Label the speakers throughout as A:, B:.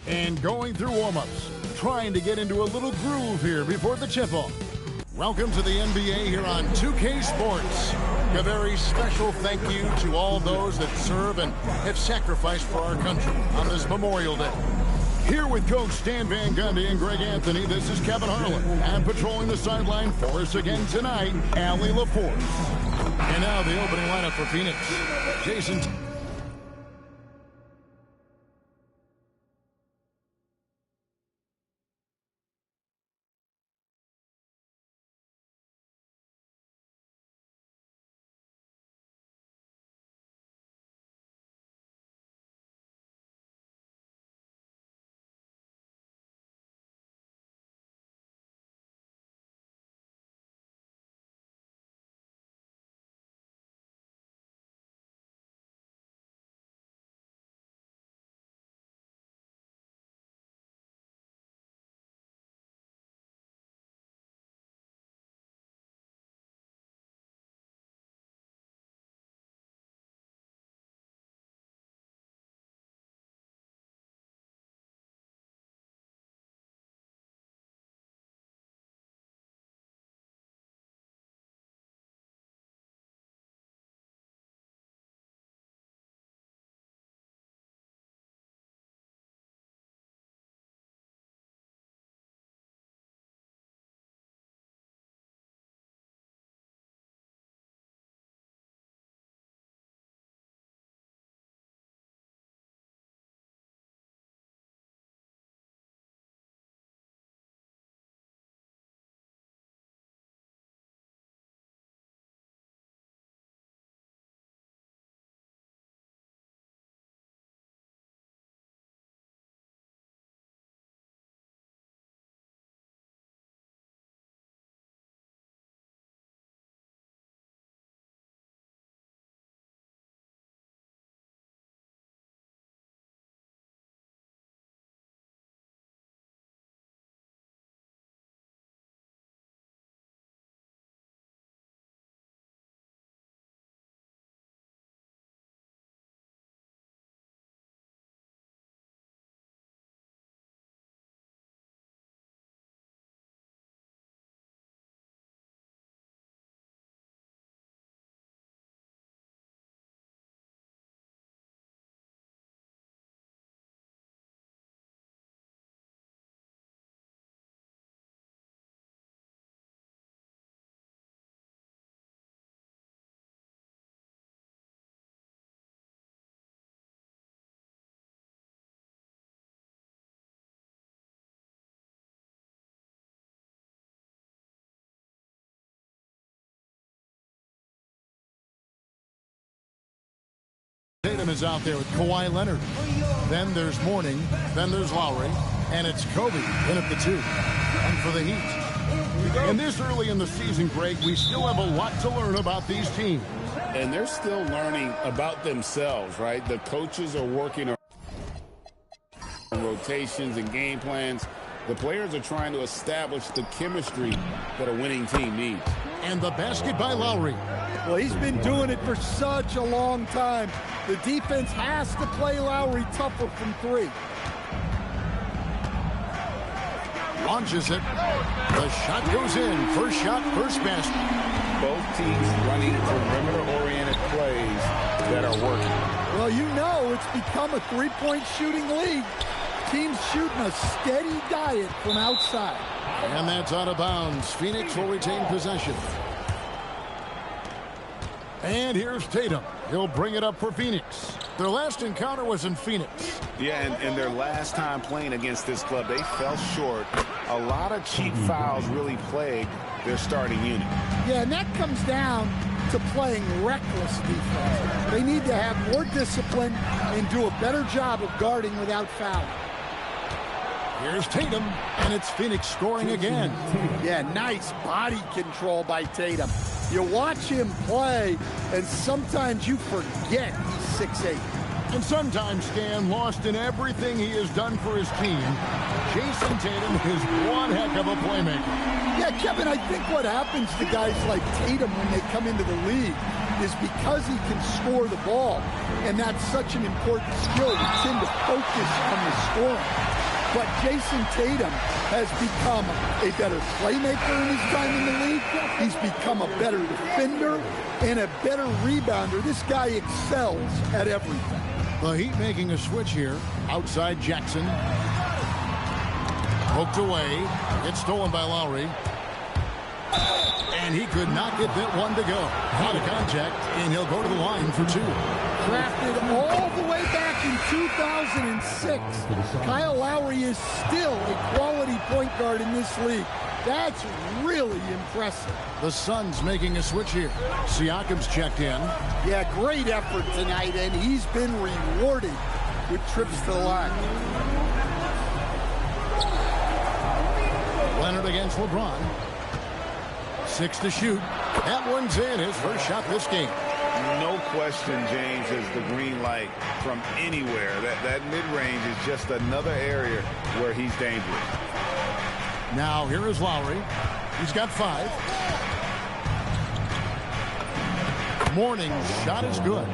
A: And going through warm-ups, trying to get into a little groove here before the tip-off. Welcome to the NBA here on 2K Sports. A very special thank you to all those that serve and have sacrificed for our country on this Memorial Day. Here with Coach Stan Van Gundy and Greg Anthony, this is Kevin Harlan. And patrolling the sideline for us again tonight, Allie LaForce. And now the opening lineup for Phoenix. Jason Tatum is out there with Kawhi Leonard. Then there's Mourning. Then there's Lowry. And it's Kobe in at the 2. And for the Heat. And this early in the season, Greg, we still have a lot to learn about these teams.
B: And they're still learning about themselves, right? The coaches are working on rotations and game plans. The players are trying to establish the chemistry that a winning team needs.
A: And the basket by Lowry.
C: Well, he's been doing it for such a long time. The defense has to play Lowry tougher from 3.
A: Launches it. The shot goes in. First shot, first basket.
B: Both teams running perimeter-oriented plays that are working.
C: Well, you know it's become a three-point shooting league. Teams shooting a steady diet from outside.
A: And that's out of bounds. Phoenix will retain possession. And here's Tatum. He'll bring it up for Phoenix. Their last encounter was in Phoenix.
B: Yeah, and their last time playing against this club, they fell short. A lot of cheap fouls really plagued their starting unit.
C: Yeah, and that comes down to playing reckless defense. They need to have more discipline and do a better job of guarding without fouling.
A: Here's Tatum, and it's Phoenix scoring again.
C: Yeah, nice body control by Tatum. You watch him play, and sometimes you forget he's 6'8".
A: And sometimes, Stan, lost in everything he has done for his team, Jason Tatum is one heck of a playmaker.
C: Yeah, Kevin, I think what happens to guys like Tatum when they come into the league is because he can score the ball, and that's such an important skill. We tend to focus on the scoring. but Jason Tatum has become a better playmaker in his time in the league. He's become a better defender and a better rebounder. This guy excels at everything.
A: The Heat making a switch here. Outside Jackson. Poked away. It's stolen by Lowry. And he could not get that one to go. Out of contact, and he'll go to the line for two.
C: Drafted all the way back in 2006. Kyle Lowry is still a quality point guard in this league. That's really impressive.
A: The Suns making a switch here. Siakam's checked in.
C: Yeah, great effort tonight, and he's been rewarded with trips to the line.
A: Leonard against LeBron. 6 to shoot. That one's in. His first shot this game.
B: No question, James, is the green light from anywhere. That mid-range is just another area where he's dangerous.
A: Now here is Lowry. He's got 5. Morning's shot is good.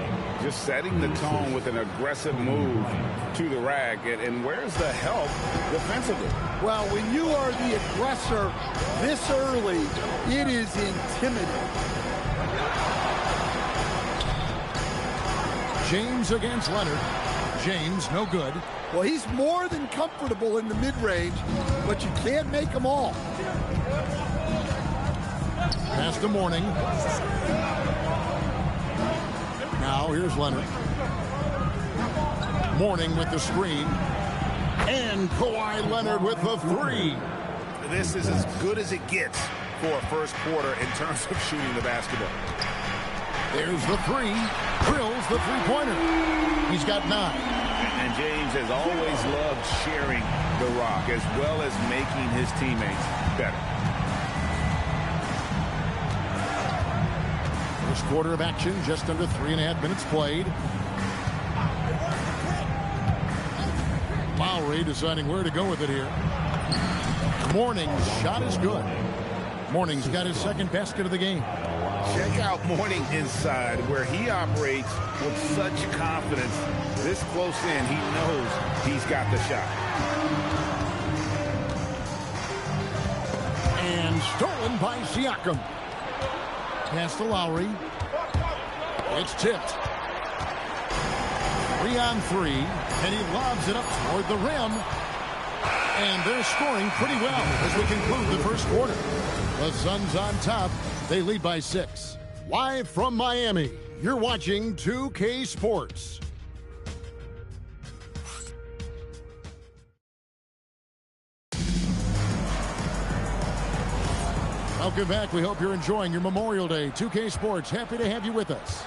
B: Just setting the tone with an aggressive move to the rack. And where's the help defensively?
C: Well, when you are the aggressor this early, it is intimidating.
A: James against Leonard. James, no good.
C: Well, he's more than comfortable in the mid-range, but you can't make them all.
A: Pass to Morning. Now here's Leonard. Morning with the screen. And Kawhi Leonard with the 3.
B: This is as good as it gets for a first quarter in terms of shooting the basketball.
A: There's the 3. Drills the three-pointer. He's got 9.
B: And James has always loved sharing the rock as well as making his teammates better.
A: First quarter of action, just under 3.5 minutes played. Lowry deciding where to go with it here. Morning's shot is good. Morning's got his second basket of the game.
B: Check out Morning inside, where he operates with such confidence. This close in, he knows he's got the shot.
A: And stolen by Siakam. Pass to Lowry. It's tipped. 3 on 3, and he lobs it up toward the rim. And they're scoring pretty well as we conclude the first quarter. The Suns on top. They lead by 6. Live from Miami, you're watching 2K Sports. Welcome back. We hope you're enjoying your Memorial Day. 2K Sports, happy to have you with us.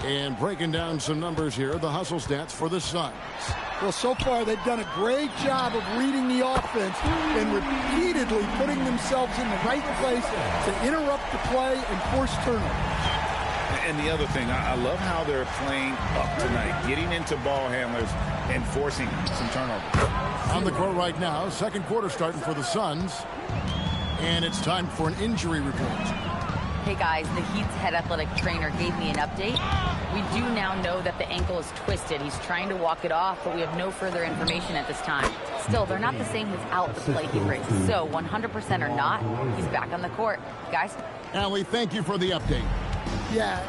A: And breaking down some numbers here, the hustle stats for the Suns.
C: Well, so far they've done a great job of reading the offense and repeatedly putting themselves in the right place to interrupt the play and force turnovers.
B: And the other thing, I love how they're playing up tonight, getting into ball handlers and forcing some turnovers.
A: On the court right now, second quarter starting for the Suns. And it's time for an injury report.
D: Hey guys, the Heat's head athletic trainer gave me an update. We do now know that the ankle is twisted. He's trying to walk it off, but we have no further information at this time. Still, they're not the same without the play he brings. So 100% or not, he's back on the court. Guys?
A: Allie, thank you for the update.
C: Yeah,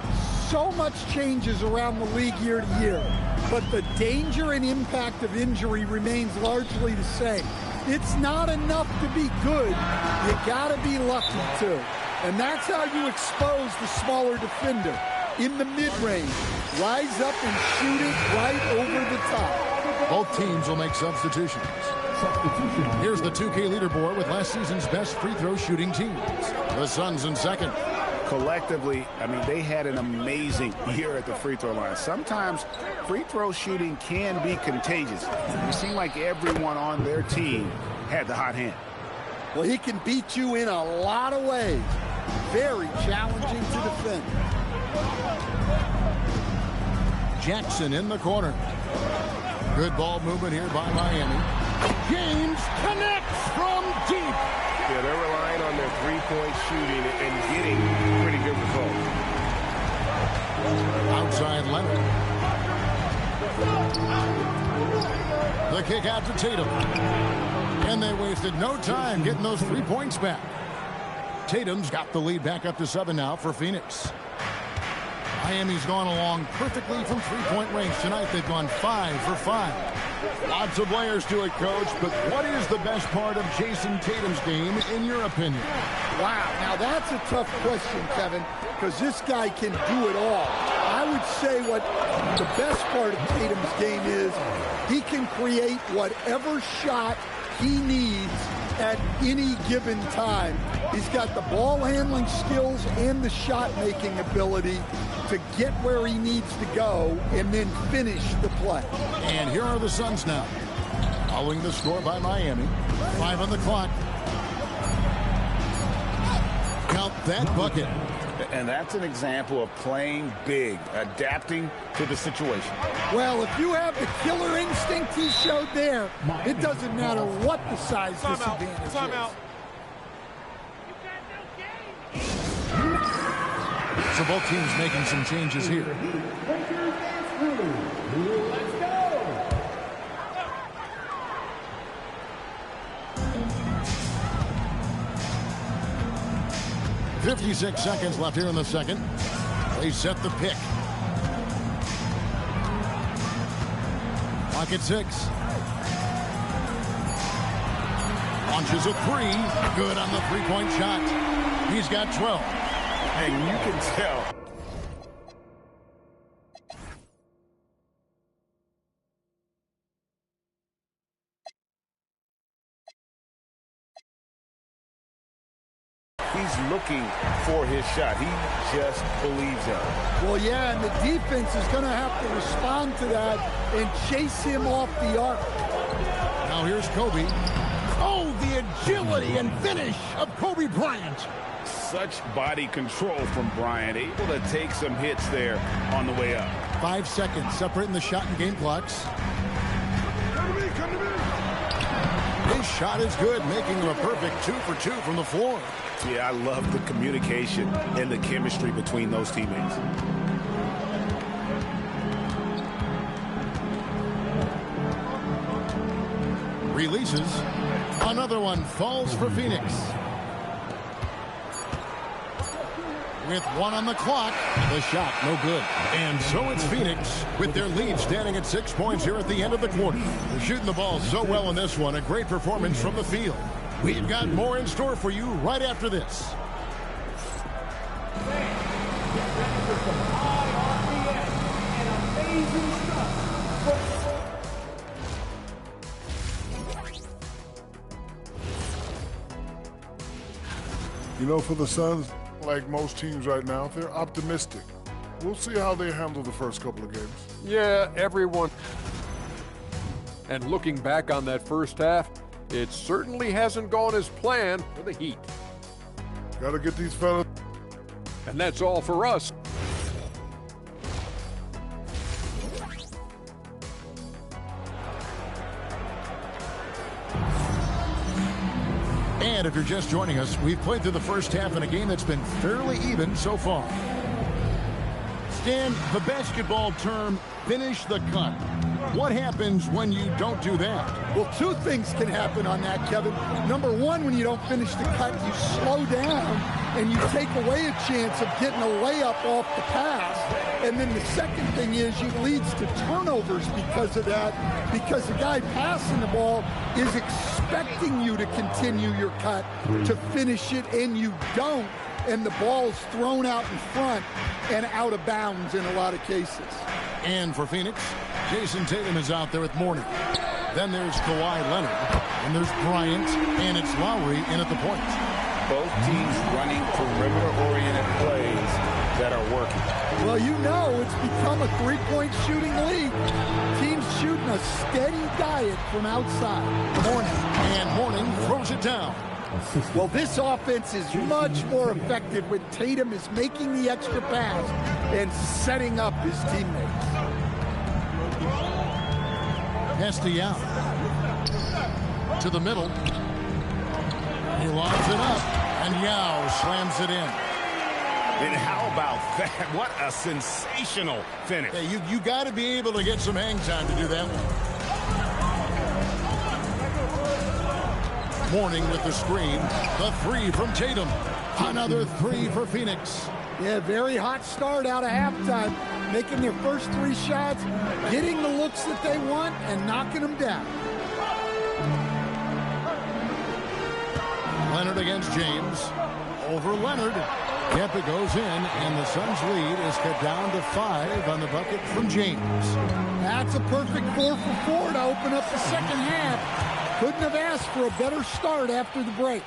C: so much changes around the league year to year, but the danger and impact of injury remains largely the same. It's not enough to be good. You gotta be lucky too. And that's how you expose the smaller defender. In the mid-range, rise up and shoot it right over the top.
A: Both teams will make substitutions. Here's the 2K leaderboard with last season's best free throw shooting teams. The Suns in second.
B: Collectively, I mean, they had an amazing year at the free throw line. Sometimes free throw shooting can be contagious. It seemed like everyone on their team had the hot hand.
C: Well, he can beat you in a lot of ways. Very challenging to defend.
A: Jackson in the corner. Good ball movement here by Miami. James connects from deep.
E: Yeah, they're relying on their three-point shooting and getting pretty good results.
A: Outside Leonard. The The kick out to Tatum. And they wasted no time getting those 3 points back. Tatum's got the lead back up to 7 now for Phoenix. Miami's gone along perfectly from three-point range tonight. They've gone 5 for 5. Lots of layers to it, Coach, but what is the best part of Jason Tatum's game, in your opinion?
C: Wow, now that's a tough question, Kevin, because this guy can do it all. I would say what the best part of Tatum's game is, he can create whatever shot he needs at any given time. He's got the ball handling skills and the shot making ability to get where he needs to go and then finish the play.
A: And here are the Suns now, following the score by Miami. 5 on the clock. Count that bucket.
B: And that's an example of playing big, adapting to the situation.
C: Well, if you have the killer instinct he showed there, it doesn't matter what the size disadvantage is.
A: So both teams making some changes here.
F: Let's go.
A: 56 seconds left here in the second. They set the pick. Clock at 6. Launches a 3. Good on the three-point shot. He's got 12.
B: And you can tell. He's looking for his shot. He just believes in it.
C: Well, yeah, and the defense is going to have to respond to that and chase him off the arc.
A: Now here's Kobe. Oh, the agility and finish of Kobe Bryant.
B: Such body control from Bryant, able to take some hits there on the way up.
A: 5 seconds separating the shot and game clocks. His shot is good, making him a perfect 2 for 2 from the floor.
B: Yeah, I love the communication and the chemistry between those teammates.
A: Releases. Another one falls for Phoenix. With 1 on the clock, the shot no good. And so it's Phoenix with their lead standing at 6 points here at the end of the quarter. They're shooting the ball so well in this one. A great performance from the field. We've got more in store for you right after this.
G: You know, for the Suns, like most teams right now, they're optimistic. We'll see how they handle the first couple of games.
H: Yeah, everyone. And looking back on that first half, it certainly hasn't gone as planned for the Heat.
G: Got to get these fellas.
H: And that's all for us.
A: And if you're just joining us, we've played through the first half in a game that's been fairly even so far. Stan, the basketball term, finish the cut. What happens when you don't do that?
C: Well, 2 things can happen on that, Kevin. Number 1, when you don't finish the cut, you slow down and you take away a chance of getting a layup off the pass. And then the second thing is it leads to turnovers because of that, because the guy passing the ball is expecting you to continue your cut, to finish it, and you don't. And the ball's thrown out in front and out of bounds in a lot of cases.
A: And for Phoenix, Jason Tatum is out there with Mourning. Then there's Kawhi Leonard, and there's Bryant, and it's Lowry in at the point.
B: Both teams running perimeter-oriented plays that are working.
C: Well, you know it's become a three-point shooting league. Teams shooting a steady diet from outside. Mourning.
A: And Mourning throws it down.
C: Well, this offense is much more effective when Tatum is making the extra pass and setting up his teammates.
A: Hesty out. To the middle. He lobs it up, and Yao slams it in.
B: And how about that? What a sensational finish.
A: Hey, you got to be able to get some hang time to do that one. Morning with the screen. The three from Tatum. Another three for Phoenix.
C: Yeah, very hot start out of halftime. Making their first three shots, getting the looks that they want, and knocking them down.
A: Leonard against James. Over Leonard. Kempa goes in, and the Suns' lead is cut down to 5 on the bucket from James.
C: That's a perfect 4 for 4 to open up the second half. Couldn't have asked for a better start after the break.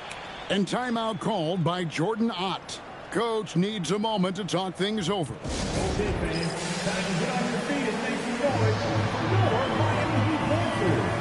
A: And timeout called by Jordan Ott. Coach needs a moment to talk things over.
F: Okay, fans, time to get on your feet and make some noise for your Miami Heat dancers.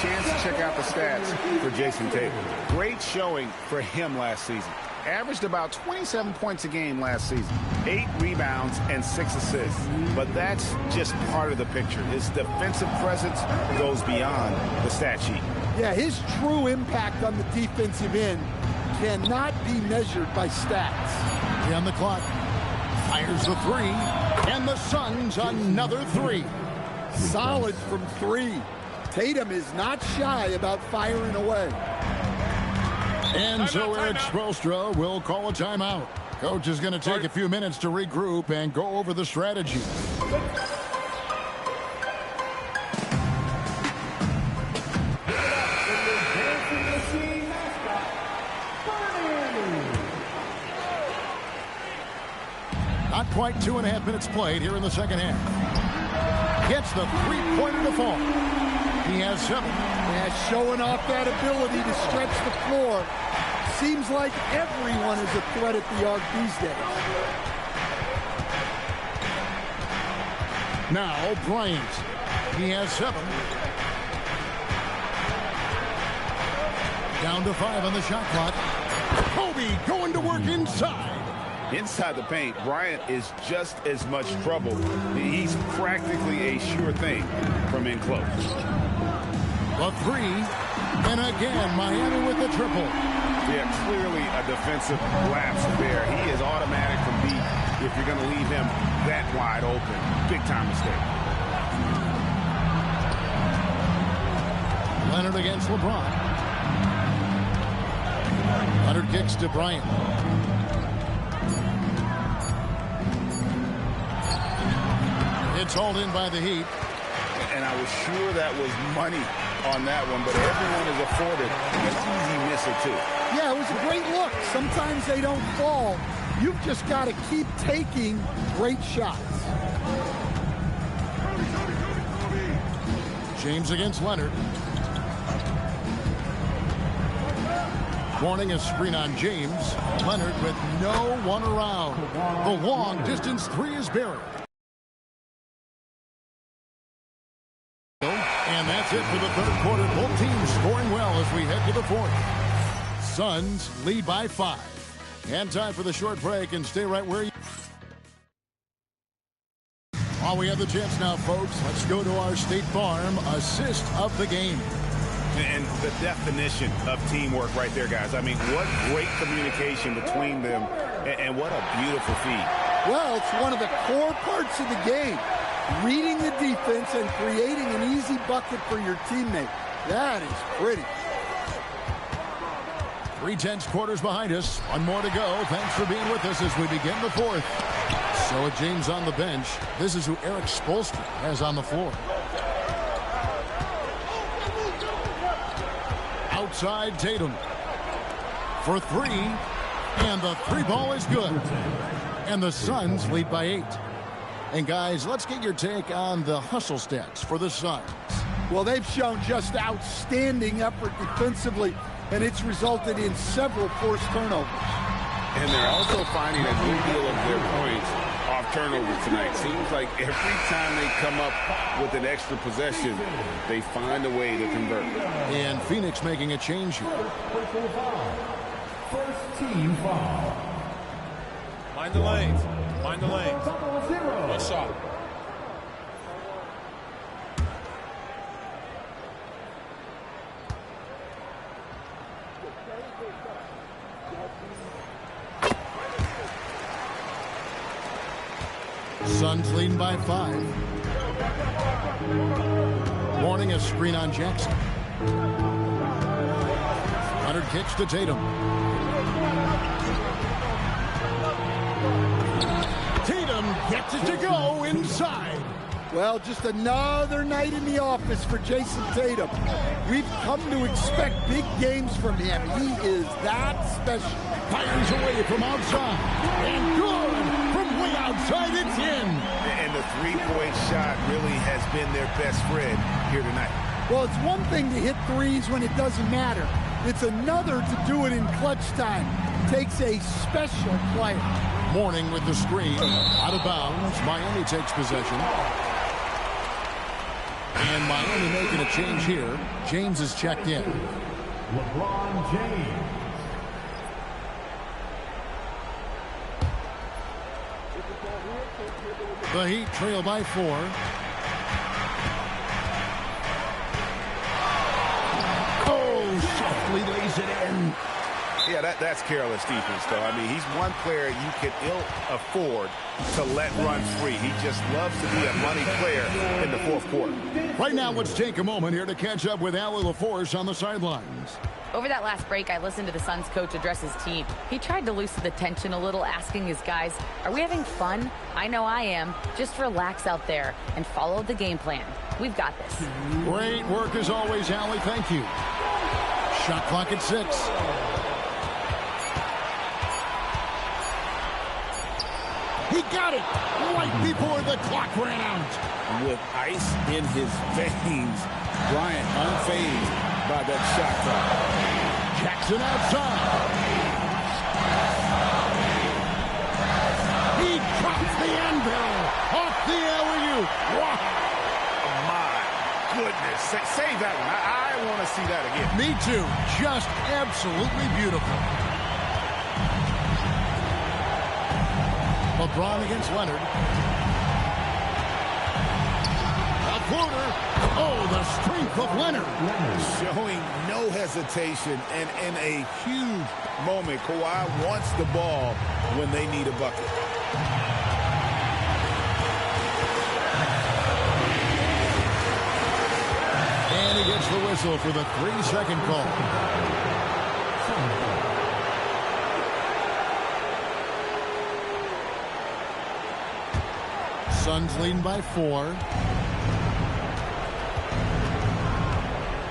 B: Chance to check out the stats for Jason Tatum. Great showing for him last season. Averaged about 27 points a game last season. 8 rebounds and 6 assists. But that's just part of the picture. His defensive presence goes beyond the stat sheet.
C: Yeah, his true impact on the defensive end cannot be measured by stats.
A: On the clock. Fires the three. And the Suns another three.
C: Solid from 3. Tatum is not shy about firing away.
A: And so Eric Spoelstra will call a timeout. Coach is going to take a few minutes to regroup and go over the strategy. Not quite 2.5 minutes played here in the second half. Gets the three-pointer to fall. He has 7.
C: Yeah, showing off that ability to stretch the floor. Seems like everyone is a threat at the arc these days.
A: Now Bryant. He has 7. Down to 5 on the shot clock. Kobe going to work inside.
B: Inside the paint, Bryant is just as much trouble. He's practically a sure thing from in close.
A: The 3, and again, Miami with the triple.
B: Yeah, clearly a defensive lapse there. He is automatic from deep if you're going to leave him that wide open. Big time mistake.
A: Leonard against LeBron. Leonard kicks to Bryant. It's hauled in by the Heat.
B: And I was sure that was money on that one, but everyone is afforded an easy miss or two.
C: Yeah, it was a great look. Sometimes they don't fall. You've just got to keep taking great shots.
A: James against Leonard. Warning, a screen on James. Leonard with no one around. The long distance 3 is buried. And that's it for the third quarter. Both teams scoring well as we head to the fourth. Suns lead by 5. And time for the short break, and stay right where you... While we have the chance now, folks, let's go to our State Farm assist of the game.
B: And the definition of teamwork right there, guys. I mean, what great communication between them, and what a beautiful feed.
C: Well, it's one of the core parts of the game. Reading the defense and creating an easy bucket for your teammate. That is pretty.
A: 3/10 quarters behind us. One more to go. Thanks for being with us as we begin the fourth. So with James on the bench, this is who Eric Spoelstra has on the floor. outside Tatum. For three, and the three ball is good. And the Suns lead by 8. And guys, let's get your take on the hustle stats for the Suns.
C: Well, they've shown just outstanding effort defensively, and it's resulted in several forced turnovers.
B: And they're also finding a good deal of their points off turnovers tonight. Seems like every time they come up with an extra possession, they find a way to convert.
A: And Phoenix making a change here.
F: First team foul.
I: Mind the lanes. Mind the lanes. One shot.
A: Suns leading by 5. Warning, a screen on Jackson. Leonard kicks to Tatum. Tatum gets it to go inside.
C: Well, just another night in the office for Jason Tatum. We've come to expect big games from him. He is that special.
A: Fires away from outside. And good from way outside. It's in.
B: And the three-point shot really has been their best friend here tonight.
C: Well, it's one thing to hit threes when it doesn't matter. It's another to do it in clutch time. Takes a special player.
A: Mourning with the screen. Out of bounds. Miami takes possession. And Miami making a change here. James is checked in.
F: LeBron James.
A: The Heat trail by 4. Oh, softly lays it in.
B: Yeah, that's careless defense, though. I mean, he's one player you can ill afford to let run free. He just loves to be a money player in the fourth quarter.
A: Right now, let's take a moment here to catch up with Allie LaForce on the sidelines.
D: Over that last break, I listened to the Suns coach address his team. He tried to loosen the tension a little, asking his guys, are we having fun? I know I am. Just relax out there and follow the game plan. We've got this.
A: Great work as always, Allie. Thank you. Shot clock at 6. He got it right before the clock ran out.
B: With ice in his veins, Bryant unfazed by that shot clock.
A: Jackson outside. He drops the end barrel off the alley-oop. Wow.
B: My goodness. Save that one. I want to see that again.
A: Me too. Just absolutely beautiful. LeBron against Leonard. A floater. Oh, the strength of Leonard.
B: Showing no hesitation, and in a huge moment, Kawhi wants the ball when they need a bucket.
A: And he gets the whistle for the 3-second call. Suns leading by 4.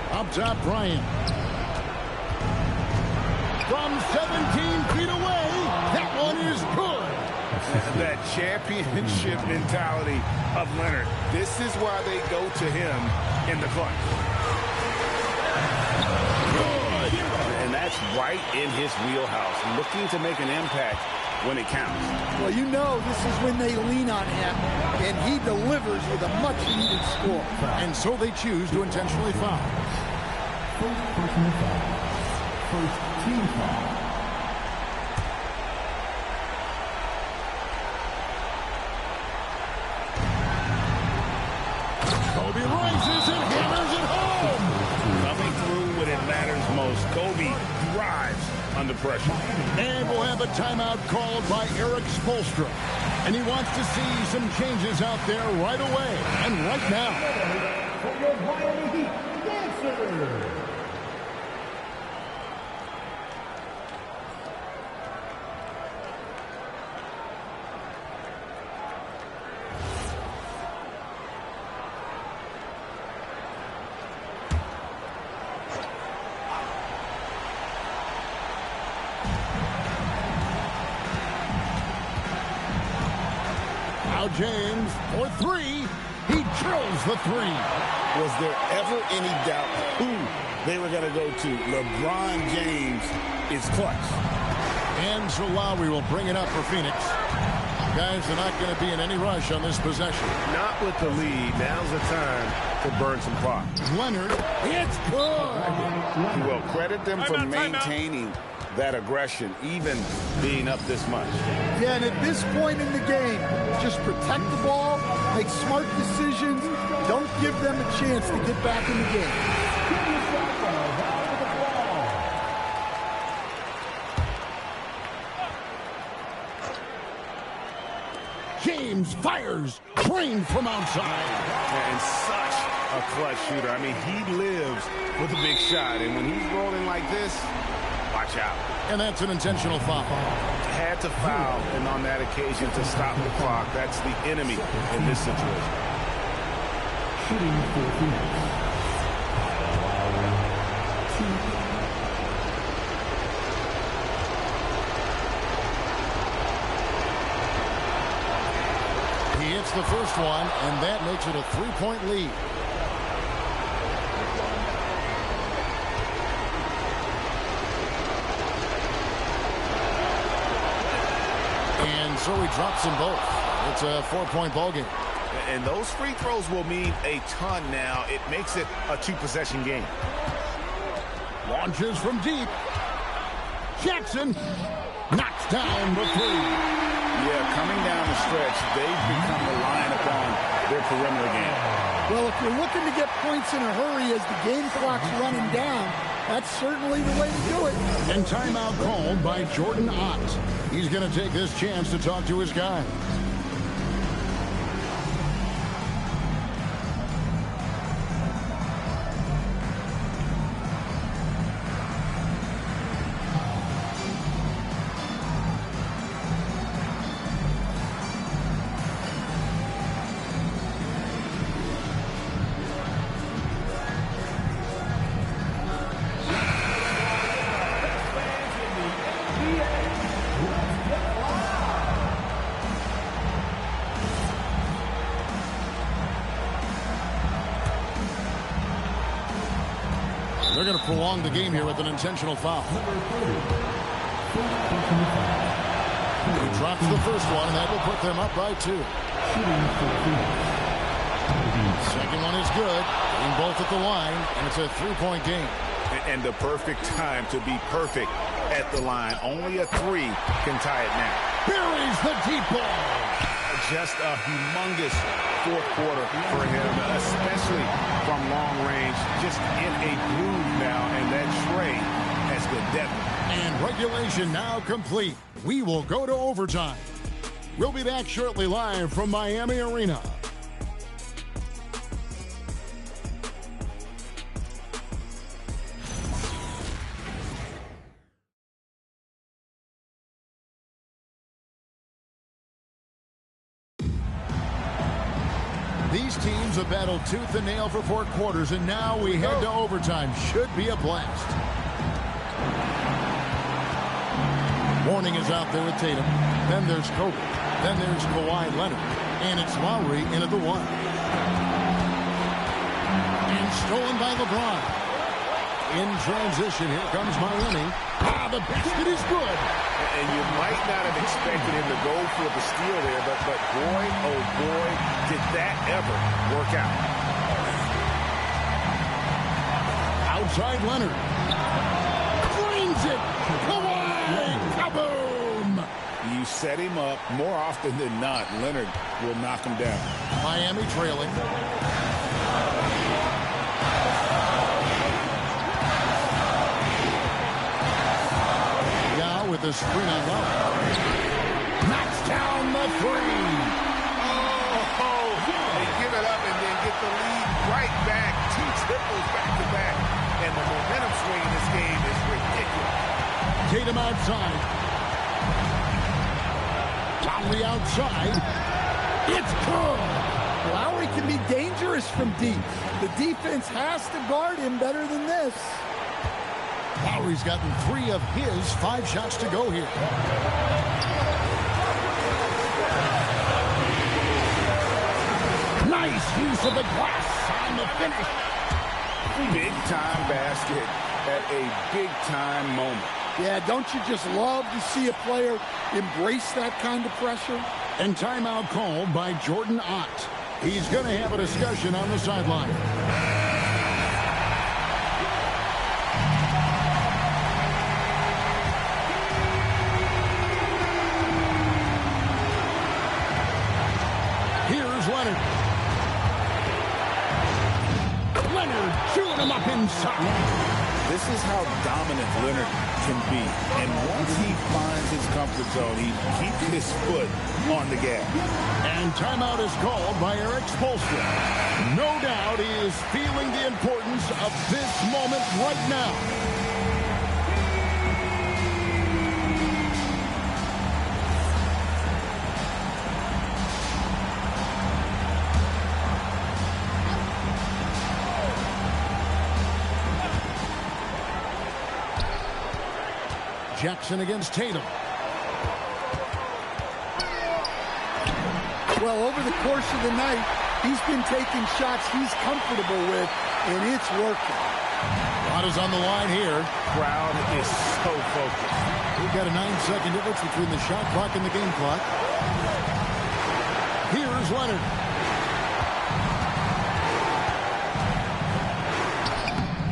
A: Up top, Bryant. From 17 feet away, that one is good.
B: That championship mentality of Leonard. This is why they go to him in the clutch. Good. And that's right in his wheelhouse. Looking to make an impact when it counts.
C: Well, you know this is when they lean on him, and he delivers with a much-needed score.
A: And so they choose to intentionally foul.
F: First personal foul. First team foul.
A: Kobe rises and hammers it home.
B: Coming through when it matters most. Kobe drives under pressure.
A: And we'll have a timeout called by Eric Spoelstra. And he wants to see some changes out there right away and right now.
F: For your Miami Heat dancer.
A: James for three. He drills the three.
B: Was there ever any doubt who they were going to go to? LeBron James is clutch.
A: And so Lowry will bring it up for Phoenix. Guys, they're not going to be in any rush on this possession.
E: Not with the lead. Now's the time to burn some clock.
A: Leonard, it's good.
B: Well, credit them for maintaining that aggression, even being up this much.
C: Yeah, and at this point in the game, just protect the ball, make smart decisions, don't give them a chance to get back in the game.
A: James fires, drained from outside.
B: And such a clutch shooter. I mean, he lives with a big shot, and when he's rolling like this, watch out.
A: And that's an intentional foul.
B: Had to foul, and on that occasion to stop the clock. That's the enemy in this situation.
F: Shooting for Phoenix.
A: He hits the first one, and that makes it a three-point lead. And so he drops them both. It's a four-point ball game.
B: And those free throws will mean a ton now. It makes it a two-possession game.
A: Launches from deep. Jackson knocks down the three.
B: Yeah, coming down the stretch, they've become reliant upon their perimeter game.
C: Well, if you're looking to get points in a hurry as the game clock's running down, that's certainly the way to do it.
A: And timeout called by Jordan Ott. He's going to take this chance to talk to his guy. They're going to prolong the game here with an intentional foul. He drops the first one, and that will put them up by 2. Second one is good. Getting both at the line, and it's a three-point game.
B: And the perfect time to be perfect at the line. Only a 3 can tie it now.
A: Buries the deep ball.
B: Just a humongous fourth quarter for him, especially from long range. Just in a groove now, and that tray has been deadly.
A: And regulation now complete. We will go to overtime. We'll be back shortly live from Miami Arena. These teams have battled tooth and nail for 4 quarters, and now we head to overtime. Should be a blast. Warning is out there with Tatum. Then there's Kobe. Then there's Kawhi Leonard. And it's Lowry in at the 1. And stolen by LeBron. In transition, here comes Miami. The basket is good.
B: And you might not have expected him to go for the steal there, but boy, oh boy, did that ever work out.
A: Outside Leonard. Flings it. Kawhi. Kaboom.
B: You set him up more often than not. Leonard will knock him down.
A: Miami trailing. With the screen on Lowry. Knocks down the 3.
B: Oh, they give it up and then get the lead right back. 2 triples back-to-back. And the momentum swing in this game is ridiculous.
A: Tatum outside. Lowry outside. It's good.
C: Lowry can be dangerous from deep. The defense has to guard him better than this.
A: Lowry's gotten 3 of his 5 shots to go here. Nice use of the glass on the finish.
B: Big-time basket at a big-time moment.
C: Yeah, don't you just love to see a player embrace that kind of pressure?
A: And timeout called by Jordan Ott. He's going to have a discussion on the sideline. Here's Leonard. Leonard shooting him up inside.
B: This is how dominant Leonard can be. And once he finds his comfort zone, he keeps his foot on the gas.
A: And timeout is called by Eric Spoelstra. No doubt he is feeling the importance of this moment right now. Jackson against Tatum.
C: Well, over the course of the night, he's been taking shots he's comfortable with, and it's working.
A: Lot is on the line here.
B: Crowd is so focused.
A: We've got a 9-second difference between the shot clock and the game clock. Here's Leonard.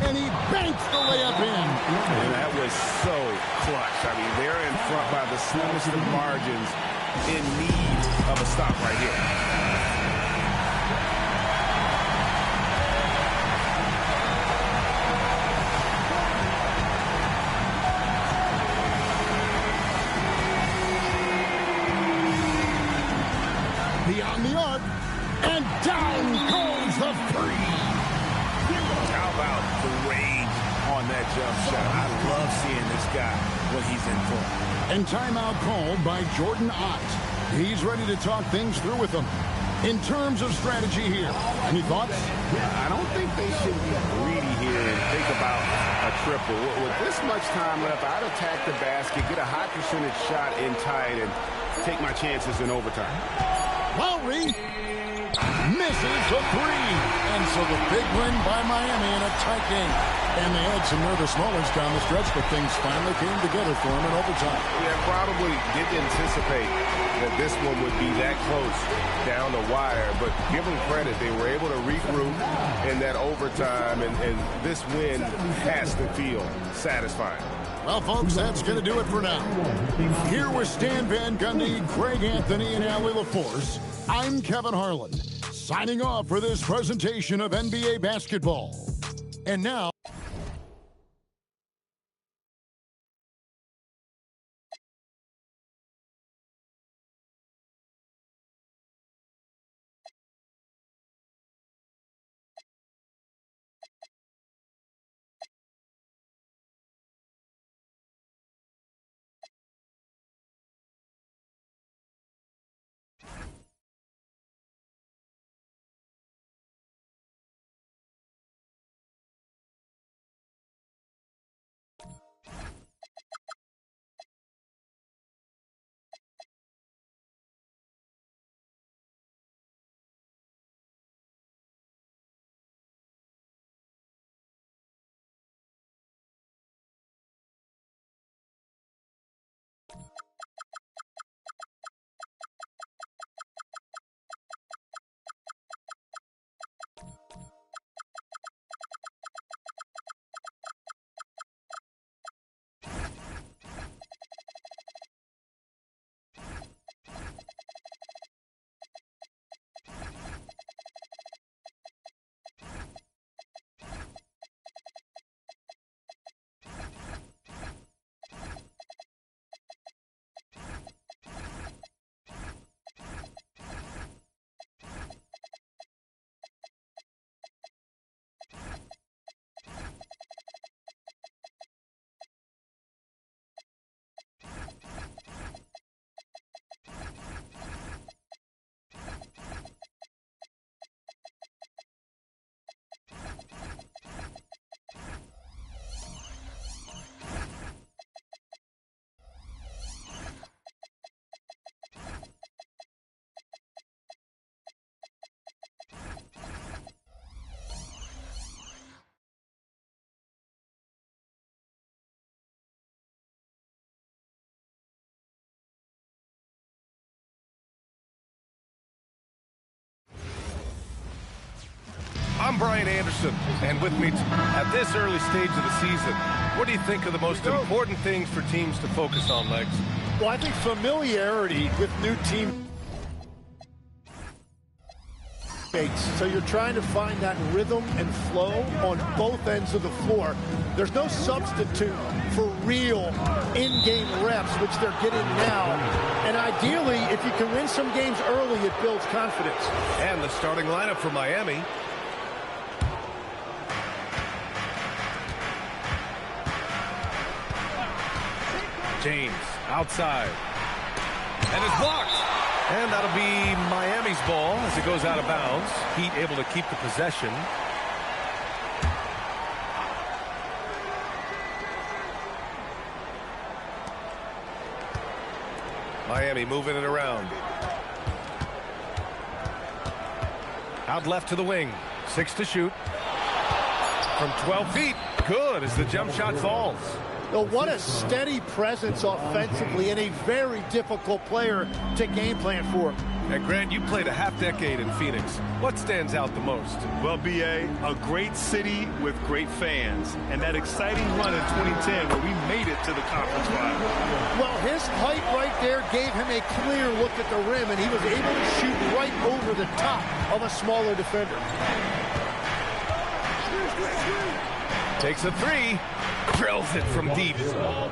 A: And he banks the layup in.
B: And that was so clutch. I mean, they're in front by the slimmest of margins, in need of a stop right here.
A: Beyond the arc, and down goes the three.
B: How about the rage on that jump shot? I love seeing this guy when he's in form.
A: And timeout called by Jordan Ott. He's ready to talk things through with them. In terms of strategy here, any thoughts?
B: I don't think they should be greedy here and think about a triple. With this much time left, I'd attack the basket, get a high percentage shot in tight, and take my chances in overtime.
A: Lowry misses the three. And so the big win by Miami in a tight game. And they had some nervous moments down the stretch, but things finally came together for them in overtime.
B: Yeah, probably didn't anticipate that this one would be that close down the wire, but give them credit. They were able to regroup in that overtime, and this win has to feel satisfying.
A: Well, folks, that's going to do it for now. Here with Stan Van Gundy, Greg Anthony, and Allie LaForce, I'm Kevin Harlan, signing off for this presentation of NBA basketball. And now...
J: I'm Brian Anderson, and with me at this early stage of the season, what do you think are the most important things for teams to focus on, Legs?
K: Well, I think familiarity with new teammates. So you're trying to find that rhythm and flow on both ends of the floor. There's no substitute for real in-game reps, which they're getting now. And ideally, if you can win some games early, it builds confidence.
J: And the starting lineup for Miami. James outside. And it's blocked. And that'll be Miami's ball as it goes out of bounds. Heat able to keep the possession. Miami moving it around. Out left to the wing. 6 to shoot. From 12 feet. Good as the jump shot falls.
K: Well, what a steady presence offensively and a very difficult player to game plan for.
J: And Grant, you played a half-decade in Phoenix. What stands out the most?
L: Well, B.A., a great city with great fans. And that exciting run in 2010 where we made it to the conference final.
K: Well, his height right there gave him a clear look at the rim, and he was able to shoot right over the top of a smaller defender.
J: Takes a three. Drills it from deep.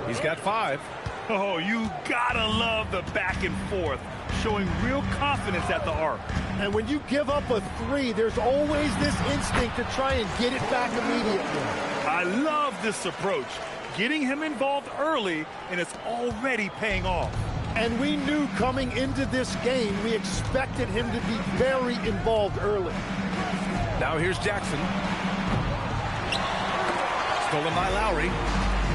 J: He's got 5.
L: Oh, you gotta love the back and forth, showing real confidence at the arc.
K: And when you give up a 3, there's always this instinct to try and get it back immediately.
L: I love this approach, getting him involved early, and it's already paying off.
K: And we knew coming into this game, we expected him to be very involved early.
J: Now here's Jackson. Stolen by Lowry.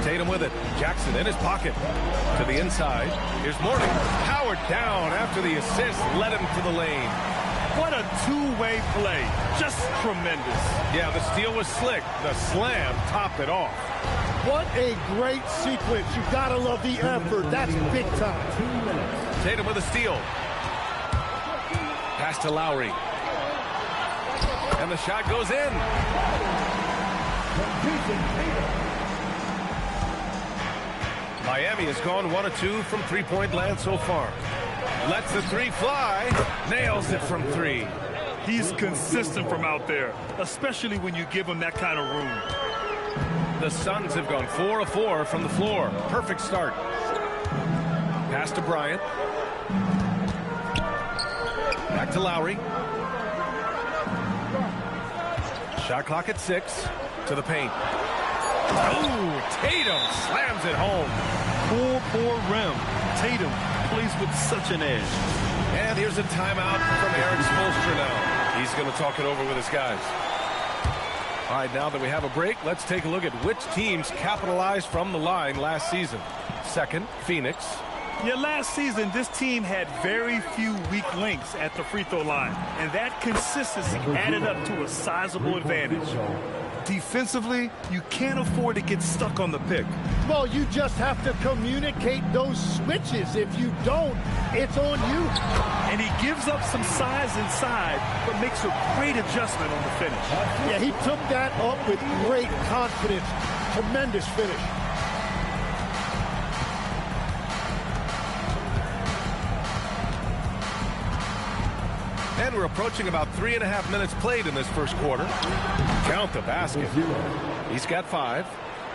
J: Tatum with it. Jackson in his pocket. To the inside. Here's Morning. Powered down after the assist. Led him to the lane.
L: What a two-way play. Just tremendous.
J: Yeah, the steal was slick. The slam topped it off.
K: What a great sequence. You gotta love the effort. That's big time.
J: Tatum with a steal. Pass to Lowry. And the shot goes in. Miami has gone 1 of 2 from three-point land so far. Lets the 3 fly. Nails it from 3.
L: He's consistent from out there, especially when you give him that kind of room.
J: The Suns have gone 4 of 4 from the floor. Perfect start. Pass to Bryant. Back to Lowry. Shot clock at 6. To the paint. Oh, Tatum slams it home.
L: Poor rim. Tatum plays with such an edge.
J: And here's a timeout from Eric Spoelstra now. He's going to talk it over with his guys. All right, now that we have a break, let's take a look at which teams capitalized from the line last season. Second, Phoenix.
L: Yeah, last season, this team had very few weak links at the free throw line, and that consistency added up to a sizable advantage. Defensively, you can't afford to get stuck on the pick.
K: Well, you just have to communicate those switches. If you don't, it's on you.
L: And he gives up some size inside, but makes a great adjustment on the finish.
K: Yeah, he took that up with great confidence. Tremendous finish.
J: And we're approaching about 3.5 minutes played in this first quarter. Count the basket. He's got 5.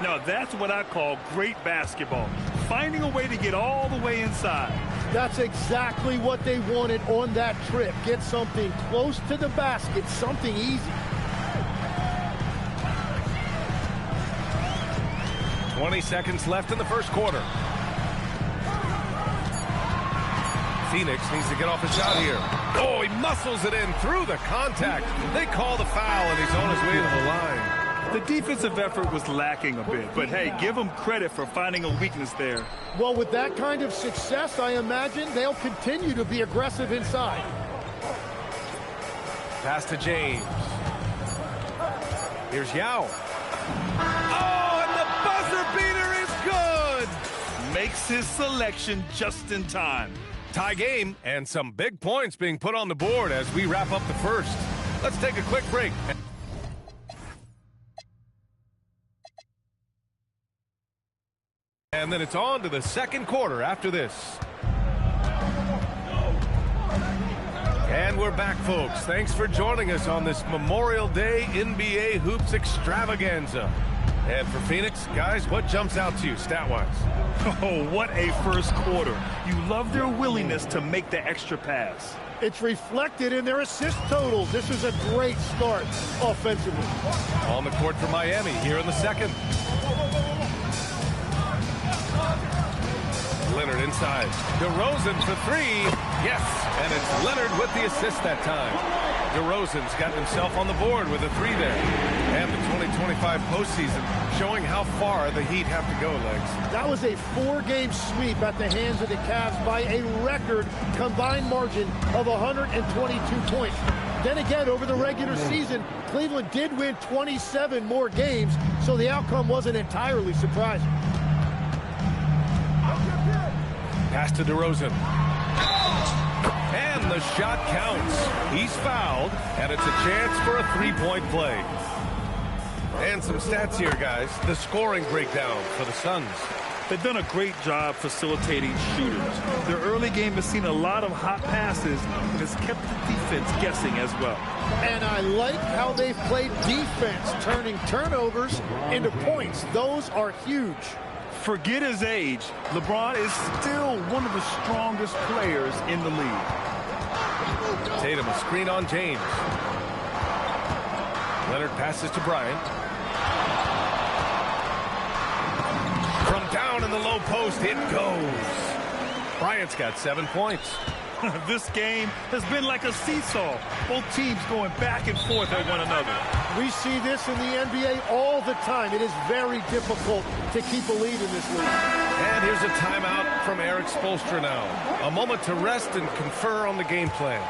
L: Now that's what I call great basketball. Finding a way to get all the way inside.
K: That's exactly what they wanted on that trip. Get something close to the basket, something easy.
J: 20 seconds left in the first quarter. Phoenix needs to get off a shot here. Oh, he muscles it in through the contact. They call the foul, and he's on his way to the line.
L: The defensive effort was lacking a bit, but hey, give him credit for finding a weakness there.
K: Well, with that kind of success, I imagine they'll continue to be aggressive inside.
J: Pass to James. Here's Yao. Oh, and the buzzer beater is good!
L: Makes his selection just in time.
J: Tie game, and some big points being put on the board as we wrap up the first. Let's take a quick break. And then it's on to the second quarter after this. And we're back, folks. Thanks for joining us on this Memorial Day NBA Hoops extravaganza. And for Phoenix, guys, what jumps out to you stat-wise?
L: Oh, what a first quarter. You love their willingness to make the extra pass.
K: It's reflected in their assist totals. This is a great start offensively.
J: On the court for Miami here in the second. Leonard inside. DeRozan for three. Yes, and it's Leonard with the assist that time. DeRozan's got himself on the board with a three there. And the 2025 postseason showing how far the Heat have to go, Legs.
K: That was a 4-game sweep at the hands of the Cavs by a record combined margin of 122 points. Then again, over the regular season, Cleveland did win 27 more games, so the outcome wasn't entirely surprising.
J: Pass to DeRozan. And the shot counts. He's fouled, and it's a chance for a three-point play. And some stats here, guys. The scoring breakdown for the Suns.
L: They've done a great job facilitating shooters. Their early game has seen a lot of hot passes and has kept the defense guessing as well.
K: And I like how they've played defense, turning turnovers into points. Those are huge.
L: Forget his age. LeBron is still one of the strongest players in the league.
J: Tatum, a screen on James. Leonard passes to Bryant. From down in the low post, it goes. Bryant's got 7 points.
L: This game has been like a seesaw. Both teams going back and forth at one another.
K: We see this in the NBA all the time. It is very difficult to keep a lead in this league.
J: And here's a timeout from Eric Spoelstra now. A moment to rest and confer on the game plan.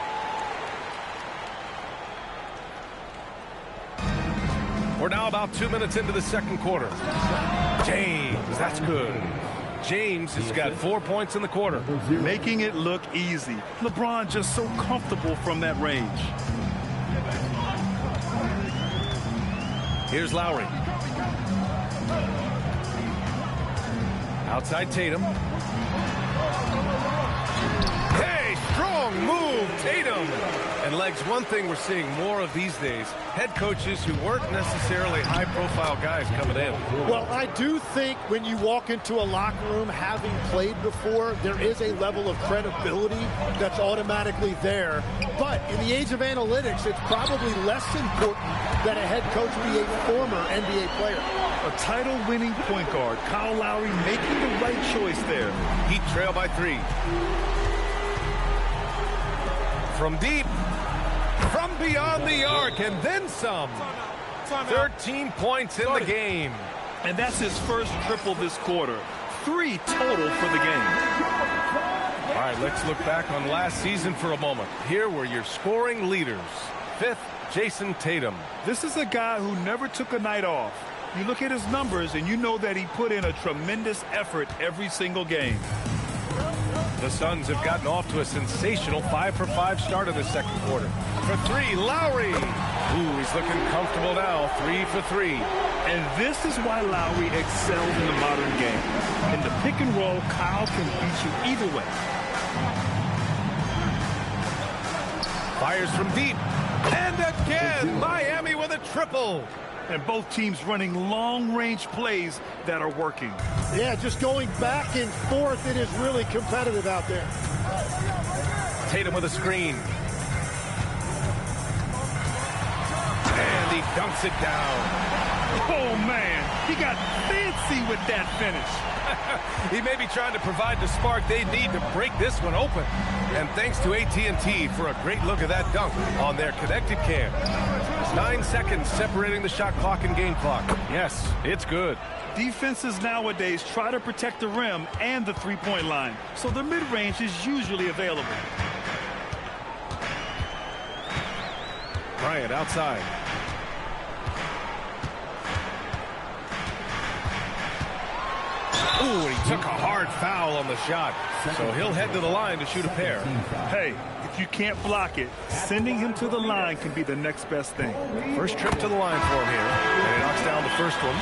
J: We're now about 2 minutes into the second quarter. James, that's good. James has got 4 points in the quarter.
L: Making it look easy. LeBron just so comfortable from that range.
J: Here's Lowry. Outside Tatum. Hey, strong move, Tatum. And Legs, one thing we're seeing more of these days, head coaches who weren't necessarily high-profile guys coming in.
K: Well, I do think when you walk into a locker room having played before, there is a level of credibility that's automatically there. But in the age of analytics, it's probably less important that a head coach be a former NBA player.
L: A title-winning point guard, Kyle Lowry making the right choice there.
J: Heat trail by 3. From deep. From beyond the arc, and then some. 13 points in the game.
L: And that's his first triple this quarter. 3 total for the game.
J: All right, let's look back on last season for a moment. Here were your scoring leaders. 5th, Jason Tatum.
L: This is a guy who never took a night off. You look at his numbers, and you know that he put in a tremendous effort every single game.
J: The Suns have gotten off to a sensational 5-for-5 start in the second quarter. For 3, Lowry. Ooh, he's looking comfortable now. 3 for 3.
L: And this is why Lowry excels in the modern game. In the pick and roll, Kyle can beat you either way.
J: Fires from deep. And again, Miami with a triple.
L: And both teams running long-range plays that are working.
K: Yeah, just going back and forth, it is really competitive out there.
J: Tatum with a screen. And he dunks it down.
L: Oh, man, he got fancy with that finish.
J: He may be trying to provide the spark they need to break this one open. And thanks to AT&T for a great look at that dunk on their connected cam. 9 seconds separating the shot clock and game clock. Yes, it's good.
L: Defenses nowadays try to protect the rim and the three-point line, so the mid-range is usually available.
J: Bryant outside. Ooh, he took a hard foul on the shot, so he'll head to the line to shoot a pair.
L: Hey, if you can't block it, sending him to the line can be the next best thing.
J: First trip to the line for him here, and he knocks down the first one.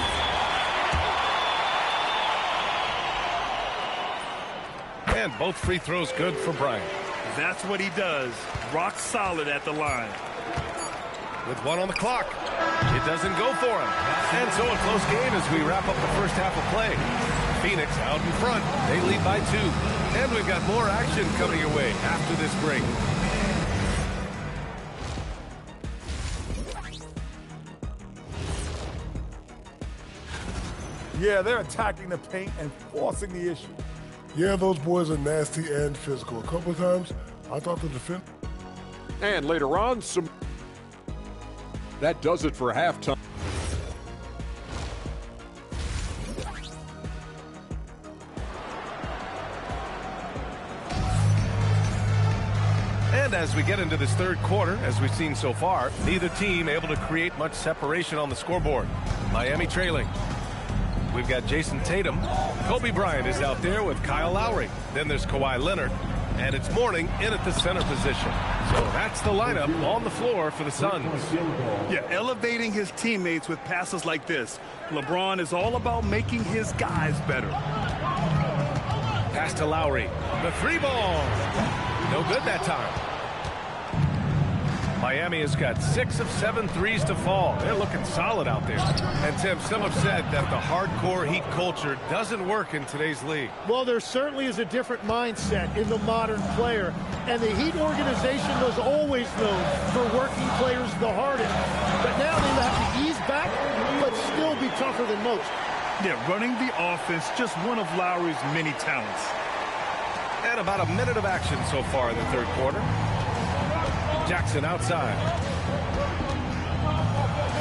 J: And both free throws good for Bryant.
L: That's what he does. Rock solid at the line.
J: With 1 on the clock. It doesn't go for him. And so a close game as we wrap up the first half of play. Phoenix out in front. They lead by 2. And we've got more action coming your way after this break.
M: Yeah, they're attacking the paint and forcing the issue.
G: Yeah, those boys are nasty and physical. A couple of times, I thought the defense...
H: And later on, that does it for halftime.
J: And as we get into this third quarter, as we've seen so far, neither team able to create much separation on the scoreboard. Miami trailing. We've got Jason Tatum. Kobe Bryant is out there with Kyle Lowry. Then there's Kawhi Leonard. And it's Mourning in at the center position. So that's the lineup on the floor for the Suns.
L: Yeah, elevating his teammates with passes like this. LeBron is all about making his guys better.
J: Pass to Lowry. The 3 ball. No good that time. Miami has got 6 of 7 threes to fall. They're looking solid out there. And Tim, some have said that the hardcore Heat culture doesn't work in today's league.
K: Well, there certainly is a different mindset in the modern player. And the Heat organization was always known for working players the hardest. But now they have to ease back, but still be tougher than most.
L: Yeah, running the offense, just one of Lowry's many talents.
J: And about a minute of action so far in the third quarter. Jackson outside.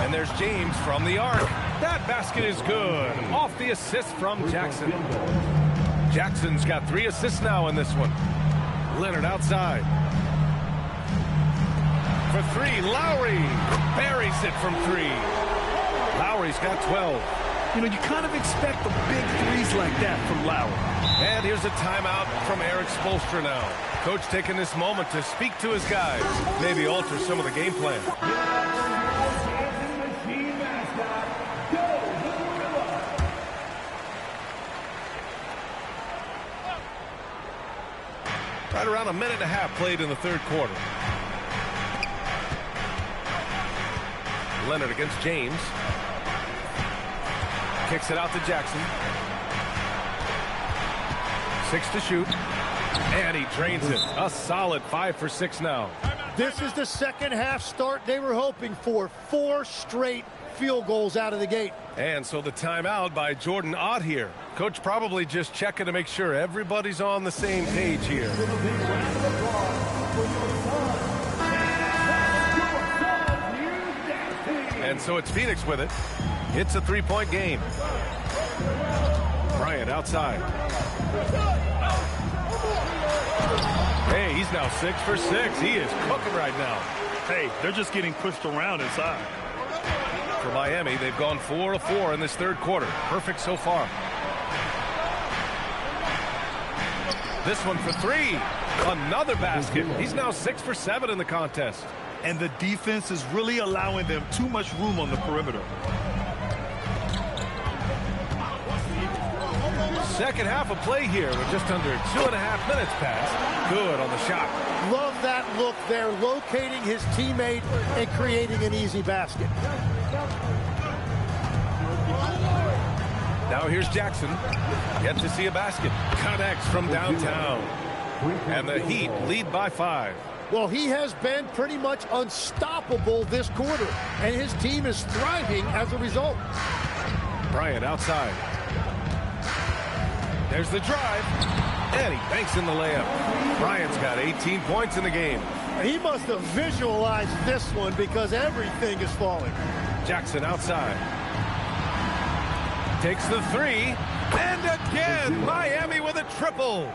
J: And there's James from the arc. That basket is good. Off the assist from Jackson. Jackson's got 3 assists now in this one. Leonard outside. For 3, Lowry buries it from 3. Lowry's got 12.
L: You know, you kind of expect the big threes like that from Lowry.
J: And here's a timeout from Eric Spoelstra now. Coach taking this moment to speak to his guys, maybe alter some of the game plan. Right around a minute and a half played in the third quarter. Leonard against James. Kicks it out to Jackson. 6 to shoot. And he drains it. A solid 5 for 6 now.
K: This is the second half start they were hoping for. 4 straight field goals out of the gate.
J: And so the timeout by Jordan Ott here. Coach probably just checking to make sure everybody's on the same page here. And so it's Phoenix with it. It's a 3-point game. Bryant outside. Hey, he's now 6 for 6. He is cooking right now.
L: Hey, they're just getting pushed around inside.
J: For Miami, they've gone 4 of 4 in this third quarter. Perfect so far. This one for 3. Another basket. He's now 6 for 7 in the contest.
L: And the defense is really allowing them too much room on the perimeter.
J: Second half of play here with just under 2.5 minutes passed. Good on the shot.
K: Love that look there, locating his teammate and creating an easy basket.
J: Now here's Jackson. Yet to see a basket. Connects from downtown. And the Heat lead by 5.
K: Well, he has been pretty much unstoppable this quarter, and his team is thriving as a result.
J: Bryant outside. There's the drive, and he banks in the layup. Bryant's got 18 points in the game.
K: He must have visualized this one because everything is falling.
J: Jackson outside. Takes the 3, and again, Miami with a triple.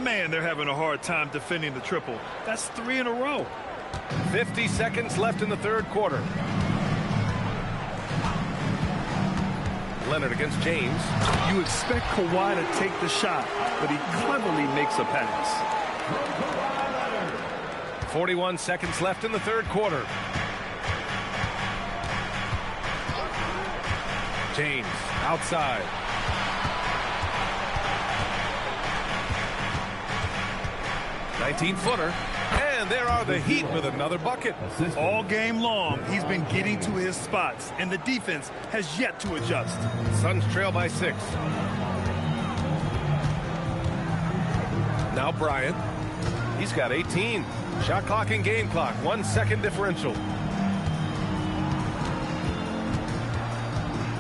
L: Man, they're having a hard time defending the triple. That's 3 in a row.
J: 50 seconds left in the third quarter. Leonard against James.
L: You expect Kawhi to take the shot, but he cleverly makes a pass.
J: 41 seconds left in the third quarter. James outside. 19-footer. And there are the Heat with another bucket.
L: All game long, he's been getting to his spots, and the defense has yet to adjust.
J: Suns trail by 6. Now Bryant. He's got 18. Shot clock and game clock. 1 second differential.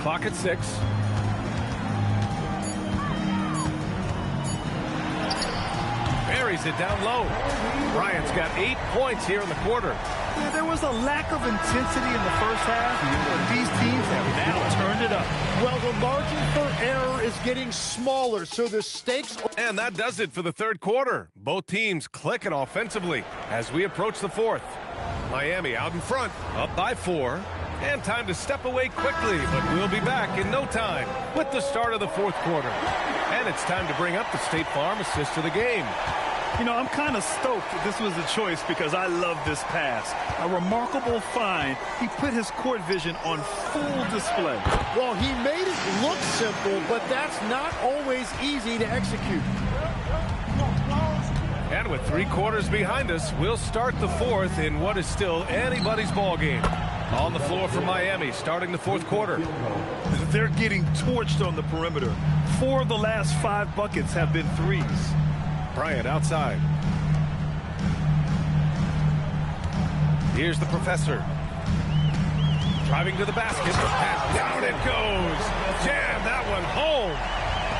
J: Clock at 6. Buries it down low. Bryant's got 8 points here in the quarter.
L: Yeah, there was a lack of intensity in the first half, but these teams have now turned it up.
K: Well, the margin for error is getting smaller, so the stakes...
J: And that does it for the third quarter. Both teams clicking offensively as we approach the fourth. Miami out in front, up by 4. And time to step away quickly, but we'll be back in no time with the start of the fourth quarter. And it's time to bring up the State Farm assist of the game.
L: You know, I'm kind of stoked that this was a choice because I love this pass. A remarkable find. He put his court vision on full display.
K: Well, he made it look simple, but that's not always easy to execute.
J: And with 3 quarters behind us, we'll start the fourth in what is still anybody's ball game. On the floor for Miami, starting the fourth quarter.
L: They're getting torched on the perimeter. 4 of the last 5 buckets have been threes.
J: Bryant outside. Here's the professor. Driving to the basket. And down it goes. Jam that one home.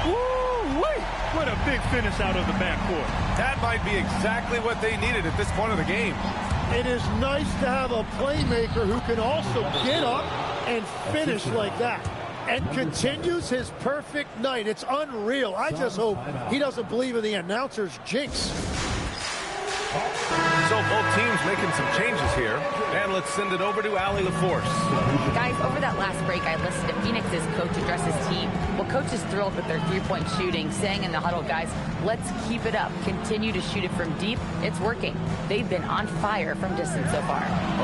L: Woo-wee! What a big finish out of the backcourt.
J: That might be exactly what they needed at this point of the game.
K: It is nice to have a playmaker who can also get up and finish like that and continues his perfect night. It's unreal. I just hope he doesn't believe in the announcer's jinx.
J: So both teams making some changes here. And let's send it over to Allie LaForce.
D: Guys, over that last break, I listened to Phoenix's coach address his team. Well, coach is thrilled with their three-point shooting, saying in the huddle, guys, let's keep it up. Continue to shoot it from deep. It's working. They've been on fire from distance so far.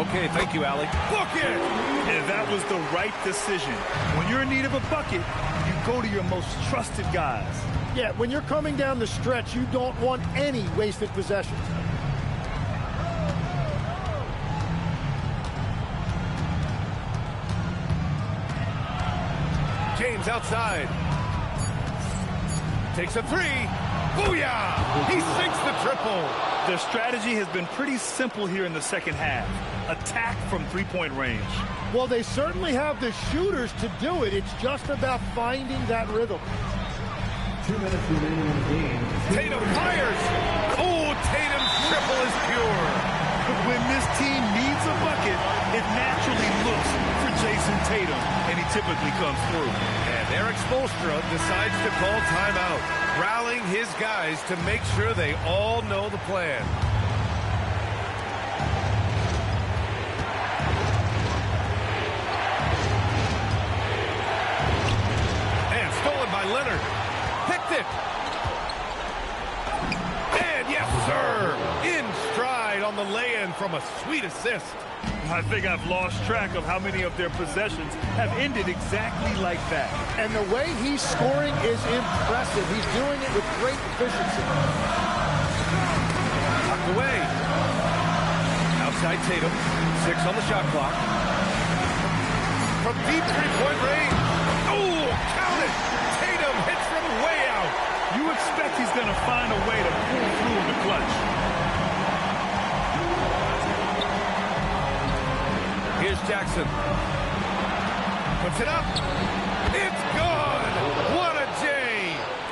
J: Okay, thank you, Allie. Book it!
L: And that was the right decision. When you're in need of a bucket, you go to your most trusted guys.
K: Yeah, when you're coming down the stretch, you don't want any wasted possessions.
J: James outside. Takes a 3. Booyah! He sinks the triple.
L: Their strategy has been pretty simple here in the second half. Attack from three-point range.
K: Well, they certainly have the shooters to do it. It's just about finding that rhythm.
F: 2 minutes remaining in the game.
J: Tatum fires. Oh, Tatum's triple is pure.
L: When this team needs a bucket, it naturally looks for Jason Tatum, and he typically comes through.
J: And Eric Spoelstra decides to call timeout, rallying his guys to make sure they all know the plan. And stolen by Leonard. Picked it. And yes, sir, in stride on the lay-in from a sweet assist.
L: I think I've lost track of how many of their possessions have ended exactly like that.
K: And the way he's scoring is impressive. He's doing it with great efficiency.
J: Knocked away. Outside Tatum. 6 on the shot clock. From deep three-point range. Oh, count it! Tatum hits from way out.
L: You expect he's going to find a way to pull through in the clutch.
J: Here's Jackson. Puts it up. It's good. What a J.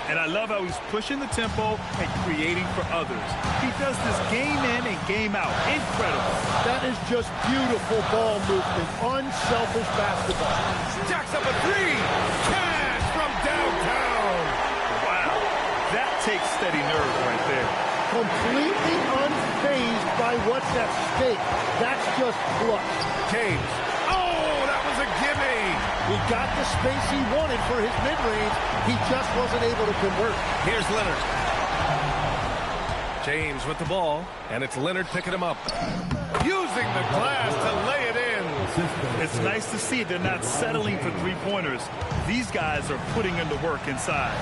L: And I love how he's pushing the tempo and creating for others. He does this game in and game out. Incredible.
K: That is just beautiful ball movement. Unselfish basketball.
J: Jacks up a 3. Cash from downtown.
L: Wow. That takes steady nerve right there.
K: Completely unfazed by what's at stake. That's just clutch.
J: James. Oh, that was a gimme.
K: He got the space he wanted for his mid-range. He just wasn't able to convert.
J: Here's Leonard. James with the ball, and it's Leonard picking him up. Using the glass to lay it in.
L: It's nice to see they're not settling for three-pointers. These guys are putting in the work inside.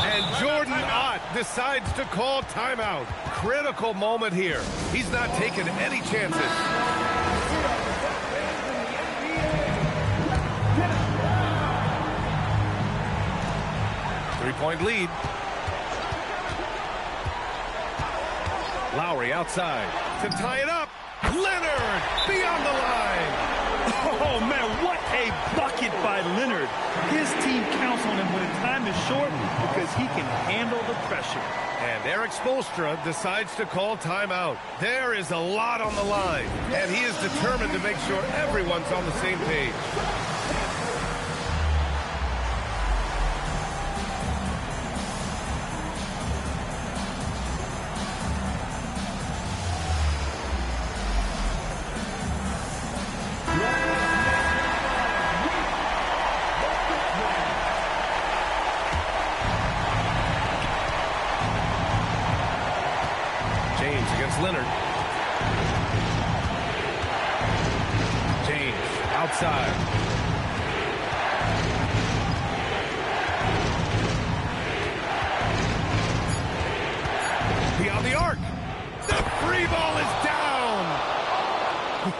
J: And And Jordan Ott decides to call timeout. Critical moment here. He's not taking any chances. Three-point lead. Lowry outside to tie it up. Leonard beyond the line.
L: Oh, man, what a bucket by Leonard. His team counts on him when the time is short because he can handle the pressure.
J: And Eric Spoelstra decides to call timeout. There is a lot on the line, and he is determined to make sure everyone's on the same page. Leonard. James outside. Beyond the arc. The free ball is down.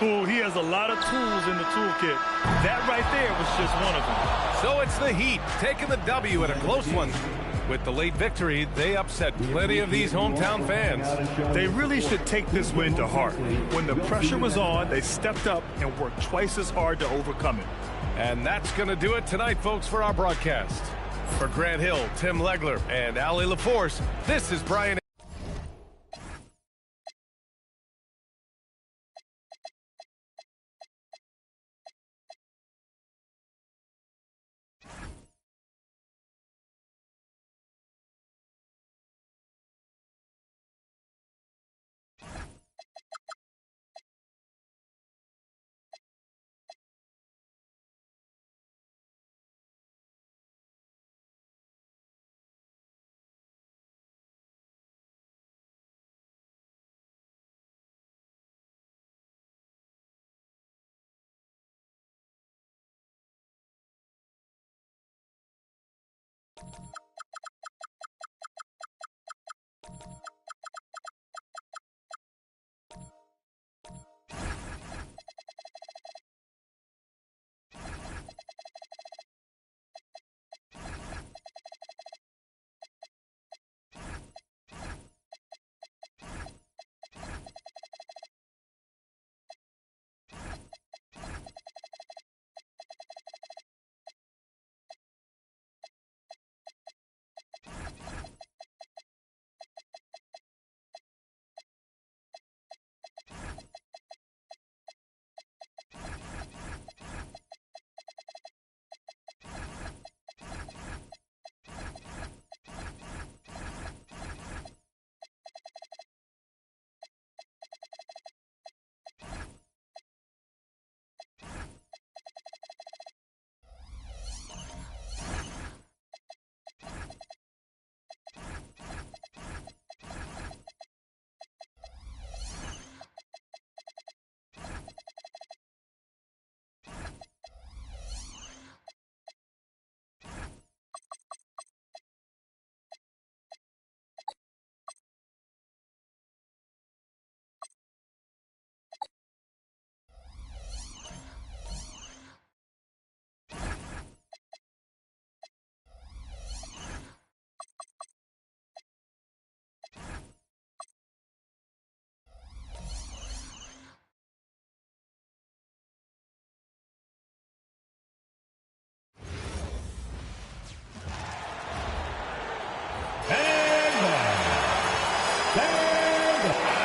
L: Oh, he has a lot of tools in the toolkit. That right there was just one of them.
J: So it's the Heat taking the W at a close one. With the late victory, they upset plenty of these hometown fans.
L: They really should take this win to heart. When the pressure was on, they stepped up and worked twice as hard to overcome it.
J: And that's going to do it tonight, folks, for our broadcast. For Grant Hill, Tim Legler, and Ali LaForce, this is Brian.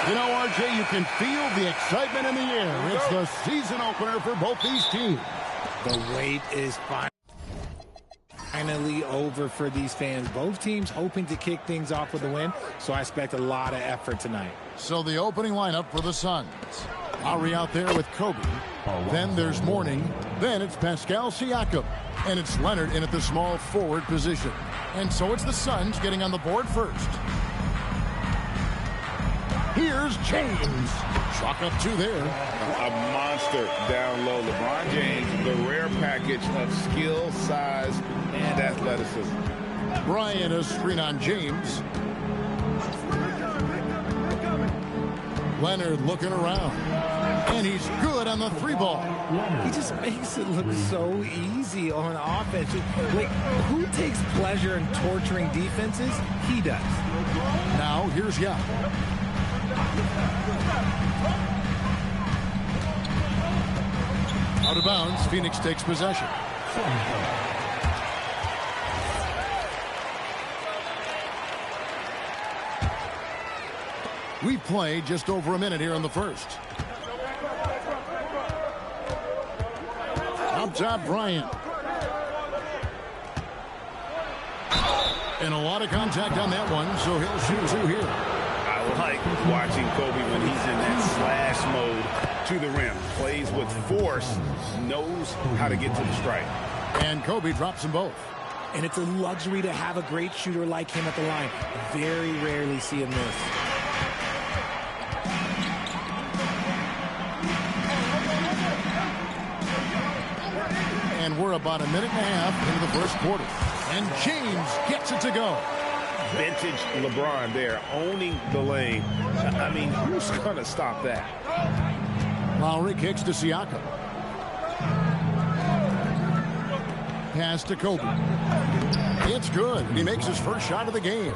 A: You know, RJ, you can feel the excitement in the air. It's the season opener for both these teams.
N: The wait is finally over for these fans. Both teams hoping to kick things off with a win, so I expect a lot of effort tonight.
A: So the opening lineup for the Suns. Lowry out there with Kobe. Then there's Mourning. Then it's Pascal Siakam. And it's Leonard in at the small forward position. And so it's the Suns getting on the board first. Here's James. Chalk up two there.
B: A monster down low. LeBron James, the rare package of skill, size, and athleticism.
A: Bryant, a screen on James. Leonard looking around. And he's good on the 3-ball.
N: He just makes it look so easy on offense. Like, who takes pleasure in torturing defenses? He does.
A: Now, here's Yao. Out of bounds, Phoenix takes possession. We played just over a minute here in the first. Up top, Bryant. And a lot of contact on that one, so he'll shoot 2 here.
B: I like watching Kobe when he's in that slash mode to the rim. Plays with force, knows how to get to the stripe.
A: And Kobe drops them both.
N: And it's a luxury to have a great shooter like him at the line. Very rarely see him miss.
A: And we're about a minute and a half into the first quarter. And James gets it to go.
B: Vintage LeBron there, owning the lane. I mean, who's going to stop that?
A: Lowry kicks to Siakam. Pass to Kobe. It's good. He makes his first shot of the game.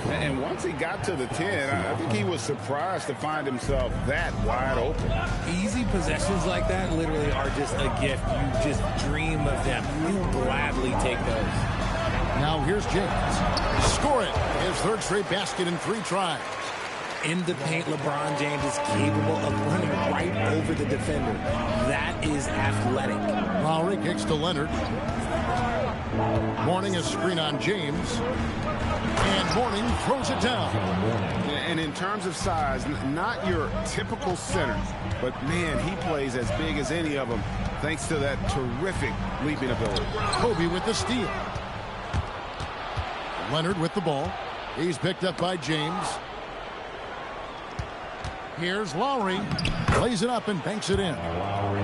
B: And once he got to the 10, I think he was surprised to find himself that wide open.
N: Easy possessions like that literally are just a gift. You just dream of them. You'll gladly take those.
A: Now here's James. Score it. His third straight basket in 3 tries.
N: In the paint, LeBron James is capable of running right over the defender. That is athletic.
A: Lowry kicks to Leonard. Mourning a screen on James. And Mourning throws it down.
B: And in terms of size, not your typical center. But, man, he plays as big as any of them thanks to that terrific leaping ability.
A: Kobe with the steal. Leonard with the ball. He's picked up by James. Here's Lowry. Plays it up and banks it in.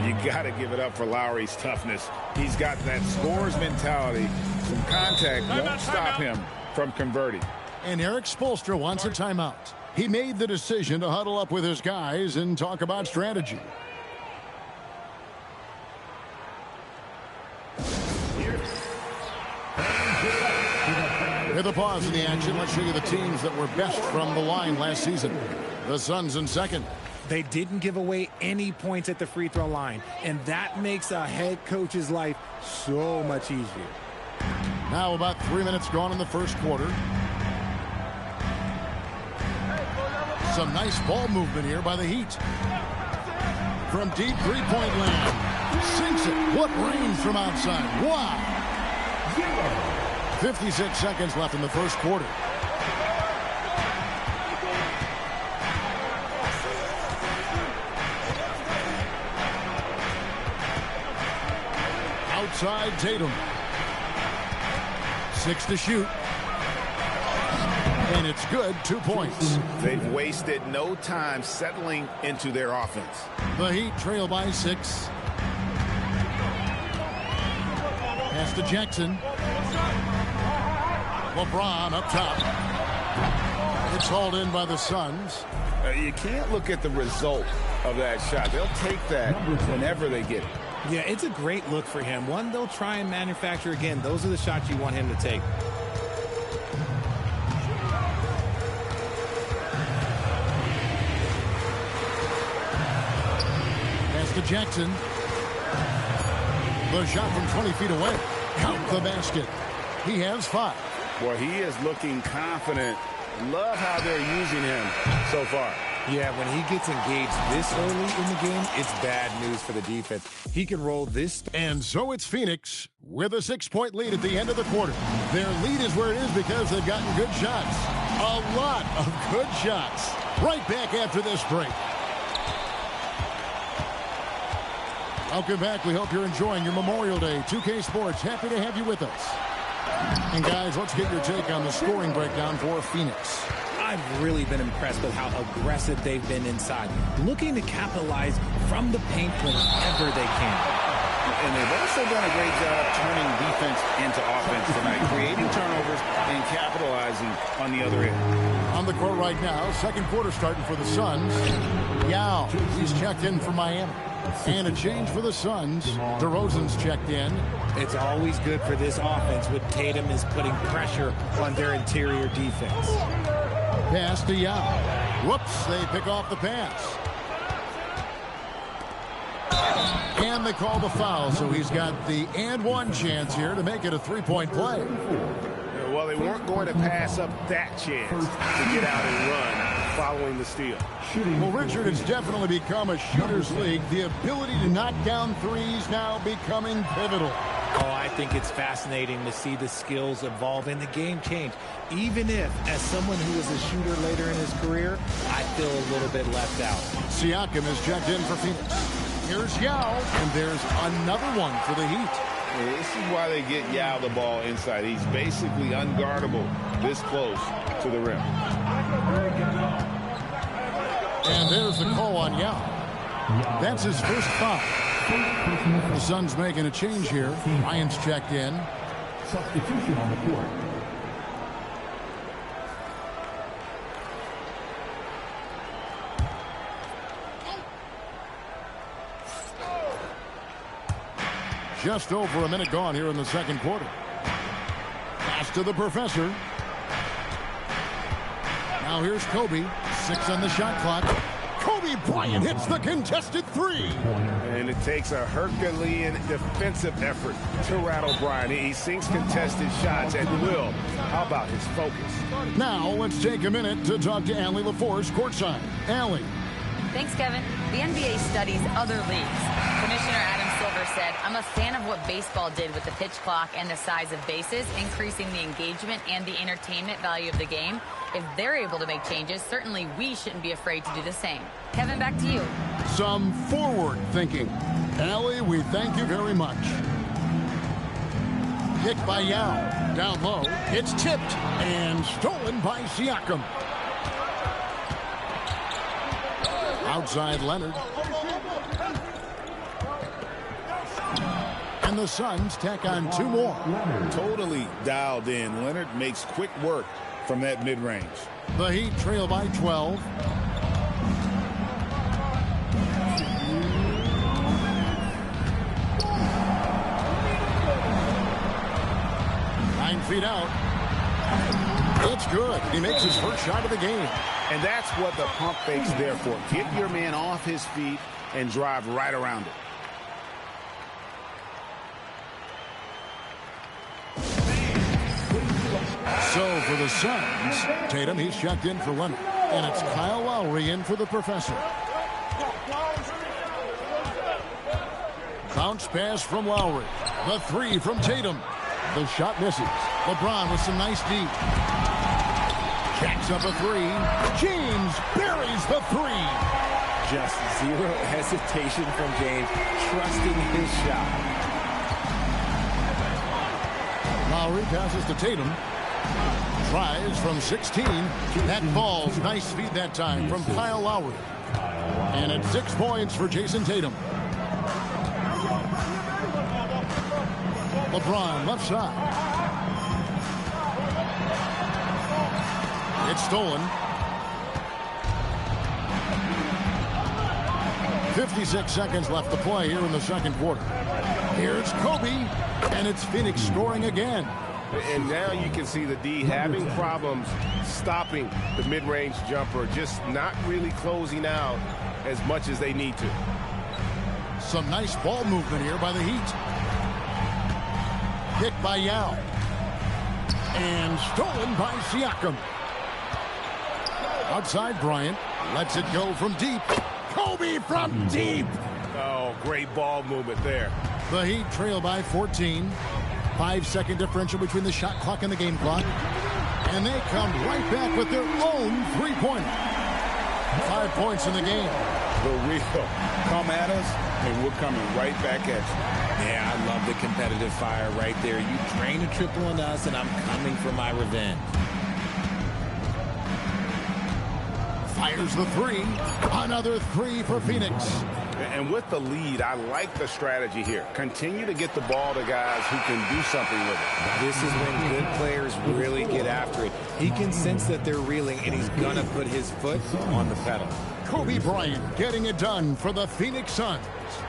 B: You got to give it up for Lowry's toughness. He's got that scorer's mentality. Some contact won't stop him from converting.
A: And Eric Spoelstra wants a timeout. He made the decision to huddle up with his guys and talk about strategy. With a pause in the action, let's show you the teams that were best from the line last season. The Suns in second.
N: They didn't give away any points at the free throw line, and that makes a head coach's life so much easier.
A: Now about 3 minutes gone in the first quarter. Some nice ball movement here by the Heat. From deep three-point land. Sinks it. What range from outside. Wow. 56 seconds left in the first quarter. Outside Tatum. 6 to shoot. And it's good. 2 points.
B: They've wasted no time settling into their offense.
A: The Heat trail by 6. Pass to Jackson. LeBron up top. It's hauled in by the Suns.
B: You can't look at the result of that shot. They'll take that whenever they get it.
N: Yeah, it's a great look for him. One they'll try and manufacture again. Those are the shots you want him to take.
A: Pass to Jackson. The shot from 20 feet away. Count the basket. He has 5.
B: Well, he is looking confident. Love how they're using him so far.
N: Yeah, when he gets engaged this early in the game, it's bad news for the defense. He can roll this.
A: And so it's Phoenix with a 6-point lead at the end of the quarter. Their lead is where it is because they've gotten good shots. A lot of good shots. Right back after this break. Welcome back. We hope you're enjoying your Memorial Day. 2K Sports, happy to have you with us. And guys, let's get your take on the scoring breakdown for Phoenix.
N: I've really been impressed with how aggressive they've been inside, looking to capitalize from the paint whenever they can.
B: And they've also done a great job turning defense into offense tonight, creating turnovers and capitalizing on the other end.
A: On the court right now, second quarter starting for the Suns. Yao, he's checked in for Miami. And a change for the Suns. DeRozan's checked in.
N: It's always good for this offense when Tatum is putting pressure on their interior defense.
A: Pass to Yao. Whoops, they pick off the pass. And they call the foul, so he's got the and one chance here to make it a three-point play.
E: Well, they weren't going to pass up that chance to get out and run following the steal.
A: Well, Richard, it's definitely become a shooter's league. The ability to knock down threes now becoming pivotal.
N: Oh, I think it's fascinating to see the skills evolve and the game change. Even if, as someone who was a shooter later in his career, I feel a little bit left out.
A: Siakam is checked in for Phoenix. Here's Yao, and there's another one for the Heat.
B: Well, this is why they get Yao the ball inside. He's basically unguardable this close to the rim.
A: And there's the call on Yao. That's his first foul. The Suns making a change here. Ryan's checked in.
F: Substitution on the court.
A: Just over a minute gone here in the second quarter. Pass to the professor. Now here's Kobe. 6 on the shot clock. Kobe Bryant hits the contested three.
E: And it takes a Herculean defensive effort to rattle Bryant. He sinks contested shots at will. How about his focus?
A: Now let's take a minute to talk to Allie LaForce courtside. Allie.
D: Thanks, Kevin. The NBA studies other leagues. Commissioner Adam Silver said, I'm a fan of what baseball did with the pitch clock and the size of bases, increasing the engagement and the entertainment value of the game. If they're able to make changes, certainly we shouldn't be afraid to do the same. Kevin, back to you.
A: Some forward thinking. Allie, we thank you very much. Hit by Yao. Down low. It's tipped and stolen by Siakam. Outside Leonard. And the Suns tack on 2 more.
B: Totally dialed in. Leonard makes quick work from that mid-range.
A: The Heat trail by 12. Nine feet out. It's good. He makes his first shot of the game.
B: And that's what the pump fake's there for. Get your man off his feet and drive right around it.
A: So for the Suns, Tatum, he's checked in for Leonard. And it's Kyle Lowry in for the professor. Bounce pass from Lowry. The three from Tatum. The shot misses. LeBron with some nice deep. Jacks up a three. James buries the three.
N: Just zero hesitation from James, trusting his shot.
A: Lowry passes to Tatum. Tries from 16. That falls. Nice feed that time from Kyle Lowry. And it's 6 points for Jason Tatum. LeBron left side. It's stolen. 56 seconds left to play here in the second quarter. Here's Kobe, and it's Phoenix scoring again.
E: And now you can see the D having problems stopping the mid-range jumper, just not really closing out as much as they need to.
A: Some nice ball movement here by the Heat. Hit by Yao. And stolen by Siakam. Outside Bryant. Lets it go from deep. Kobe from deep.
E: Oh, great ball movement there.
A: The Heat trail by 14. 5-second differential between the shot clock and the game clock. And they come right back with their own three-pointer. 5 points in the game.
B: The real. Come at us, and we're coming right back at you.
N: Yeah, I love the competitive fire right there. You drain a triple on us, and I'm coming for my revenge.
A: Fires the three. Another three for Phoenix.
B: And with the lead, I like the strategy here. Continue to get the ball to guys who can do something with it.
N: This is when good players really get after it. He can sense that they're reeling, and he's going to put his foot on the pedal.
A: Kobe Bryant getting it done for the Phoenix Suns.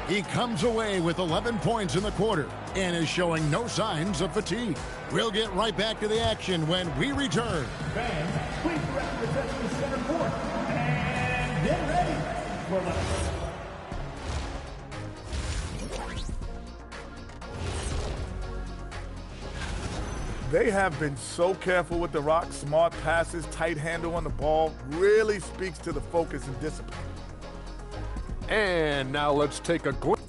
A: He comes away with 11 points in the quarter and is showing no signs of fatigue. We'll get right back to the action when we return.
F: Fans, please direct your attention to center court and get ready for the...
M: They have been so careful with the rock. Smart passes, tight handle on the ball. Really speaks to the focus and discipline.
H: And now let's take a glimpse.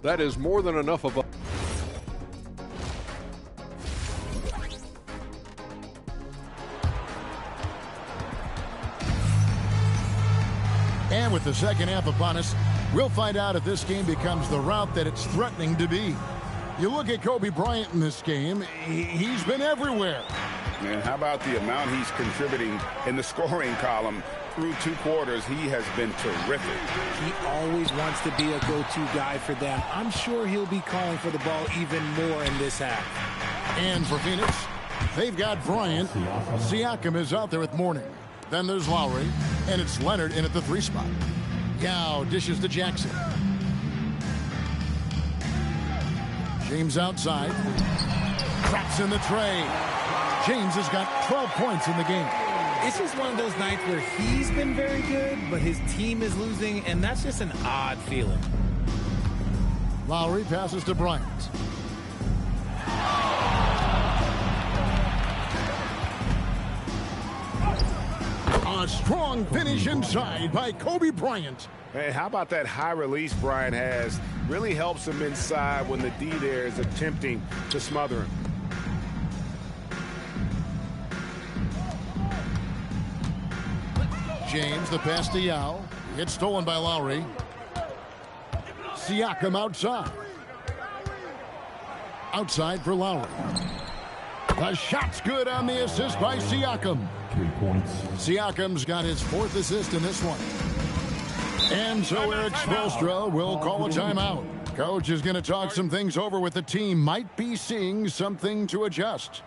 H: That is more than enough of a...
A: And with the second half upon us, we'll find out if this game becomes the route that it's threatening to be. You look at Kobe Bryant in this game, he's been everywhere.
B: And how about the amount he's contributing in the scoring column? Through 2 quarters, he has been terrific.
N: He always wants to be a go-to guy for them. I'm sure he'll be calling for the ball even more in this half.
A: And for Phoenix, they've got Bryant. Siakam is out there with Mourning. Then there's Lowry, and it's Leonard in at the 3 spot. Yao dishes to Jackson. James outside. Traps in the tray. James has got 12 points in the game.
N: It's just one of those nights where he's been very good, but his team is losing, and that's just an odd feeling.
A: Lowry passes to Bryant. A strong finish inside by Kobe Bryant.
B: Hey, how about that high release Bryant has? Really helps him inside when the D there is attempting to smother him.
A: James, the pass to Yao. It's stolen by Lowry. Siakam outside. Outside for Lowry. The shot's good on the assist by Siakam.
F: 3 points.
A: Siakam's got his 4th assist in this one. And so Eric Spoelstra will call a timeout. Coach is going to talk some things over with the team. Might be seeing something to adjust.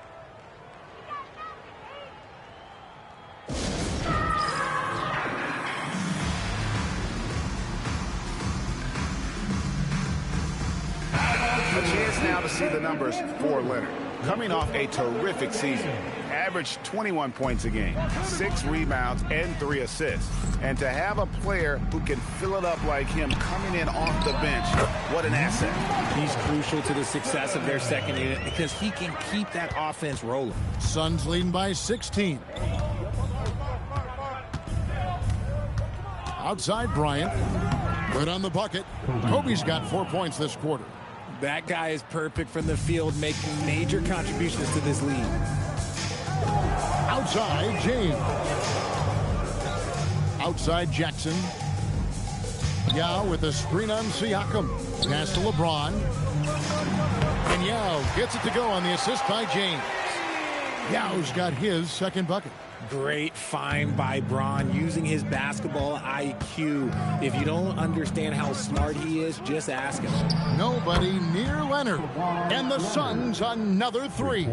B: A chance now to see the numbers for Leonard. Coming off a terrific season. Averaged 21 points a game, 6 rebounds, and 3 assists. And to have a player who can fill it up like him coming in off the bench, what an asset.
N: He's crucial to the success of their second unit because he can keep that offense rolling.
A: Suns leading by 16. Outside Bryant. Good on the bucket. Kobe's got 4 points this quarter.
N: That guy is perfect from the field, making major contributions to this lead.
A: Outside, James. Outside, Jackson. Yao with a screen on Siakam. Pass to LeBron. And Yao gets it to go on the assist by James. Yao's got his second bucket.
N: Great find by Braun using his basketball IQ. If you don't understand how smart he is, just ask him.
A: Nobody near Leonard. And the Suns another 3.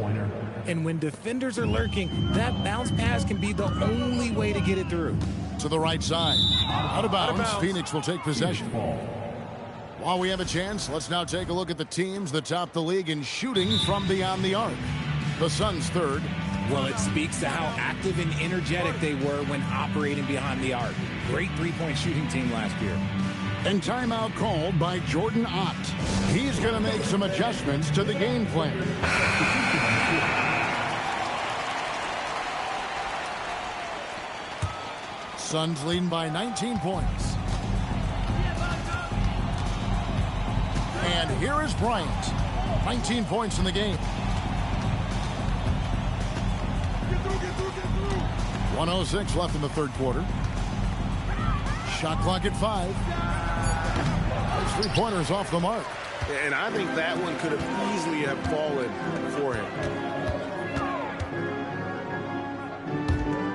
N: And when defenders are lurking, that bounce pass can be the only way to get it through.
A: To the right side. Out of bounds. Phoenix will take possession. While we have a chance, let's now take a look at the teams that top the league in shooting from beyond the arc. The Suns 3rd.
N: Well, it speaks to how active and energetic they were when operating behind the arc. Great three-point shooting team last year.
A: And timeout called by Jordan Ott. He's going to make some adjustments to the game plan. Suns leading by 19 points. And here is Bryant. 19 points in the game. 1:06 left in the 3rd quarter. Shot clock at 5. Those 3-pointers off the mark.
B: And I think that one could have easily have fallen for him.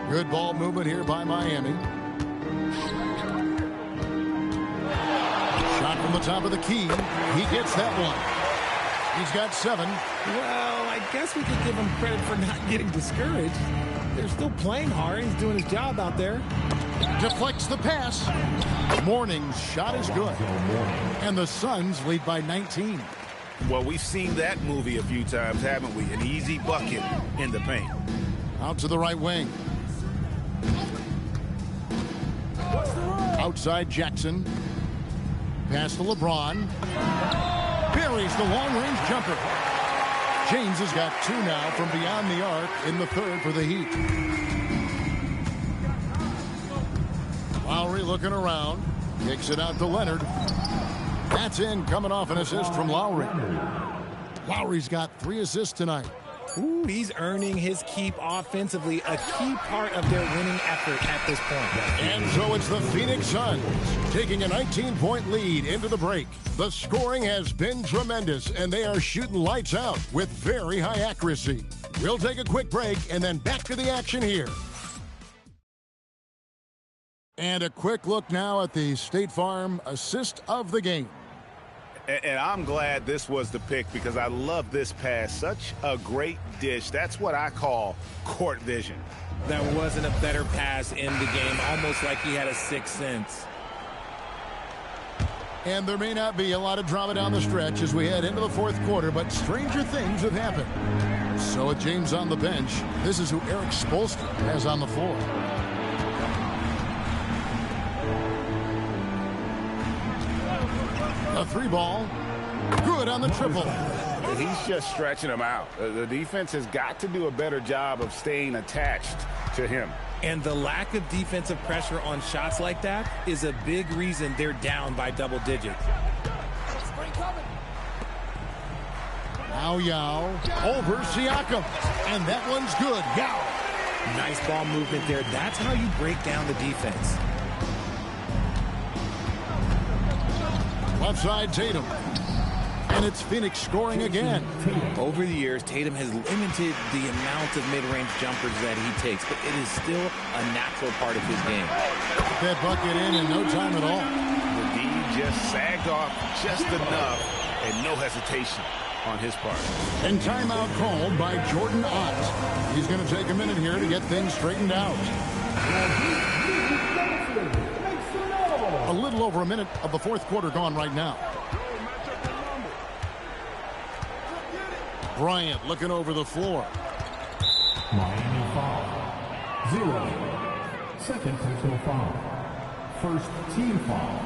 A: Good ball movement here by Miami. the top of the key. He gets that one. He's got 7.
N: Well, I guess we could give him credit for not getting discouraged. They're still playing hard. He's doing his job out there.
A: Deflects the pass. Morning's shot is good. And the Suns lead by 19.
B: Well, we've seen that movie a few times, haven't we? An easy bucket in the paint.
A: Out to the right wing. Outside Jackson. Pass to LeBron. Buries the long-range jumper. James has got 2 now from beyond the arc in the third for the Heat. Lowry looking around. Kicks it out to Leonard. That's in, coming off an assist from Lowry. Lowry's got 3 assists tonight.
N: Ooh, he's earning his keep offensively, a key part of their winning effort at this point.
A: And so it's the Phoenix Suns taking a 19-point lead into the break. The scoring has been tremendous, and they are shooting lights out with very high accuracy. We'll take a quick break and then back to the action here. And a quick look now at the State Farm assist of the game.
B: And I'm glad this was the pick because I love this pass. Such a great dish. That's what I call court vision.
N: There wasn't a better pass in the game, almost like he had a sixth sense.
A: And there may not be a lot of drama down the stretch as we head into the fourth quarter, but stranger things have happened. So with James on the bench, this is who Eric Spoelstra has on the floor. A 3-ball. Good on the triple.
B: He's just stretching him out. The defense has got to do a better job of staying attached to him.
N: And the lack of defensive pressure on shots like that is a big reason they're down by double digits.
A: Now Yao over Siakam. And that one's good. Yao.
N: Nice ball movement there. That's how you break down the defense.
A: Left side Tatum. And it's Phoenix scoring again.
N: Over the years, Tatum has limited the amount of mid-range jumpers that he takes, but it is still a natural part of his game.
A: That bucket in no time at all.
B: The D just sagged off just enough and no hesitation on his part.
A: And timeout called by Jordan Ott. He's going to take a minute here to get things straightened out. A little over a minute of the fourth quarter gone right now. Bryant looking over the floor.
F: Miami foul. 0. Second personal foul. First team foul.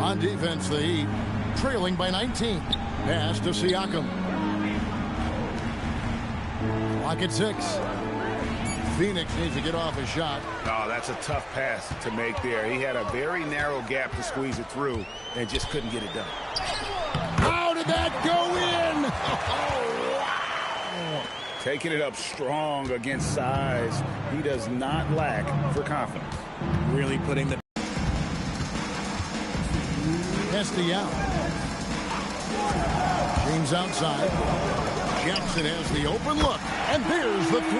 A: On defense, the Heat trailing by 19. Pass to Siakam. Clock at 6. Phoenix needs to get off a shot.
B: Oh, that's a tough pass to make there. He had a very narrow gap to squeeze it through and just couldn't get it done.
A: How did that go in? Oh, wow.
B: Taking it up strong against size. He does not lack for confidence.
N: Really putting the...
A: Esty out. James outside. Jackson has the open look, and there's the 3.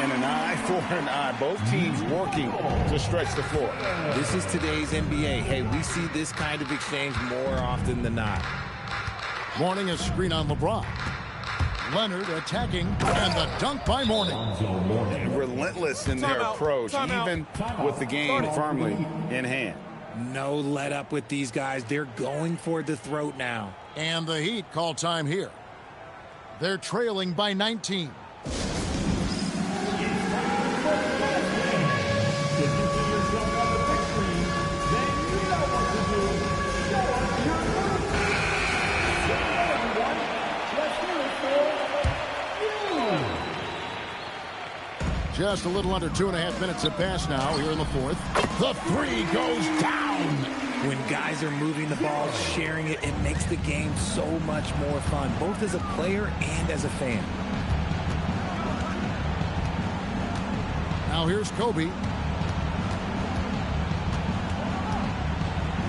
B: And an eye for an eye. Both teams working to stretch the floor.
N: This is today's NBA. Hey, we see this kind of exchange more often than not.
A: Morning a screen on LeBron. Leonard attacking, and the dunk by Morning.
B: Relentless in their approach, even with the game firmly in hand.
N: No let up with these guys. They're going for the throat now.
A: And the Heat call time here. They're trailing by 19. Just a little under 2.5 minutes have passed now here in the fourth. The 3 goes down.
N: When guys are moving the ball, sharing it, it makes the game so much more fun, both as a player and as a fan.
A: Now here's Kobe.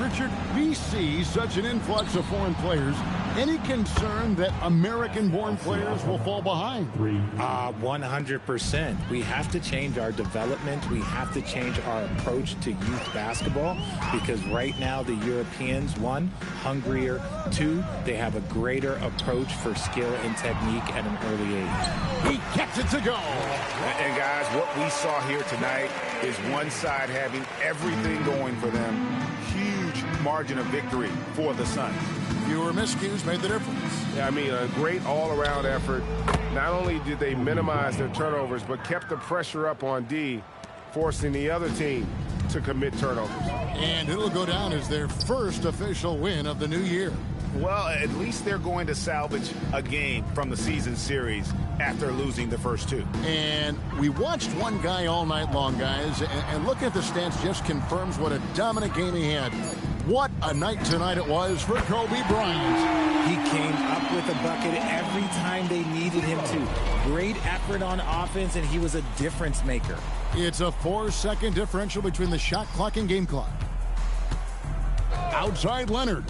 A: Richard, we see such an influx of foreign players Any concern that American-born players will fall behind?
N: 100%. We have to change our development. We have to change our approach to youth basketball because right now the Europeans, one, hungrier, two, they have a greater approach for skill and technique at an early age.
A: He gets it to go.
B: And guys, what we saw here tonight is one side having everything going for them. Huge margin of victory for the Suns.
A: Fewer miscues made the difference.
E: Yeah, I mean, a great all-around effort. Not only did they minimize their turnovers, but kept the pressure up on D, forcing the other team to commit turnovers.
A: And it'll go down as their first official win of the new year.
B: Well, at least they're going to salvage a game from the season series after losing the first two.
A: And we watched one guy all night long, guys, and looking at the stats just confirms what a dominant game he had. What a night tonight it was for Kobe Bryant.
N: He came up with a bucket every time they needed him to. Great effort on offense, and he was a difference maker.
A: It's a 4-second differential between the shot clock and game clock. Outside Leonard.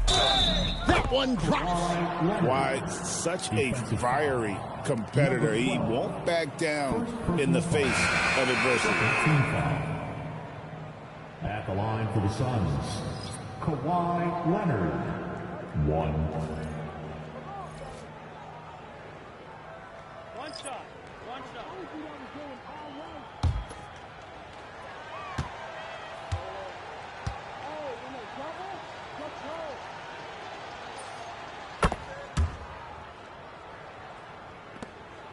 A: That one drops.
B: Why, such a fiery competitor. He won't back down in the face of adversity.
F: At the line for the Suns, Kawhi Leonard, 1.
O: One shot.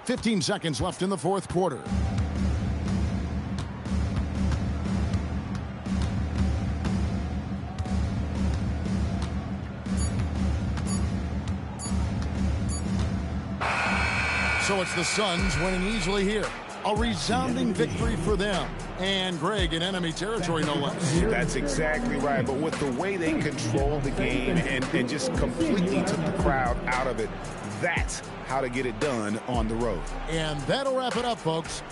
A: 15 seconds left in the fourth quarter. So it's the Suns winning easily here. A resounding victory for them. And Greg in enemy territory, no less.
B: That's exactly right. But with the way they controlled the game and just completely took the crowd out of it, that's how to get it done on the road.
A: And that'll wrap it up, folks.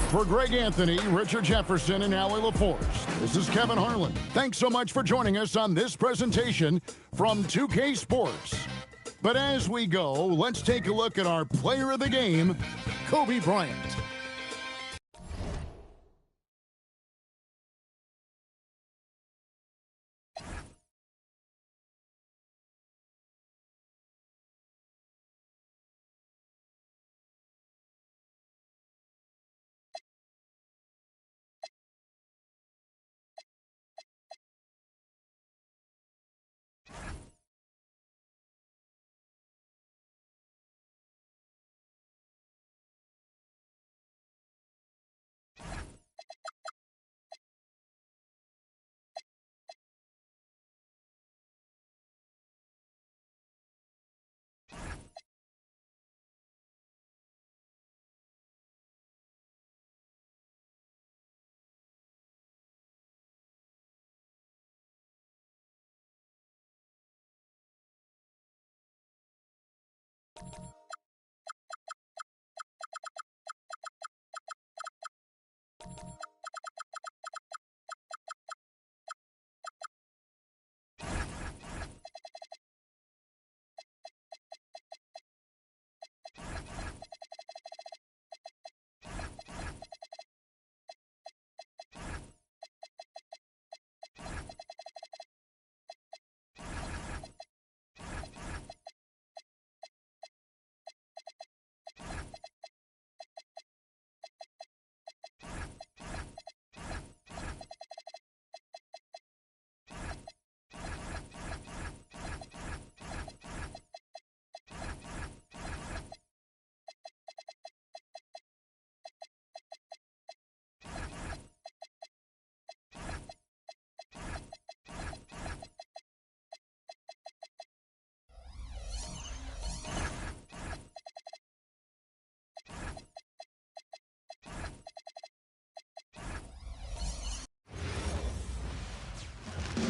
A: For Greg Anthony, Richard Jefferson, and Allie LaForce, this is Kevin Harlan. Thanks so much for joining us on this presentation from 2K Sports. But as we go, let's take a look at our player of the game, Kobe Bryant.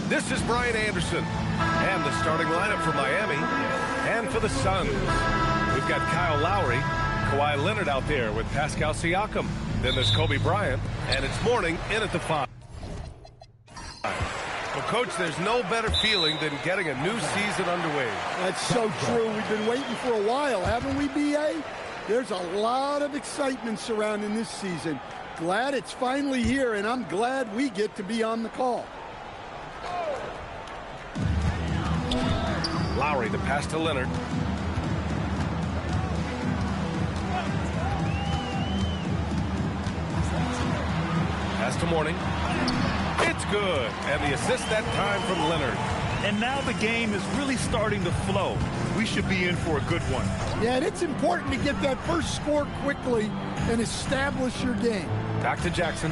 J: This is Brian Anderson, and the starting lineup for Miami, and for the Suns. We've got Kyle Lowry, Kawhi Leonard out there with Pascal Siakam. Then there's Kobe Bryant, and it's Morning in at the 5. Well, Coach, there's no better feeling than getting a new season underway.
C: That's so true. We've been waiting for a while, haven't we, B.A.? There's a lot of excitement surrounding this season. Glad it's finally here, and I'm glad we get to be on the call.
J: Lowry, the pass to Leonard. Pass to Mourning. It's good. And the assist that time from Leonard.
L: And now the game is really starting to flow. We should be in for a good one.
C: Yeah, and it's important to get that first score quickly and establish your game.
J: Back to Jackson.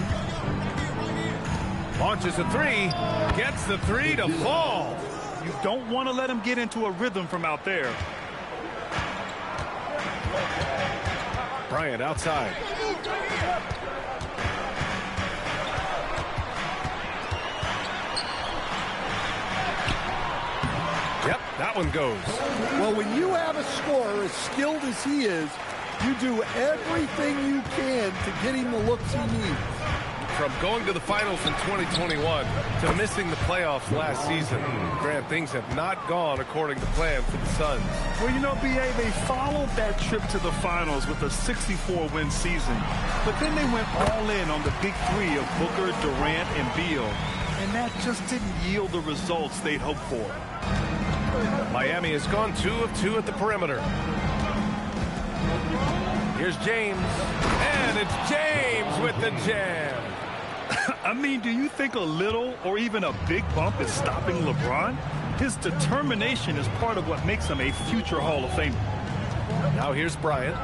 J: Launches a three. Gets the three to fall.
L: You don't want to let him get into a rhythm from out there.
J: Bryant outside. Yep, that one goes.
C: Well, when you have a scorer as skilled as he is, you do everything you can to get him the looks he needs.
J: From going to the finals in 2021 to missing the playoffs last season, Grant, things have not gone according to plan for the Suns.
L: Well, you know, B.A., they followed that trip to the finals with a 64-win season. But then they went all in on the big three of Booker, Durant, and Beal. And that just didn't yield the results they'd hoped for.
J: Miami has gone 2 of 2 at the perimeter. Here's James. And it's James with the jam.
L: I mean, do you think a little or even a big bump is stopping LeBron? His determination is part of what makes him a future Hall of Famer.
J: Now here's Bryant.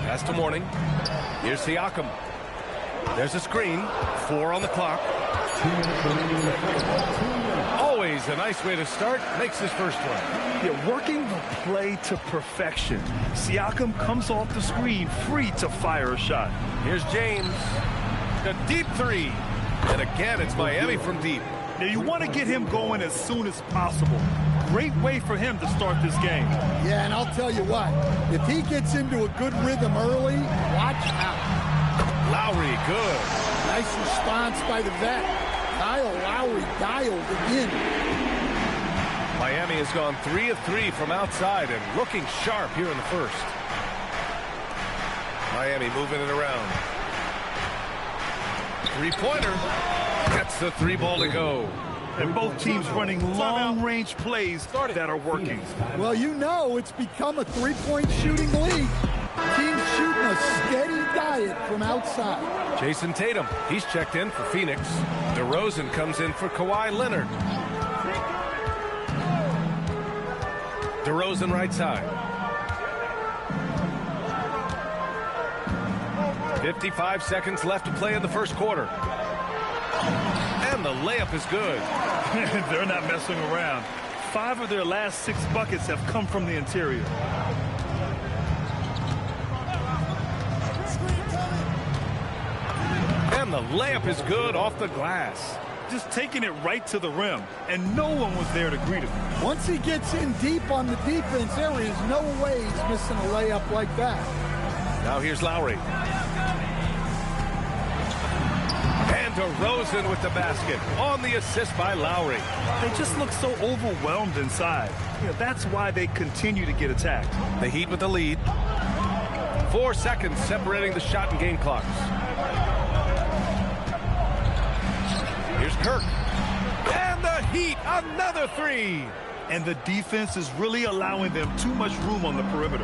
J: Pass to Mourning. Here's Siakam. There's a screen. 4 on the clock. Always a nice way to start. Makes his first one.
L: Yeah, working the play to perfection. Siakam comes off the screen free to fire a shot.
J: Here's James. A deep three. And again, it's Miami from deep.
L: Now, you want to get him going as soon as possible. Great way for him to start this game.
C: Yeah, and I'll tell you what. If he gets into a good rhythm early, watch out.
J: Lowry, good.
C: Nice response by the vet. Kyle Lowry dialed it in.
J: Miami has gone 3 of 3 from outside and looking sharp here in the first. Miami moving it around. Three-pointer. Gets the 3-ball to go.
L: And both teams running long-range plays that are working.
C: Well, you know it's become a three-point shooting league. Teams shooting a steady diet from outside.
J: Jason Tatum, he's checked in for Phoenix. DeRozan comes in for Kawhi Leonard. DeRozan right side. 55 seconds left to play in the first quarter. And the layup is good.
L: They're not messing around. 5 of their last 6 buckets have come from the interior.
J: And the layup is good off the glass.
L: Just taking it right to the rim, and no one was there to greet him.
C: Once he gets in deep on the defense, there is no way he's missing a layup like that.
J: Now here's Lowry. And DeRozan with the basket on the assist by Lowry.
L: They just look so overwhelmed inside. You know, that's why they continue to get attacked.
J: The Heat with the lead. 4 seconds separating the shot and game clocks. Here's Kirk. And the Heat, another 3.
L: And the defense is really allowing them too much room on the perimeter.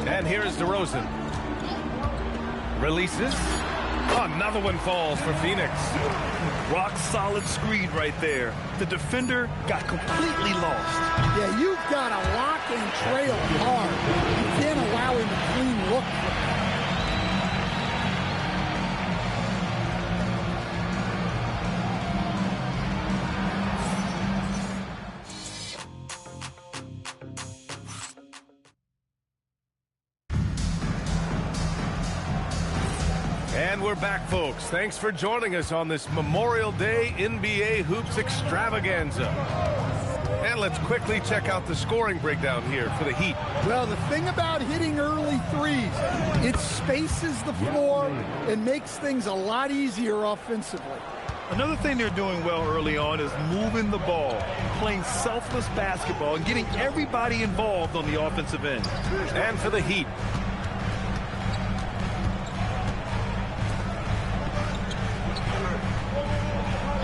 J: And here is DeRozan. Releases. Another one falls for Phoenix.
L: Rock solid screen right there. The defender got completely lost.
C: Yeah, you've got to lock and trail hard. You can't allow him a clean look.
J: And we're back, folks. Thanks for joining us on this Memorial Day NBA Hoops extravaganza. And let's quickly check out the scoring breakdown here for the Heat.
C: Well, the thing about hitting early threes, it spaces the floor and makes things a lot easier offensively.
L: Another thing they're doing well early on is moving the ball, playing selfless basketball, and getting everybody involved on the offensive end.
J: And for the Heat.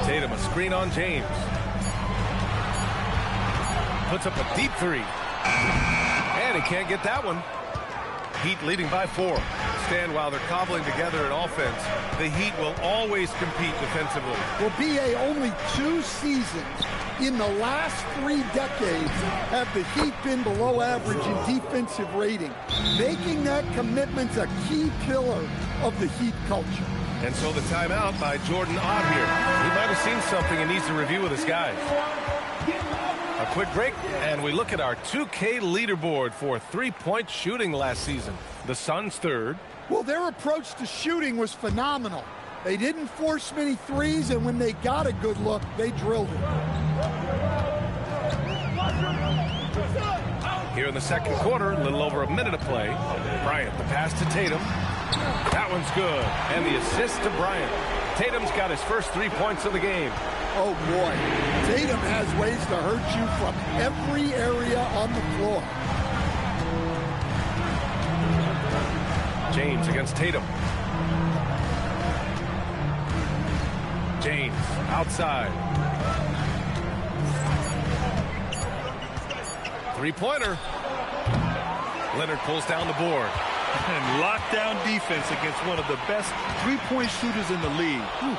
J: Tatum, a screen on James. Puts up a deep three. And he can't get that one. Heat leading by 4. Stand while they're cobbling together an offense. The Heat will always compete defensively.
C: Well, B.A., only 2 seasons in the last 3 decades have the Heat been below average in defensive rating. Making that commitment's a key pillar of the Heat culture.
J: And so the timeout by Jordan Ott here. He might have seen something and needs to review with his guys. A quick break, and we look at our 2K leaderboard for three-point shooting last season. The Suns third.
C: Well, their approach to shooting was phenomenal. They didn't force many threes, and when they got a good look, they drilled it.
J: Here in the second quarter, a little over a minute of play. Bryant, the pass to Tatum. That one's good. And the assist to Bryant. Tatum's got his first 3 points of the game.
C: Oh, boy. Tatum has ways to hurt you from every area on the floor.
J: James against Tatum. James outside. Three-pointer. Leonard pulls down the board.
L: And lockdown defense against one of the best three-point shooters in the league. Whew.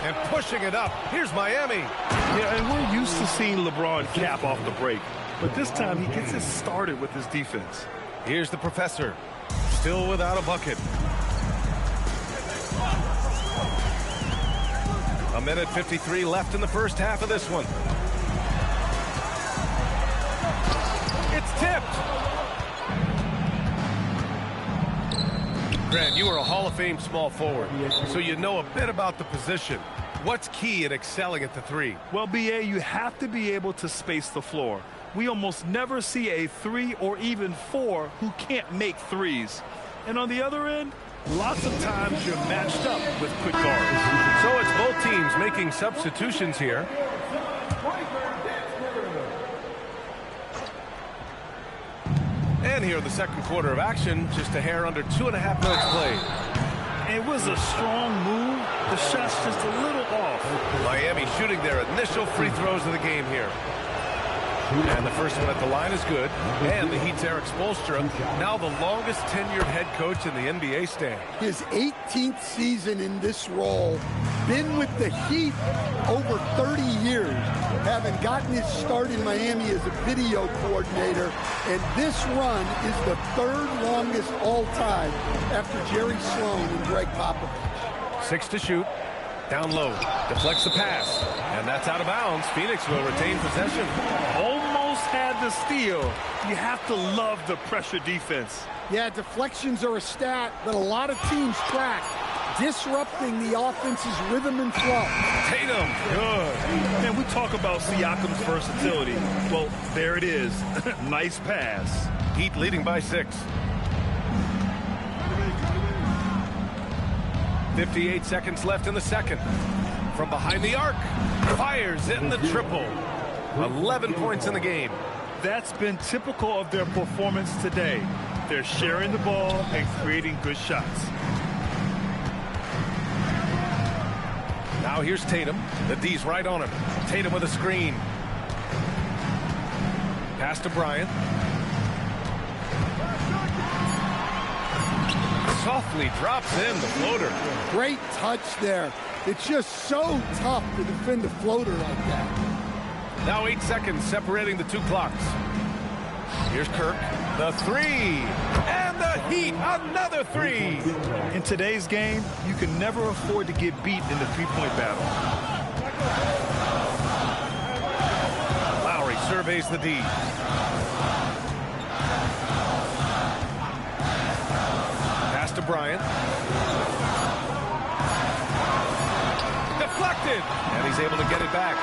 J: And pushing it up. Here's Miami.
L: Yeah, and we're used to seeing LeBron cap off the break. But this time he gets it started with his defense.
J: Here's the professor. Still without a bucket. A minute 53 left in the first half of this one. It's tipped. Grant, you are a Hall of Fame small forward, so you know a bit about the position. What's key in excelling at the 3?
L: Well, B.A., you have to be able to space the floor. We almost never see a 3 or even 4 who can't make threes. And on the other end, lots of times you're matched up with quick guards.
J: So it's both teams making substitutions here. And here in the second quarter of action, just a hair under 2.5 minutes played.
L: It was a strong move. The shot's just a little off.
J: Miami shooting their initial free throws of the game here. And the first one at the line is good. And the Heat's Eric Spoelstra, now the longest tenured head coach in the NBA stand.
C: His 18th season in this role, been with the Heat over 30 years, having gotten his start in Miami as a video coordinator. And this run is the 3rd longest all time after Jerry Sloan and Greg Popovich.
J: 6 to shoot. Down low. Deflects the pass. And that's out of bounds. Phoenix will retain possession.
L: Almost had the steal. You have to love the pressure defense.
C: Yeah, deflections are a stat that a lot of teams track, disrupting the offense's rhythm and flow.
J: Tatum, good.
L: And we talk about Siakam's versatility. Well, there it is. Nice pass.
J: Heat leading by 6. 58 seconds left in the second. From behind the arc, fires in the triple. 11 points in the game.
L: That's been typical of their performance today. They're sharing the ball and creating good shots.
J: Now here's Tatum. The D's right on him. Tatum with a screen. Pass to Bryant. Softly drops in the floater.
C: Great touch there. It's just so tough to defend a floater like that.
J: Now 8 seconds separating the 2 clocks. Here's Kirk. The 3. And the Heat, another 3.
L: In today's game, you can never afford to get beat in the three-point battle.
J: Lowry surveys the D. Pass to Bryant. Deflected. And he's able to get it back.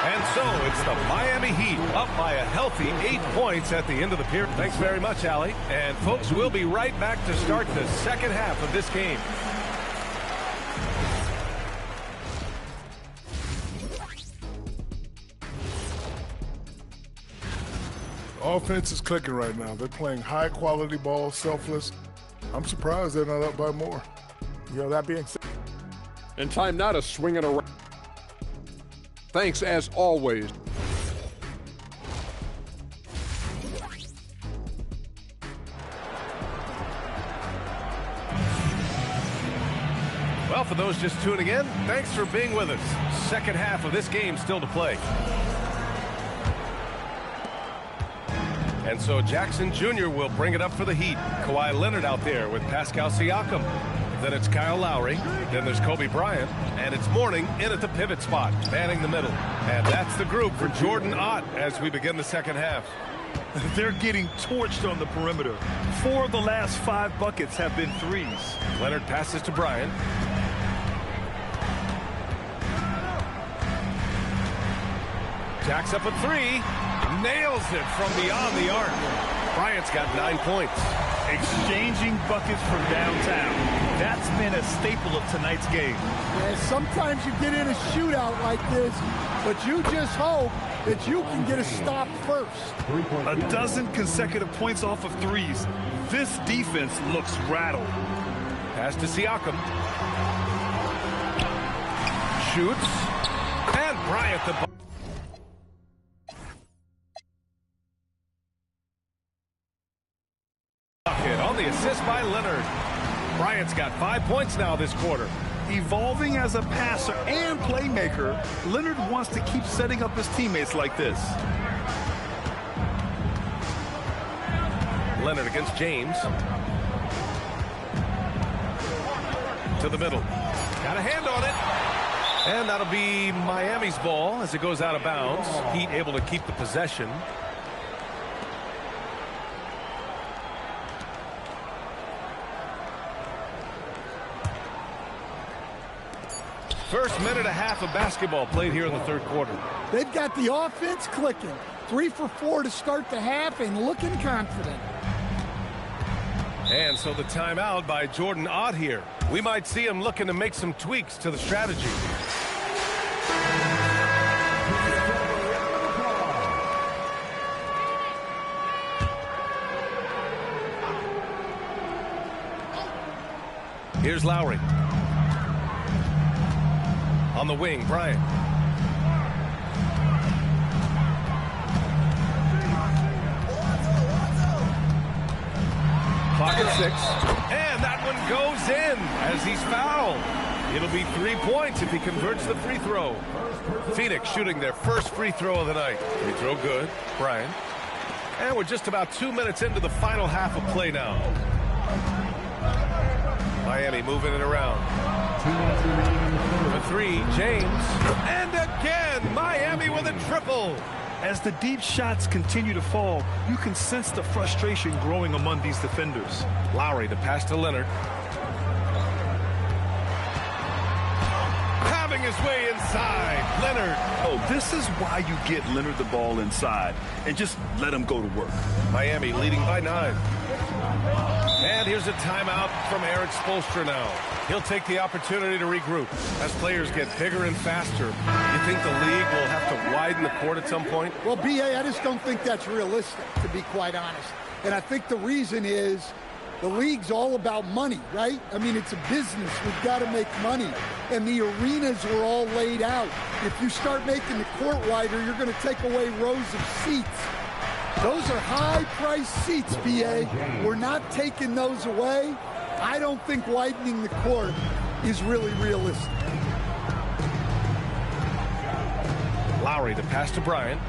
J: And so it's the Miami Heat up by a healthy 8 points at the end of the period. Thanks very much, Allie. And folks, we'll be right back to start the second half of this game.
G: Offense is clicking right now. They're playing high-quality ball, selfless. I'm surprised they're not up by more.
M: That being said.
H: And time now to swing it around. Thanks, as always.
J: Well, for those just tuning in, thanks for being with us. Second half of this game still to play. And so Jackson Jr. will bring it up for the Heat. Kawhi Leonard out there with Pascal Siakam. Then it's Kyle Lowry. Then there's Kobe Bryant. And it's Mourning in at the pivot spot, manning the middle. And that's the group for Jordan Ott as we begin the second half.
L: They're getting torched on the perimeter. 4 of the last 5 buckets have been threes.
J: Leonard passes to Bryant. Jacks up a 3. Nails it from beyond the arc. Bryant's got 9 points.
L: Exchanging buckets from downtown. That's been a staple of tonight's game.
C: Yeah, sometimes you get in a shootout like this, but you just hope that you can get a stop first.
L: A dozen consecutive points off of threes. This defense looks rattled.
J: Pass to Siakam. Shoots. And Bryant the on the assist by Leonard. Bryant's got 5 points now this quarter.
L: Evolving as a passer and playmaker, Leonard wants to keep setting up his teammates like this.
J: Leonard against James. To the middle. Got a hand on it. And that'll be Miami's ball as it goes out of bounds. Heat able to keep the possession. First minute and a half of basketball played here in the third quarter.
C: They've got the offense clicking. 3 for 4 to start the half and looking confident.
J: And so the timeout by Jordan Ott here. We might see him looking to make some tweaks to the strategy. Here's Lowry. On the wing, Bryant. Clock at 6. And that one goes in as he's fouled. It'll be 3 points if he converts the free throw. Phoenix shooting their first free throw of the night. Free throw good. Bryant. And we're just about 2 minutes into the final half of play now. Miami moving it around. For 3, James. And again, Miami with a triple.
L: As the deep shots continue to fall, you can sense the frustration growing among these defenders.
J: Lowry to pass to Leonard. Having his way inside. Leonard.
L: Oh, this is why you get Leonard the ball inside and just let him go to work.
J: Miami leading by 9. And here's a timeout from Eric Spoelstra now. He'll take the opportunity to regroup. As players get bigger and faster, you think the league will have to widen the court at some point?
C: Well, B.A., I just don't think that's realistic, to be quite honest. And I think the reason is the league's all about money, right? I mean, it's a business. We've got to make money. And the arenas were all laid out. If you start making the court wider, you're going to take away rows of seats. Those are high-priced seats, B.A. We're not taking those away. I don't think widening the court is really realistic.
J: Lowry to pass to Bryant.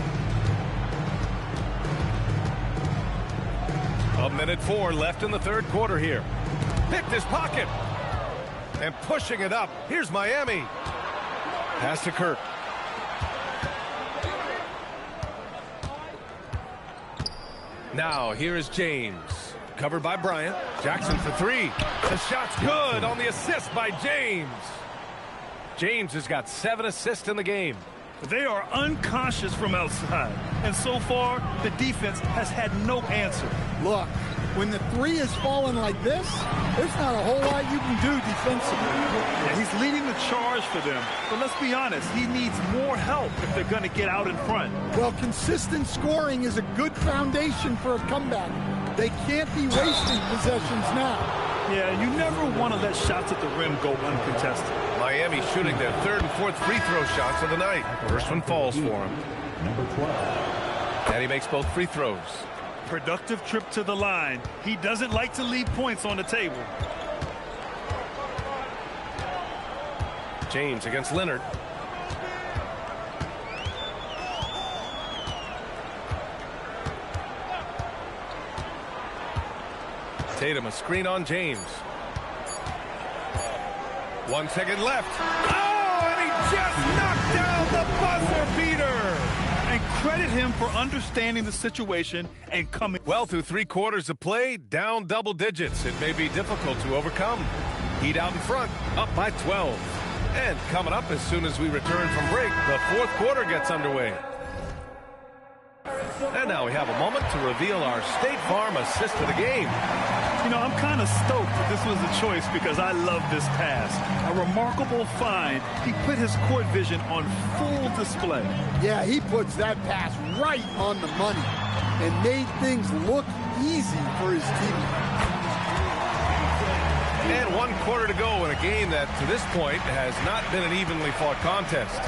J: 1:04 left in the third quarter here. Picked his pocket. And pushing it up. Here's Miami. Pass to Kirk. Now, here is James. Covered by Bryant. Jackson for 3. The shot's good on the assist by James. James has got 7 assists in the game.
L: They are unconscious from outside, and so far, the defense has had no answer.
C: Look, when the three is falling like this, there's not a whole lot you can do defensively.
L: Yeah, he's leading the charge for them, but let's be honest, he needs more help if they're going to get out in front.
C: Well, consistent scoring is a good foundation for a comeback. They can't be wasting possessions now.
L: Yeah, you never want to let shots at the rim go uncontested.
J: Miami shooting their third and fourth free throw shots of the night. First one falls for him.
F: Number 12.
J: And he makes both free throws.
L: Productive trip to the line. He doesn't like to leave points on the table.
J: James against Leonard. Tatum, a screen on James. 1 second left. Oh, and he just knocked down the buzzer beater.
L: And credit him for understanding the situation and coming.
J: Well, through 3 quarters of play, down double digits. It may be difficult to overcome. Heat out in front, up by 12. And coming up as soon as we return from break, the fourth quarter gets underway. And now we have a moment to reveal our State Farm assist of the game.
L: You know, I'm kind of stoked that this was a choice because I love this pass. A remarkable find. He put his court vision on full display.
C: Yeah, he puts that pass right on the money and made things look easy for his team.
J: And 1 quarter to go in a game that, to this point, has not been an evenly fought contest.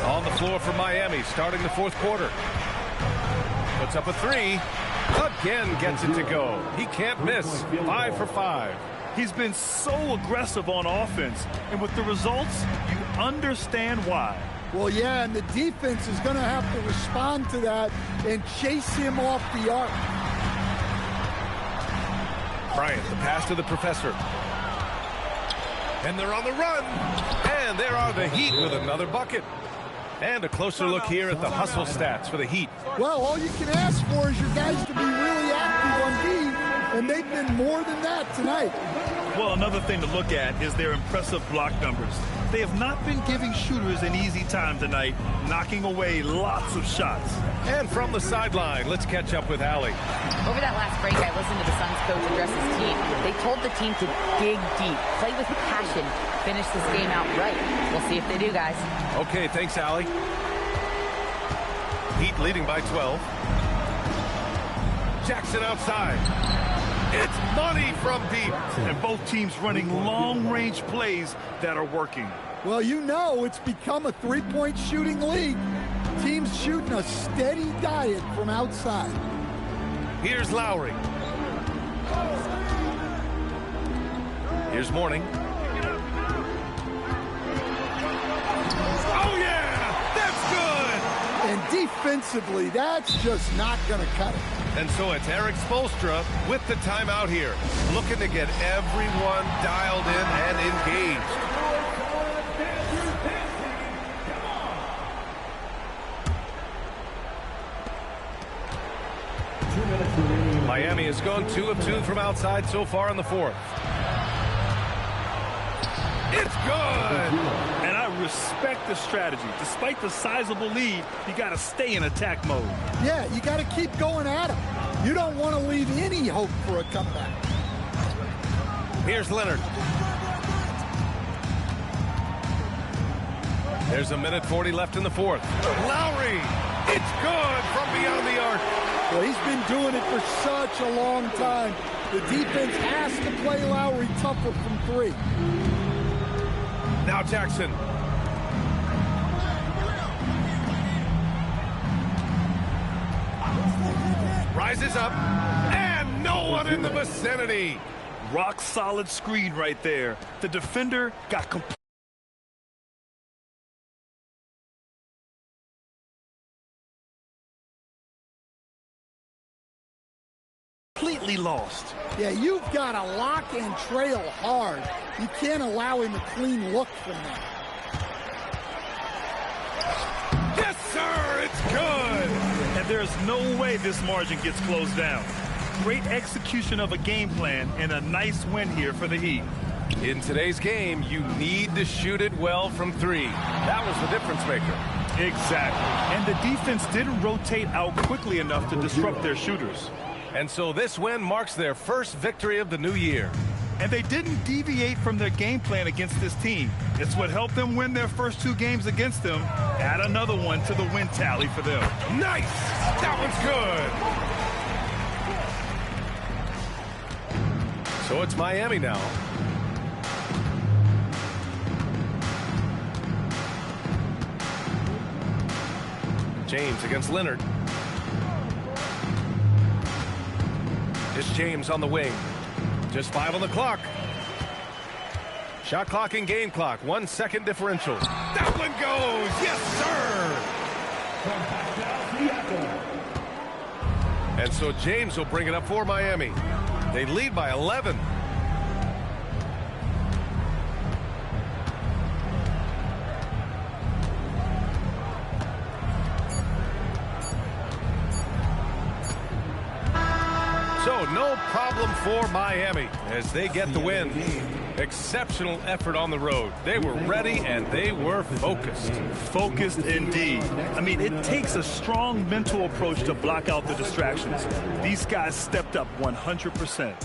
J: On the floor for Miami, starting the fourth quarter. Puts up a three. Again gets it to go. He can't miss. 5 for 5.
L: He's been so aggressive on offense, and with the results, you understand why.
C: Well, yeah, and the defense is going to have to respond to that and chase him off the arc.
J: Bryant, the pass to the professor. And they're on the run. And there are the Heat with another bucket. And a closer look here at the hustle stats for the Heat.
C: Well, all you can ask for is your guys to be really active on D, and they've been more than that tonight.
L: Well, another thing to look at is their impressive block numbers. They have not been giving shooters an easy time tonight, knocking away lots of shots.
J: And from the sideline, let's catch up with Allie.
D: Over that last break, I listened to the Suns coach address his team. They told the team to dig deep, play with passion, finish this game out right. We'll see if they do, guys.
J: Okay, thanks, Allie. Heat leading by 12. Jackson outside. It's money from deep.
L: And both teams running long-range plays that are working.
C: Well, you know it's become a three-point shooting league. Teams shooting a steady diet from outside.
J: Here's Lowry. Here's Mourning. Oh, yeah! That's good!
C: And defensively, that's just not going to cut it.
J: And so it's Eric Spoelstra with the timeout here, looking to get everyone dialed in and engaged. Miami has gone 2 of 2 from outside so far in the fourth. It's good!
L: And I respect the strategy. Despite the sizable lead, you got to stay in attack mode.
C: Yeah, you got to keep going at him. You don't want to leave any hope for a comeback.
J: Here's Leonard. There's a minute 40 left in the fourth. Lowry! It's good from beyond the arc.
C: Well, he's been doing it for such a long time. The defense has to play Lowry tougher from 3.
J: Now Jackson. Rises up, and no one in the vicinity.
L: Rock solid screen right there. The defender got completely lost.
C: Yeah, you've got to lock and trail hard. You can't allow him a clean look from that.
J: Yes, sir, it's good.
L: And there's no way this margin gets closed down. Great execution of a game plan and a nice win here for the Heat.
J: In today's game, you need to shoot it well from 3. That was the difference maker.
L: Exactly. And the defense didn't rotate out quickly enough to disrupt their shooters.
J: And so this win marks their first victory of the new year.
L: And they didn't deviate from their game plan against this team. It's what helped them win their first 2 games against them. Add another one to the win tally for them.
J: Nice! That one's good! So it's Miami now. James against Leonard. It's James on the wing. Just 5 on the clock. Shot clock and game clock. 1 second differential. That one goes. Yes, sir. And so James will bring it up for Miami. They lead by 11. So no problem for Miami as they get the win. Exceptional effort on the road. They were ready and they were focused.
L: Focused indeed. I mean, it takes a strong mental approach to block out the distractions. These guys stepped up 100%.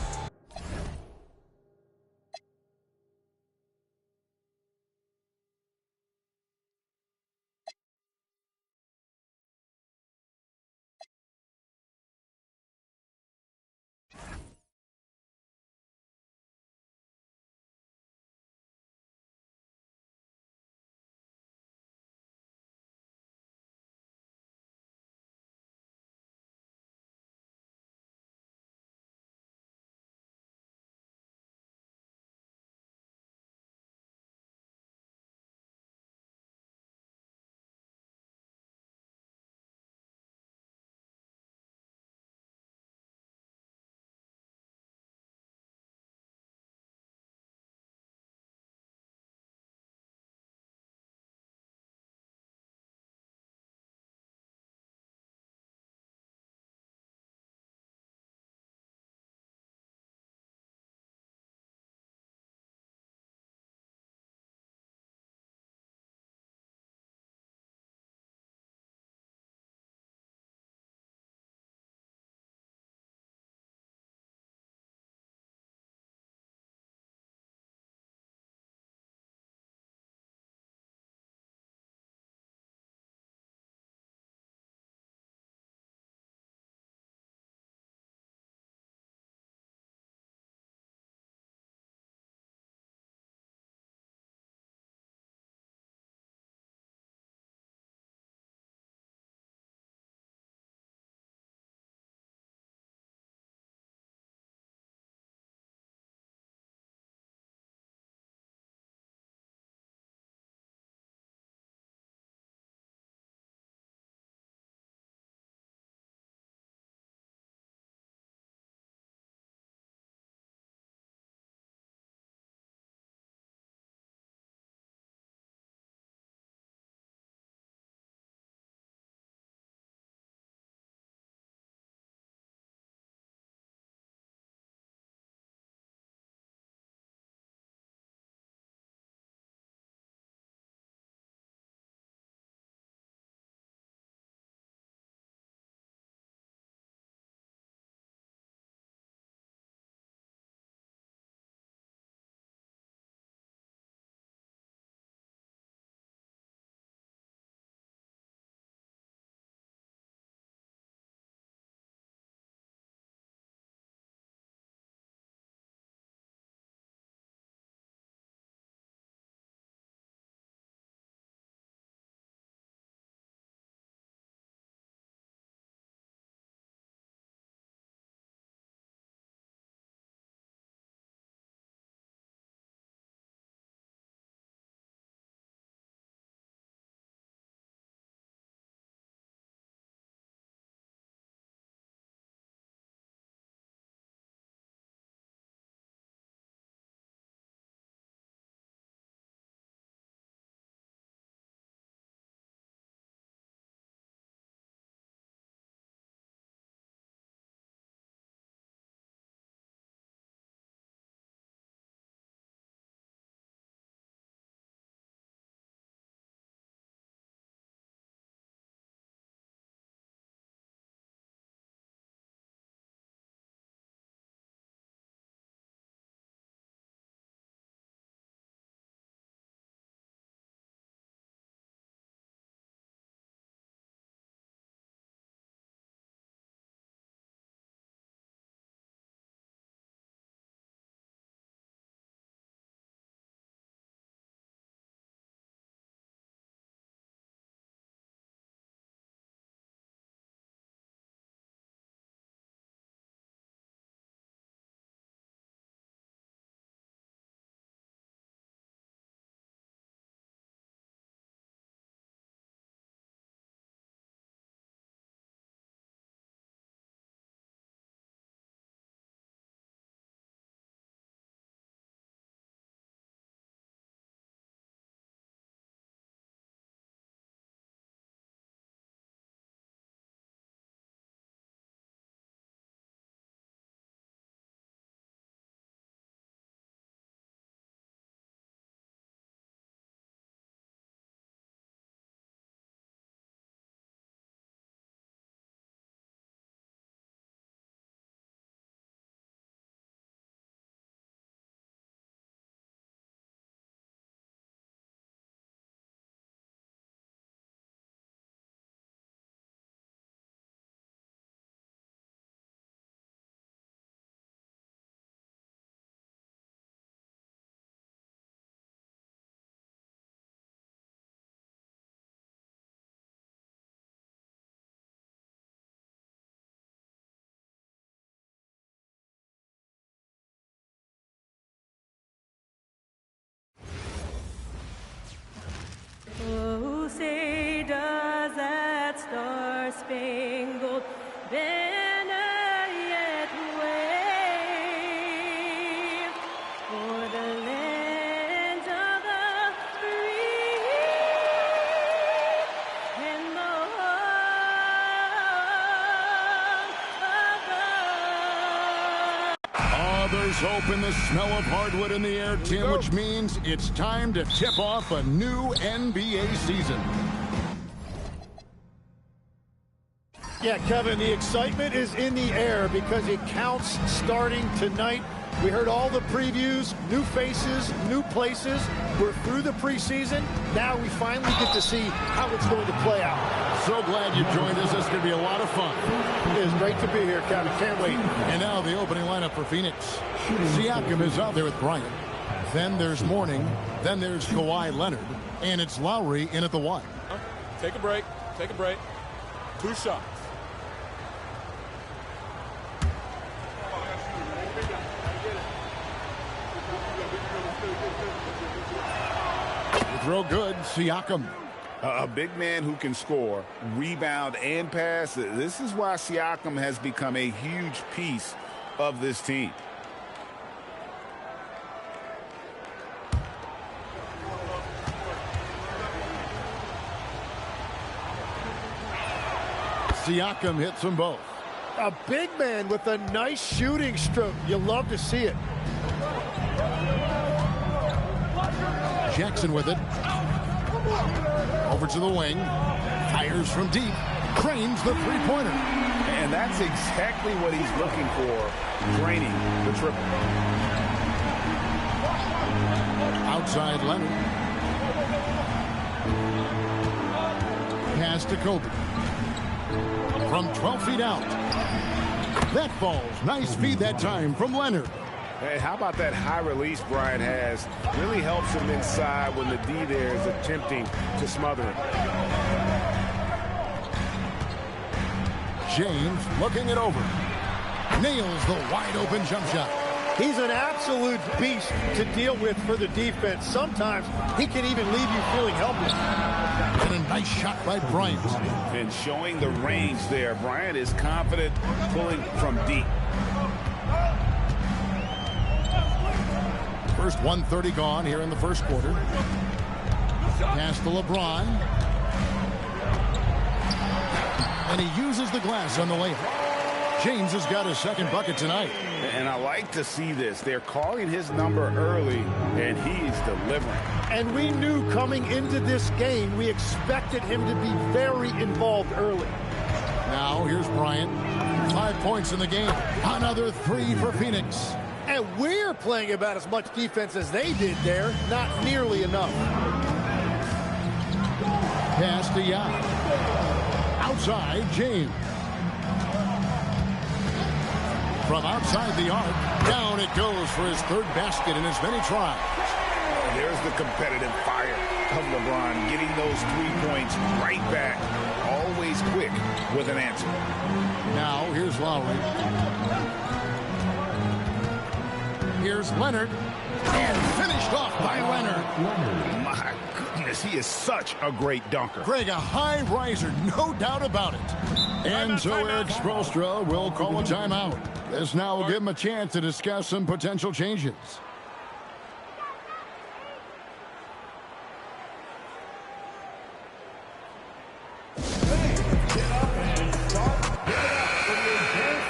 A: Well, there's hope in the smell of hardwood in the air, Tim, which means it's time to tip off a new NBA season.
K: Yeah, Kevin, the excitement is in the air because it counts starting tonight. We heard all the previews, new faces, new places. We're through the preseason. Now we finally get to see how it's going to play out.
A: So glad you joined us. This is going to be a lot of fun.
K: It is great to be here, Kevin. Can't wait.
A: And now the opening lineup for Phoenix. Siakam is out there with Bryant. Then there's Mourning. Then there's Kawhi Leonard. And it's Lowry in at the 1.
I: Take a break. Take a break. 2 shots.
A: Throw good, Siakam.
B: A big man who can score, rebound, and pass. This is why Siakam has become a huge piece of this team.
A: Siakam hits them both.
K: A big man with a nice shooting stroke. You love to see it.
A: Jackson with it. Over to the wing. Fires from deep. Cranes the three-pointer.
B: And that's exactly what he's looking for. Draining the triple.
A: Outside Leonard. Pass to Kobe. From 12 feet out. That falls. Nice feed that time from Leonard.
B: Hey, how about that high release Bryant has? Really helps him inside when the D there is attempting to smother him.
A: James looking it over. Nails the wide open jump shot.
K: He's an absolute beast to deal with for the defense. Sometimes he can even leave you feeling helpless.
A: And a nice shot by Bryant.
B: And showing the range there. Bryant is confident pulling from deep.
A: First 1:30 gone here in the first quarter. Pass to LeBron. And he uses the glass on the layup. James has got his second bucket tonight.
B: And I like to see this. They're calling his number early, and he's delivering.
K: And we knew coming into this game, we expected him to be very involved early.
A: Now here's Bryant. 5 points in the game. Another 3 for Phoenix.
K: And we're playing about as much defense as they did there. Not nearly enough.
A: Pass to Yao. Outside, James. From outside the arc, down it goes for his third basket in as many tries.
B: There's the competitive fire of LeBron, getting those 3 points right back. Always quick with an answer.
A: Now, here's Lowry. Here's Leonard. And finished off by Leonard.
B: My goodness, he is such a great dunker.
A: Greg, a high riser, no doubt about it. And so Eric Spoelstra will call a timeout. This now will give him a chance to discuss some potential changes.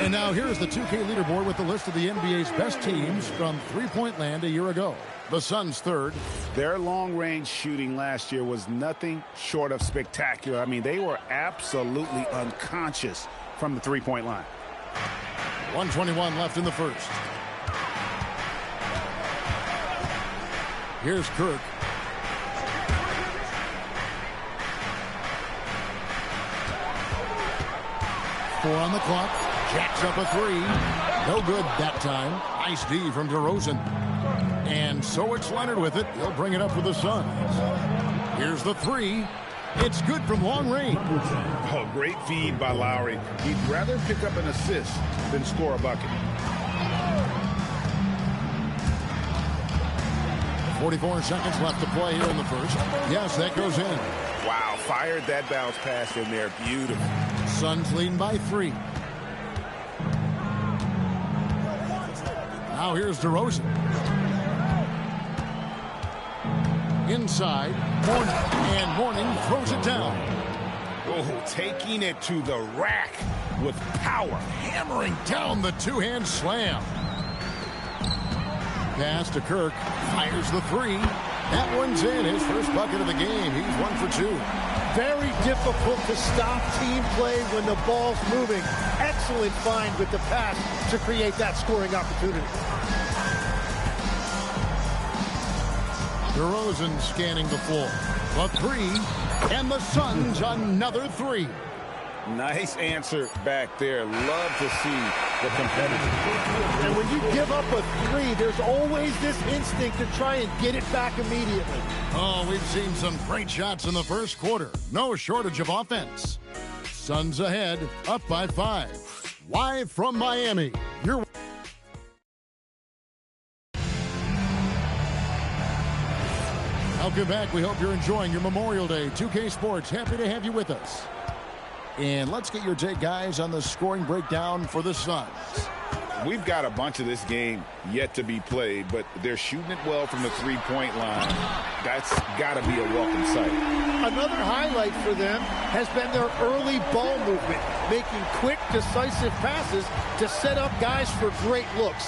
A: And now here's the 2K leaderboard with the list of the NBA's best teams from three-point land a year ago. The Suns third.
B: Their long-range shooting last year was nothing short of spectacular. I mean, they were absolutely unconscious from the three-point line.
A: 1:21 left in the first. Here's Kirk. Four on the clock. Jacks up a three. No good that time. Nice D from DeRozan. And so it's Leonard with it. He'll bring it up for the Suns. Here's the three. It's good from long range.
B: Oh, great feed by Lowry. He'd rather pick up an assist than score a bucket.
A: 44 seconds left to play here in the first. Yes, that goes in.
B: Wow, fired that bounce pass in there. Beautiful.
A: Suns leading by 3. Now here's DeRozan. Inside, Mourning, and Mourning throws it down.
B: Oh, taking it to the rack with power.
A: Hammering down the two-hand slam. pass to Kirk. Fires the three. That one's in. His first bucket of the game. He's 1 for 2.
K: Very difficult to stop team play when the ball's moving. Excellent find with the pass to create that scoring opportunity.
A: DeRozan scanning the floor. A three, and the Suns another three.
B: Nice answer back there. Love to see the competitive.
K: And when you give up a three, there's always this instinct to try and get it back immediately.
A: Oh, we've seen some great shots in the first quarter. No shortage of offense. Suns ahead, up by 5. Live from Miami, you're... Welcome back. We hope you're enjoying your Memorial Day. 2K Sports, happy to have you with us. And let's get your take, guys, on the scoring breakdown for the Suns.
B: We've got a bunch of this game yet to be played, but they're shooting it well from the three-point line. That's got to be a welcome sight.
K: Another highlight for them has been their early ball movement, making quick, decisive passes to set up guys for great looks.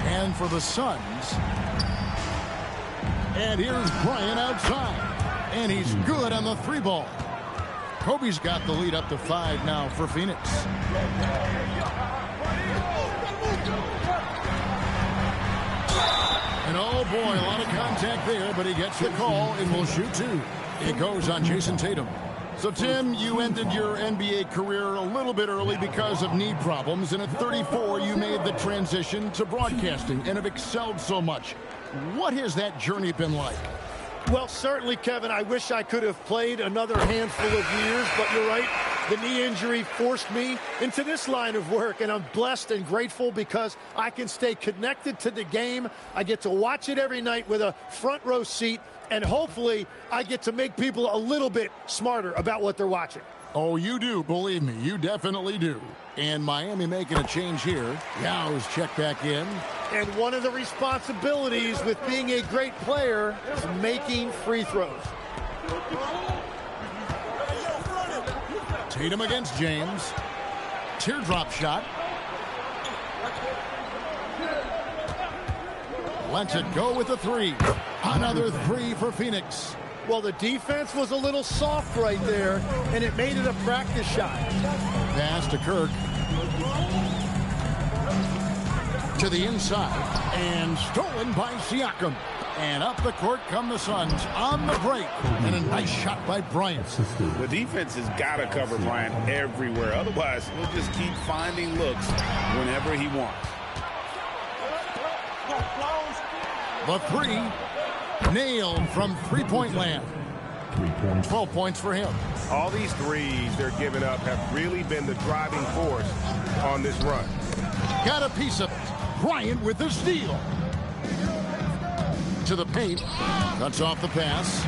A: And for the Suns, and here's Bryant outside, and he's good on the three ball. Kobe's got the lead up to 5 now for Phoenix. And oh boy, a lot of contact there, but he gets the call and will shoot 2. It goes on Jason Tatum. So, Tim, you ended your NBA career a little bit early because of knee problems, and at 34, you made the transition to broadcasting and have excelled so much. What has that journey been like?
K: Well, certainly, Kevin, I wish I could have played another handful of years, but you're right. The knee injury forced me into this line of work, and I'm blessed and grateful because I can stay connected to the game. I get to watch it every night with a front row seat, and hopefully I get to make people a little bit smarter about what they're watching.
A: Oh, you do, believe me, you definitely do. And Miami making a change here. Yow's checked back in.
K: And one of the responsibilities with being a great player is making free throws.
A: Tatum against James. Teardrop shot. Lets it go with the 3. Another 3 for Phoenix.
K: Well, the defense was a little soft right there, and it made it a practice shot.
A: Pass to Kirk. To the inside, and stolen by Siakam. And up the court come the Suns on the break. And a nice shot by Bryant.
B: The defense has got to cover Bryant everywhere. Otherwise, he'll just keep finding looks whenever he wants.
A: The 3 nailed from three-point land. 12 points for him.
E: All these threes they're giving up have really been the driving force on this run.
A: Got a piece of it. Bryant with the steal. To the paint. Cuts off the pass.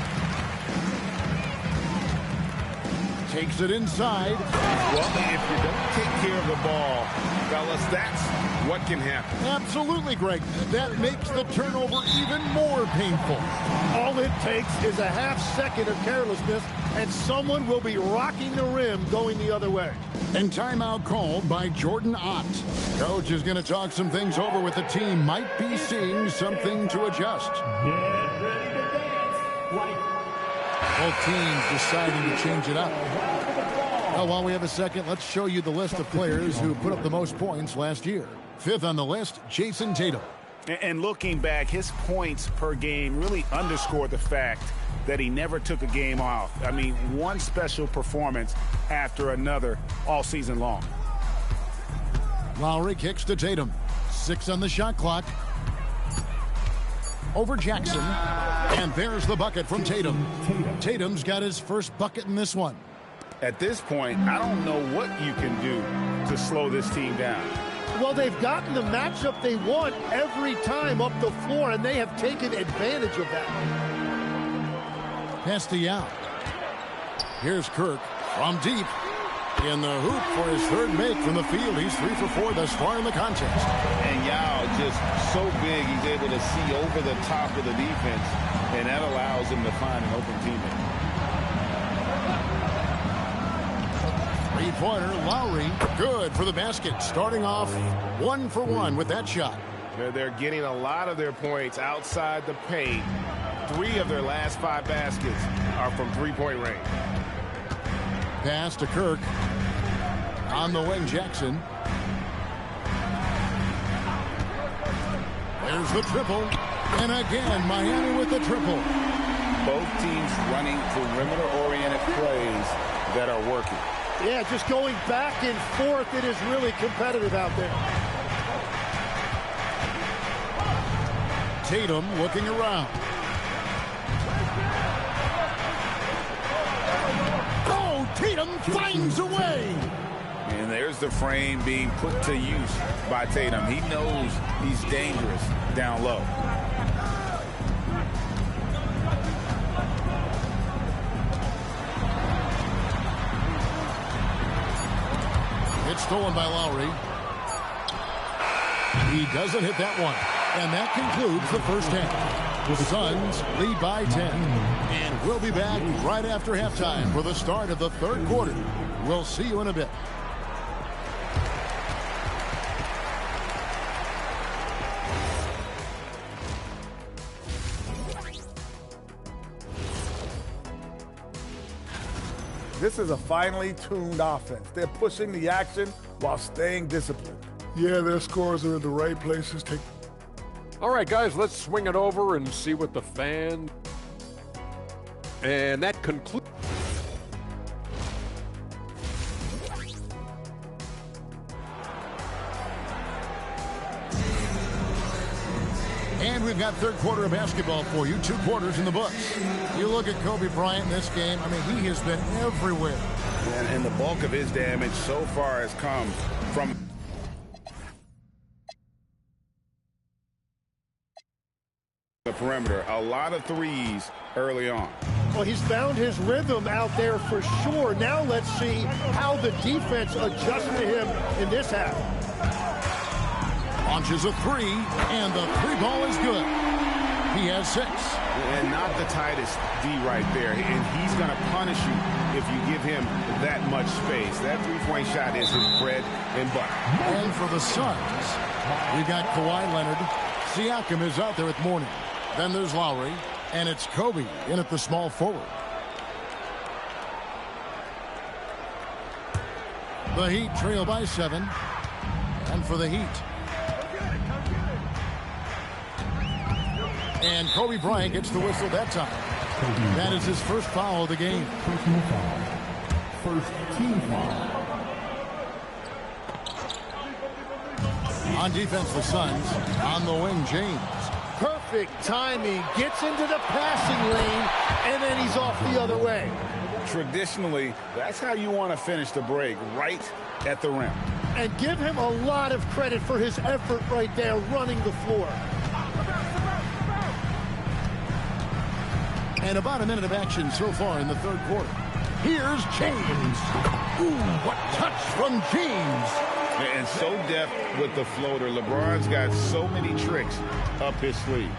A: Takes it inside.
B: Well, if you don't take care of the ball, fellas, that's what can happen.
A: Absolutely, Greg. That makes the turnover even more painful.
K: All it takes is a half second of carelessness, and someone will be rocking the rim going the other way.
A: And timeout called by Jordan Ott. Coach is going to talk some things over with the team. Might be seeing something to adjust. Both teams deciding to change it up. Well, while we have a second, let's show you the list of players who put up the most points last year. 5th on the list, Jason Tatum.
B: And looking back, his points per game really underscore the fact that he never took a game off. I mean, one special performance after another all season long.
A: Lowry kicks to Tatum. 6 on the shot clock. Over Jackson. And there's the bucket from Tatum. Tatum's got his first bucket in this one.
B: At this point, I don't know what you can do to slow this team down.
K: Well, they've gotten the matchup they want every time up the floor, and they have taken advantage of that.
A: Pass to Yao. Here's Kirk from deep. In the hoop for his 3rd make from the field. He's 3 for 4 thus far in the contest.
B: And Yao just so big, he's able to see over the top of the defense, and that allows him to find an open teammate.
A: 3-pointer, Lowry, good for the basket. Starting off 1 for 1 with that shot.
E: They're getting a lot of their points outside the paint. 3 of their last 5 baskets are from three-point range.
A: Pass to Kirk. On the wing, Jackson. There's the triple. And again, Miami with the triple.
B: Both teams running perimeter-oriented plays that are working.
K: Yeah, just going back and forth. It is really competitive out there.
A: Tatum looking around. Oh, Tatum finds a way.
B: And there's the frame being put to use by Tatum. He knows he's dangerous down low.
A: It's stolen by Lowry. He doesn't hit that one. And that concludes the first half. The Suns lead by 10. And we'll be back right after halftime for the start of the third quarter. We'll see you in a bit.
M: This is a finely tuned offense. They're pushing the action while staying disciplined.
G: Yeah, their scores are in the right places.
H: All right, guys, let's swing it over and see what the fan... And that concludes...
A: And we've got third quarter of basketball for you. 2 quarters in the books. You look at Kobe Bryant in this game. I mean, he has been everywhere.
B: And the bulk of his damage so far has come from the perimeter. A lot of threes early on.
K: Well, he's found his rhythm out there for sure. Now let's see how the defense adjusts to him in this half.
A: Launches a 3, and the 3 ball is good. He has 6.
B: And not the tightest D right there. And he's going to punish you if you give him that much space. That three-point shot is his bread and butter.
A: And for the Suns, we've got Kawhi Leonard. Siakam is out there with Mourning. Then there's Lowry, and it's Kobe in at the small forward. The Heat trail by 7. And for the Heat. And Kobe Bryant gets the whistle that time. That is his first foul of the game.
F: Personal foul. First team foul.
A: On defense, the Suns. On the wing, James.
K: Perfect timing. Gets into the passing lane, and then he's off the other way.
B: Traditionally, that's how you want to finish the break, right at the rim.
K: And give him a lot of credit for his effort right there running the floor.
A: And about a minute of action so far in the third quarter. Here's James. Ooh, what touch from James.
B: And so deft with the floater. LeBron's got so many tricks up his sleeve.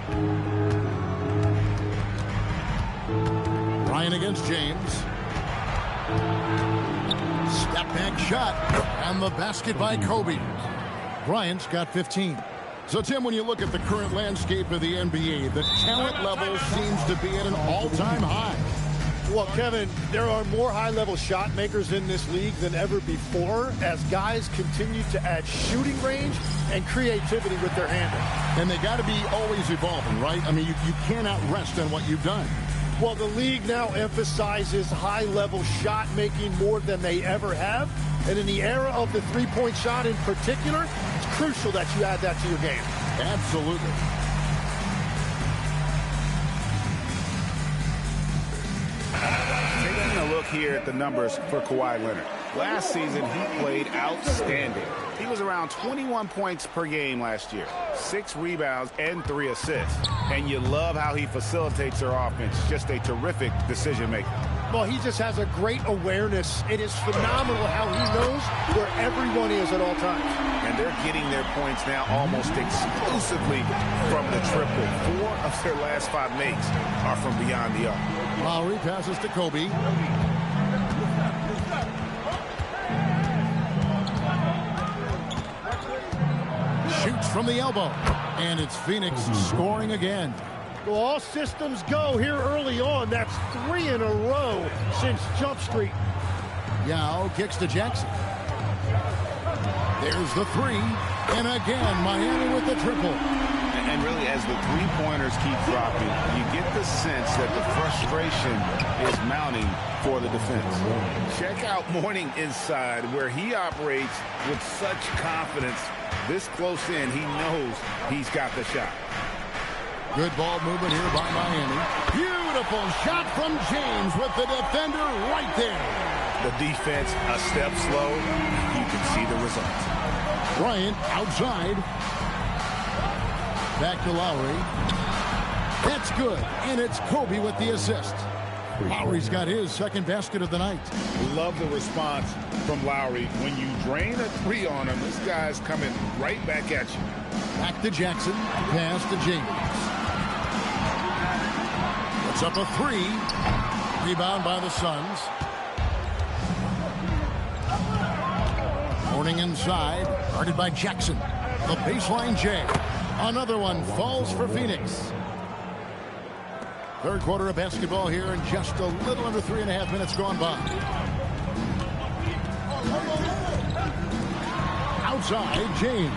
A: Bryant against James. Step back shot. And the basket by Kobe. Bryant's got 15. So, Tim, when you look at the current landscape of the NBA, the talent level seems to be at an all-time high.
K: Well, Kevin, there are more high-level shot makers in this league than ever before as guys continue to add shooting range and creativity with their handle.
A: And they got to be always evolving, right? I mean, you cannot rest on what you've done.
K: Well, the league now emphasizes high-level shot making more than they ever have. And in the era of the three-point shot in particular, it's crucial that you add that to your game.
A: Absolutely.
B: Taking a look here at the numbers for Kawhi Leonard. Last season, he played outstanding. He was around 21 points per game last year, 6 rebounds and 3 assists. And you love how he facilitates their offense. Just a terrific decision maker.
K: Well, he just has a great awareness. It is phenomenal how he knows where everyone is at all times.
B: And they're getting their points now almost exclusively from the triple. 4 of their last 5 makes are from beyond the arc.
A: Lowry passes to Kobe. Shoots Phoenix from the elbow. And it's Phoenix scoring again.
K: Well, all systems go here early on. That's 3 in a row since Jump Street.
A: Yao kicks to Jackson. There's the 3. And again, Miami with the triple.
B: And really, as the three-pointers keep dropping, you get the sense that the frustration is mounting for the defense. Check out Mourning inside, where he operates with such confidence. This close in, he knows he's got the shot.
A: Good ball movement here by Miami. Beautiful shot from James with the defender right there.
B: The defense a step slow. You can see the result.
A: Bryant outside. Back to Lowry. That's good. And it's Kobe with the assist. Lowry's got his second basket of the night.
B: Love the response from Lowry. When you drain a 3 on him, this guy's coming right back at you.
A: Back to Jackson. Pass to James. It's up a 3. Rebound by the Suns. Mourning inside. Guarded by Jackson. The baseline J. Another one falls for Phoenix. Third quarter of basketball here, and just a little under 3.5 minutes gone by. Outside, James.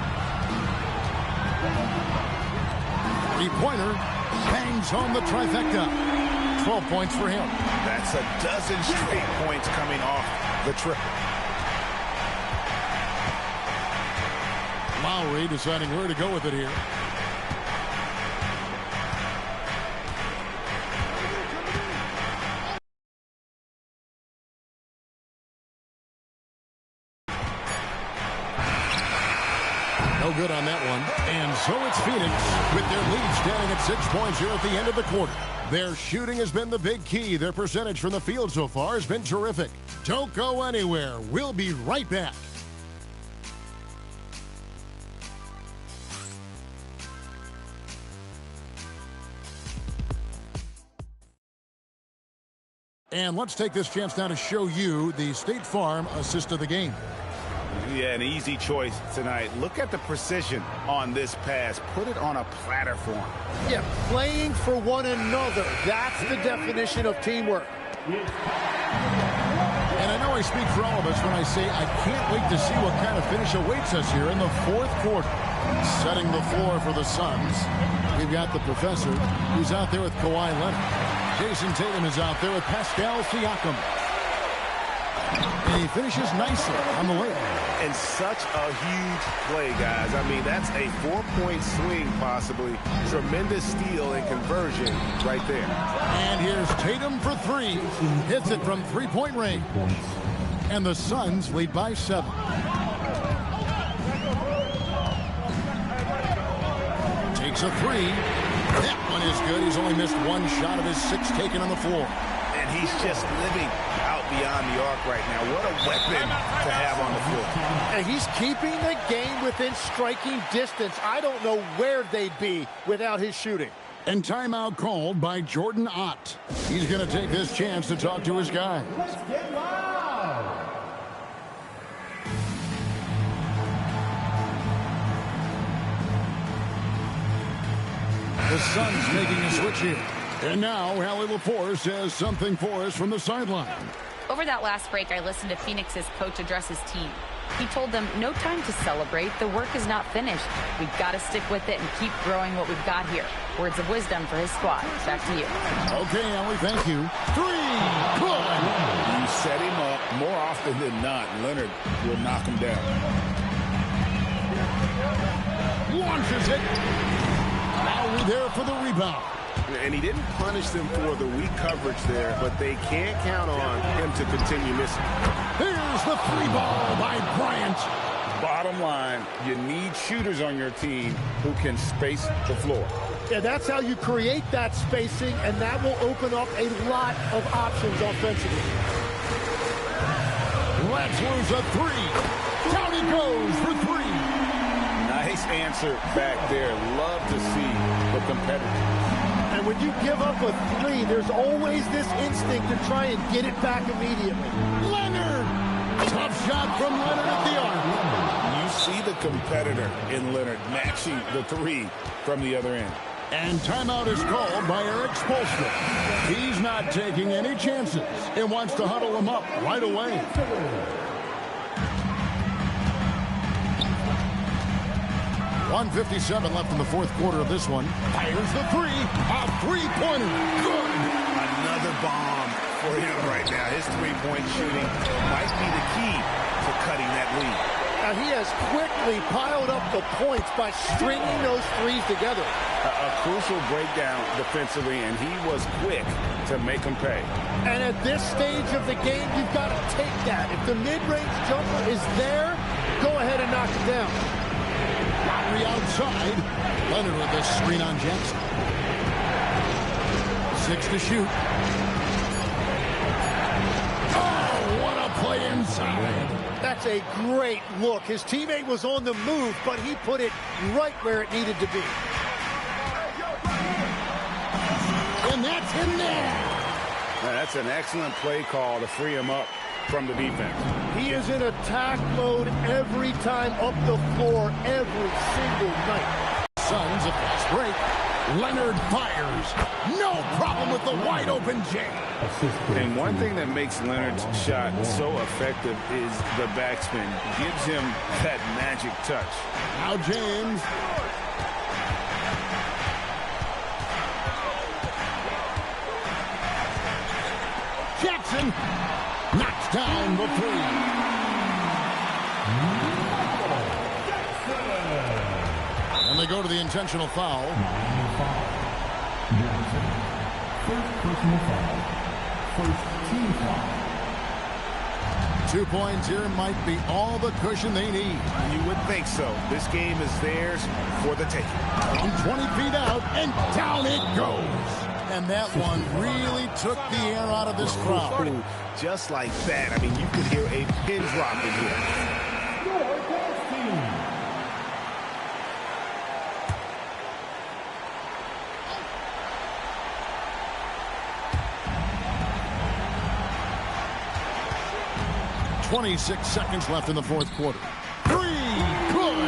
A: Three-pointer bangs home the trifecta. 12 points for him.
B: That's a dozen straight points coming off the triple.
A: Lowry deciding where to go with it here. No good on that one. And so it's Phoenix with their lead standing at 6 points here at the end of the quarter. Their shooting has been the big key. Their percentage from the field so far has been terrific. Don't go anywhere. We'll be right back. And let's take this chance now to show you the State Farm assist of the game.
B: Yeah, an easy choice tonight. Look at the precision on this pass. Put it on a platter for him.
K: Yeah, playing for one another. That's the definition of teamwork.
A: And I know I speak for all of us when I say I can't wait to see what kind of finish awaits us here in the fourth quarter. Setting the floor for the Suns, we've got the professor who's out there with Kawhi Leonard. Jason Tatum is out there with Pascal Siakam. And he finishes nicely on the layup.
B: And such a huge play, guys. I mean, that's a 4-point swing, possibly. Tremendous steal and conversion right there.
A: And here's Tatum for 3. Hits it from three-point range. And the Suns lead by 7. Takes a 3. That one is good. He's only missed one shot of his 6 taken on the floor.
B: And he's just living out beyond the arc right now. What a weapon to have on the floor.
K: And he's keeping the game within striking distance. I don't know where they'd be without his shooting.
A: And timeout called by Jordan Ott. He's going to take this chance to talk to his guys.
F: Let's get loud.
A: The Suns making a switch here. And now, Allie Laforce has something for us from the sideline.
D: Over that last break, I listened to Phoenix's coach address his team. He told them, no time to celebrate. The work is not finished. We've got to stick with it and keep growing what we've got here. Words of wisdom for his squad. Back to you.
A: Okay, Allie, thank you. 3. Good.
B: You set him up more often than not. Leonard will knock him down.
A: Launches it. Lowry there for the rebound.
E: And he didn't punish them for the weak coverage there, but they can't count on him to continue missing.
A: Here's the 3 ball by Bryant.
B: Bottom line, you need shooters on your team who can space the floor.
K: Yeah, that's how you create that spacing, and that will open up a lot of options offensively.
A: Let's lose a 3. Down he goes for 3.
B: Nice answer back there. Love to see the competitor.
K: And when you give up a 3, there's always this instinct to try and get it back immediately.
A: Leonard! Tough shot from Leonard at the arc.
B: You see the competitor in Leonard matching the three from the other end.
A: And timeout is called by Eric Spoelstra. He's not taking any chances and wants to huddle him up right away. .157 left in the fourth quarter of this one. Fires the three. A three-pointer. Good.
B: Another bomb for him right now. His three-point shooting might be the key to cutting that lead.
K: Now he has quickly piled up the points by stringing those threes together.
B: A crucial breakdown defensively, and he was quick to make them pay.
K: And at this stage of the game, you've got to take that. If the mid-range jumper is there, go ahead and knock it down.
A: Lowry outside. Leonard with the screen on Jackson. 6 to shoot. Oh, what a play inside.
K: That's a great look. His teammate was on the move, but he put it right where it needed to be.
A: And that's in there.
B: Now, that's an excellent play call to free him up from the defense.
K: He is in attack mode every time up the floor, every single night.
A: Suns a fast break. Leonard fires. No problem with the wide open jam.
B: And one thing that makes Leonard's shot so effective is the backspin. Gives him that magic touch.
A: Now James. Jackson knocks down the three. And they go to the intentional foul.
F: First personal foul. First team foul.
A: 2 points here might be all the cushion they need.
B: You would think so. This game is theirs for the taking.
A: From 20 feet out, and down it goes. And that one really took the air out of this crowd.
B: Just like that. I mean, you could hear a pin drop in here.
A: 26 seconds left in the fourth quarter. Three, good.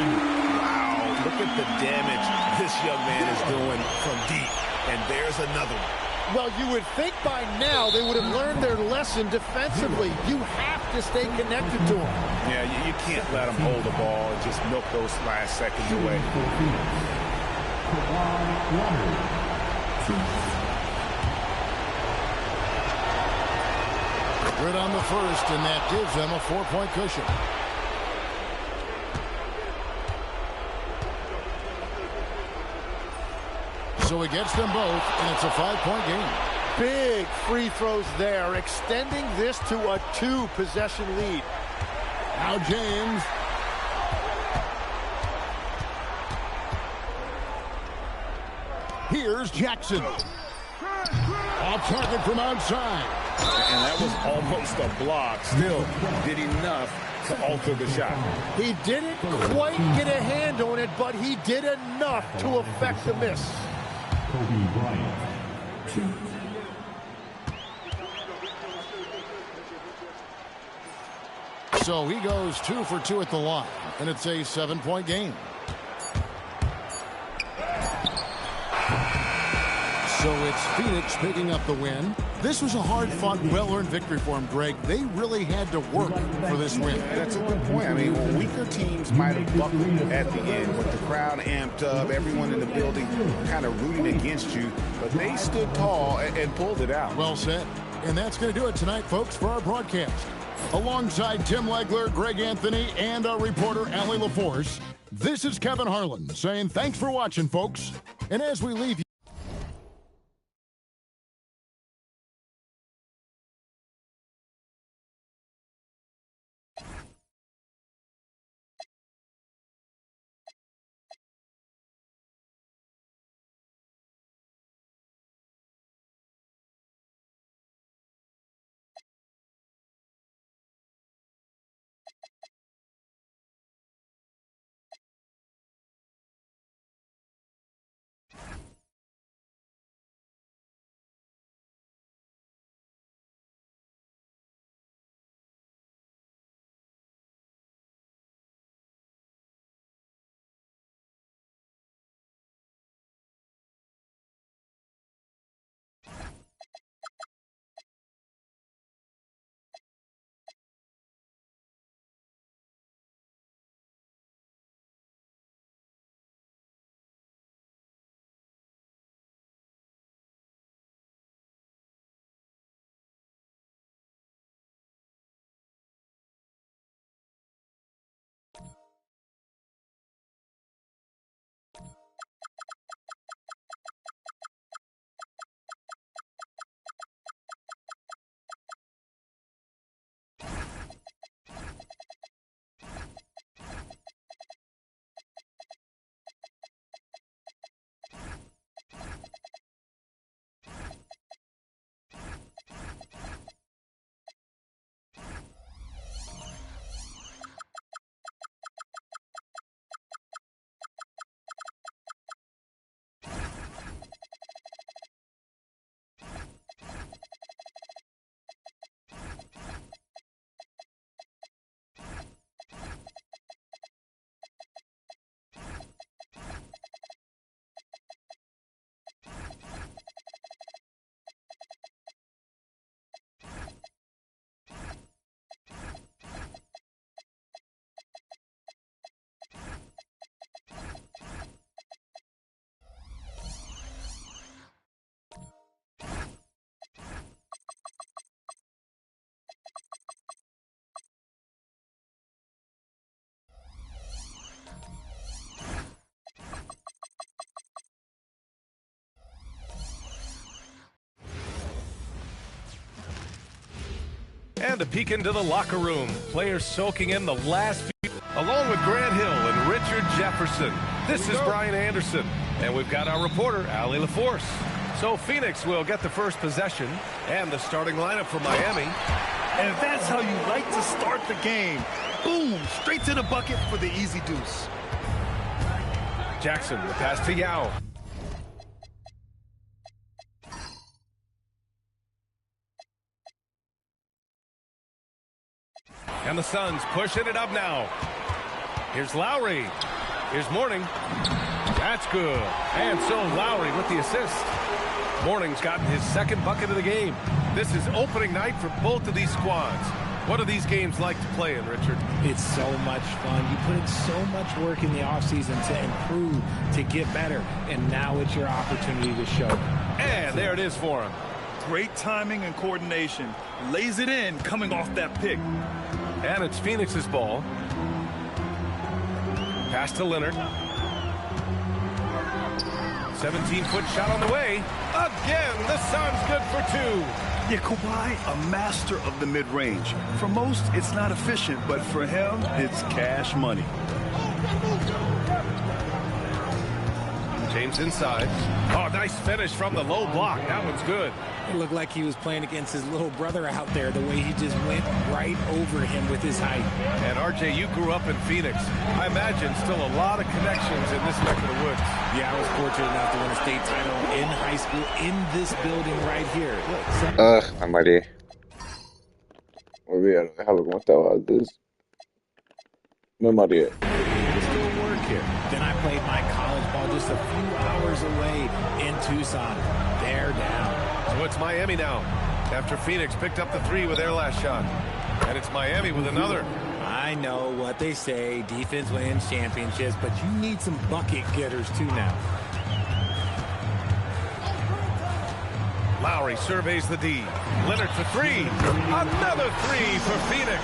B: Wow, look at the damage this young man is doing from deep. And there's another one.
K: Well, you would think by now they would have learned their lesson defensively. You have to stay connected to him.
B: Yeah, you can't let him hold the ball and just milk those last seconds away.
A: Good on the first, and that gives them a 4-point cushion. So he gets them both, and it's a 5-point game.
K: Big free throws there, extending this to a 2-possession lead.
A: Now James. Here's Jackson. Off target from outside.
B: And that was almost a block. Still did enough to alter the shot.
K: He didn't quite get a hand on it, but he did enough to affect the miss.
F: Kobe Bryant, 2.
A: So he goes 2 for 2 at the line, and it's a 7-point game. So it's Phoenix picking up the win. This was a hard-fought, well-earned victory for them, Greg. They really had to work for this win.
B: That's a good point. I mean, weaker teams might have buckled at the end with the crowd amped up, everyone in the building kind of rooting against you, but they stood tall and pulled it out.
A: Well said. And that's going to do it tonight, folks, for our broadcast. Alongside Tim Legler, Greg Anthony, and our reporter, Allie LaForce, this is Kevin Harlan saying thanks for watching, folks. And as we leave you,
J: Time to peek into the locker room. Players soaking in the last few, along with Grant Hill and Richard Jefferson. This is Brian Anderson, and we've got our reporter, Allie LaForce. So Phoenix will get the first possession and the starting lineup for Miami.
L: And that's how you like to start the game. Boom, straight to the bucket for the easy deuce.
J: Jackson, the pass to Yao. And the Suns pushing it up now. Here's Lowry. Here's Mourning. That's good. And so Lowry with the assist. Mourning's gotten his second bucket of the game. This is opening night for both of these squads. What are these games like to play in, Richard?
N: It's so much fun. You put in so much work in the offseason to improve, to get better, and now it's your opportunity to show.
J: And there it is for him.
L: Great timing and coordination. Lays it in coming off that pick.
J: And it's Phoenix's ball. Pass to Leonard. 17-foot shot on the way. Again, the Suns good for two.
L: Yeah, Kawhi, a master of the mid-range. For most, it's not efficient, but for him, it's cash money.
J: James inside. Oh, nice finish from the low block. That one's good.
N: It looked like he was playing against his little brother out there, the way he just went right over him with his height.
J: And RJ, you grew up in Phoenix. I imagine still a lot of connections in this neck of the woods.
N: Yeah, I was fortunate enough to win a state title in high school in this building right here. Look,
O: me mareé. Olvídalo, déjalo como estaba antes. Me mareé.
N: Still work here. Then I played my college ball just a few hours away in Tucson. They're down.
J: So it's Miami now, after Phoenix picked up the three with their last shot. And it's Miami with another.
N: I know what they say, defense wins championships, but you need some bucket getters too now.
J: Lowry surveys the D. Leonard for three. Another three for Phoenix.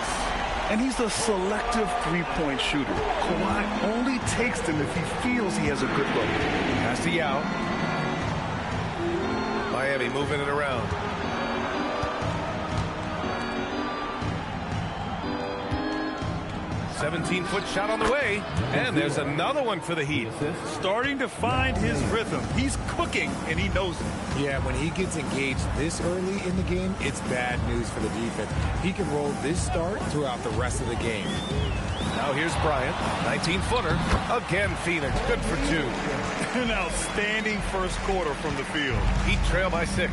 L: And he's a selective three-point shooter. Kawhi only takes them if he feels he has a good look.
J: Pass to Yao. Miami moving it around. "17-foot shot on the way, and there's another one for the Heat.
L: Starting to find his rhythm. He's cooking, and he knows it.
N: Yeah, when he gets engaged this early in the game, it's bad news for the defense. He can roll this start throughout the rest of the game.
J: Now here's Bryant, 19-footer. Again, Phoenix, good for two.
L: An outstanding first quarter from the field.
J: Heat trail by 6.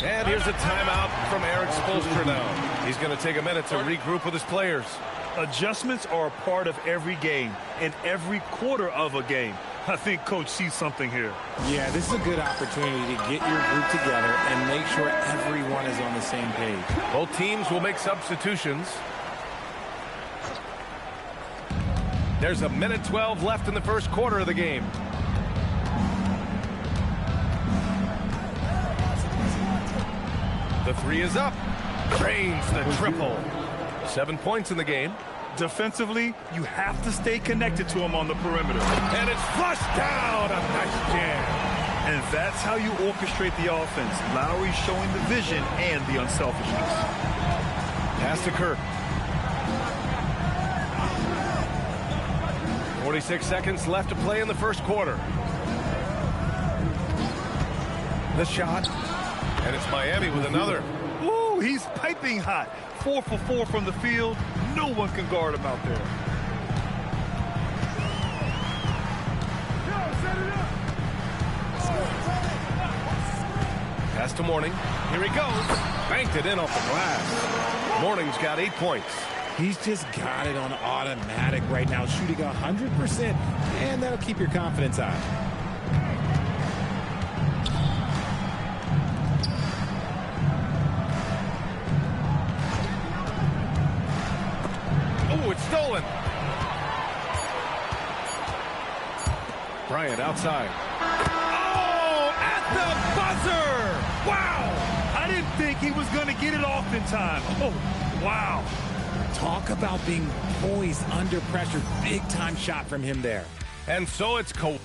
J: And here's a timeout from Eric Spoelstra now. He's going to take a minute to regroup with his players.
L: Adjustments are a part of every game and every quarter of a game. I think Coach sees something here.
N: Yeah, this is a good opportunity to get your group together and make sure everyone is on the same page.
J: Both teams will make substitutions. There's a minute 12 left in the first quarter of the game. The three is up. Drains the triple. 7 points in the game.
L: Defensively, you have to stay connected to him on the perimeter.
J: And it's flushed down. A nice jam.
L: And that's how you orchestrate the offense. Lowry showing the vision and the unselfishness.
J: Pass to Kirk. 46 seconds left to play in the first quarter. The shot. And it's Miami with another.
L: Ooh, he's piping hot. 4 for 4 from the field. No one can guard him out there.
J: Pass to Mourning. Here he goes. Banked it in off the glass. Mourning's got 8 points.
N: He's just got it on automatic right now, shooting 100%, and that'll keep your confidence high.
J: Oh, it's stolen. Bryant outside. Oh, at the buzzer! Wow!
L: I didn't think he was going to get it off in time. Oh, wow.
N: Talk about being poised under pressure. Big-time shot from him there.
J: And so it's Kawhi.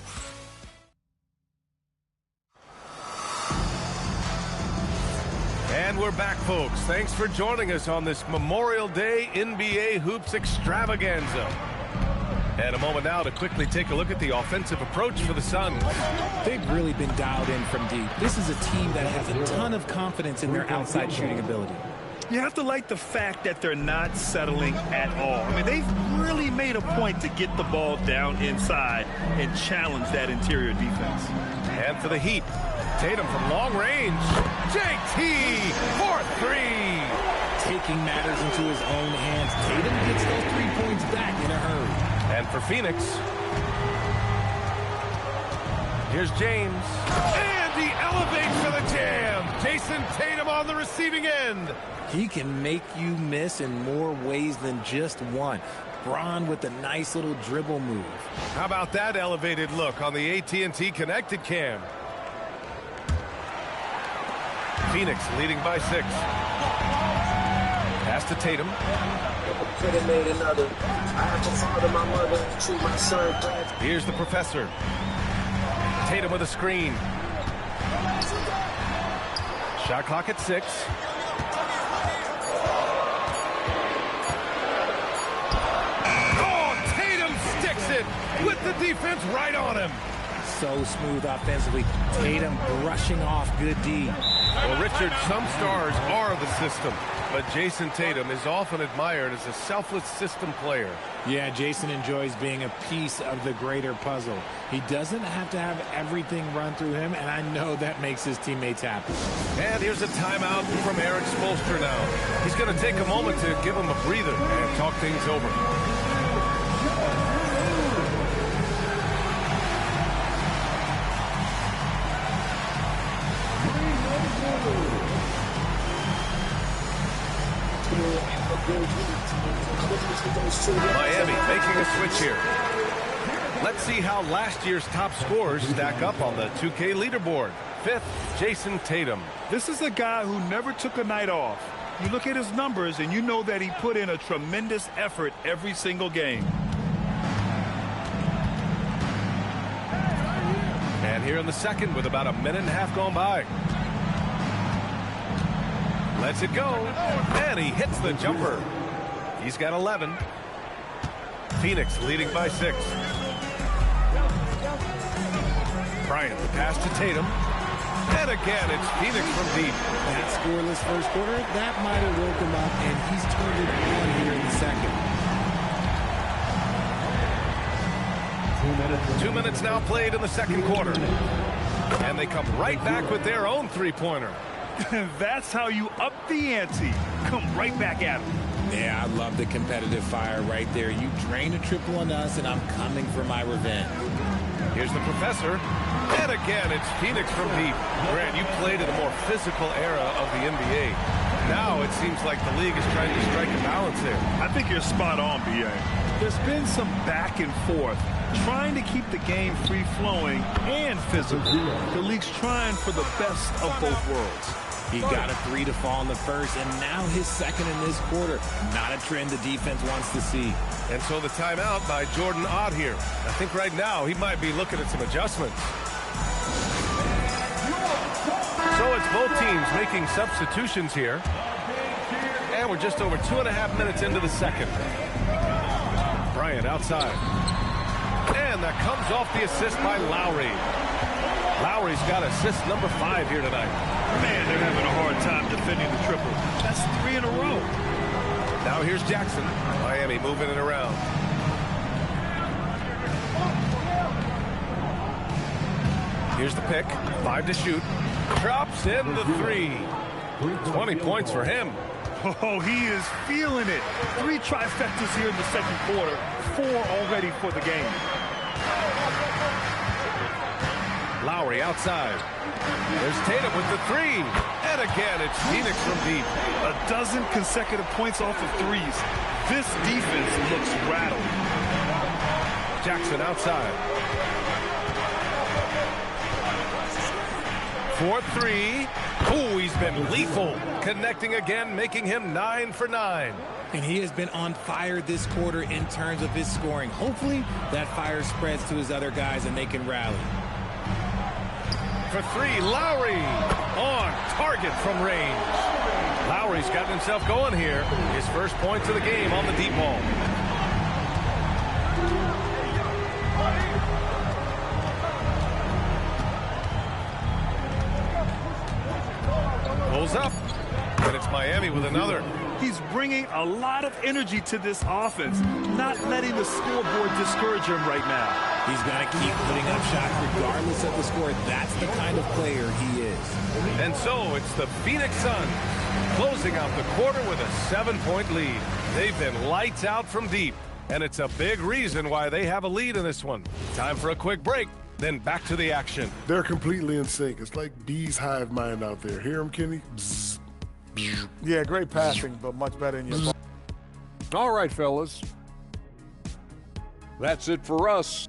J: And we're back, folks. Thanks for joining us on this Memorial Day NBA Hoops extravaganza. And a moment now to quickly take a look at the offensive approach for the Suns.
N: They've really been dialed in from deep. This is a team that has a ton of confidence in their outside shooting ability.
L: You have to like the fact that they're not settling at all. I mean, they've really made a point to get the ball down inside and challenge that interior defense.
J: And for the Heat, Tatum from long range. JT for three.
N: Taking matters into his own hands. Tatum gets those 3 points back in a hurry.
J: And for Phoenix, here's James. And he elevates for the jam. Jason Tatum on the receiving end.
N: He can make you miss in more ways than just one. Braun with a nice little dribble move.
J: How about that elevated look on the AT&T connected cam? Phoenix leading by 6. Pass to Tatum.
P: Could have made another. I have to father my mother and treat my son bad.
J: Here's the professor. Tatum with a screen. Shot clock at 6. Oh, Tatum sticks it with the defense right on him.
N: So smooth offensively. Tatum brushing off good D.
J: Well, Richard, some stars are the system, but Jason Tatum is often admired as a selfless system player.
N: Yeah, Jason enjoys being a piece of the greater puzzle. He doesn't have to have everything run through him, and I know that makes his teammates happy.
J: And here's a timeout from Eric Spoelstra now. He's going to take a moment to give him a breather and talk things over. Miami making a switch here. Let's see how last year's top scorers stack up on the 2K leaderboard. 5th, Jason Tatum.
L: This is a guy who never took a night off. You look at his numbers and you know that he put in a tremendous effort every single game.
J: And here in the second with about a minute and a half gone by. Lets it go, and he hits the jumper. He's got 11. Phoenix leading by 6. Bryant, the pass to Tatum. And again, it's Phoenix from deep.
N: That scoreless first quarter, that might have woke him up, and he's turned it on here in the second.
J: 2 minutes now played in the second quarter. And they come right back with their own three-pointer.
L: That's how you up the ante. Come right back at him.
N: Yeah, I love the competitive fire right there. You drain a triple on us, and I'm coming for my revenge.
J: Here's the professor. And again, it's Phoenix from deep. Grant, you played in a more physical era of the NBA. Now it seems like the league is trying to strike a balance here.
L: I think you're spot on, B.A. There's been some back and forth, trying to keep the game free-flowing and physical. The league's trying for the best of both worlds.
N: He got a 3 to fall in the first, and now his second in this quarter. Not a trend the defense wants to see.
J: And so the timeout by Jordan Ott here. I think right now he might be looking at some adjustments. So it's both teams making substitutions here. And we're just over 2.5 minutes into the second. Bryant outside. And that comes off the assist by Lowry. Lowry's got assist number 5 here tonight.
L: Man, they're having a hard time defending the triple. That's 3 in a row.
J: Now here's Jackson. Miami moving it around. Here's the pick. 5 to shoot. Drops in the 3. 20 points for him.
L: Oh, he is feeling it. 3 trifectas here in the second quarter. 4 already for the game.
J: Lowry outside. There's Tatum with the 3. And again, it's Phoenix from deep.
L: 12 consecutive points off of 3s. This defense looks rattled.
J: Jackson outside. 4-3. Oh, he's been lethal. Connecting again, making him 9 for 9.
N: And he has been on fire this quarter in terms of his scoring. Hopefully, that fire spreads to his other guys and they can rally.
J: for three. Lowry on target from range. Lowry's gotten himself going here. His first points of the game on the deep ball. Pulls up, and it's Miami with another.
L: He's bringing a lot of energy to this offense, not letting the scoreboard discourage him right now.
N: He's going to keep putting up shots regardless of the score. That's the kind of player he is.
J: And so it's the Phoenix Suns closing out the quarter with a 7-point lead. They've been lights out from deep, and it's a big reason why they have a lead in this one. Time for a quick break, then back to the action.
G: They're completely in sync. It's like bees hive mind out there. Hear him, Kenny? Bzz.
M: Yeah, great passing, but much better in your.
H: All right, fellas. That's it for us.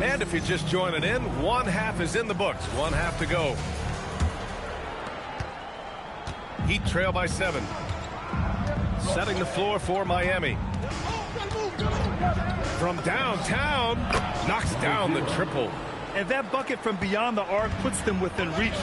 J: And if you're just joining in, one half is in the books. One half to go. Heat trail by 7. Setting the floor for Miami. From downtown, knocks down the triple.
L: And that bucket from beyond the arc puts them within reach.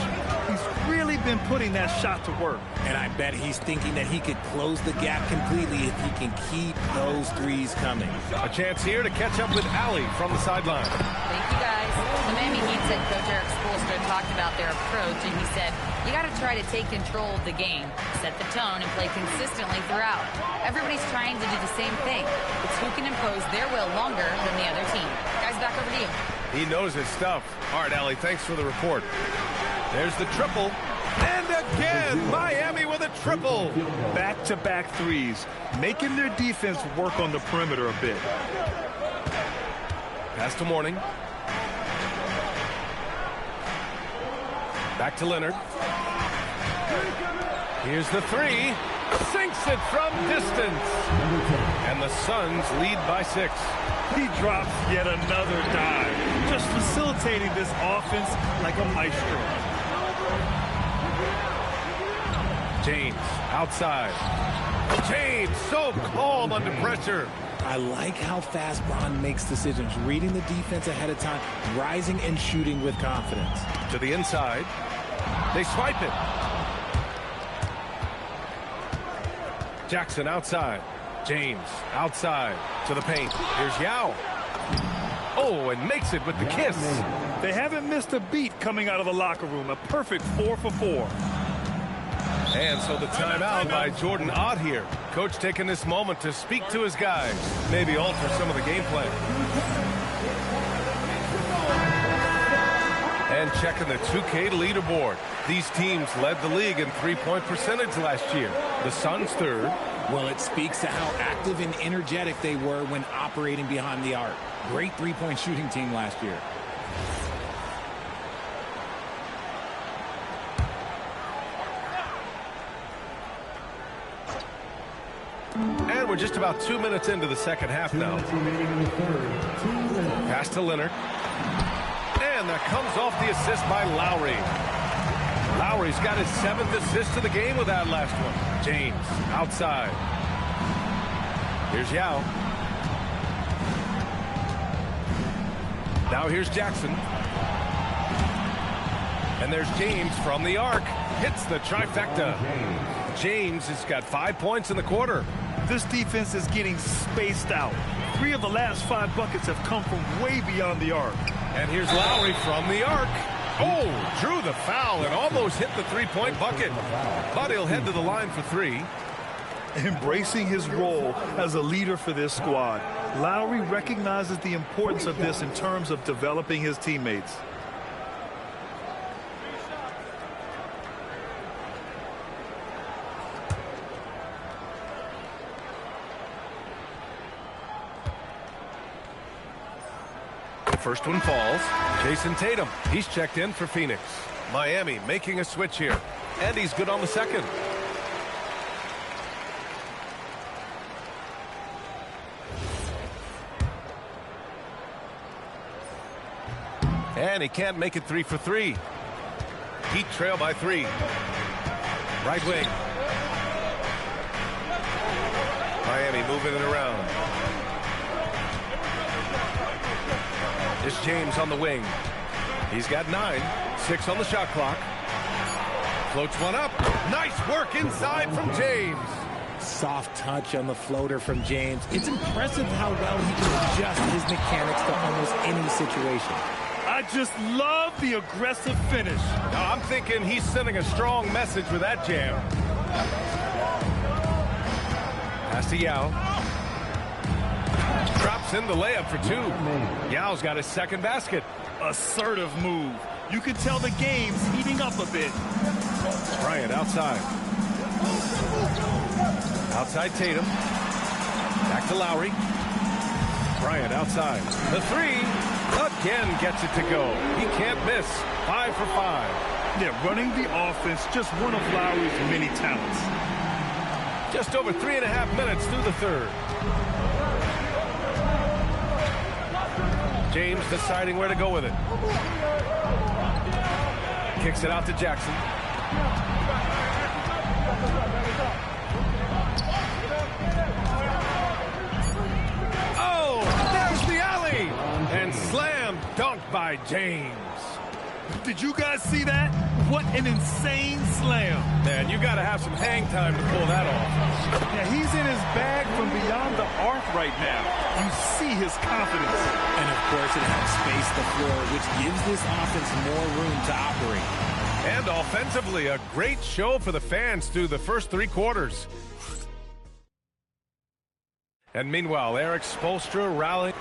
L: He's really been putting that shot to work.
N: And I bet he's thinking that he could close the gap completely if he can keep those threes coming.
J: A chance here to catch up with Allie from the sideline.
D: Thank you, guys. The Miami Heat said Coach Eric Spoelstra talked about their approach, and he said, you got to try to take control of the game, set the tone, and play consistently throughout. Everybody's trying to do the same thing. It's who can impose their will longer than the other team. Guys, back over to you.
J: He knows his stuff. All right, Allie, thanks for the report. There's the triple. And again, Miami with a triple.
L: Back-to-back threes, making their defense work on the perimeter a bit.
J: Pass to Mourning. Back to Leonard. Here's the three. Sinks it from distance. And the Suns lead by 6.
L: He drops yet another dive, just facilitating this offense like a maestro.
J: James outside. James so calm under pressure.
N: I like how fast Bron makes decisions, reading the defense ahead of time, rising and shooting with confidence.
J: To the inside. They swipe it. Jackson outside. James outside to the paint. Here's Yao. Oh, and makes it with the kiss.
L: They haven't missed a beat coming out of the locker room. A perfect 4 for 4.
J: And so the timeout by Jordan Ott here. Coach taking this moment to speak to his guys. Maybe alter some of the game plan. And checking the 2K leaderboard. These teams led the league in three-point percentage last year. The Suns third.
N: Well, it speaks to how active and energetic they were when operating behind the arc. Great three-point shooting team last year.
J: And we're just about 2 minutes into the second half now. Pass to Leonard. And that comes off the assist by Lowry. Lowry's got his 7th assist of the game with that last one. James outside. Here's Yao. Now here's Jackson. And there's James from the arc. Hits the trifecta. James has got 5 points in the quarter.
L: This defense is getting spaced out. 3 of the last 5 buckets have come from way beyond the arc.
J: And here's Lowry from the arc. Oh, drew the foul and almost hit the three-point bucket. But he'll head to the line for 3.
L: Embracing his role as a leader for this squad, Lowry recognizes the importance of this in terms of developing his teammates.
J: First one falls. Jason Tatum. He's checked in for Phoenix. Miami making a switch here. And he's good on the second. And he can't make it 3 for 3. Heat trail by 3. Right wing. Miami moving it around. It's James on the wing. He's got 9. 6 on the shot clock. Floats one up. Nice work inside from James.
N: Soft touch on the floater from James. It's impressive how well he can adjust his mechanics to almost any situation.
L: I just love the aggressive finish.
J: Now, I'm thinking he's sending a strong message with that jam. Pass to Yao. Drops in the layup for 2. Yao's got his second basket.
L: Assertive move. You can tell the game's heating up a bit.
J: Bryant outside. Outside Tatum. Back to Lowry. Bryant outside. The 3 again gets it to go. He can't miss. 5 for 5.
L: Yeah, running the offense, just one of Lowry's many talents.
J: Just over 3.5 minutes through the third. James deciding where to go with it. Kicks it out to Jackson. Oh, there's the alley. And slam dunked by James.
L: Did you guys see that? What an insane slam.
J: Man, you got to have some hang time to pull that off.
L: Yeah, he's in his bag from beyond the arc right now. You see his confidence.
N: And, of course, it helps space the floor, which gives this offense more room to operate.
J: And offensively, a great show for the fans through the first 3 quarters. And meanwhile, Eric Spoelstra rallying.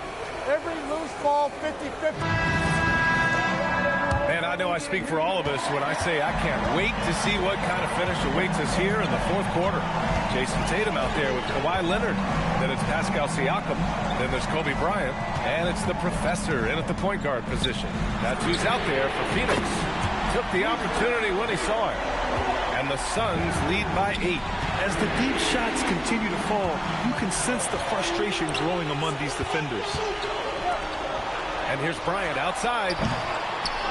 K: Every loose ball, 50-50.
J: And I know I speak for all of us when I say I can't wait to see what kind of finish awaits us here in the 4th quarter. Jason Tatum out there with Kawhi Leonard. Then it's Pascal Siakam. Then there's Kobe Bryant. And it's the professor in at the point guard position. That's who's out there for Phoenix. Took the opportunity when he saw it. And the Suns lead by 8.
L: As the deep shots continue to fall, you can sense the frustration growing among these defenders.
J: And here's Bryant outside.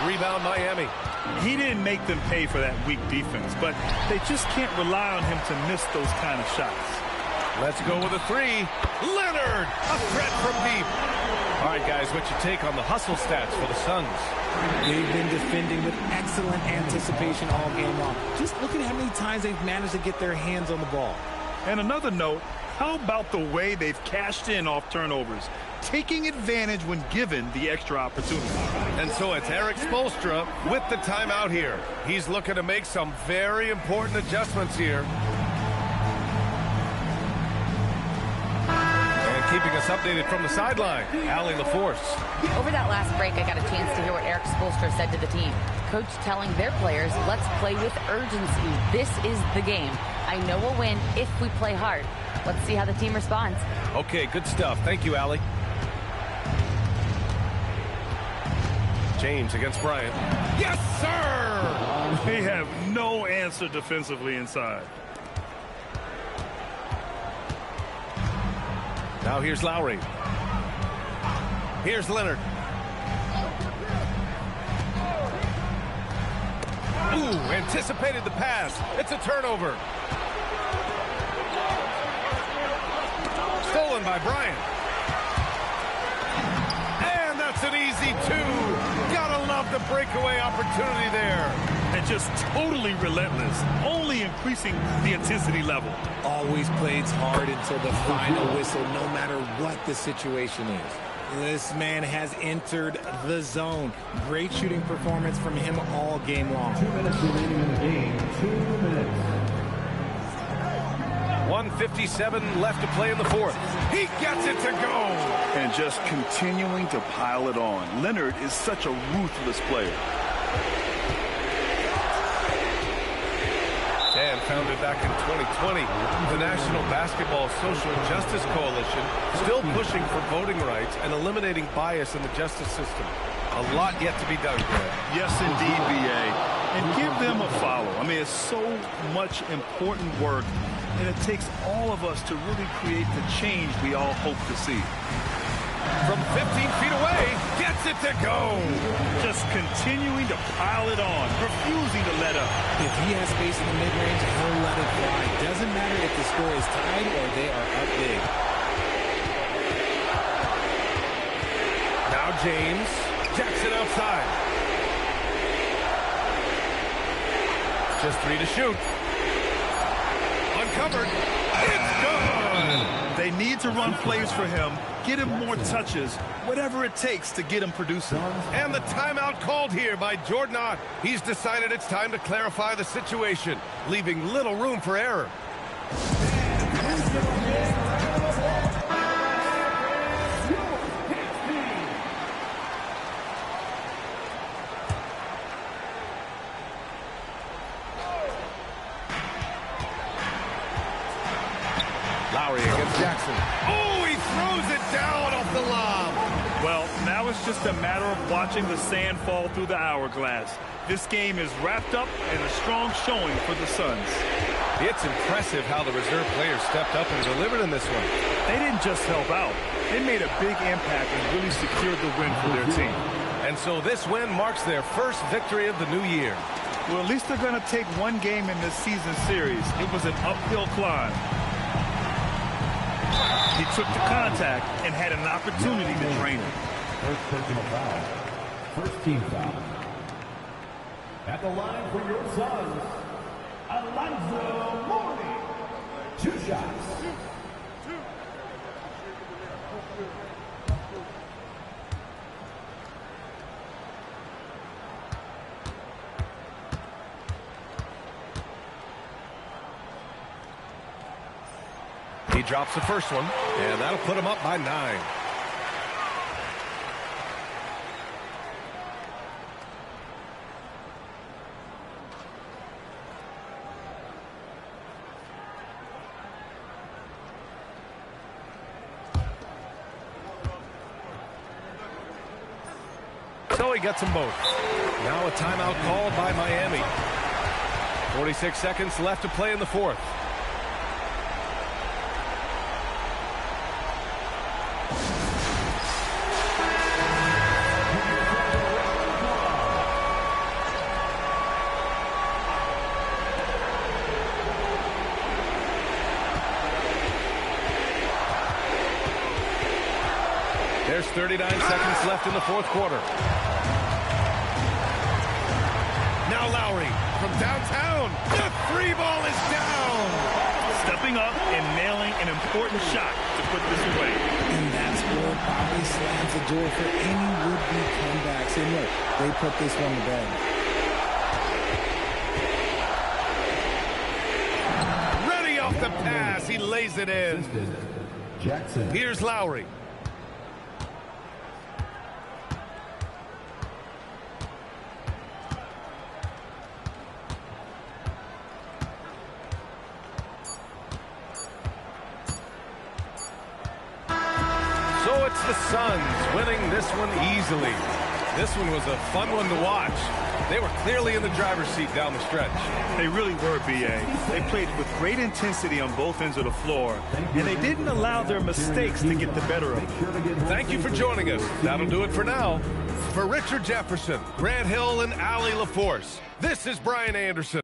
J: Rebound Miami.
L: He didn't make them pay for that weak defense, but they just can't rely on him to miss those kind of shots.
J: Let's go with a 3. Leonard, a threat from deep. All right, guys, what's your take on the hustle stats for the Suns?
N: They've been defending with excellent anticipation all game long. Just look at how many times they've managed to get their hands on the ball.
L: And another note, how about the way they've cashed in off turnovers, taking advantage when given the extra opportunity?
J: And so it's Eric Spoelstra with the timeout here. He's looking to make some very important adjustments here. And keeping us updated from the sideline, Allie LaForce.
D: Over that last break, I got a chance to hear what Eric Spoelstra said to the team. Coach telling their players, let's play with urgency. This is the game. I know we'll win if we play hard. Let's see how the team responds.
J: Okay, good stuff. Thank you, Allie. James against Bryant. Yes, sir!
L: They have no answer defensively inside.
J: Now here's Lowry. Here's Leonard. Ooh, anticipated the pass. It's a turnover. Stolen by Bryant. And that's an easy 2. Gotta love the breakaway opportunity there.
L: And just totally relentless, only increasing the intensity level.
N: Always plays hard until the final whistle, no matter what the situation is. This man has entered the zone. Great shooting performance from him all game long.
F: 2 minutes remaining in the game. 2 minutes.
J: 1:57 left to play in the 4th. He gets it to go.
L: And just continuing to pile it on. Leonard is such a ruthless player.
J: And founded back in 2020, the National Basketball Social Justice Coalition still pushing for voting rights and eliminating bias in the justice system. A lot yet to be done, Greg.
L: Yes, indeed, B.A. And give them a follow. I mean, it's so much important work, and it takes all of us to really create the change we all hope to see.
J: From 15 feet away, gets it to go.
L: Just continuing to pile it on, refusing to let up.
N: If he has space in the mid-range, he'll let it fly. Doesn't matter if the score is is tied or they are up big.
J: Now James. Jackson outside. Just 3 to shoot. Uncovered. It's good.
L: They need to run plays for him, get him more touches, whatever it takes to get him producing.
J: And the timeout called here by Jordan Ott. He's decided it's time to clarify the situation, leaving little room for error. Lowry against Jackson. Oh, he throws it down off the lob.
L: Well, now it's just a matter of watching the sand fall through the hourglass. This game is wrapped up and a strong showing for the Suns.
J: It's impressive how the reserve players stepped up and delivered in this one.
L: They didn't just help out. They made a big impact and really secured the win for their team.
J: And so this win marks their first victory of the new year.
L: Well, at least they're going to take one game in this season series. It was an uphill climb. He took the contact and had an opportunity to drain it.
F: First personal foul. First team foul. At the line for your Suns, Alonzo Mourning. 2 shots.
J: He drops the first one, and that'll put him up by 9. So he gets them both. Now a timeout called by Miami. 46 seconds left to play in the fourth. There's 39 seconds left in the fourth quarter. Now Lowry from downtown. The 3 ball is down.
L: Stepping up and nailing an important shot to put this away.
N: And that's where probably slams the door for any would-be comebacks. And look, they put this one to bed.
J: Ready off the pass. He lays it in.
F: Jackson.
J: Here's Lowry. So it's the Suns winning this one easily. This one was a fun one to watch. They were clearly in the driver's seat down the stretch.
L: They really were, B.A. They played with great intensity on both ends of the floor, and they didn't allow their mistakes to get the better of them.
J: Thank you for joining us. That'll do it for now. For Richard Jefferson, Grant Hill, and Allie LaForce, this is Brian Anderson.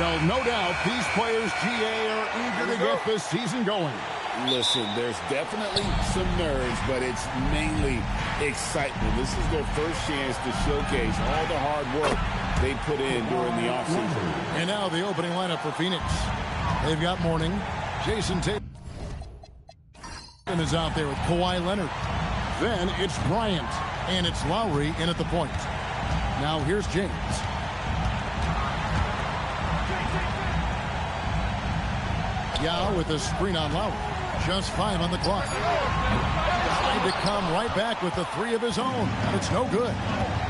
A: Well, no doubt these players, GA, are eager to get this season going.
B: Listen, there's definitely some nerves, but it's mainly excitement. This is their first chance to showcase all the hard work they put in during the offseason.
A: And now the opening lineup for Phoenix. They've got Mourning. Jason Tatum is out there with Kawhi Leonard. Then it's Bryant, and it's Lowry in at the point. Now here's James. Yao with a screen on Lowry. Just 5 on the clock. Trying to come right back with the 3 of his own, and it's no good.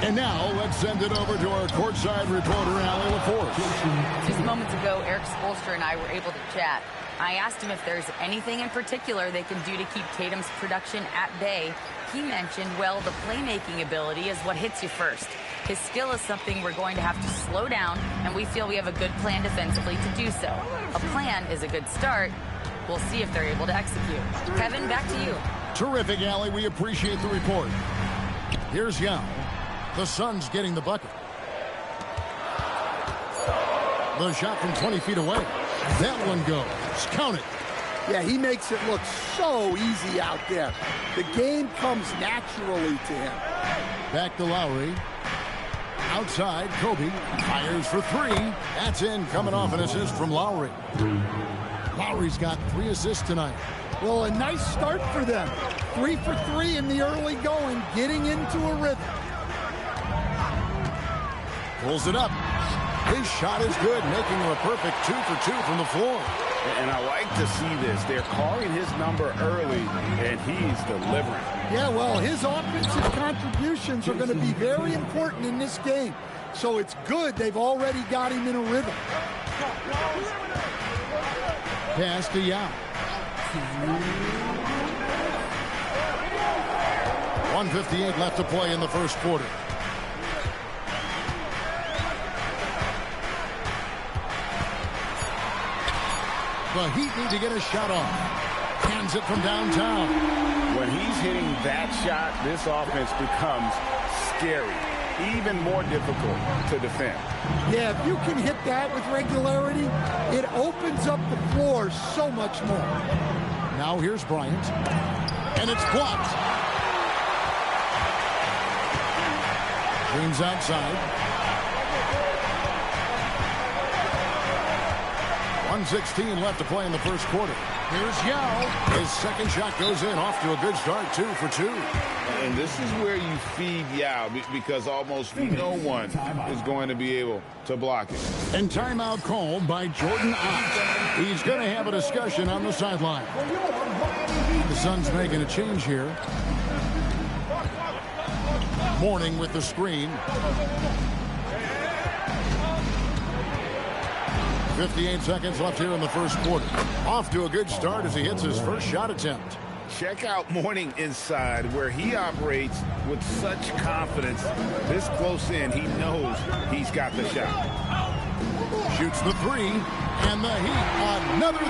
A: And now let's send it over to our courtside reporter, Allie LaForce.
D: Just moments ago, Eric Spoelstra and I were able to chat. I asked him if there's anything in particular they can do to keep Tatum's production at bay. He mentioned, well, the playmaking ability is what hits you first. His skill is something we're going to have to slow down, and we feel we have a good plan defensively to do so. A plan is a good start. We'll see if they're able to execute. Kevin, back to you.
A: Terrific, Allie. We appreciate the report. Here's Yao. The Suns getting the bucket. The shot from 20 feet away. That one goes. Count it.
C: Yeah, he makes it look so easy out there. The game comes naturally to him.
A: Back to Lowry. Outside, Kobe fires for 3. That's in, coming off an assist from Lowry. Lowry's got 3 assists tonight.
C: Well, a nice start for them. 3 for 3 in the early going, getting into a rhythm.
A: Pulls it up. His shot is good, making him a perfect 2 for 2 from the floor.
B: And I like to see this. They're calling his number early, and he's delivering.
C: Yeah, well, his offensive contributions are going to be very important in this game. So it's good they've already got him in a rhythm.
A: Pass to Yao. 1:58 left to play in the first quarter. The Heat need to get a shot off. Hands it from downtown.
B: When he's hitting that shot, this offense becomes scary. Even more difficult to defend.
C: Yeah, if you can hit that with regularity, it opens up the floor so much more.
A: Now here's Bryant. And it's blocked. Green's outside. 1:16 left to play in the first quarter. Here's Yao. His second shot goes in, off to a good start, 2 for 2.
B: And this is where you feed Yao, because almost no one is going to be able to block it.
A: And timeout called by Jordan Ott. He's going to have a discussion on the sideline. The Suns making a change here. Mourning with the screen. 58 seconds left here in the first quarter. Off to a good start as he hits his first shot attempt.
B: Check out Mourning inside, where he operates with such confidence. This close in, he knows he's got the shot.
A: Shoots the 3, and the Heat another 3.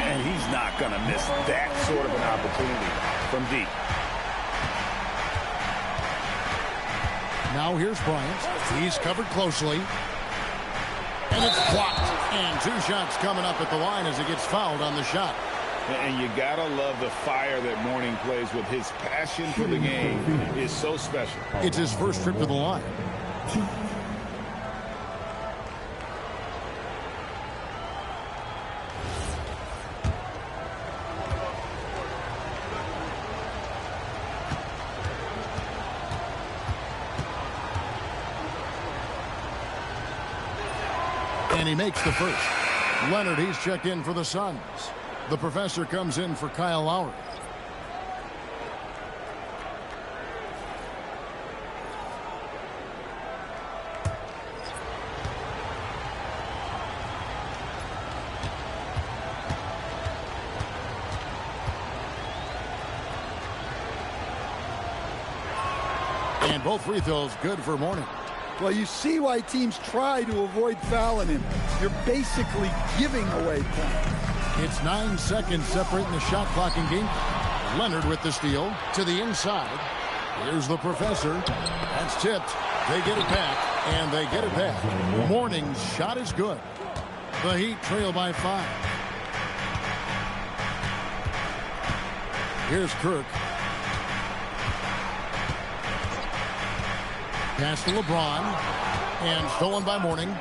B: And he's not going to miss that sort of an opportunity from deep.
A: Now here's Bryant. He's covered closely. And it's blocked. And 2 shots coming up at the line as he gets fouled on the shot.
B: And you gotta love the fire that Mourning plays with. His passion for the game is so special.
A: It's his first trip to the line. And he makes the first. Leonard, he's checked in for the Suns. The professor comes in for Kyle Lowry. And both free throws good for Mourning.
C: Well, you see why teams try to avoid fouling him. You're basically giving away points.
A: It's 9 seconds separating the shot clock in game. Leonard with the steal to the inside. Here's the professor. That's tipped. They get it back. And they get it back. Morning's shot is good. The Heat trail by 5. Here's Kirk. Pass to LeBron. And stolen by Morning.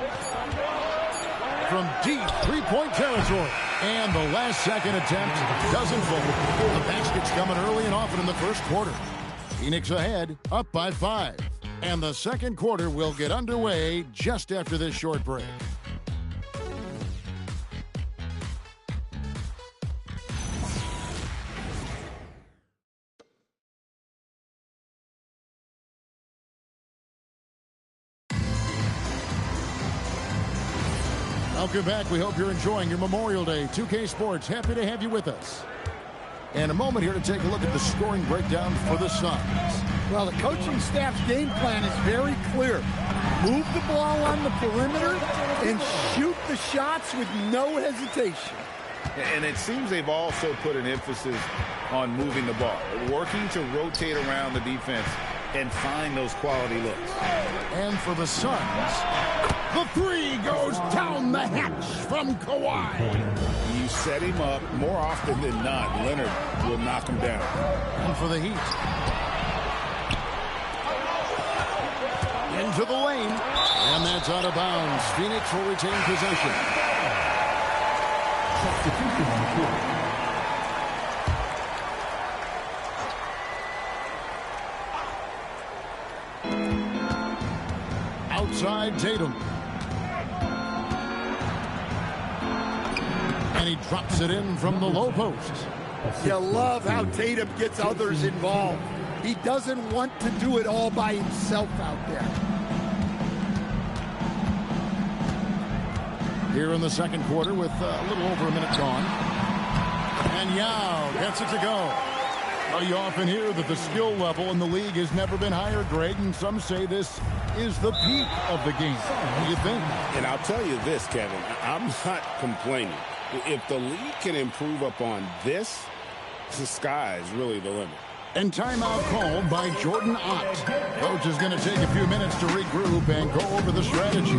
A: From deep three-point territory. And the last-second attempt doesn't fall. The basket's coming early and often in the first quarter. Phoenix ahead, up by 5. And the second quarter will get underway just after this short break. Welcome back. We hope you're enjoying your Memorial Day. 2K Sports, happy to have you with us. And a moment here to take a look at the scoring breakdown for the Suns.
C: Well, the coaching staff's game plan is very clear. Move the ball on the perimeter and shoot the shots with no hesitation.
B: And it seems they've also put an emphasis on moving the ball, working to rotate around the defense and find those quality looks.
A: And for the Suns, the three goes down the hatch from Kawhi.
B: You set him up, more often than not, Leonard will knock him down.
A: And for the Heat, into the lane, and that's out of bounds. Phoenix will retain possession.
F: Substitution on the court.
A: Outside Tatum. And he drops it in from the low post.
C: You love how Tatum gets others involved. He doesn't want to do it all by himself out there.
A: Here in the second quarter with a little over a minute gone. And Yao gets it to go. Well, you often hear that the skill level in the league has never been higher, Greg, and some say this is the peak of the game. What do you think?
Q: And I'll tell you this, Kevin, I'm not complaining. If the league can improve upon this, the sky is really the limit.
A: And timeout called by Jordan Ott. Coach is going to take a few minutes to regroup and go over the strategy.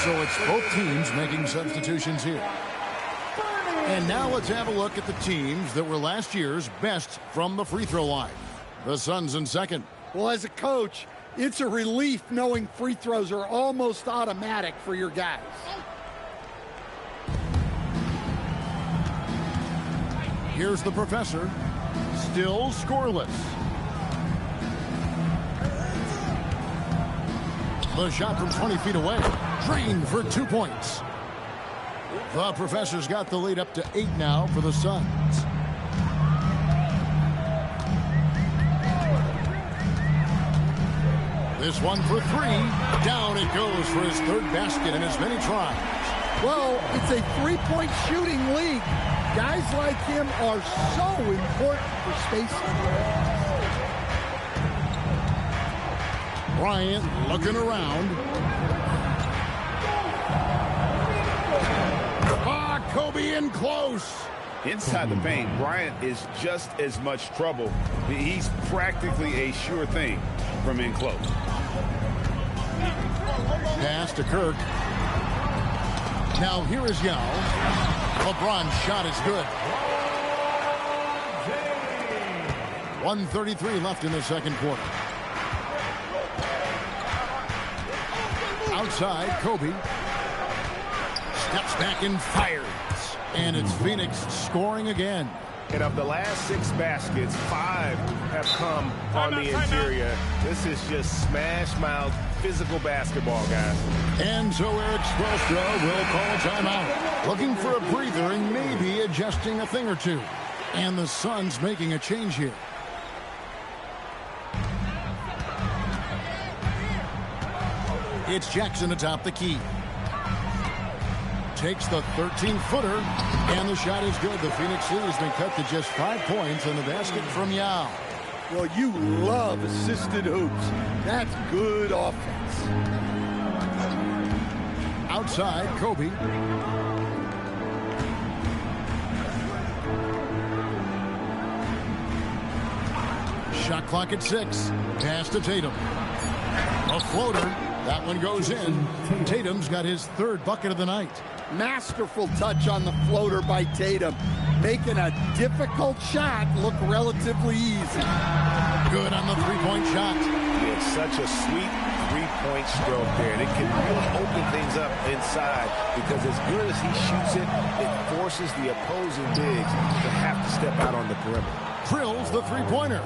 A: So it's both teams making substitutions here. And now let's have a look at the teams that were last year's best from the free throw line. The Suns in second.
C: Well, as a coach, it's a relief knowing free throws are almost automatic for your guys.
A: Here's the professor, still scoreless. The shot from 20 feet away, drained for 2 points. The professor's got the lead up to 8 now for the Suns. This one for 3. Down it goes for his third basket in as many tries.
C: Well, it's a three-point shooting league. Guys like him are so important for spacing.
A: Bryant looking around. Kobe in close.
B: Inside the paint, Bryant is just as much trouble. He's practically a sure thing from in close.
A: Pass to Kirk. Now here is Yao. LeBron's shot is good. 1:33 left in the second quarter. Outside, Kobe. Steps back and fires. And it's Phoenix scoring again.
E: And of the last 6 baskets, 5 have come on the interior. This is just smash-mouth physical basketball, guys.
A: And so Eric Spoelstra will call a timeout. Looking for a breather and maybe adjusting a thing or two. And the Suns making a change here. It's Jackson atop the key. Takes the 13-footer, and the shot is good. The Phoenix lead has been cut to just 5 points on the basket from Yao.
C: Well, you love assisted hoops. That's good offense.
A: Outside, Kobe. Shot clock at 6. Pass to Tatum. A floater. That one goes in. Tatum's got his 3rd bucket of the night.
C: Masterful touch on the floater by Tatum, making a difficult shot look relatively easy.
A: Good on the three-point shot.
B: It's such a sweet three-point stroke there, and it can really open things up inside because as good as he shoots it, it forces the opposing bigs to have to step out on the perimeter.
A: Drills the three-pointer.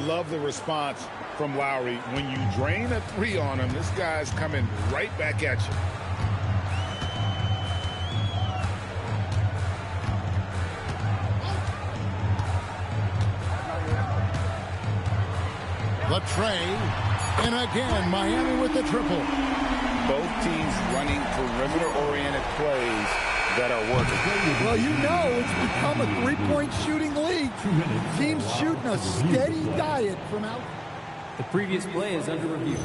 Q: Love the response from Lowry. When you drain a 3 on him, this guy's coming right back at you.
A: The tray, and again, Miami with the triple.
Q: Both teams running perimeter-oriented plays that are working.
C: Well, you know it's become a three-point shooting league. Teams shooting a steady diet from out.
R: The previous play is under review.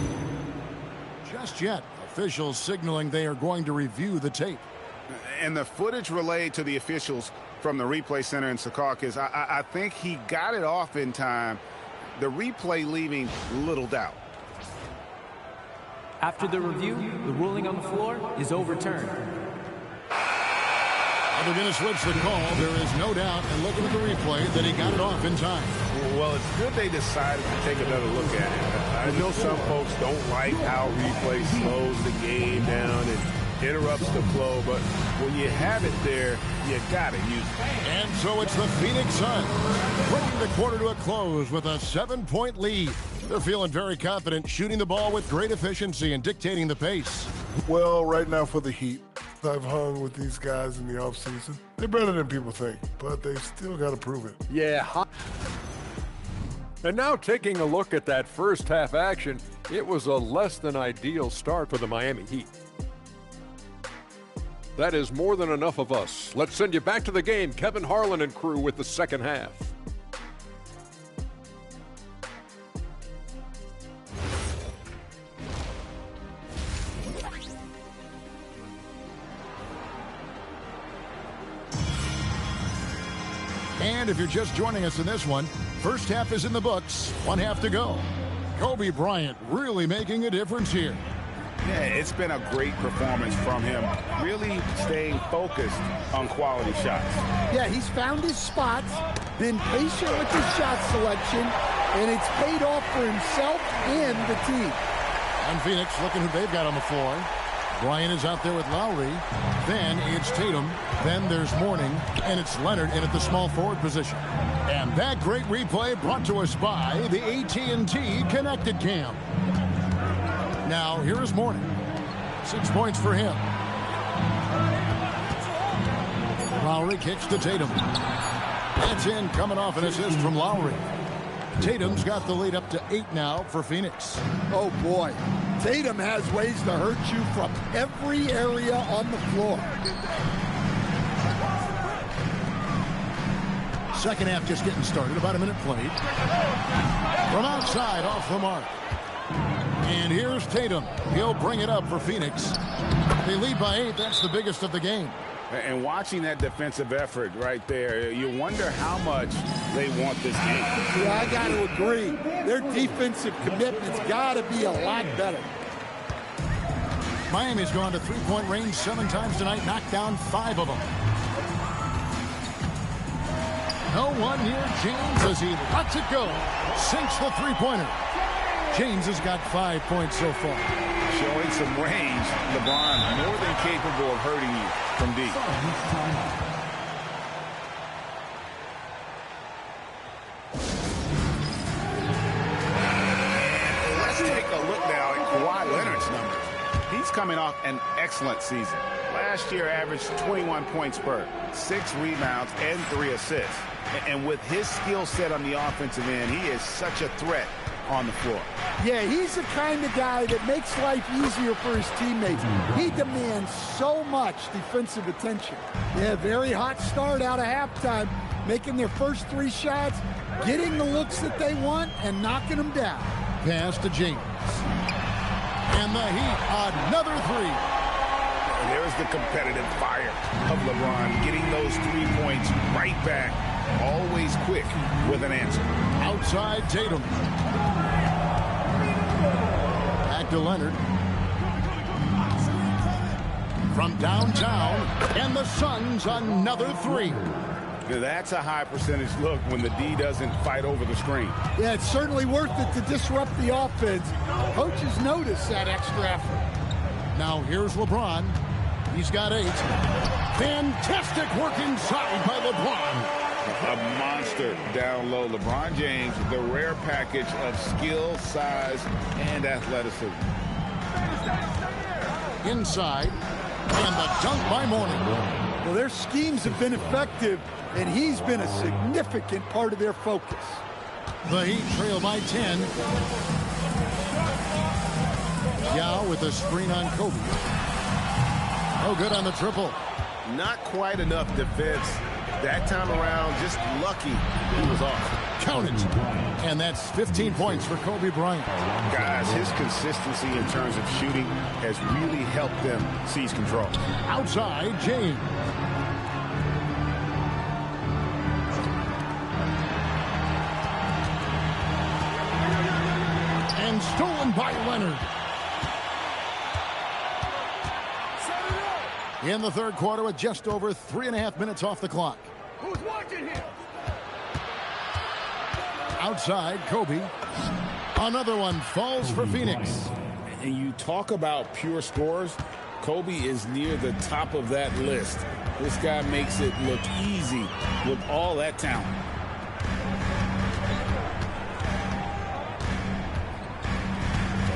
A: Just yet, officials signaling they are going to review the tape.
B: And the footage relayed to the officials from the replay center in Secaucus, I think he got it off in time. The replay leaving little doubt.
R: After the review, the ruling on the floor is overturned.
A: They're going to switch the call. There is no doubt, and looking at the replay, that he got it off in time.
B: Well, it's good they decided to take another look at it. I know some folks don't like how replay slows the game down and interrupts the flow, but when you have it there, you got to use it.
A: And so it's the Phoenix Suns bringing the quarter to a close with a 7-point lead. They're feeling very confident, shooting the ball with great efficiency and dictating the pace.
G: Well, right now for the Heat, I've hung with these guys in the offseason. They're better than people think, but they still got to prove it.
H: Yeah. And now taking a look at that first half action, it was a less than ideal start for the Miami Heat. That is more than enough of us. Let's send you back to the game. Kevin Harlan and crew with the second half.
A: And if you're just joining us in this one, first half is in the books, 1 half to go. Kobe Bryant really making a difference here.
B: Yeah, it's been a great performance from him, really staying focused on quality shots.
C: Yeah, he's found his spots, been patient with his shot selection, and it's paid off for himself and the team.
A: And Phoenix looking who they've got on the floor. Bryant is out there with Lowry. Then it's Tatum. Then there's Mourning. And it's Leonard in at the small forward position. And that great replay brought to us by the AT&T Connected Cam. Now, here is Mourning. 6 points for him. Lowry kicks to Tatum. That's in, coming off an assist from Lowry. Tatum's got the lead up to 8 now for Phoenix.
C: Oh, boy. Tatum has ways to hurt you from every area on the floor.
A: Second half just getting started. About a minute played. From outside, off the mark. And here's Tatum. He'll bring it up for Phoenix. They lead by 8. That's the biggest of the game.
B: And watching that defensive effort right there, you wonder how much they want this game.
C: Yeah, I got to agree. Their defensive commitment's got to be a lot better.
A: Miami's gone to three-point range 7 times tonight, knocked down 5 of them. No one near James as he lets it go. Sinks the three-pointer. James has got 5 points so far.
B: Showing some range, LeBron more than capable of hurting you from deep. Let's take a look now at Kawhi Leonard's numbers. He's coming off an excellent season. Last year averaged 21 points per, 6 rebounds, and 3 assists. And with his skill set on the offensive end, he is such a threat on the floor.
C: Yeah, he's the kind of guy that makes life easier for his teammates. He demands so much defensive attention. Yeah, very hot start out of halftime, making their first 3 shots, getting the looks that they want, and knocking them down.
A: Pass to James. And the Heat, another 3.
B: And there's the competitive fire of LeBron, getting those 3 points right back. Always quick with an answer.
A: Out outside Tatum. Back to Leonard. From downtown, and the Suns another three.
B: That's a high percentage look when the D doesn't fight over the screen.
C: Yeah, it's certainly worth it to disrupt the offense. Coaches notice that extra effort.
A: Now here's LeBron. He's got 8. Fantastic work inside by LeBron.
B: A monster down low. LeBron James, the rare package of skill, size, and athleticism.
A: Inside, and the dunk by Mourning.
C: Well, their schemes have been effective, and he's been a significant part of their focus.
A: The Heat trail by 10. Yao with a screen on Kobe. No good on the triple.
E: Not quite enough defense. That time around, just lucky he was off.
A: Count it. And that's 15 points for Kobe Bryant.
B: Guys, his consistency in terms of shooting has really helped them seize control.
A: Outside, James. And stolen by Leonard. In the third quarter with just over 3.5 minutes off the clock.
I: Who's watching here?
A: Outside, Kobe. Another one falls for Phoenix.
Q: And you talk about pure scores, Kobe is near the top of that list. This guy makes it look easy with all that talent.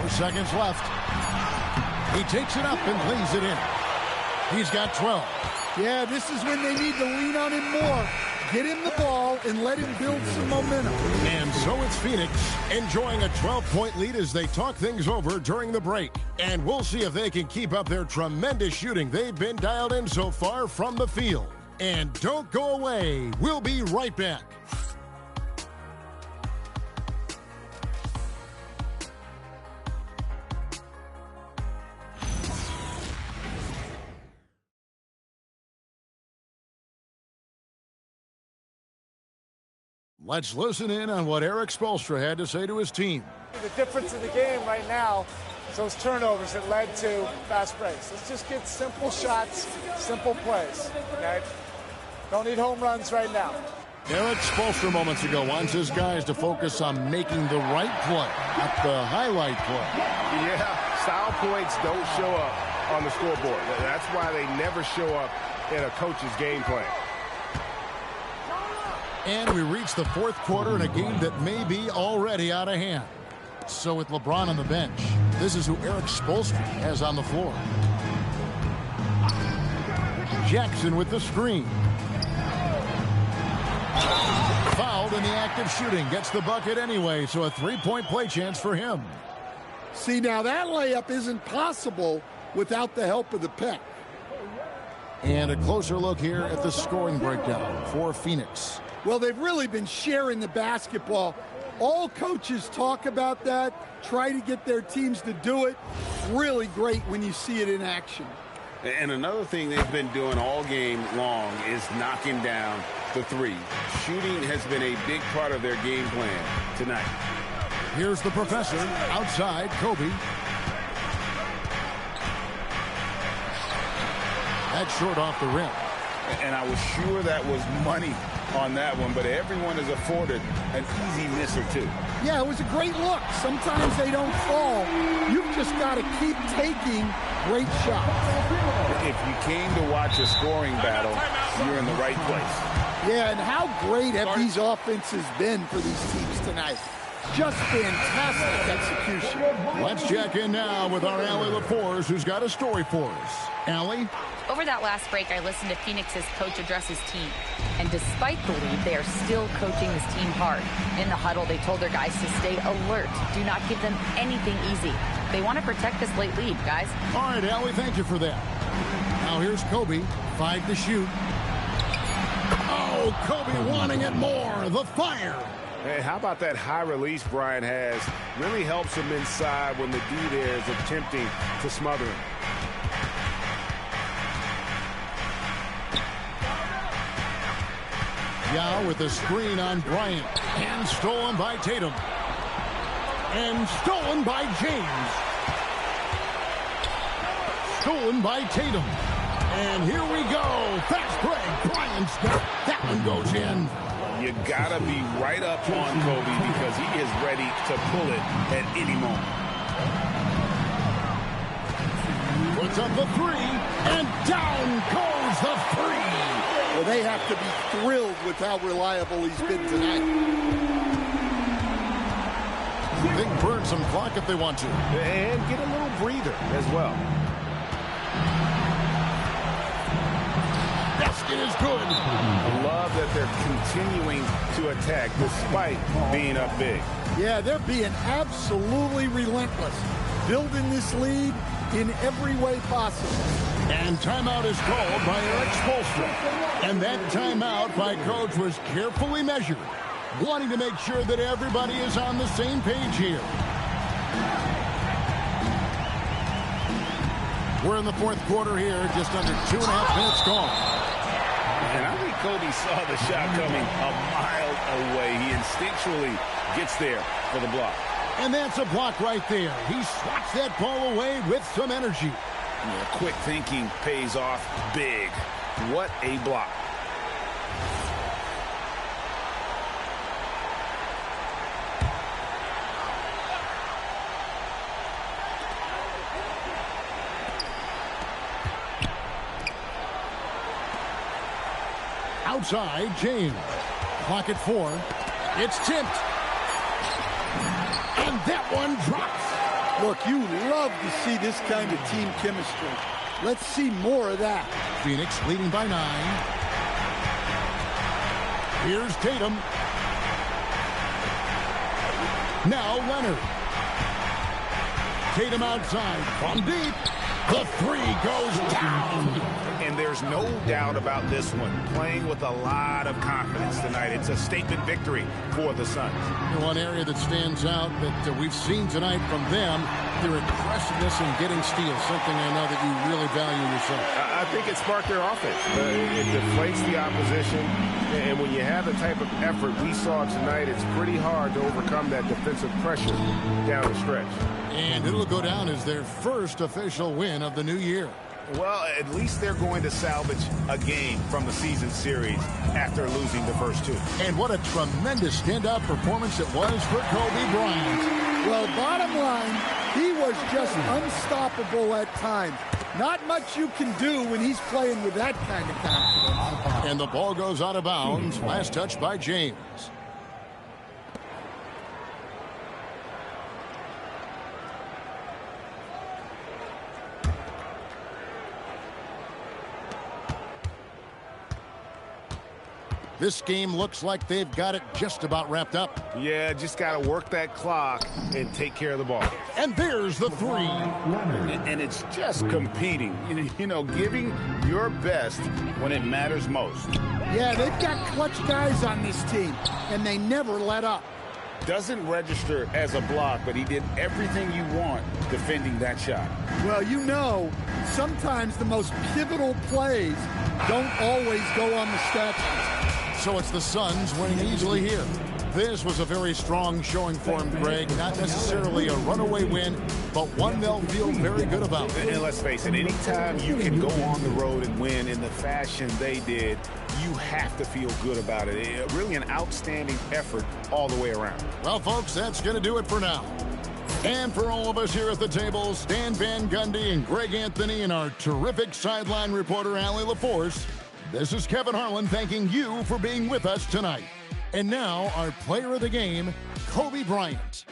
A: Seconds left. He takes it up and lays it in. He's got 12.
C: Yeah, this is when they need to lean on him more. Get him the ball and let him build some momentum.
A: And so it's Phoenix enjoying a 12-point lead as they talk things over during the break. And we'll see if they can keep up their tremendous shooting they've been dialed in so far from the field. And don't go away. We'll be right back. Let's listen in on what Eric Spoelstra had to say to his team.
S: The difference in the game right now is those turnovers that led to fast breaks. Let's just get simple shots, simple plays. Okay? Don't need home runs right now.
A: Eric Spoelstra moments ago wants his guys to focus on making the right play, not the highlight play.
E: Yeah, style points don't show up on the scoreboard. That's why they never show up in a coach's game plan.
A: And we reach the fourth quarter in a game that may be already out of hand. So with LeBron on the bench, this is who Eric Spoelstra has on the floor. Jackson with the screen. Fouled in the act of shooting. Gets the bucket anyway, so a three-point play chance for him.
C: See, now that layup isn't possible without the help of the pick.
A: And a closer look here at the scoring breakdown for Phoenix.
C: Well, they've really been sharing the basketball. All coaches talk about that, try to get their teams to do it. Really great when you see it in action.
Q: And another thing they've been doing all game long is knocking down the three. Shooting has been a big part of their game plan tonight.
A: Here's the professor outside Kobe. That's short off the rim.
B: And I was sure that was money on that one, but everyone is afforded an easy miss or two.
C: Yeah, it was a great look. Sometimes they don't fall. You've just got to keep taking great shots.
B: If you came to watch a scoring battle, you're in the right place.
C: Yeah, and how great have these offenses been for these teams tonight? Just fantastic execution.
A: Let's check in now with our Allie LaForce, who's got a story for us. Allie?
D: Over that last break, I listened to Phoenix's coach address his team. And despite the lead, they are still coaching this team hard. In the huddle, they told their guys to stay alert. Do not give them anything easy. They want to protect this late lead, guys.
A: All right, Allie, thank you for that. Now here's Kobe, 5 to shoot. Oh, Kobe wanting it more. The fire.
E: Hey, how about that high release Brian has? Really helps him inside when the D there is attempting to smother him.
A: Yao with a screen on Bryant. And stolen by Tatum. And stolen by James. Stolen by Tatum. And here we go. Fast break. Bryant's got that one goes in.
Q: You gotta be right up on Kobe because he is ready to pull it at any moment.
A: Puts up the three, and down goes the three.
C: Well, they have to be thrilled with how reliable he's been tonight.
A: They can burn some clock if they want to.
E: And get a little breather as well.
A: Basket is good.
E: I love that they're continuing to attack despite being up big.
C: Yeah, they're being absolutely relentless. Building this lead in every way possible.
A: And timeout is called by Eric Spoelstra. And that timeout by Coach was carefully measured, wanting to make sure that everybody is on the same page here. We're in the fourth quarter here, just under 2.5 minutes gone.
Q: And I think Kobe saw the shot coming a mile away. He instinctually gets there for the block.
A: And that's a block right there. He swats that ball away with some energy.
Q: Yeah, quick thinking pays off big. What a block.
A: Outside, James. Clock at 4. It's tipped. And that one drops.
C: Look, you love to see this kind of team chemistry. Let's see more of that.
A: Phoenix leading by 9. Here's Tatum. Now Leonard. Tatum outside from deep. The three goes down.
B: And there's no doubt about this one. Playing with a lot of confidence tonight. It's a statement victory for the Suns.
A: One area that stands out that we've seen tonight from them, their aggressiveness in getting steals, something I know that you really value yourself.
E: I think it sparked their offense. It deflates the opposition. And when you have the type of effort we saw tonight, it's pretty hard to overcome that defensive pressure down the stretch.
A: And it'll go down as their first official win of the new year.
B: Well, at least they're going to salvage a game from the season series after losing the first two.
A: And what a tremendous standout performance it was for Kobe Bryant.
C: Well, bottom line, he was just unstoppable at times. Not much you can do when he's playing with that kind of confidence.
A: And the ball goes out of bounds. Last touch by James. This game looks like they've got it just about wrapped up.
B: Yeah, just got to work that clock and take care of the ball.
A: And there's the three.
B: And it's just competing, you know, giving your best when it matters most.
C: Yeah, they've got clutch guys on this team, and they never let up.
Q: Doesn't register as a block, but he did everything you want defending that shot.
C: Well, you know, sometimes the most pivotal plays don't always go on the stat sheet.
A: So it's the Suns winning easily here. This was a very strong showing for him, Greg. Not necessarily a runaway win, but one they'll feel very good about.
B: And let's face it, anytime you can go on the road and win in the fashion they did, you have to feel good about it. Really an outstanding effort all the way around.
A: Well, folks, that's going to do it for now. And for all of us here at the table, Stan Van Gundy and Greg Anthony and our terrific sideline reporter, Allie LaForce, this is Kevin Harlan thanking you for being with us tonight. And now, our player of the game, Kobe Bryant.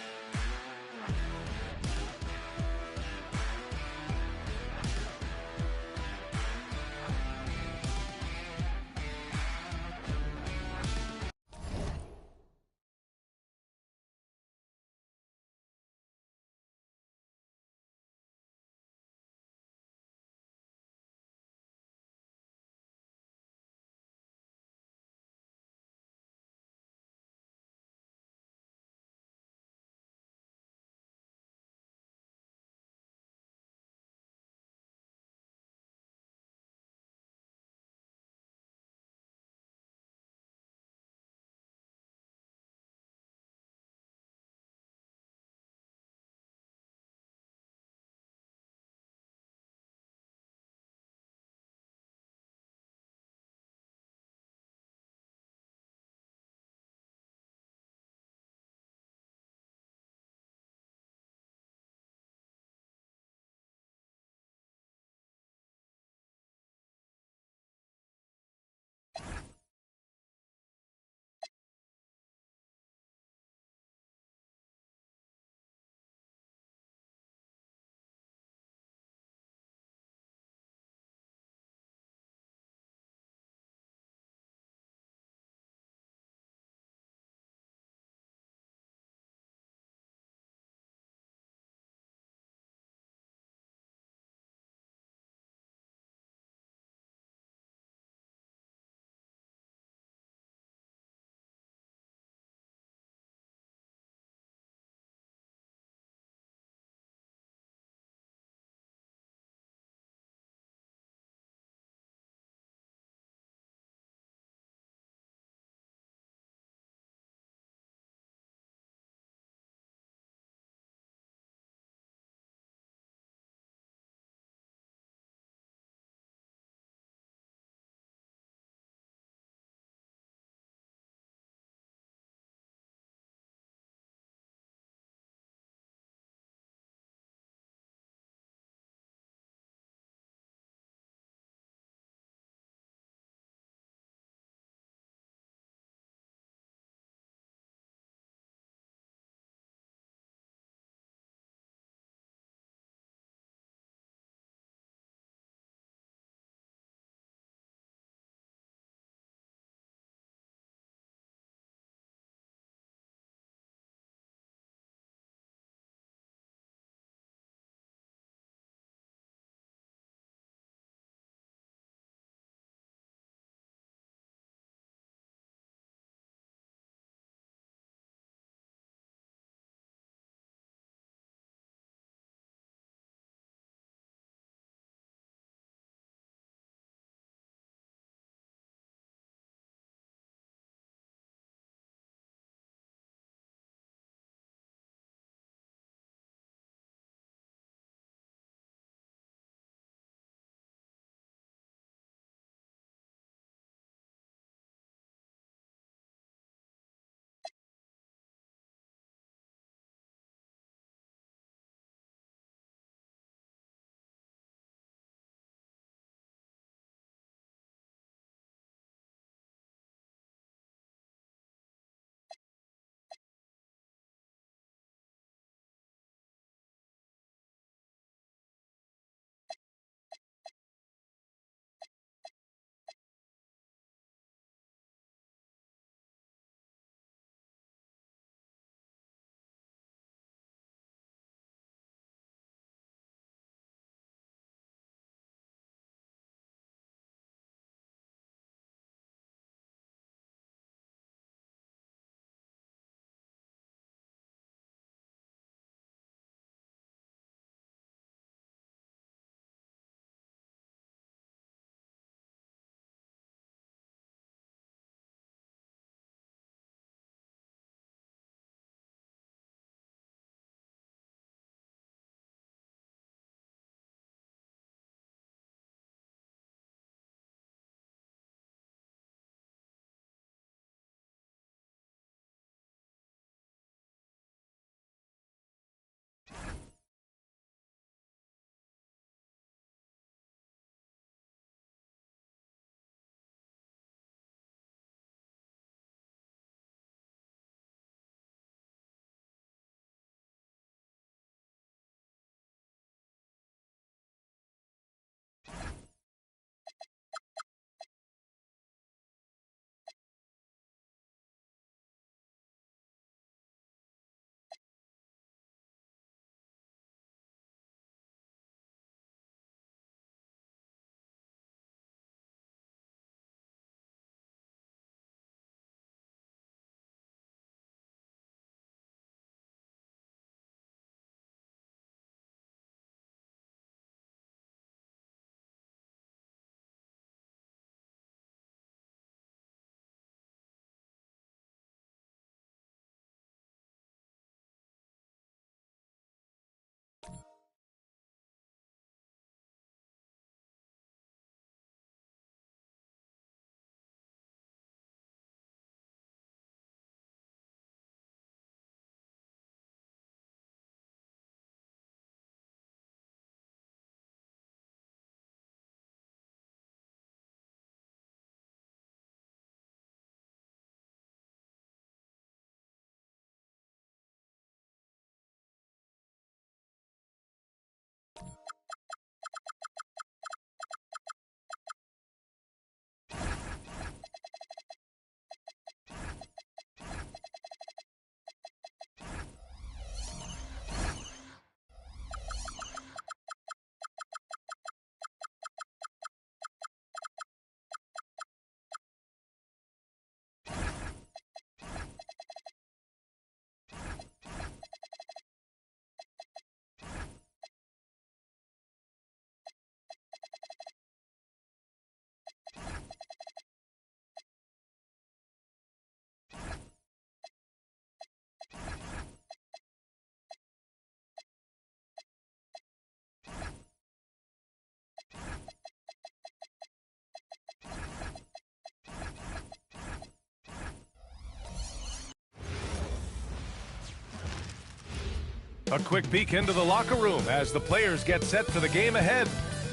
J: A quick peek into the locker room as the players get set for the game ahead.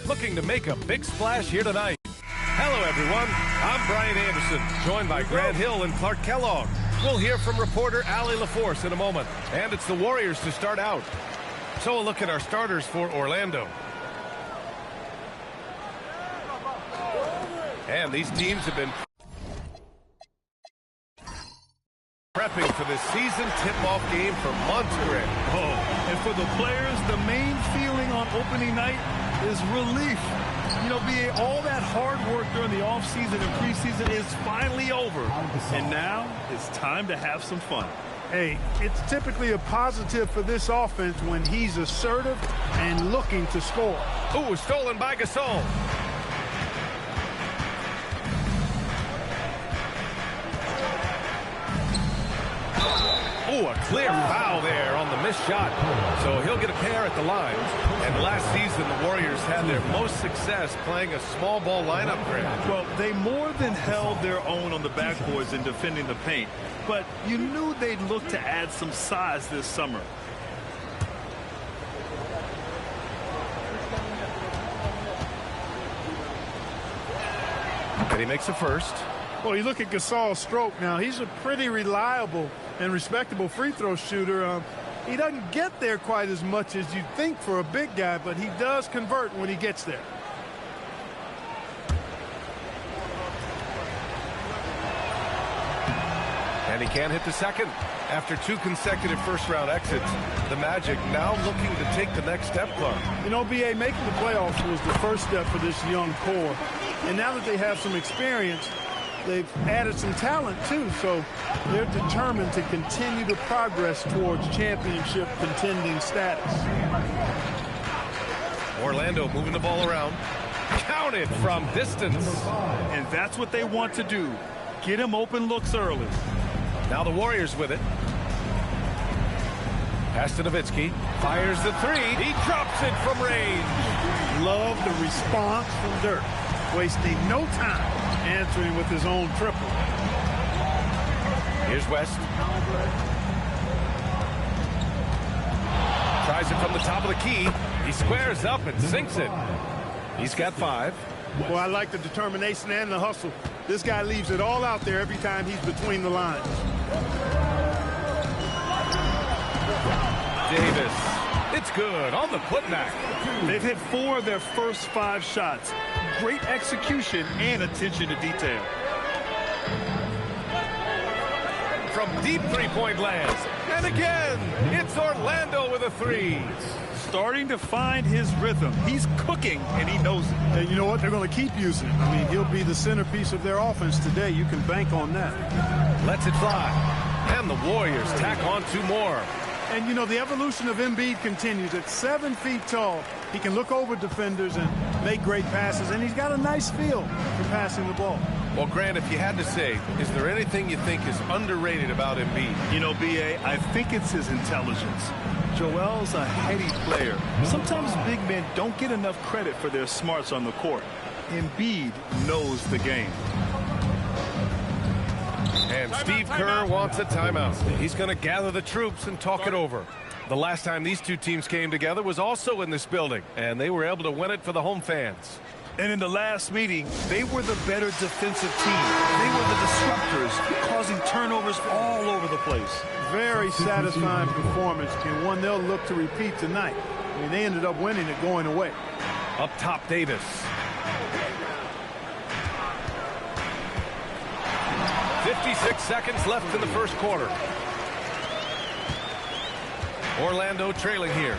J: Looking to make a big splash here tonight. Hello, everyone. I'm Brian Anderson, joined by Grant Hill and Clark Kellogg. We'll hear from reporter Allie LaForce in a moment. And it's the Warriors to start out. So a look at our starters for Orlando. And these teams have been prepping for this season tip-off game for months, Greg.
L: Oh, and for the players, the main feeling on opening night is relief. You know, all that hard work during the offseason and preseason is finally over. And now it's time to have some fun.
K: Hey, it's typically a positive for this offense when he's assertive and looking to score.
J: Ooh, stolen by Gasol. Ooh, a clear foul there on the missed shot. So he'll get a pair at the line. And last season, the Warriors had their most success playing a small ball lineup, Greg.
L: Well, they more than held their own on the backboards in defending the paint. But you knew they'd look to add some size this summer.
J: And he makes a first.
K: Well, you look at Gasol's stroke now. He's a pretty reliable and respectable free throw shooter. He doesn't get there quite as much as you'd think for a big guy, but he does convert when he gets there.
J: And he can't hit the second. After 2 consecutive first-round exits, the Magic now looking to take the next step, Clark.
K: You know, B.A., making the playoffs was the first step for this young core. And now that they have some experience, they've added some talent, too. So they're determined to continue to progress towards championship contending status.
J: Orlando moving the ball around. Counted from distance.
L: And that's what they want to do. Get him open looks early.
J: Now the Warriors with it. Pass to Nowitzki. Fires the three. He drops it from range.
K: Love the response from Dirk. Wasting no time answering with his own triple.
J: Here's West. Tries it from the top of the key. He squares up and sinks it. He's got 5.
K: Well, I like the determination and the hustle. This guy leaves it all out there every time he's between the lines.
J: Davis. It's good on the putback.
L: They've hit 4 of their first 5 shots. Great execution and attention to detail.
J: From deep three-point lands. And again, it's Orlando with a 3.
L: Starting to find his rhythm. He's cooking, and he knows it.
K: And you know what? They're going to keep using it. I mean, he'll be the centerpiece of their offense today. You can bank on that.
J: Lets it fly. And the Warriors tack on 2 more.
K: And, you know, the evolution of Embiid continues. At 7 feet tall, he can look over defenders and make great passes, and he's got a nice feel for passing the ball.
J: Well, Grant, if you had to say, is there anything you think is underrated about Embiid?
L: You know, B.A., I think it's his intelligence. Joel's a heady player. Sometimes big men don't get enough credit for their smarts on the court. Embiid knows the game.
J: And Steve Kerr wants a timeout. He's going to gather the troops and talk it over. The last time these two teams came together was also in this building, and they were able to win it for the home fans.
L: And in the last meeting, they were the better defensive team. They were the disruptors, causing turnovers all over the place.
K: Very satisfying performance, and one they'll look to repeat tonight. I mean, they ended up winning it going away.
J: Up top, Davis. 56 seconds left in the first quarter. Orlando trailing here.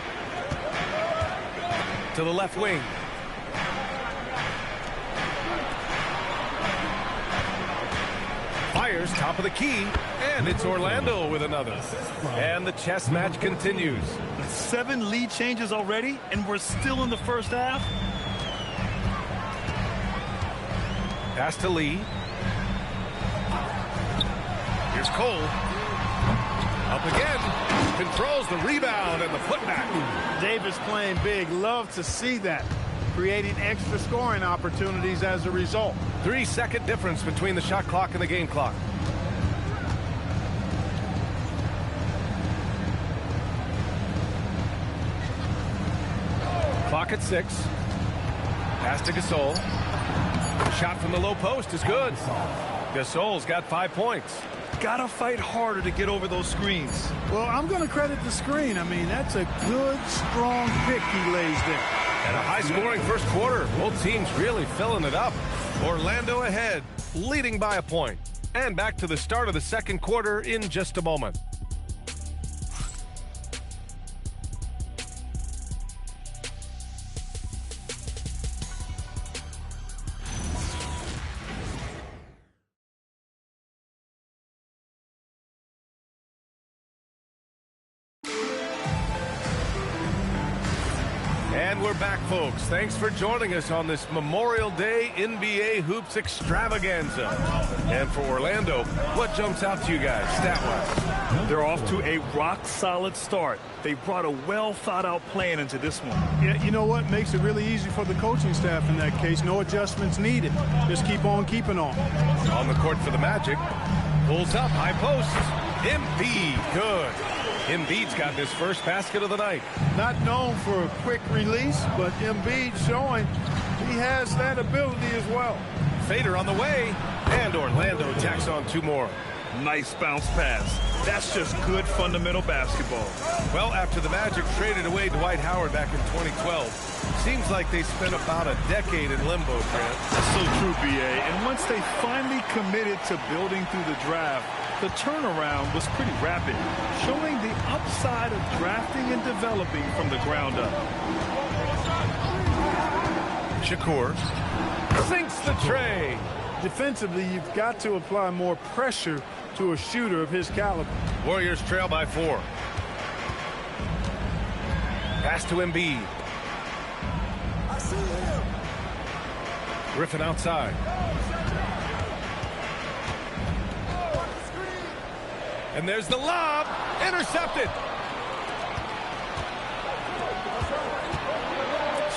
J: To the left wing. Fires top of the key, and it's Orlando with another. And the chess match continues.
L: 7 lead changes already, and we're still in the first half.
J: Pass to Lee. Here's Cole. Up again. Controls the rebound and the putback.
K: Davis playing big. Love to see that. Creating extra scoring opportunities as a result.
J: 3-second difference between the shot clock and the game clock. back at 6. Pass to Gasol. Shot from the low post is good. Gasol's got 5 points.
L: Gotta fight harder to get over those screens.
T: Well, I'm going to credit the screen. I mean, that's a good, strong pick he lays there.
J: And a high-scoring first quarter. Both teams really filling it up. Orlando ahead, leading by a point. And back to the start of the second quarter in just a moment. And we're back, folks. Thanks for joining us on this Memorial Day NBA Hoops extravaganza. And for Orlando, what jumps out to you guys, stat-wise?
L: They're off to a rock-solid start. They brought a well-thought-out plan into this one.
T: Yeah, you know what? Makes it really easy for the coaching staff in that case. No adjustments needed. Just keep on keeping on.
J: On the court for the Magic. Pulls up, high post. Embiid, good. Embiid's got his first basket of the night.
T: Not known for a quick release, but Embiid showing he has that ability as well.
J: Fader on the way, and Orlando tacks on 2 more.
L: Nice bounce pass. That's just good fundamental basketball.
J: Well, after the Magic traded away Dwight Howard back in 2012, seems like they spent about a decade in limbo, Grant.
L: That's so true, B.A. And once they finally committed to building through the draft, the turnaround was pretty rapid, showing the upside of drafting and developing from the ground up.
J: Shakur sinks the tray.
T: Defensively, you've got to apply more pressure to a shooter of his caliber.
J: Warriors trail by 4. Pass to Embiid.
U: I see him.
J: Griffin outside. And there's the lob. Intercepted.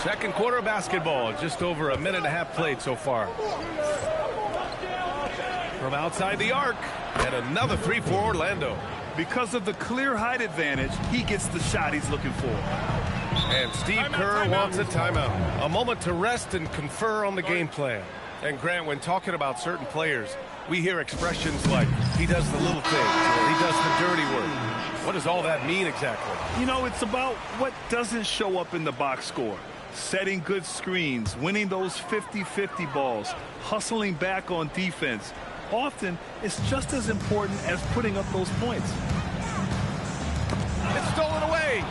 J: Second quarter basketball. Just over a minute and a half played so far. From outside the arc. And another 3 for Orlando.
L: Because of the clear height advantage, he gets the shot he's looking for.
J: And Steve Kerr wants a timeout. A moment to rest and confer on the game plan. And Grant, when talking about certain players, we hear expressions like, he does the little things, or he does the dirty work. What does all that mean exactly?
L: You know, it's about what doesn't show up in the box score. Setting good screens, winning those 50-50 balls, hustling back on defense. Often, it's just as important as putting up those points.
J: It's stolen away.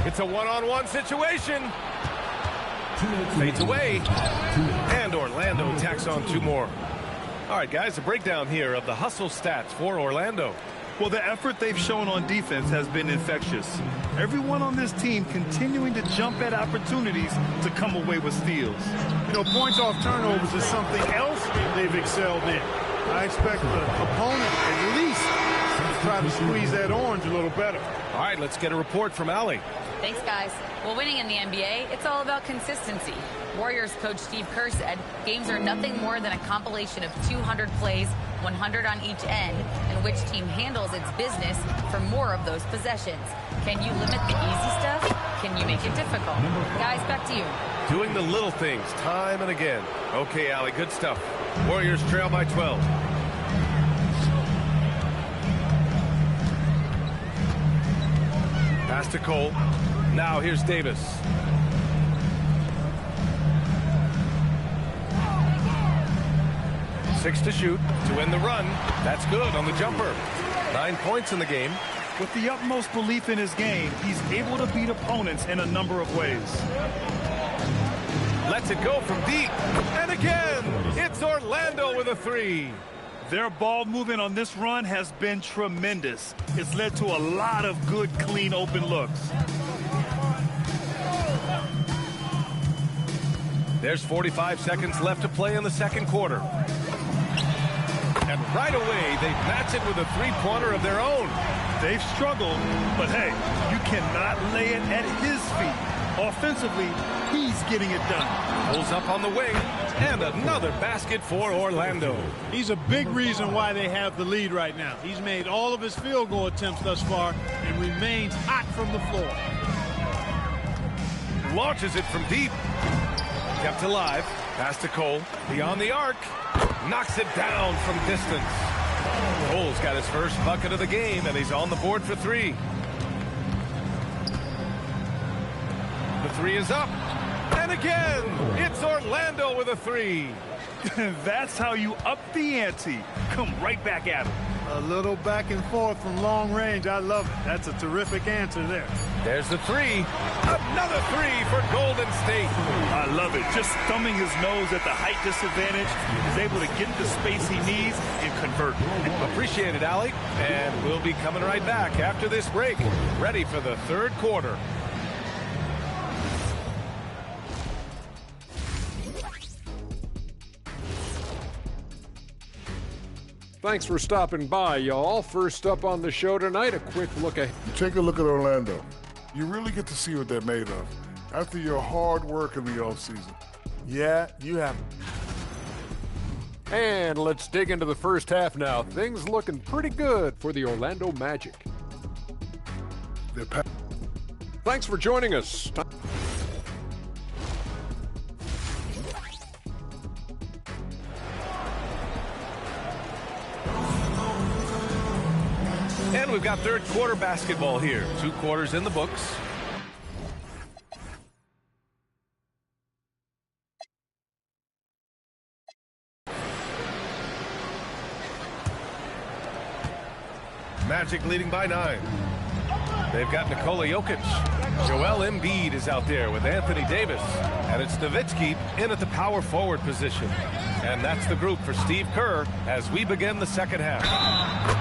J: It's a one-on-one situation. Fades away. And Orlando tacks on 2 more. All right, guys, a breakdown here of the hustle stats for Orlando.
L: Well, the effort they've shown on defense has been infectious. Everyone on this team continuing to jump at opportunities to come away with steals.
T: You know, points off turnovers is something else they've excelled in. I expect the opponent at least to try to squeeze that orange a little better.
J: All right, let's get a report from Allie.
D: Thanks, guys. Well, winning in the NBA, it's all about consistency. Warriors coach Steve Kerr said games are nothing more than a compilation of 200 plays, 100 on each end, and which team handles its business for more of those possessions. Can you limit the easy stuff? Can you make it difficult? Guys, back to you.
J: Doing the little things time and again. Okay, Allie, good stuff. Warriors trail by 12. Pass to Cole. Now here's Davis. Six to shoot to end the run. That's good on the jumper. 9 points in the game.
L: With the utmost belief in his game, he's able to beat opponents in a number of ways.
J: Lets it go from deep. And again, it's Orlando with a 3.
L: Their ball movement on this run has been tremendous. It's led to a lot of good, clean, open looks.
J: There's 45 seconds left to play in the second quarter. And right away, they match it with a three-pointer of their own.
L: They've struggled, but hey, you cannot lay it at his feet. Offensively, he's getting it done.
J: Pulls up on the wing, and another basket for Orlando.
T: He's a big reason why they have the lead right now. He's made all of his field goal attempts thus far and remains hot from the floor.
J: launches it from deep. Kept alive. Pass to Cole. Beyond the arc. Knocks it down from distance. Cole's got his first bucket of the game, and he's on the board for 3. The 3 is up. And again, it's Orlando with a 3.
L: That's how you up the ante. Come right back at him.
T: A little back and forth from long range. I love it. That's a terrific answer there.
J: There's the 3. Another 3 for Golden State.
L: I love it. Just thumbing his nose at the height disadvantage. He's able to get the space he needs and convert.
J: Appreciate it, Allie. And we'll be coming right back after this break. Ready for the third quarter.
H: Thanks for stopping by, y'all. First up on the show tonight, a quick look ahead.
G: Take a look at Orlando. You really get to see what they're made of after your hard work in the offseason.
M: Yeah, you have.
H: And let's dig into the first half now. Things looking pretty good for the Orlando Magic. Thanks for joining us.
J: And we've got third quarter basketball here. 2 quarters in the books. Magic leading by 9. They've got Nikola Jokic. Joel Embiid is out there with Anthony Davis. And it's Nowitzki in at the power forward position. And that's the group for Steve Kerr as we begin the second half.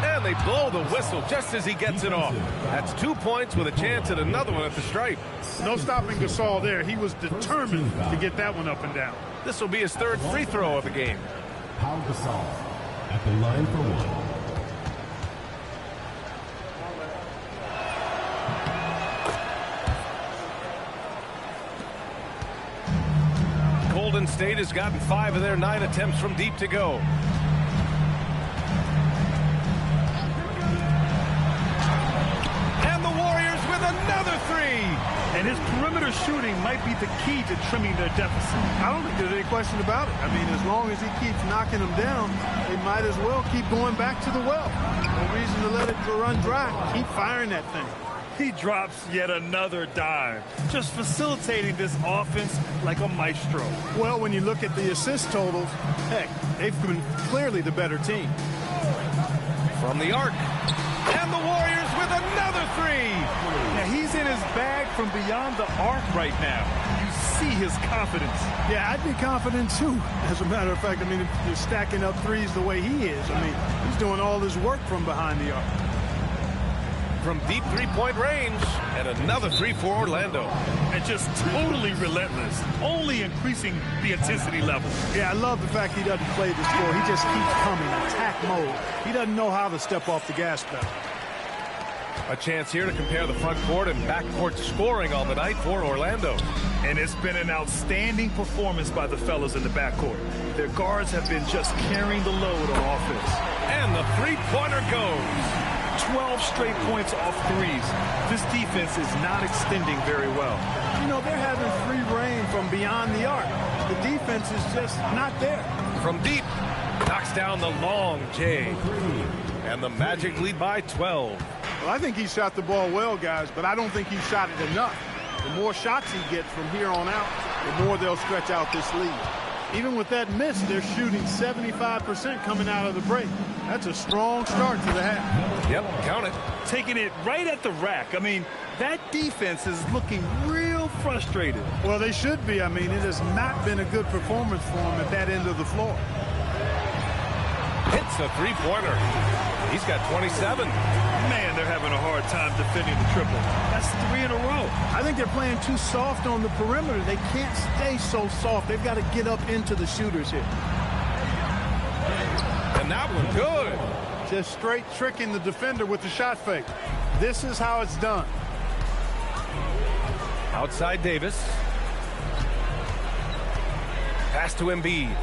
J: And they blow the whistle just as he gets it off. That's 2 points with a chance at another one at the stripe.
T: No stopping Gasol there. He was determined to get that one up and down.
J: This will be his third free throw of the game.
F: Pau Gasol at the line for 1.
J: Golden State has gotten 5 of their 9 attempts from deep to go. And the Warriors with another 3.
L: And his perimeter shooting might be the key to trimming their deficit.
T: I don't think there's any question about it. I mean, as long as he keeps knocking them down, they might as well keep going back to the well. No reason to let it run dry. Keep firing that thing.
L: He drops yet another dime, just facilitating this offense like a maestro.
T: Well, when you look at the assist totals, heck, they've been clearly the better team.
J: From the arc. And the Warriors with another 3.
L: Now, he's in his bag from beyond the arc right now. You see his confidence.
T: Yeah, I'd be confident, too. As a matter of fact, I mean, if you're stacking up threes the way he is, I mean, he's doing all his work from behind the arc.
J: From deep 3-point range, and another 3 for Orlando.
L: And just totally relentless, only increasing the intensity level.
T: Yeah, I love the fact he doesn't play the score. He just keeps coming, attack mode. He doesn't know how to step off the gas pedal.
J: A chance here to compare the front court and backcourt scoring on the night for Orlando.
L: And it's been an outstanding performance by the fellas in the backcourt. Their guards have been just carrying the load on offense.
J: And the 3-pointer goes.
L: 12 straight points off threes. This defense is not extending very well.
T: You know, they're having free reign from beyond the arc. The defense is just not there.
J: From deep, knocks down the long J. And the Magic lead by 12.
T: Well, I think he shot the ball well, guys, but I don't think he shot it enough. The more shots he gets from here on out, the more they'll stretch out this lead. Even with that miss, they're shooting 75% coming out of the break. That's a strong start to the half.
J: Yep, count it.
L: Taking it right at the rack. I mean, that defense is looking real frustrated.
T: Well, they should be. I mean, it has not been a good performance for them at that end of the floor.
J: Hits a 3-pointer. He's got 27.
L: Man, they're having a hard time defending the triple. That's 3 in a row.
T: I think they're playing too soft on the perimeter. They can't stay so soft. They've got to get up into the shooters here.
J: And that one good.
T: Just straight tricking the defender with the shot fake. This is how it's done.
J: Outside Davis. Pass to Embiid.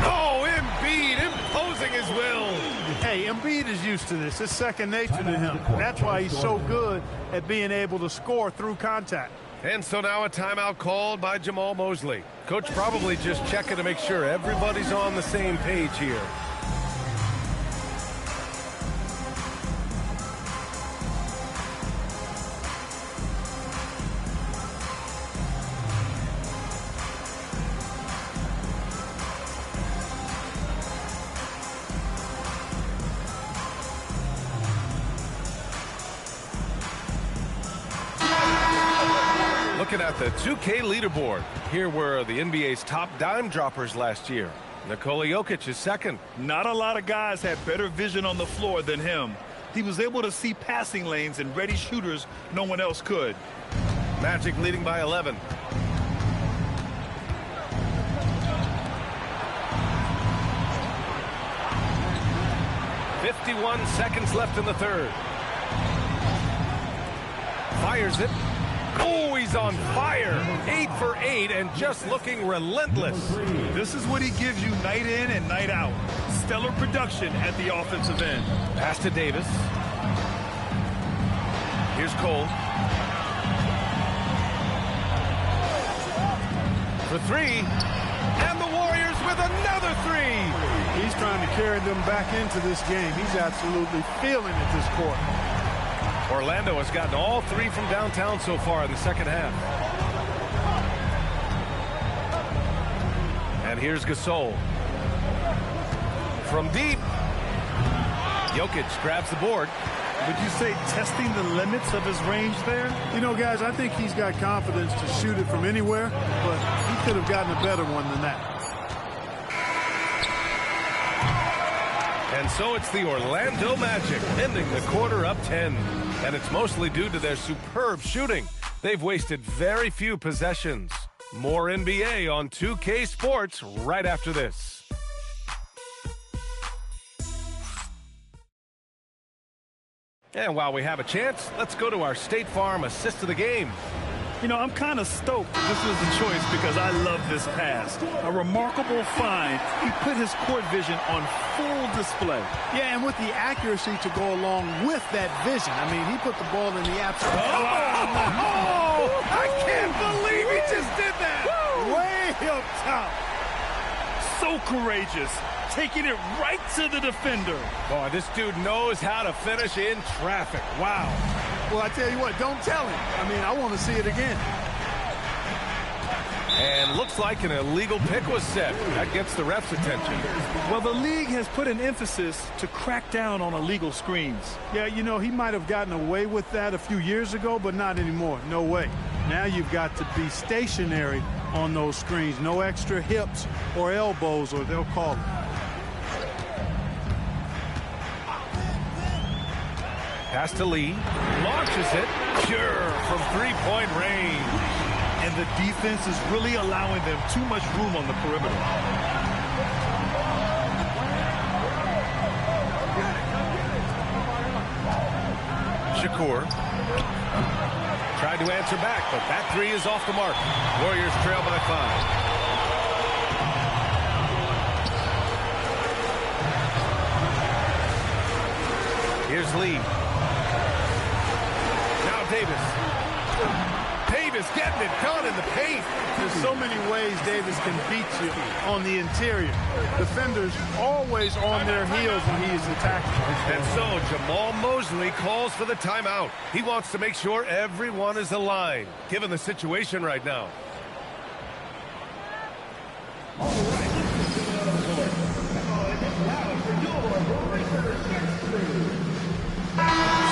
J: Oh, Embiid imposing his will.
T: Hey, Embiid is He's used to this. It's second nature to him. That's why he's so good at being able to score through contact.
J: And so now a timeout called by Jamal Mosley. Coach probably just checking to make sure everybody's on the same page here. Looking at the 2K leaderboard, here were the NBA's top dime droppers last year. Nikola Jokic is second.
L: Not a lot of guys had better vision on the floor than him. He was able to see passing lanes and ready shooters no one else could.
J: Magic leading by 11. "51 seconds left in the third. Fires it. Oh, he's on fire. 8 for 8 and just looking relentless.
L: This is what he gives you night in and night out. Stellar production at the offensive end.
J: Pass to Davis. Here's Cole. For three. And the Warriors with another three.
T: He's trying to carry them back into this game. He's absolutely feeling it this quarter.
J: Orlando has gotten all three from downtown so far in the second half. And here's Gasol. From deep. Jokic grabs the board.
L: Would you say testing the limits of his range there?
T: You know, guys, I think he's got confidence to shoot it from anywhere, but he could have gotten a better one than that.
J: And so it's the Orlando Magic ending the quarter up 10. And it's mostly due to their superb shooting. They've wasted very few possessions. More NBA on 2K Sports right after this. And while we have a chance, let's go to our State Farm assist of the game.
L: You know, I'm kind of stoked this was the choice because I love this pass. A remarkable find. He put his court vision on full display.
T: Yeah, and with the accuracy to go along with that vision. I mean, he put the ball in the absolute...
J: Oh, I can't believe he just did that.
T: Way up top.
L: So courageous. Taking it right to the defender.
J: Boy, this dude knows how to finish in traffic. Wow.
T: Well, I tell you what, don't tell him. I mean, I want to see it again.
J: And looks like an illegal pick was set. That gets the ref's attention.
L: Well, the league has put an emphasis to crack down on illegal screens.
T: Yeah, you know, he might have gotten away with that a few years ago, but not anymore. No way. Now you've got to be stationary on those screens. No extra hips or elbows, or they'll call it.
J: Pass to Lee. Launches it. Sure, from three-point range.
L: And the defense is really allowing them too much room on the perimeter.
J: Shakur. Tried to answer back, but that three is off the mark. Warriors trail by 5. Here's Lee. Davis getting it done in the paint.
T: There's so many ways Davis can beat you on the interior. Defenders always on their heels when he is attacking.
J: And so Jamal Mosley calls for the timeout. He wants to make sure everyone is aligned, given the situation right now.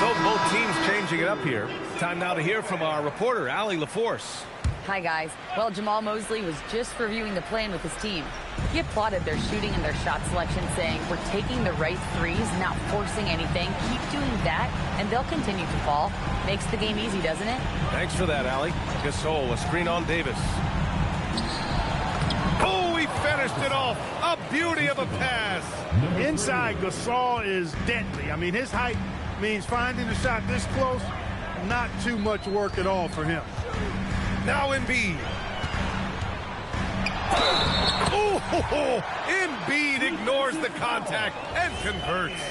J: So both teams changing it up here. Time now to hear from our reporter, Allie LaForce.
D: Hi, guys. Well, Jamal Mosley was just reviewing the plan with his team. He applauded their shooting and their shot selection, saying, "We're taking the right threes, not forcing anything. Keep doing that, and they'll continue to fall." Makes the game easy, doesn't it?
J: Thanks for that, Allie. Gasol, a screen on Davis. Oh, he finished it off. A beauty of a pass.
T: Inside, Gasol is deadly. I mean, his height means finding a shot this close, not too much work at all for him.
J: Now Embiid. Oh, Embiid ignores the contact and converts.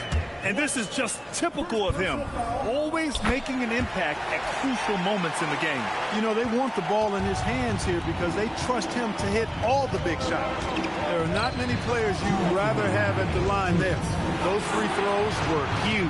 L: And this is just typical of him, always making an impact at crucial moments in the game.
T: You know, they want the ball in his hands here because they trust him to hit all the big shots. There are not many players you'd rather have at the line there. Those free throws were huge.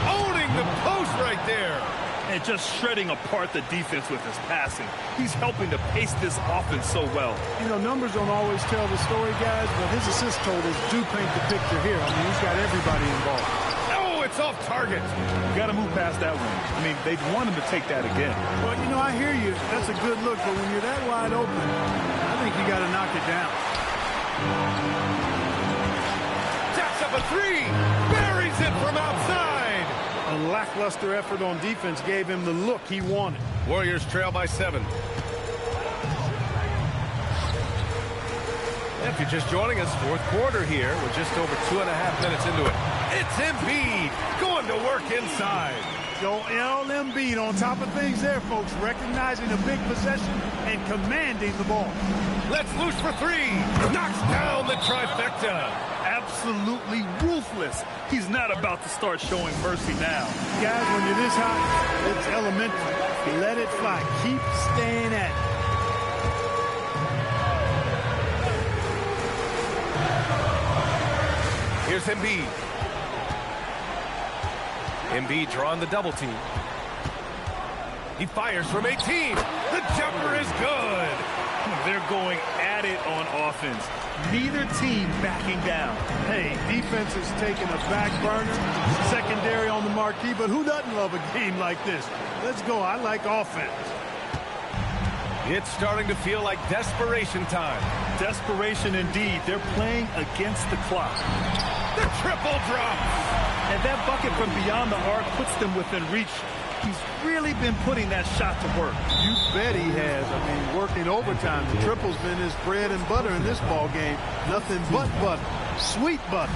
J: Owning the post right there.
L: And just shredding apart the defense with his passing. He's helping to pace this offense so well.
T: You know, numbers don't always tell the story, guys, but his assist totals do paint the picture here. I mean, he's got everybody involved.
J: Oh, it's off target.
L: You got to move past that one. I mean, they'd want him to take that again.
T: Well, you know, I hear you. That's a good look, but when you're that wide open, I think you got to knock it down.
J: Taps up a three. Buries it from outside.
T: A lackluster effort on defense gave him the look he wanted.
J: Warriors trail by 7. If you're just joining us, fourth quarter here. We're just over 2.5 minutes into it. It's Embiid going to work inside.
T: Joel Embiid on top of things there, folks. Recognizing a big possession and commanding the ball.
J: Let's loose for 3. Knocks down the trifecta.
L: Absolutely ruthless. He's not about to start showing mercy now.
T: Guys, when you're this hot, it's elementary. Let it fly. Keep staying at
J: it. Here's Embiid. Embiid drawing the double team. He fires from 18. The jumper is good.
L: They're going at it on offense. Neither team backing down.
T: Hey, defense is taking a back burner, secondary on the marquee, but who doesn't love a game like this? Let's go. I like offense.
J: It's starting to feel like desperation time.
L: Desperation indeed. They're playing against the clock.
J: The triple drop.
L: And that bucket from beyond the arc puts them within reach. He's really been putting that shot to work.
T: You bet he has. I mean, working overtime. The triple's been his bread and butter in this ball game. Nothing but butter. Sweet butter.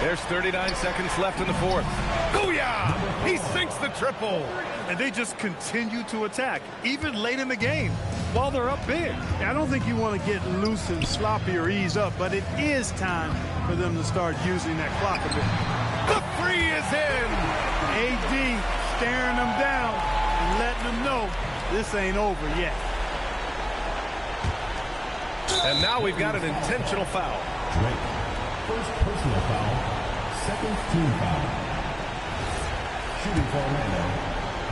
J: There's 39 seconds left in the fourth. Booyah! He sinks the triple.
L: And they just continue to attack, even late in the game, while they're up big.
T: I don't think you want to get loose and sloppy or ease up, but it is time for them to start using that clock a bit.
J: The three is in.
T: AD staring them down and letting them know this ain't over yet.
J: And now we've got an intentional foul.
F: Right. First personal foul, second team foul. Shooting for Orlando,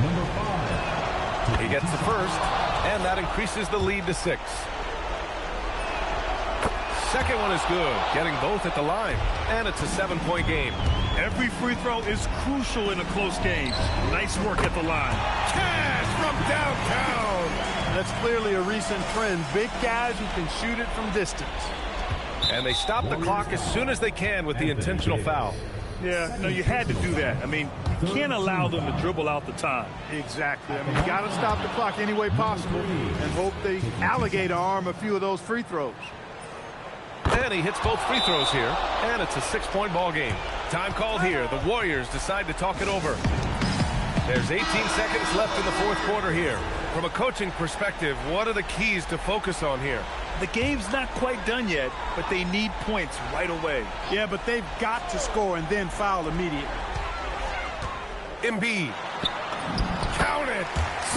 F: number 5.
J: He gets the first, and that increases the lead to 6. Second one is good, getting both at the line, and it's a 7-point game.
L: Every free throw is crucial in a close game. Nice work at the line.
J: Cash from downtown.
T: That's clearly a recent trend. Big guys who can shoot it from distance.
J: And they stop the clock as soon as they can with the intentional foul.
L: Yeah, no, you had to do that. I mean, you can't allow them to dribble out the time.
T: Exactly. I mean, you got to stop the clock any way possible and hope they alligator arm a few of those free throws.
J: And he hits both free throws here, and it's a 6-point ball game. Time called here. The Warriors decide to talk it over. There's 18 seconds left in the fourth quarter here. From a coaching perspective, what are the keys to focus on here?
L: The game's not quite done yet, but they need points right away.
T: Yeah, but they've got to score and then foul immediately.
J: Embiid. Count it.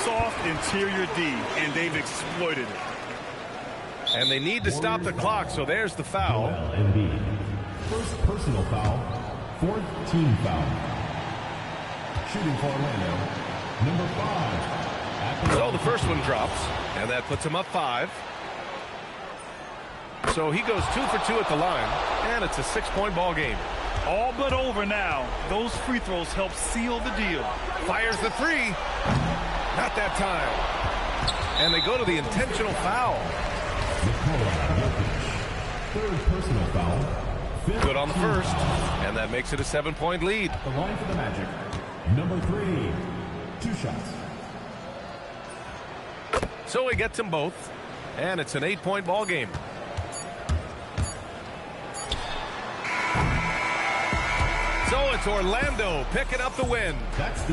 L: Soft interior D, and they've exploited it.
J: And they need to stop the clock, so there's the foul.
F: Embiid. First personal foul, fourth team foul. Shooting for Orlando, number 5.
J: So the first one drops, and that puts him up 5. So he goes 2 for 2 at the line, and it's a 6-point ball game.
L: All but over now. Those free throws help seal the deal.
J: Fires the 3. Not that time. And they go to the intentional foul.
F: Third personal foul.
J: Good on the first, and that makes it a 7-point lead.
F: The line for the Magic, number 3. 2 shots.
J: So he gets them both, and it's an 8-point ball game. So it's Orlando picking up the win.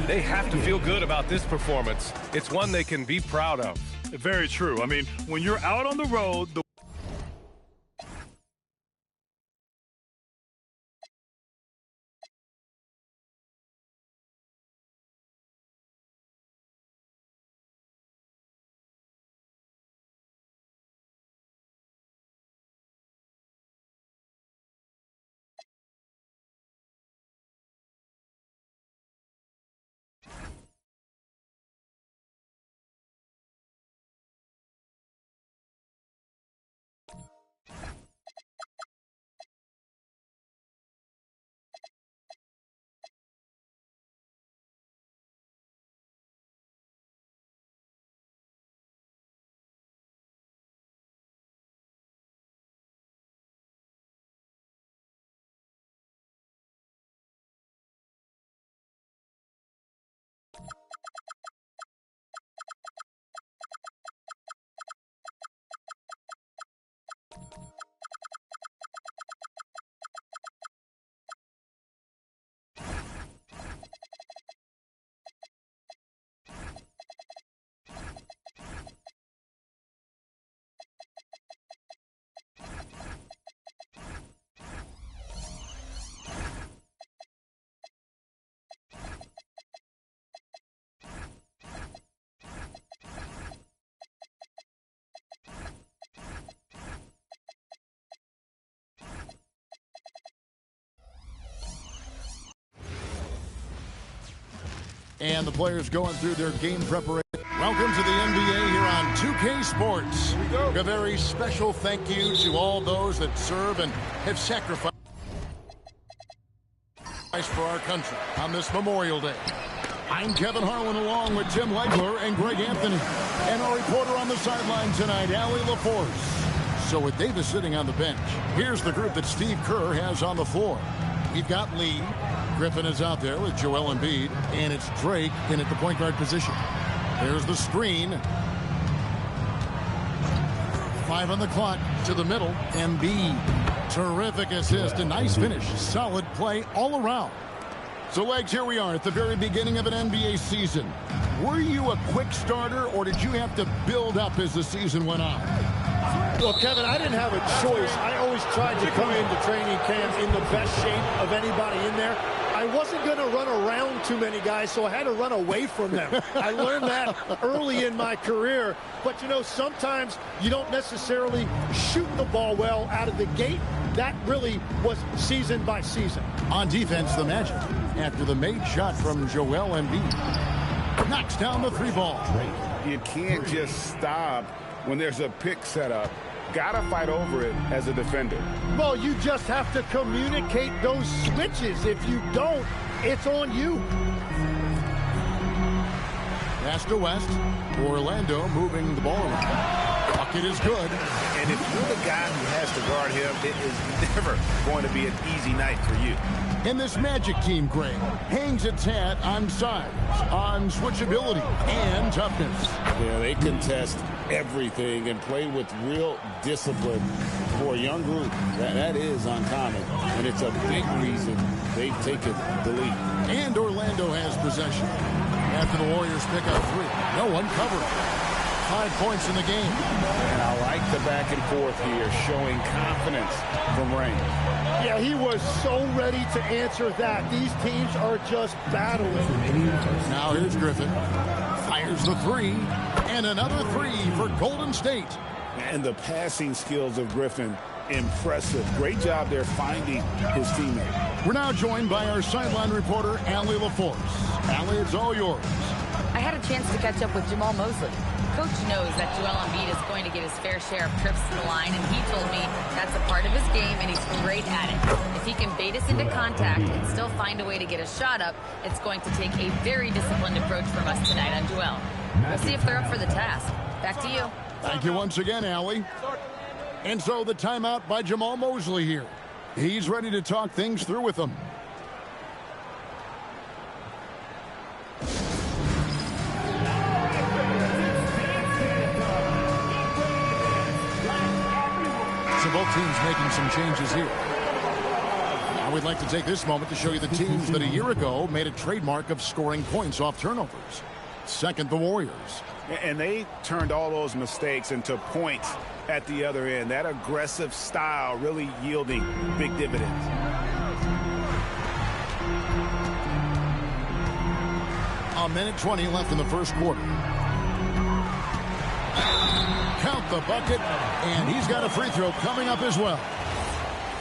J: They have to feel good about this performance. It's one they can be proud of.
L: Very true. I mean, when you're out on the road,
A: And the players going through their game preparation. Welcome to the NBA here on 2K Sports. A very special thank you to all those that serve and have sacrificed for our country on this Memorial Day. I'm Kevin Harlan along with Tim Legler and Greg Anthony. And our reporter on the sideline tonight, Allie LaForce. So with Davis sitting on the bench, here's the group that Steve Kerr has on the floor. We've got Lee. Griffin is out there with Joel Embiid. And it's Drake in at the point guard position. There's the screen. 5 on the clock to the middle. Embiid. Terrific assist. A nice finish. Solid play all around. So, Legs, here we are at the very beginning of an NBA season. Were you a quick starter, or did you have to build up as the season went on?
K: Well, Kevin, I didn't have a choice. I always tried to come into training camp in the best shape of anybody in there. I wasn't going to run around too many guys, so I had to run away from them. I learned that early in my career. But, you know, sometimes you don't necessarily shoot the ball well out of the gate. That really was season by season.
A: On defense, the Magic, after the made shot from Joel Embiid, knocks down the 3 ball.
B: You can't just stop when there's a pick set up. Gotta fight over it as a defender.
K: Well, you just have to communicate those switches. If you don't, it's on you.
A: Pass to West. Orlando moving the ball around. Bucket is good.
B: And if you're the guy who has to guard him, it is never going to be an easy night for you.
A: And this Magic team, Greg, hangs its hat on size, on switchability, and toughness.
Q: Yeah, they contest everything and play with real discipline. For a young group, that is uncommon. And it's a big reason they've taken the lead.
A: And Orlando has possession. After the Warriors pick up 3. No one covered. 5 points in the game.
Q: And I like the back and forth here, showing confidence from Rain.
K: Yeah, he was so ready to answer that. These teams are just battling.
A: Now here's Griffin. Fires the 3. And another 3 for Golden State.
B: And the passing skills of Griffin, impressive. Great job there finding his teammate.
A: We're now joined by our sideline reporter, Allie LaForce. Allie, it's all yours.
D: I had a chance to catch up with Jamal Mosley. Coach knows that Joel Embiid is going to get his fair share of trips to the line, and he told me that's a part of his game, and he's great at it. If he can bait us into contact and still find a way to get a shot up, it's going to take a very disciplined approach from us tonight on Joel. We'll see if they're up for the task. Back to you.
A: Thank you once again, Allie. And so the timeout by Jamal Mosley here. He's ready to talk things through with them. So both teams making some changes here. Now we'd like to take this moment to show you the teams that a year ago made a trademark of scoring points off turnovers. Second, the Warriors.
B: And they turned all those mistakes into points at the other end. That aggressive style really yielding big dividends.
A: A minute 20 left in the first quarter. Count the bucket, and he's got a free throw coming up as well.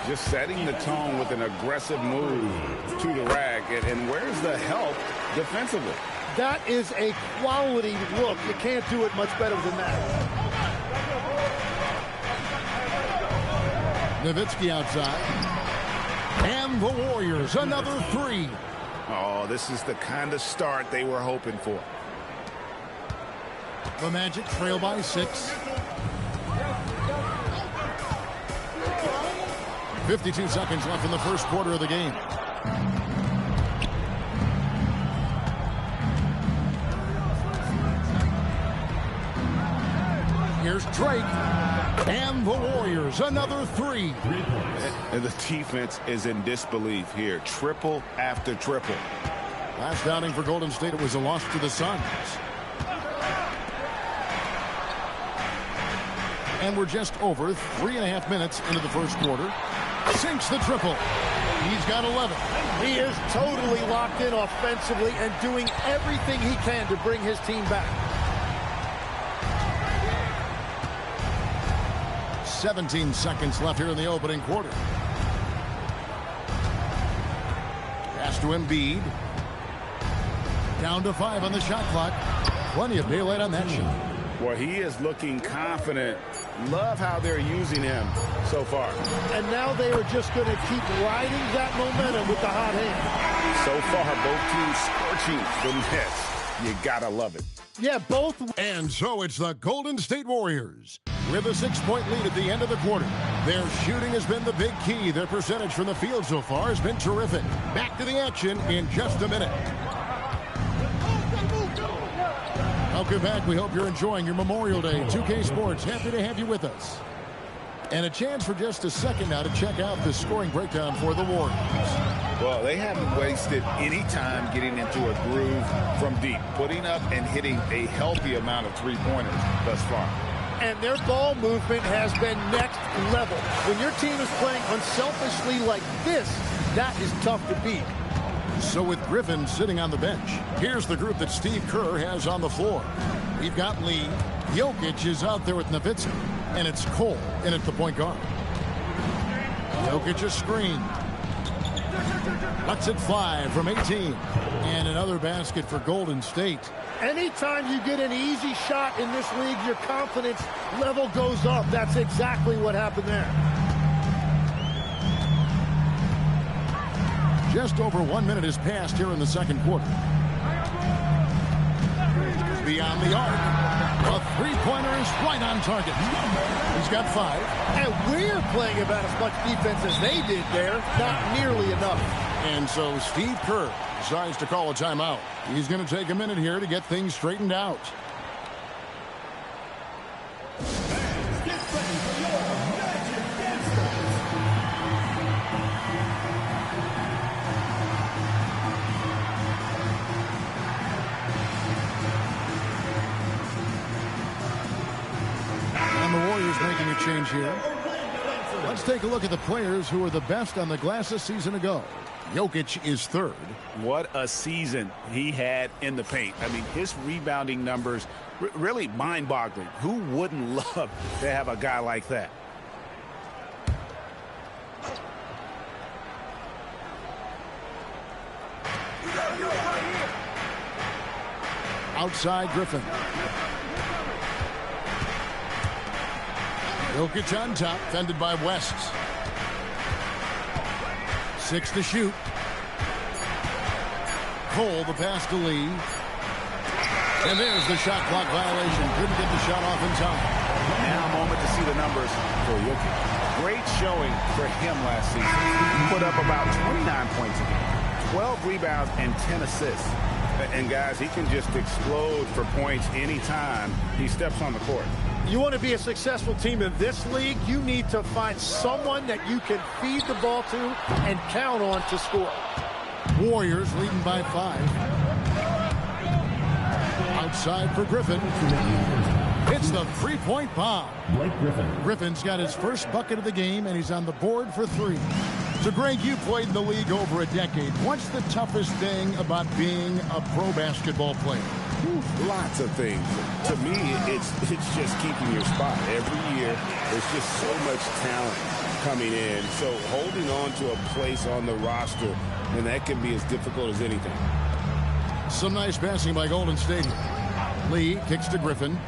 B: Just setting the tone with an aggressive move to the rack. And where's the help defensively?
K: That is a quality look. You can't do it much better than that.
A: Nowitzki outside. And the Warriors, another 3.
B: Oh, this is the kind of start they were hoping for.
A: The Magic trail by 6. 52 seconds left in the first quarter of the game. Here's Drake. And the Warriors, another 3.
B: And the defense is in disbelief here. Triple after triple.
A: Last outing for Golden State, it was a loss to the Suns. And we're just over 3.5 minutes into the first quarter. Sinks the triple. He's got 11.
K: He is totally locked in offensively and doing everything he can to bring his team back.
A: 17 seconds left here in the opening quarter. Pass to Embiid. Down to 5 on the shot clock. Plenty of daylight on that shot.
B: Well, he is looking confident. Love how they're using him so far.
K: And now they are just going to keep riding that momentum with the hot hand.
B: So far, both teams scorching the nets. You got to love it.
K: Yeah, both.
A: And so it's the Golden State Warriors with a 6-point lead at the end of the quarter. Their shooting has been the big key. Their percentage from the field so far has been terrific. Back to the action in just a minute. Welcome back. We hope you're enjoying your Memorial Day. 2K Sports, happy to have you with us. And a chance for just a second now to check out the scoring breakdown for the Warriors.
B: Well, they haven't wasted any time getting into a groove from deep, putting up and hitting a healthy amount of three-pointers thus far.
K: And their ball movement has been next level. When your team is playing unselfishly like this, that is tough to beat.
A: So with Griffin sitting on the bench, here's the group that Steve Kerr has on the floor. We've got Lee. Jokic is out there with Nowitzki. And it's Cole in at the point guard. Jokic a screen. Lets it fly from 18. And another basket for Golden State.
K: Anytime you get an easy shot in this league, your confidence level goes up. That's exactly what happened there.
A: Just over 1 minute has passed here in the second quarter. Beyond the arc. A three-pointer is right on target. He's got 5.
K: And we're playing about as much defense as they did there. Not nearly enough.
A: And so Steve Kerr decides to call a timeout. He's going to take a minute here to get things straightened out. Making a change here. Let's take a look at the players who were the best on the glass a season ago. Jokic is third.
B: What a season he had in the paint. I mean, his rebounding numbers really mind-boggling. Who wouldn't love to have a guy like that?
A: Outside Griffin. Jokic on top, fended by West. 6 to shoot. Cole, the pass to Lee. And there's the shot clock violation. Couldn't get the shot off in time.
B: Now a moment to see the numbers for Jokic. Great showing for him last season. He put up about 29 points a game, 12 rebounds, and 10 assists. And guys, he can just explode for points anytime he steps on the court.
K: You want to be a successful team in this league, you need to find someone that you can feed the ball to and count on to score.
A: Warriors leading by 5. Outside for Griffin. It's the three-point bomb. Griffin's got his first bucket of the game, and he's on the board for 3. So, Greg, you played in the league over a decade. What's the toughest thing about being a pro basketball player?
B: Lots of things. To me, it's just keeping your spot. Every year, there's just so much talent coming in. So holding on to a place on the roster, and that can be as difficult as anything.
A: Some nice passing by Golden State. Lee kicks to Griffin.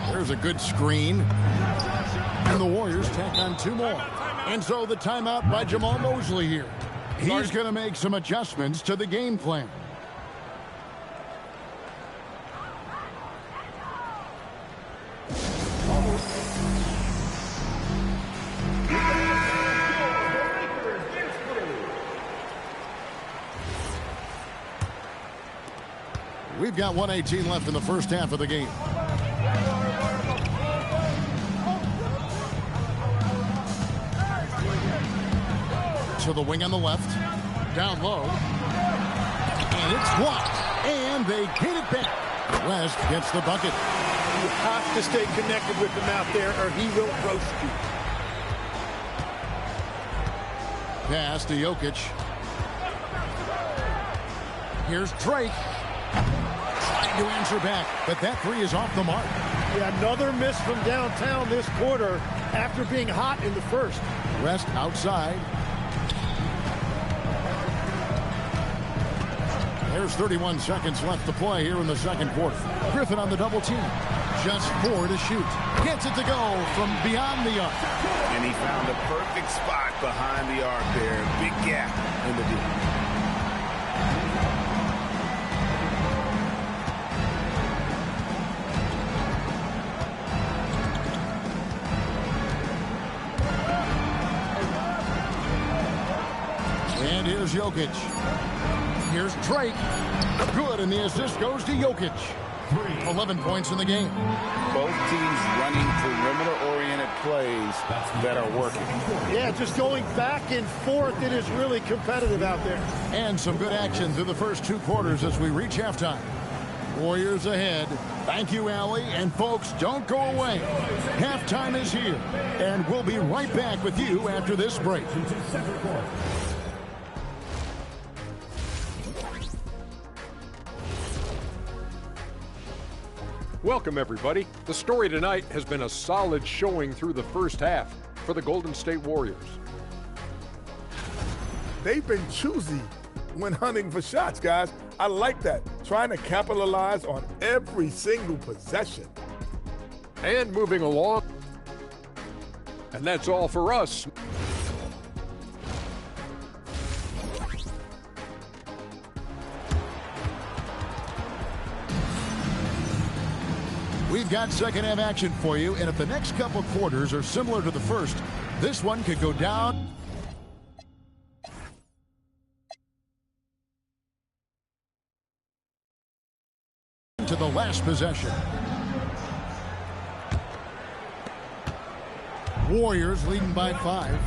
A: There's a good screen. And the Warriors tack on 2 more. And so the timeout by Jamal Mosley here. He's going to make some adjustments to the game plan. We've got 1:18 left in the first half of the game. To the wing on the left. Down low. And it's blocked. And they get it back. West gets the bucket.
K: You have to stay connected with him out there or he will roast you.
A: Pass to Jokic. Here's Drake. Trying to answer back, but that 3 is off the mark.
K: Yeah, another miss from downtown this quarter after being hot in the first.
A: West outside. There's 31 seconds left to play here in the second quarter. Griffin on the double team. Just 4 to shoot. Gets it to go from beyond the arc.
B: And he found the perfect spot behind the arc there. Big gap in the deep.
A: And here's Jokic. Here's Drake. Good, and the assist goes to Jokic. 11 points in the game.
B: Both teams running perimeter-oriented plays that are working.
K: Yeah, just going back and forth. It is really competitive out there.
A: And some good action through the first 2 quarters as we reach halftime. Warriors ahead. Thank you, Allie. And folks, don't go away. Halftime is here. And we'll be right back with you after this break.
H: Welcome, everybody. The story tonight has been a solid showing through the first half for the Golden State Warriors.
M: They've been choosy when hunting for shots, guys. I like that. Trying to capitalize on every single possession.
H: And moving along. And that's all for us.
A: We've got second half action for you, and if the next couple quarters are similar to the first, this one could go down to the last possession. Warriors leading by 5.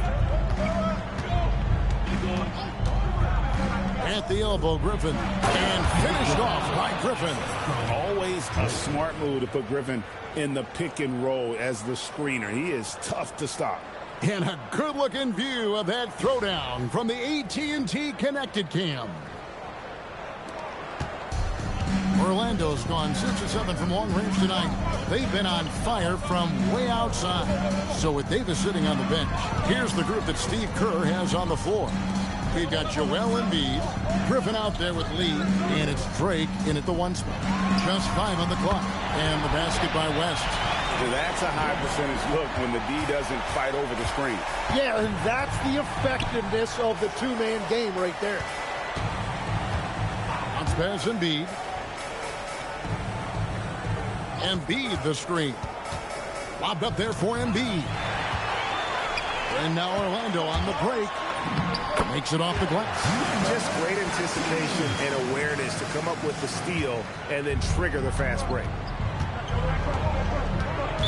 A: At the elbow, Griffin. And finished off by Griffin.
B: Always a smart move to put Griffin in the pick and roll as the screener. He is tough to stop.
A: And a good-looking view of that throwdown from the AT&T Connected Cam. Orlando's gone 6 of 7 from long range tonight. They've been on fire from way outside. So with Davis sitting on the bench, here's the group that Steve Kerr has on the floor. We've got Joel Embiid, Griffin out there with Lee, and it's Drake in at the 1 spot. Just 5 on the clock, and the basket by West.
B: So that's a high percentage look when the D doesn't fight over the screen.
K: Yeah, and that's the effectiveness of the 2-man game right there.
A: Bounce pass Embiid. Embiid the screen. Lobbed up there for Embiid. And now Orlando on the break. Makes it off the glass.
B: Just great anticipation and awareness to come up with the steal and then trigger the fast break.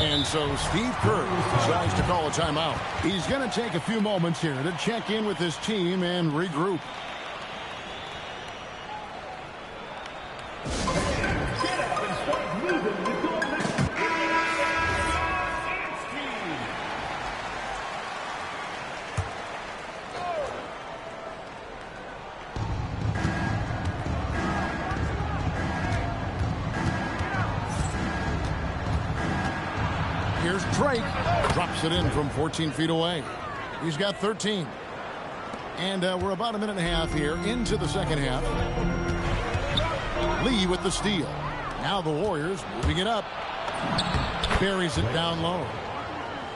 A: And so Steve Kerr decides to call a timeout. He's going to take a few moments here to check in with his team and regroup. Here's Drake. Drops it in from 14 feet away. He's got 13. And we're about a minute and a half here into the second half. Lee with the steal. Now the Warriors moving it up. Buries it down low.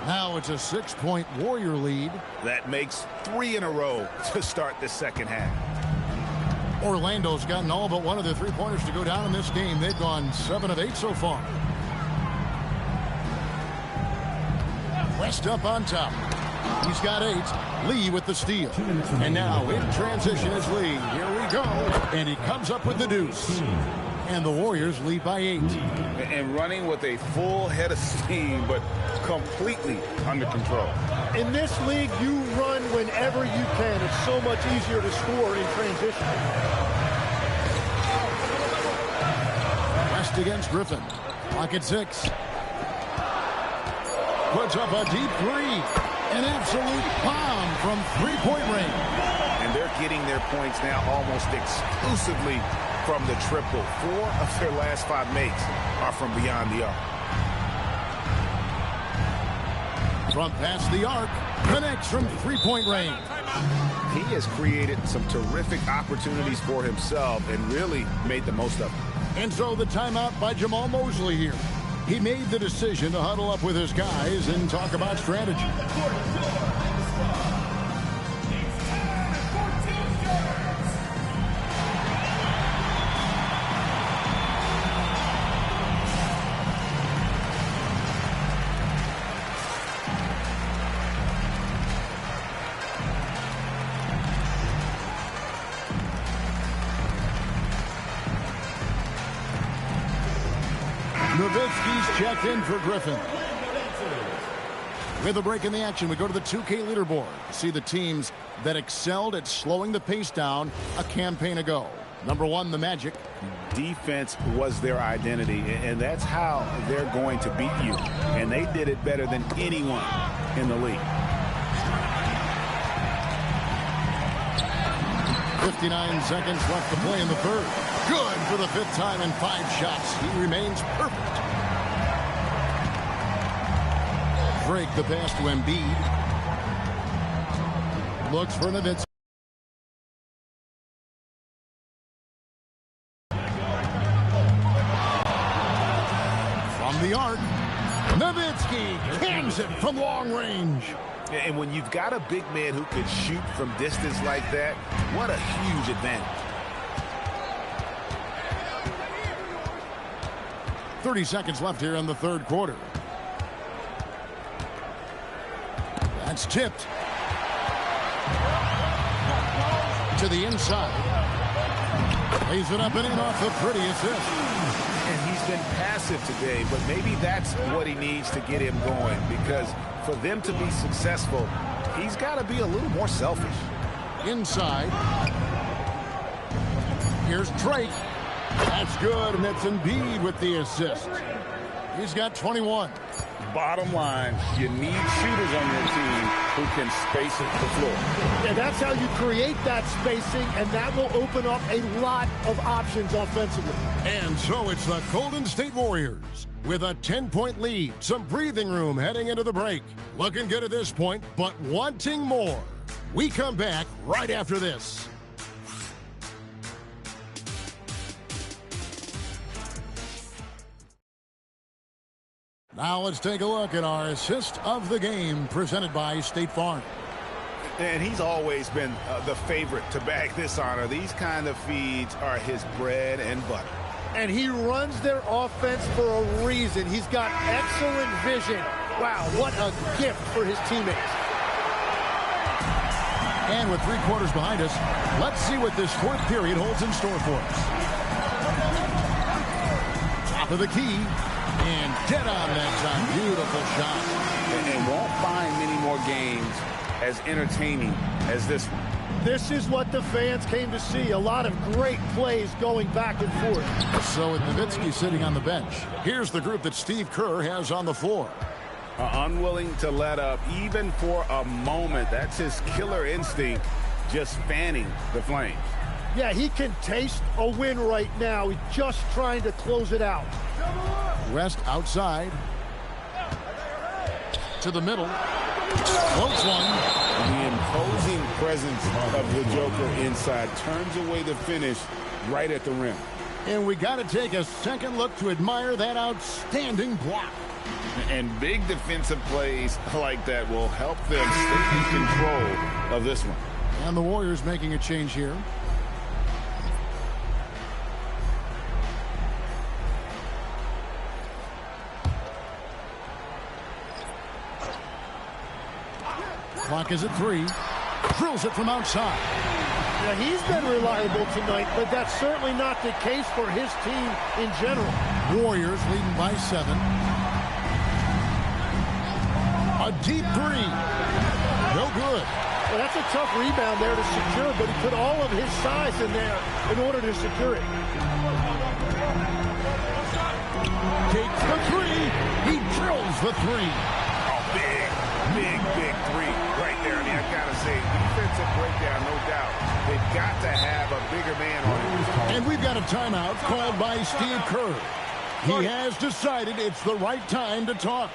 A: Now it's a 6-point Warrior lead.
B: That makes 3 in a row to start the second half.
A: Orlando's gotten all but one of their 3-pointers to go down in this game. They've gone 7 of 8 so far. West up on top. He's got 8. Lee with the steal. And now in transition is Lee. Here we go. And he comes up with the deuce. And the Warriors lead by 8.
B: And running with a full head of steam, but completely under control.
K: In this league, you run whenever you can. It's so much easier to score in transition.
A: West against Griffin. Clock at 6. Puts up a deep 3. An absolute bomb from 3-point range.
B: And they're getting their points now almost exclusively from the triple. 4 of their last 5 makes are from beyond the arc.
A: From past the arc. Connects from 3-point range.
B: He has created some terrific opportunities for himself and really made the most of it.
A: And so the timeout by Jamal Mosley here. He made the decision to huddle up with his guys and talk about strategy. Nowitzki's checked in for Griffin. With a break in the action, we go to the 2K leaderboard to see the teams that excelled at slowing the pace down a campaign ago. Number 1, the Magic.
B: Defense was their identity, and that's how they're going to beat you. And they did it better than anyone in the league.
A: 59 seconds left to play in the third. Good for the 5th time in 5 shots. He remains perfect. Drake the pass to Embiid. Looks for Nowitzki. From the arc, Nowitzki cans it from long range.
B: And when you've got a big man who can shoot from distance like that, what a huge advantage.
A: 30 seconds left here in the third quarter. That's tipped. To the inside. Lays it up and in off the pretty assist.
B: And he's been passive today, but maybe that's what he needs to get him going, because for them to be successful, he's got to be a little more selfish.
A: Inside. Here's Drake. That's good, and it's Embiid with the assist. He's got 21.
Q: Bottom line, you need shooters on your team who can space the floor.
K: And that's how you create that spacing, and that will open up a lot of options offensively.
A: And so it's the Golden State Warriors with a 10-point lead. Some breathing room heading into the break. Looking good at this point, but wanting more. We come back right after this. Now let's take a look at our assist of the game presented by State Farm.
B: And he's always been the favorite to bag this honor. These kind of feeds are his bread and butter.
K: And he runs their offense for a reason. He's got excellent vision. Wow, what a gift for his teammates.
A: And with 3 quarters behind us, let's see what this 4th period holds in store for us. Top of the key. And dead on that time. Beautiful shot.
B: And won't find many more games as entertaining as this one.
K: This is what the fans came to see. A lot of great plays going back and forth.
A: So with Nowitzki sitting on the bench, here's the group that Steve Kerr has on the floor.
B: Unwilling to let up even for a moment. That's his killer instinct, just fanning the flames.
K: Yeah, he can taste a win right now. He's just trying to close it out.
A: West outside. To the middle. Close one.
Q: The imposing presence of the Joker inside turns away the finish right at the rim.
A: And we got to take a second look to admire that outstanding block.
Q: And big defensive plays like that will help them stay in control of this one.
A: And the Warriors making a change here. Clock is at 3. Drills it from outside.
K: Yeah, he's been reliable tonight, but that's certainly not the case for his team in general.
A: Warriors leading by 7. A deep 3. No good.
K: Well, that's a tough rebound there to secure, but he put all of his size in there in order to secure it.
A: Takes the 3. He drills the 3.
B: Oh, big 3 right there. I mean, I got to say, defensive breakdown, no doubt. They've got to have a bigger man on it.
A: And we've got a timeout called by Steve Kerr. He has decided it's the right time to talk.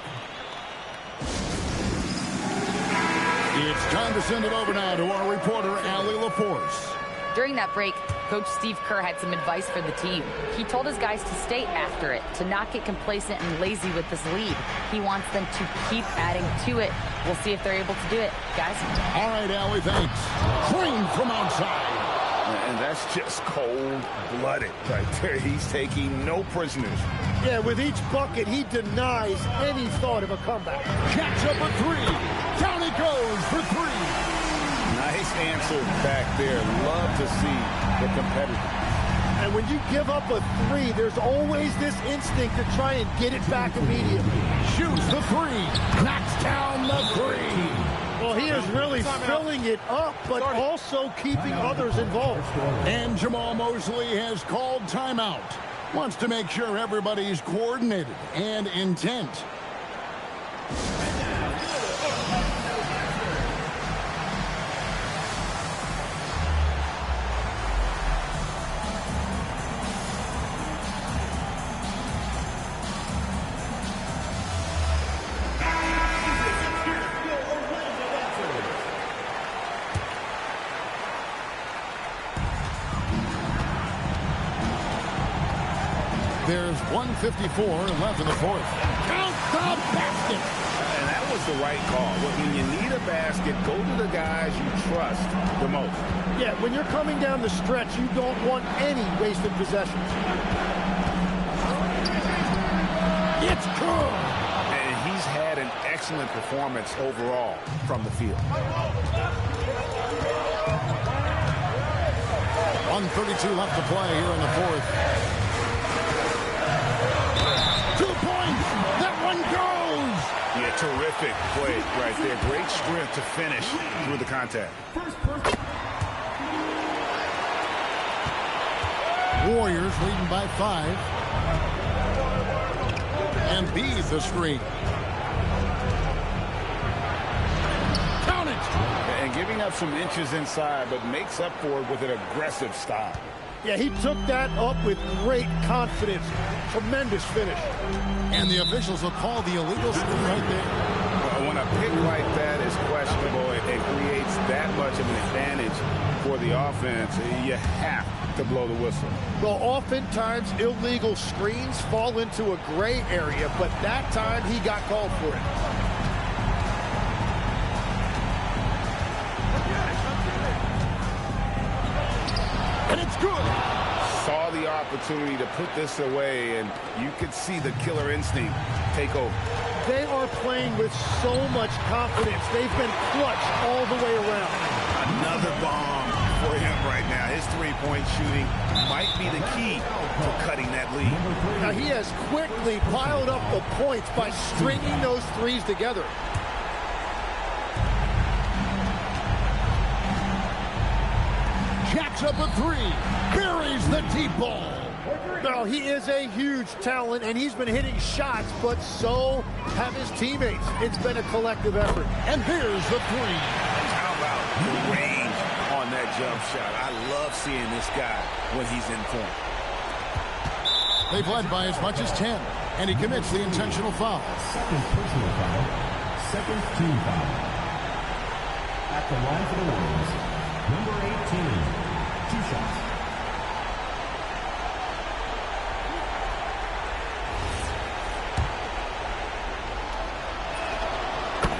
A: It's time to send it over now to our reporter, Allie LaForce.
D: During that break, Coach Steve Kerr had some advice for the team. He told his guys to stay after it, to not get complacent and lazy with this lead. He wants them to keep adding to it. We'll see if they're able to do it, guys.
A: All right, Allie, thanks. Trained from outside.
B: And that's just cold-blooded right there. He's taking no prisoners.
K: Yeah, with each bucket, he denies any thought of a comeback.
A: Catch up a three. Down he goes for three.
B: Nice answer back there. Love to see the competitor.
K: And when you give up a three, there's always this instinct to try and get it back immediately.
A: Shoots the three. Knocks down the three.
K: Well, he is really filling it up, but also keeping others involved.
A: And Jamal Mosley has called timeout. Wants to make sure everybody's coordinated and intent. There's 1:54 left in the fourth. Count the basket!
B: And that was the right call. When you need a basket, go to the guys you trust the most.
K: Yeah, when you're coming down the stretch, you don't want any wasted possessions.
A: It's good!
B: And he's had an excellent performance overall from the field.
A: 1:32 left to play here in the fourth. 2 points! That one goes!
B: Yeah, terrific play right there. Great strength to finish through the contact.
A: Warriors leading by 5. And Embiid the screen. Count it!
B: And giving up some inches inside, but makes up for it with an aggressive style.
K: Yeah, he took that up with great confidence. Tremendous finish.
A: And the officials will call the illegal screen right there.
B: When a pick like that is questionable, it creates that much of an advantage for the offense. You have to blow the whistle.
K: Well, oftentimes illegal screens fall into a gray area, but that time he got called for it.
A: And it's good.
B: Saw the opportunity to put this away, and you could see the killer instinct take over.
K: They are playing with so much confidence. They've been clutch all the way around.
B: Another bomb for him right now. His three-point shooting might be the key to cutting that lead.
K: Now, he has quickly piled up the points by stringing those threes together.
A: Jacks up a three. Buries the deep ball.
K: Now, he is a huge talent, and he's been hitting shots, but so have his teammates. It's been a collective effort.
A: And here's the three.
B: How about the range on that jump shot? I love seeing this guy when he's in form.
A: They've led by as much as 10, and he commits the intentional foul.
F: Second personal foul. Second team foul. At the line for the Warriors, number 18, 2 shots.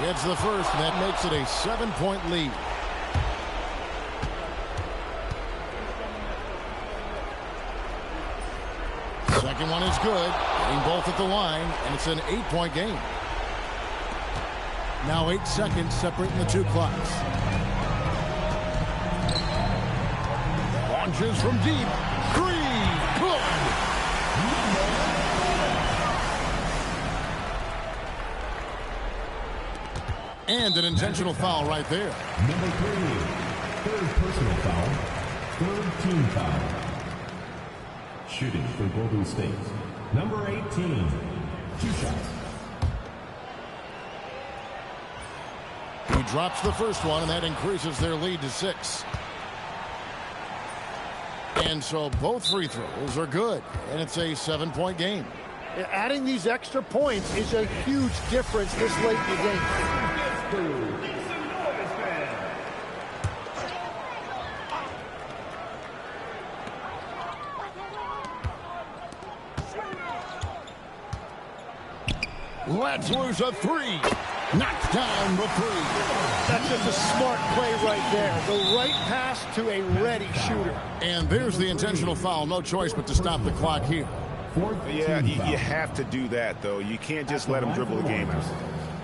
A: It's the first, and that makes it a 7-point lead. Second one is good. Getting both at the line, and it's an 8-point game. Now 8 seconds separating the two clocks. Launches from deep. 3. Good. And an intentional foul right there.
F: Number 3, third personal foul, third team foul. Shooting for Golden State, number 18, 2 shots.
A: He drops the first one, and that increases their lead to 6. And so both free throws are good, and it's a 7-point game.
K: Adding these extra points is a huge difference this late in the game.
A: Let's lose a three. Knocks down the three.
K: That's just a smart play right there. The right pass to a ready shooter.
A: And there's the intentional foul. No choice but to stop the clock here.
B: Yeah, you have to do that, though. You can't just let him dribble the game out.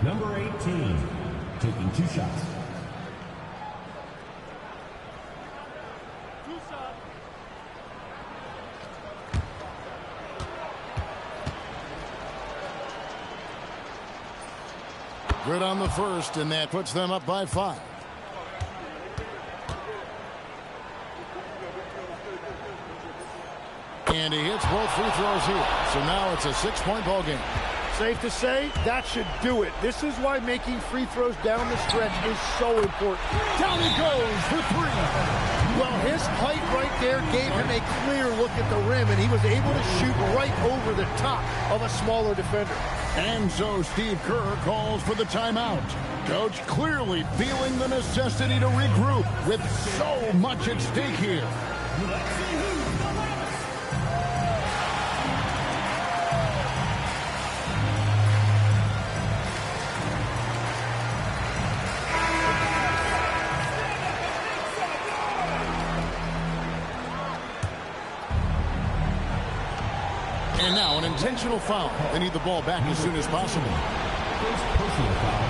F: Number 18, taking 2 shots.
A: Good on the first, and that puts them up by 5. And he hits both free throws here. So now it's a 6-point ball game.
K: Safe to say, that should do it. This is why making free throws down the stretch is so important.
A: Down he goes for 3.
K: Well, his height right there gave him a clear look at the rim, and he was able to shoot right over the top of a smaller defender.
A: And so Steve Kerr calls for the timeout. Coach clearly feeling the necessity to regroup with so much at stake here. And now an intentional foul. They need the ball back as soon as possible.
F: First personal foul.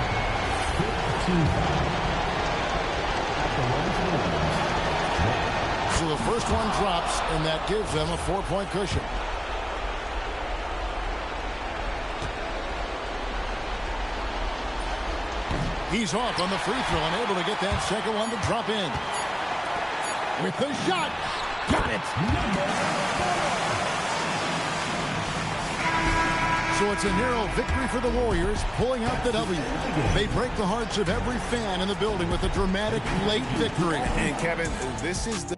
F: 15 foul.
A: So the first one drops, and that gives them a 4-point cushion. He's off on the free throw and able to get that second one to drop in. With the shot. Got it. So it's a narrow victory for the Warriors, pulling out the W. They break the hearts of every fan in the building with a dramatic late victory.
B: And Kevin, this is the...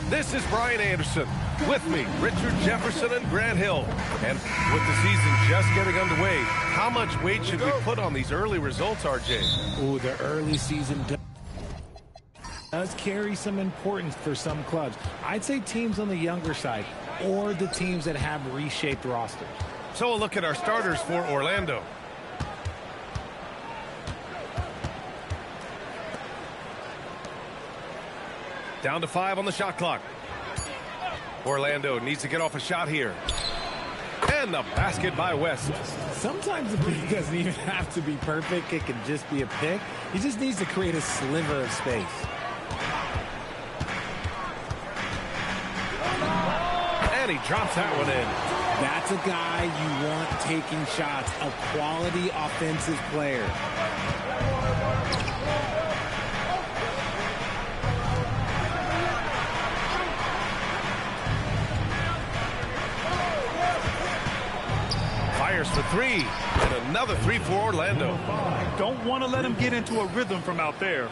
J: This is Brian Anderson. With me, Richard Jefferson and Grant Hill. And with the season just getting underway, how much weight should we put on these early results, RJ?
N: Oh, the early season does carry some importance for some clubs. I'd say teams on the younger side or the teams that have reshaped rosters.
J: So a look at our starters for Orlando. Down to 5 on the shot clock. Orlando needs to get off a shot here. And the basket by West.
N: Sometimes the pick doesn't even have to be perfect. It can just be a pick. He just needs to create a sliver of space.
J: And he drops that one in.
N: That's a guy you want taking shots. A quality offensive player.
J: Fires for 3, and another 3 for Orlando.
L: Don't want to let him get into a rhythm from out there.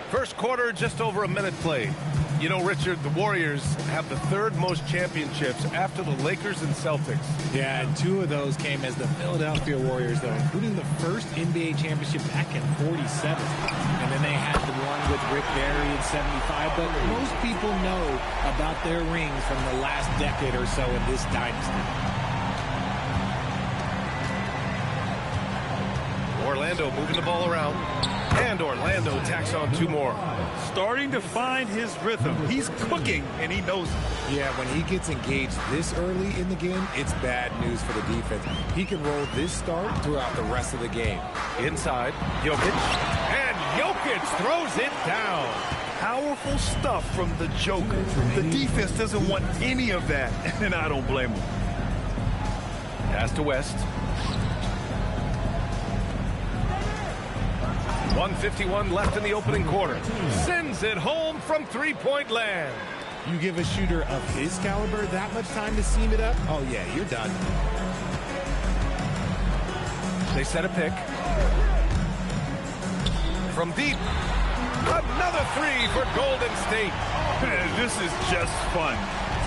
J: First quarter, just over a minute played. You know, Richard, the Warriors have the third most championships after the Lakers and Celtics.
N: Yeah, and 2 of those came as the Philadelphia Warriors, though, including the first NBA championship back in '47. And then they had the one with Rick Barry in '75. But most people know about their rings from the last decade or so in this dynasty.
J: Orlando moving the ball around. And Orlando tacks on 2 more.
L: Starting to find his rhythm. He's cooking, and he knows it.
N: Yeah, when he gets engaged this early in the game, it's bad news for the defense. He can roll this start throughout the rest of the game.
J: Inside, Jokic. And Jokic throws it down.
L: Powerful stuff from the Joker. The defense doesn't want any of that, and I don't blame him.
J: Pass to West. 1:51 left in the opening quarter. Sends it home from three-point land.
N: You give a shooter of his caliber that much time to seam it up? Oh, yeah, you're done.
J: They set a pick. From deep. Another 3 for Golden State.
L: This is just fun.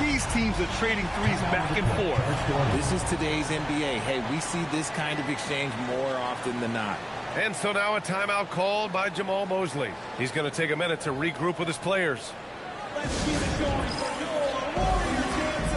L: These teams are trading threes back and forth.
N: This is today's NBA. Hey, we see this kind of exchange more often than not.
J: And so now a timeout called by Jamal Mosley. He's going to take a minute to regroup with his players.
F: Let's get it going for your Warriors dancers.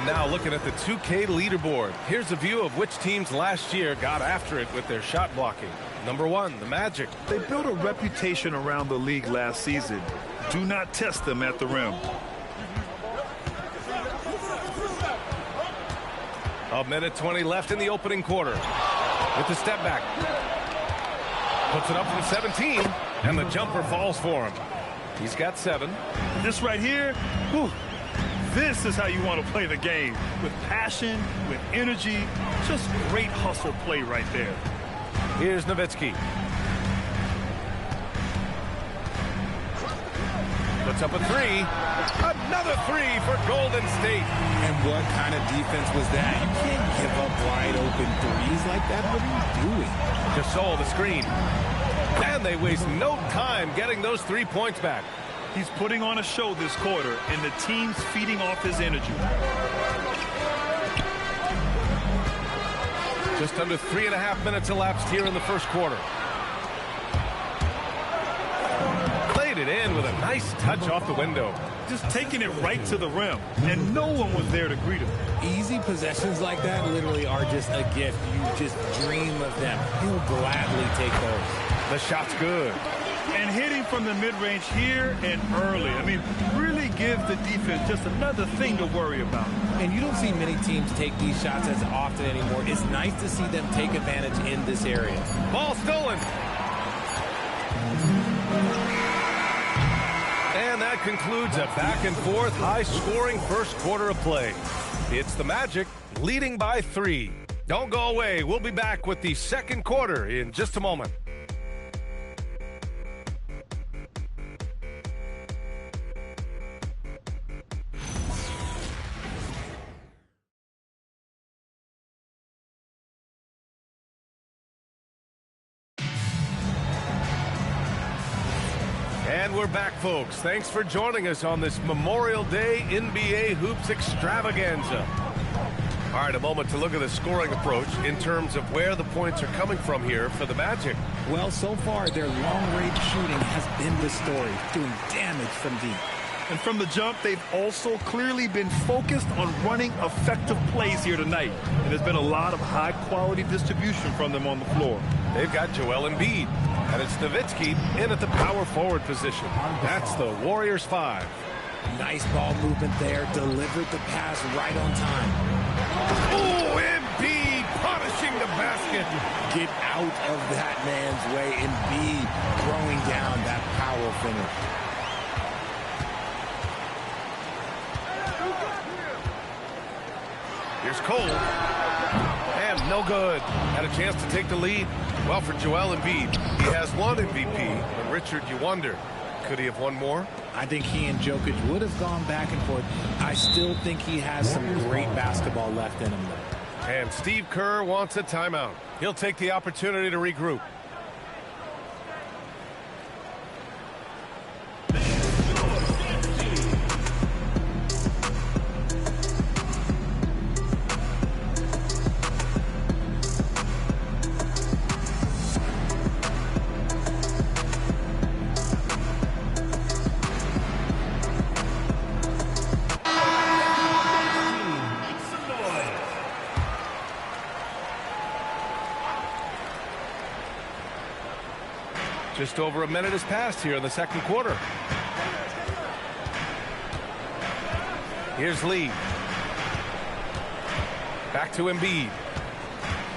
J: Now looking at the 2K leaderboard. Here's a view of which teams last year got after it with their shot blocking. Number 1, the Magic.
L: They built a reputation around the league last season. Do not test them at the rim.
J: A minute 20 left in the opening quarter. With the step back. Puts it up from 17, and the jumper falls for him. He's got 7.
L: This right here, whew, this is how you want to play the game. With passion, with energy, just great hustle play right there.
J: Here's Nowitzki. Puts up a 3. Another 3 for Golden State.
N: And what kind of defense was that? You can't give up wide open threes like that. What are you doing?
J: Gasol the screen. And they waste no time getting those 3 points back.
L: He's putting on a show this quarter, and the team's feeding off his energy.
J: Just under 3.5 minutes elapsed here in the first quarter. Played it in with a nice touch off the window.
L: Just taking it right to the rim, and no one was there to greet him.
N: Easy possessions like that literally are just a gift. You just dream of them. He'll gladly take those.
J: The shot's good.
L: And hitting from the mid-range here and early. I mean, really give the defense just another thing to worry about.
N: And you don't see many teams take these shots as often anymore. It's nice to see them take advantage in this area.
J: Ball stolen. And that concludes a back-and-forth, high-scoring first quarter of play. It's the Magic leading by 3. Don't go away. We'll be back with the second quarter in just a moment. And we're back, folks. Thanks for joining us on this Memorial Day NBA Hoops extravaganza. All right, a moment to look at the scoring approach in terms of where the points are coming from here for the Magic.
N: Well, so far, their long-range shooting has been the story, doing damage from deep.
L: And from the jump, they've also clearly been focused on running effective plays here tonight. And there's been a lot of high-quality distribution from them on the floor.
J: They've got Joel Embiid, and it's Nowitzki in at the power forward position. That's the Warriors 5.
N: Nice ball movement there. Delivered the pass right on time.
J: Oh, Embiid punishing the basket.
N: Get out of that man's way. Embiid throwing down that power finish.
J: Here's Cole. And no good. Had a chance to take the lead. Well, for Joel Embiid, he has one MVP. But Richard, you wonder, could he have won more?
N: I think he and Jokic would have gone back and forth. I still think he has some great basketball left in him, though.
J: And Steve Kerr wants a timeout. He'll take the opportunity to regroup. Just over a minute has passed here in the second quarter. Here's Lee. Back to Embiid.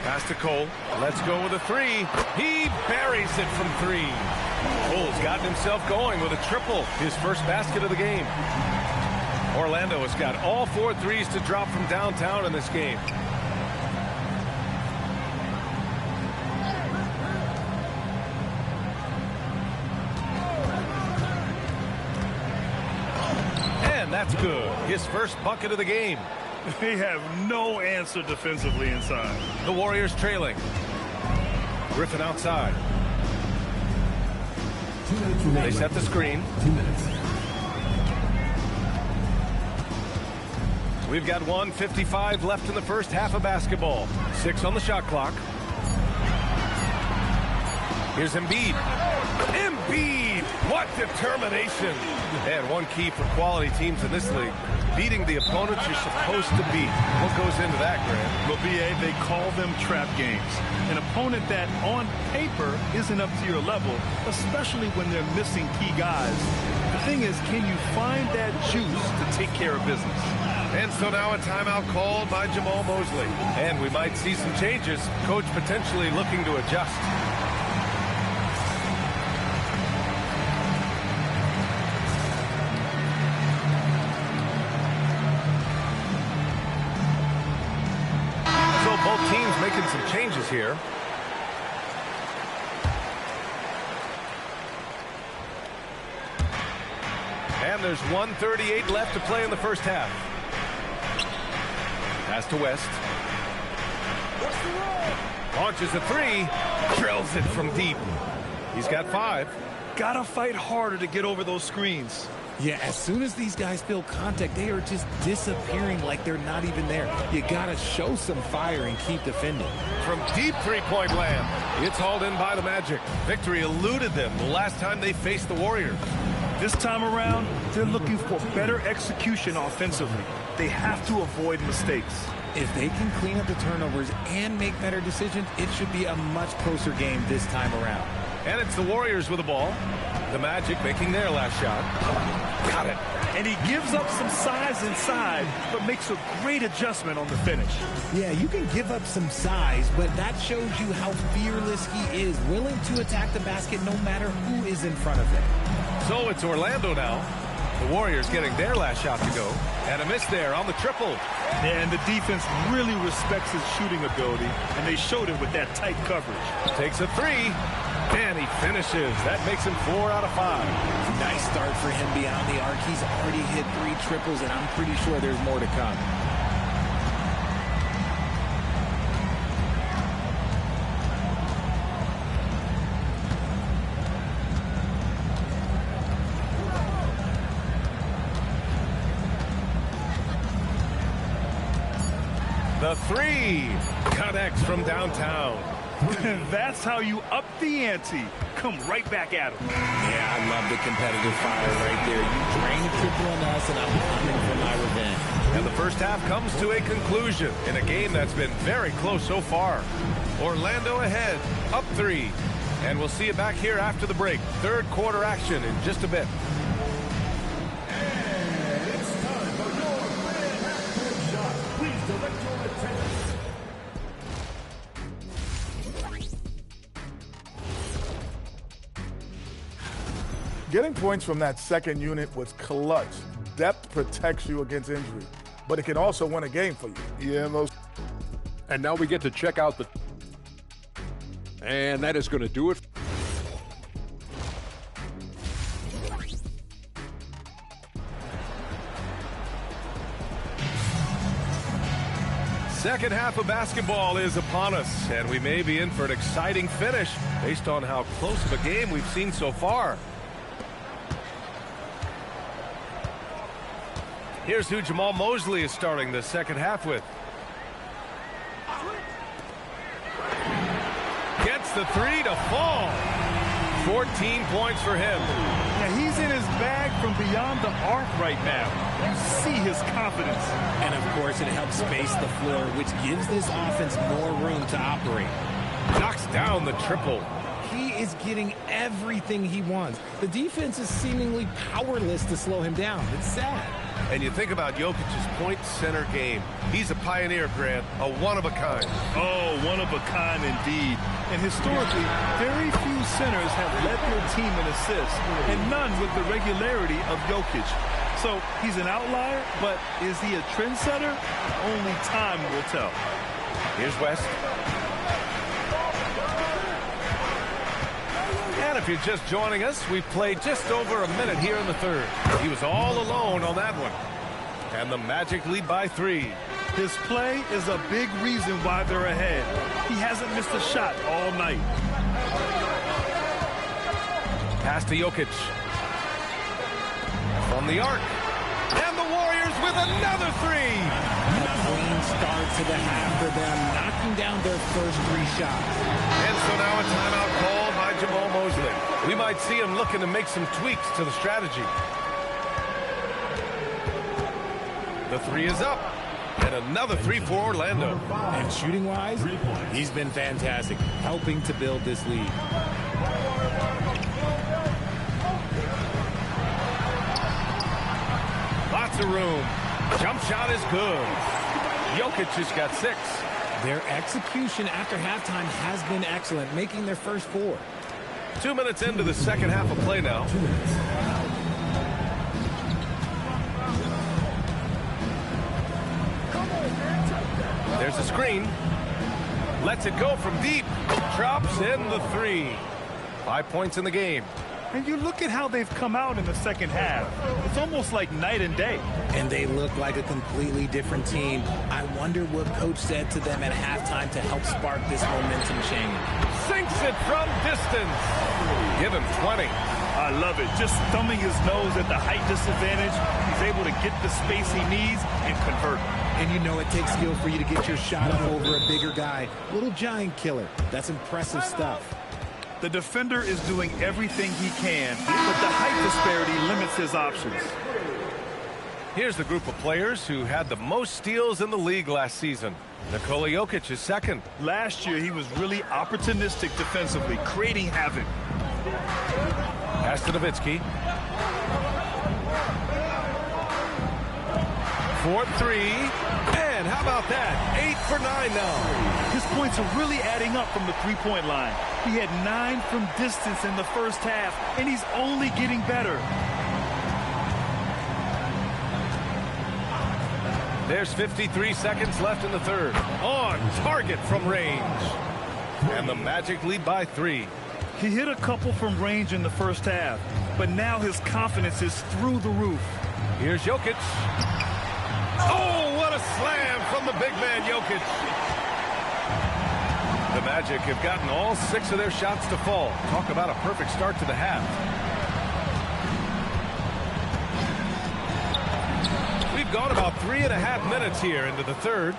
J: Pass to Cole. Let's go with a three. He buries it from three. Cole's gotten himself going with a triple. His first basket of the game. Orlando has got all 4 threes to drop from downtown in this game. That's good. His first bucket of the game.
L: They have no answer defensively inside.
J: The Warriors trailing. Griffin outside.
F: 2 minutes remaining.
J: They set the screen.
F: 2 minutes.
J: We've got 1:55 left in the first half of basketball. 6 on the shot clock. Here's Embiid. Embiid! What determination! And one key for quality teams in this league, beating the opponents you're supposed to beat. What goes into that, Grant?
L: Well, B.A., they call them trap games. An opponent that, on paper, isn't up to your level, especially when they're missing key guys. The thing is, can you find that juice to take care of business?
J: And so now a timeout called by Jamal Mosley. And we might see some changes. Coach potentially looking to adjust. Both teams making some changes here. And there's 1:38 left to play in the first half. Pass to West. Launches a three. Drills it from deep. He's got 5.
L: Gotta fight harder to get over those screens.
N: Yeah, as soon as these guys feel contact, they are just disappearing like they're not even there. You gotta show some fire and keep defending.
J: From deep three-point land, it's hauled in by the Magic. Victory eluded them the last time they faced the Warriors.
L: This time around, they're looking for better execution offensively. They have to avoid mistakes.
N: If they can clean up the turnovers and make better decisions, it should be a much closer game this time around.
J: And it's the Warriors with the ball. The Magic making their last shot. Got it.
L: And he gives up some size inside, but makes a great adjustment on the finish.
N: Yeah, you can give up some size, but that shows you how fearless he is, willing to attack the basket no matter who is in front of him.
J: So it's Orlando now. The Warriors getting their last shot to go. And a miss there on the triple.
L: And the defense really respects his shooting ability, and they showed it with that tight coverage.
J: Takes a three. And he finishes. That makes him 4 out of 5.
N: Nice start for him beyond the arc. He's already hit 3 triples, and I'm pretty sure there's more to come.
J: The three connects from downtown.
L: That's how you up the ante. Come right back at him.
N: Yeah, I love the competitive fire right there. You drain a triple on us, and I'm coming for my revenge.
J: And the first half comes to a conclusion in a game that's been very close so far. Orlando ahead, up 3. And we'll see you back here after the break. Third quarter action in just a bit.
F: And it's time for your halftime shot. Please direct your attention.
M: Getting points from that second unit was clutch. Depth protects you against injury, but it can also win a game for you.
G: Yeah,
H: and now we get to check out the... And that is going to do it.
J: Second half of basketball is upon us, and we may be in for an exciting finish based on how close of a game we've seen so far. Here's who Jamal Mosley is starting the second half with. Gets the 3 to fall. 14 points for him.
L: Now he's in his bag from beyond the arc right now. You see his confidence.
N: And of course it helps space the floor, which gives this offense more room to operate.
J: Knocks down the triple.
N: He is getting everything he wants. The defense is seemingly powerless to slow him down. It's sad.
J: And you think about Jokic's point center game. He's a pioneer, Grant, a one-of-a-kind.
L: Oh, one-of-a-kind indeed. And historically, very few centers have led their team in assists, and none with the regularity of Jokic. So he's an outlier, but is he a trendsetter? Only time will tell.
J: Here's West. And if you're just joining us, we've played just over a minute here in the third. He was all alone on that one. And the Magic lead by 3.
L: His play is a big reason why they're ahead. He hasn't missed a shot all night.
J: Pass to Jokic. From the arc. And the Warriors with another 3.
N: A clean start to the half for them, knocking down their first 3 shots.
J: And so now a timeout called by Jamal Mosley. We might see him looking to make some tweaks to the strategy. The 3 is up. And another 3 for Orlando.
N: And shooting-wise, he's been fantastic, helping to build this lead.
J: Lots of room. Jump shot is good. Jokic has got 6.
N: Their execution after halftime has been excellent, making their first 4.
J: 2 minutes into the second half of play now. There's a screen. Lets it go from deep. Drops in the 3. 5 points in the game.
L: And you look at how they've come out in the second half. It's almost like night and day.
N: And they look like a completely different team. I wonder what Coach said to them at halftime to help spark this momentum change.
J: Sinks it from distance. Give him 20.
L: I love it. Just thumbing his nose at the height disadvantage. He's able to get the space he needs and convert.
N: And you know it takes skill for you to get your shot up over a bigger guy. Little giant killer. That's impressive stuff.
L: The defender is doing everything he can, but the height disparity limits his options.
J: Here's the group of players who had the most steals in the league last season. Nikola Jokic is second.
L: Last year, he was really opportunistic defensively, creating havoc.
J: Pass to Nowitzki. 4-3. And how about that? 8 for 9 now.
L: His points are really adding up from the three-point line. He had 9 from distance in the first half, and he's only getting better.
J: There's 53 seconds left in the third. On target from range. And the Magic lead by 3.
L: He hit a couple from range in the first half, but now his confidence is through the roof.
J: Here's Jokic. Oh, what a slam from the big man, Jokic. The Magic have gotten all 6 of their shots to fall. Talk about a perfect start to the half. We've gone about 3.5 minutes here into the third.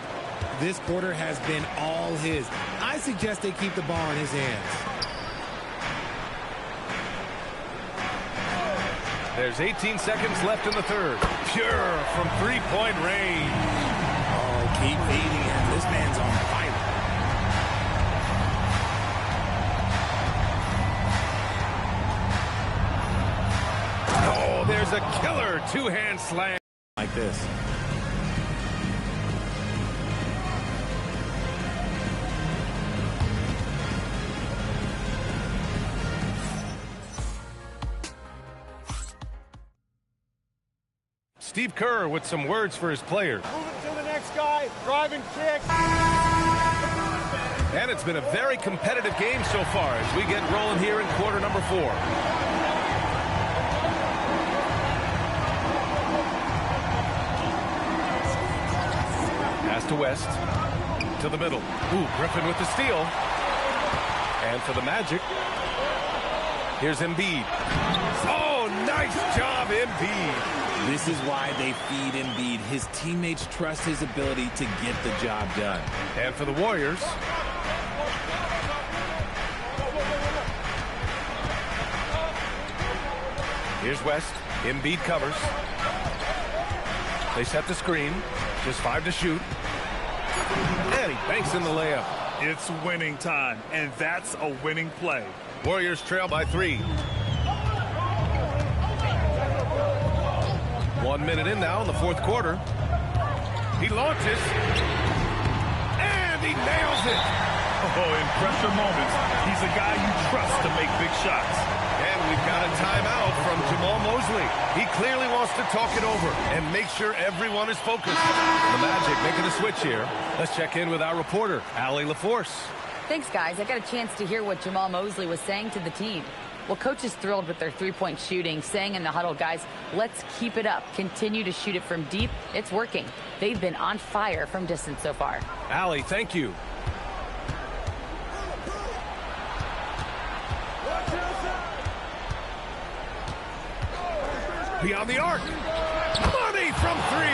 N: This quarter has been all his. I suggest they keep the ball in his hands.
J: There's 18 seconds left in the third. Pure from three-point range.
N: Oh, keep feeding him. This man's on fire.
J: Oh, there's a killer two-hand slam.
N: Like this.
J: Steve Kerr with some words for his players.
S: Move it to the next guy. Drive and kick.
J: And it's been a very competitive game so far as we get rolling here in quarter number 4. Pass to West. To the middle. Ooh, Griffin with the steal. And for the Magic, here's Embiid. Oh, nice job, Embiid.
N: This is why they feed Embiid. His teammates trust his ability to get the job done.
J: And for the Warriors, here's West. Embiid covers. They set the screen. Just 5 to shoot. And he banks in the layup.
L: It's winning time, and that's a winning play.
J: Warriors trail by 3. 1 minute in now in the fourth quarter. He launches. And he nails it.
L: Oh, in pressure moments, he's a guy you trust to make big shots.
J: And we've got a timeout from Jamal Mosley. He clearly wants to talk it over and make sure everyone is focused. The Magic making a switch here. Let's check in with our reporter, Allie LaForce.
D: Thanks, guys. I got a chance to hear what Jamal Mosley was saying to the team. Well, coach is thrilled with their three-point shooting, saying in the huddle, guys, let's keep it up. Continue to shoot it from deep. It's working. They've been on fire from distance so far.
J: Allie, thank you. Beyond the arc. Money from 3.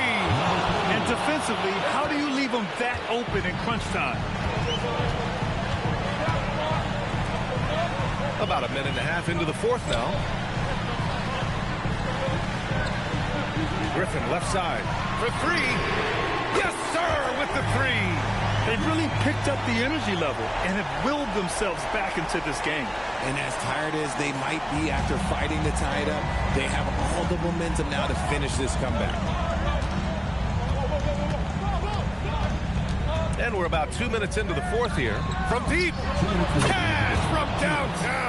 L: And defensively, how do you leave them that open in crunch time?
J: About a minute and a half into the fourth now. Griffin left side for 3. Yes, sir, with the 3.
L: They've really picked up the energy level and have willed themselves back into this game.
N: And as tired as they might be after fighting to tie it up, they have all the momentum now to finish this comeback.
J: And we're about 2 minutes into the fourth here. From deep. Cash from downtown.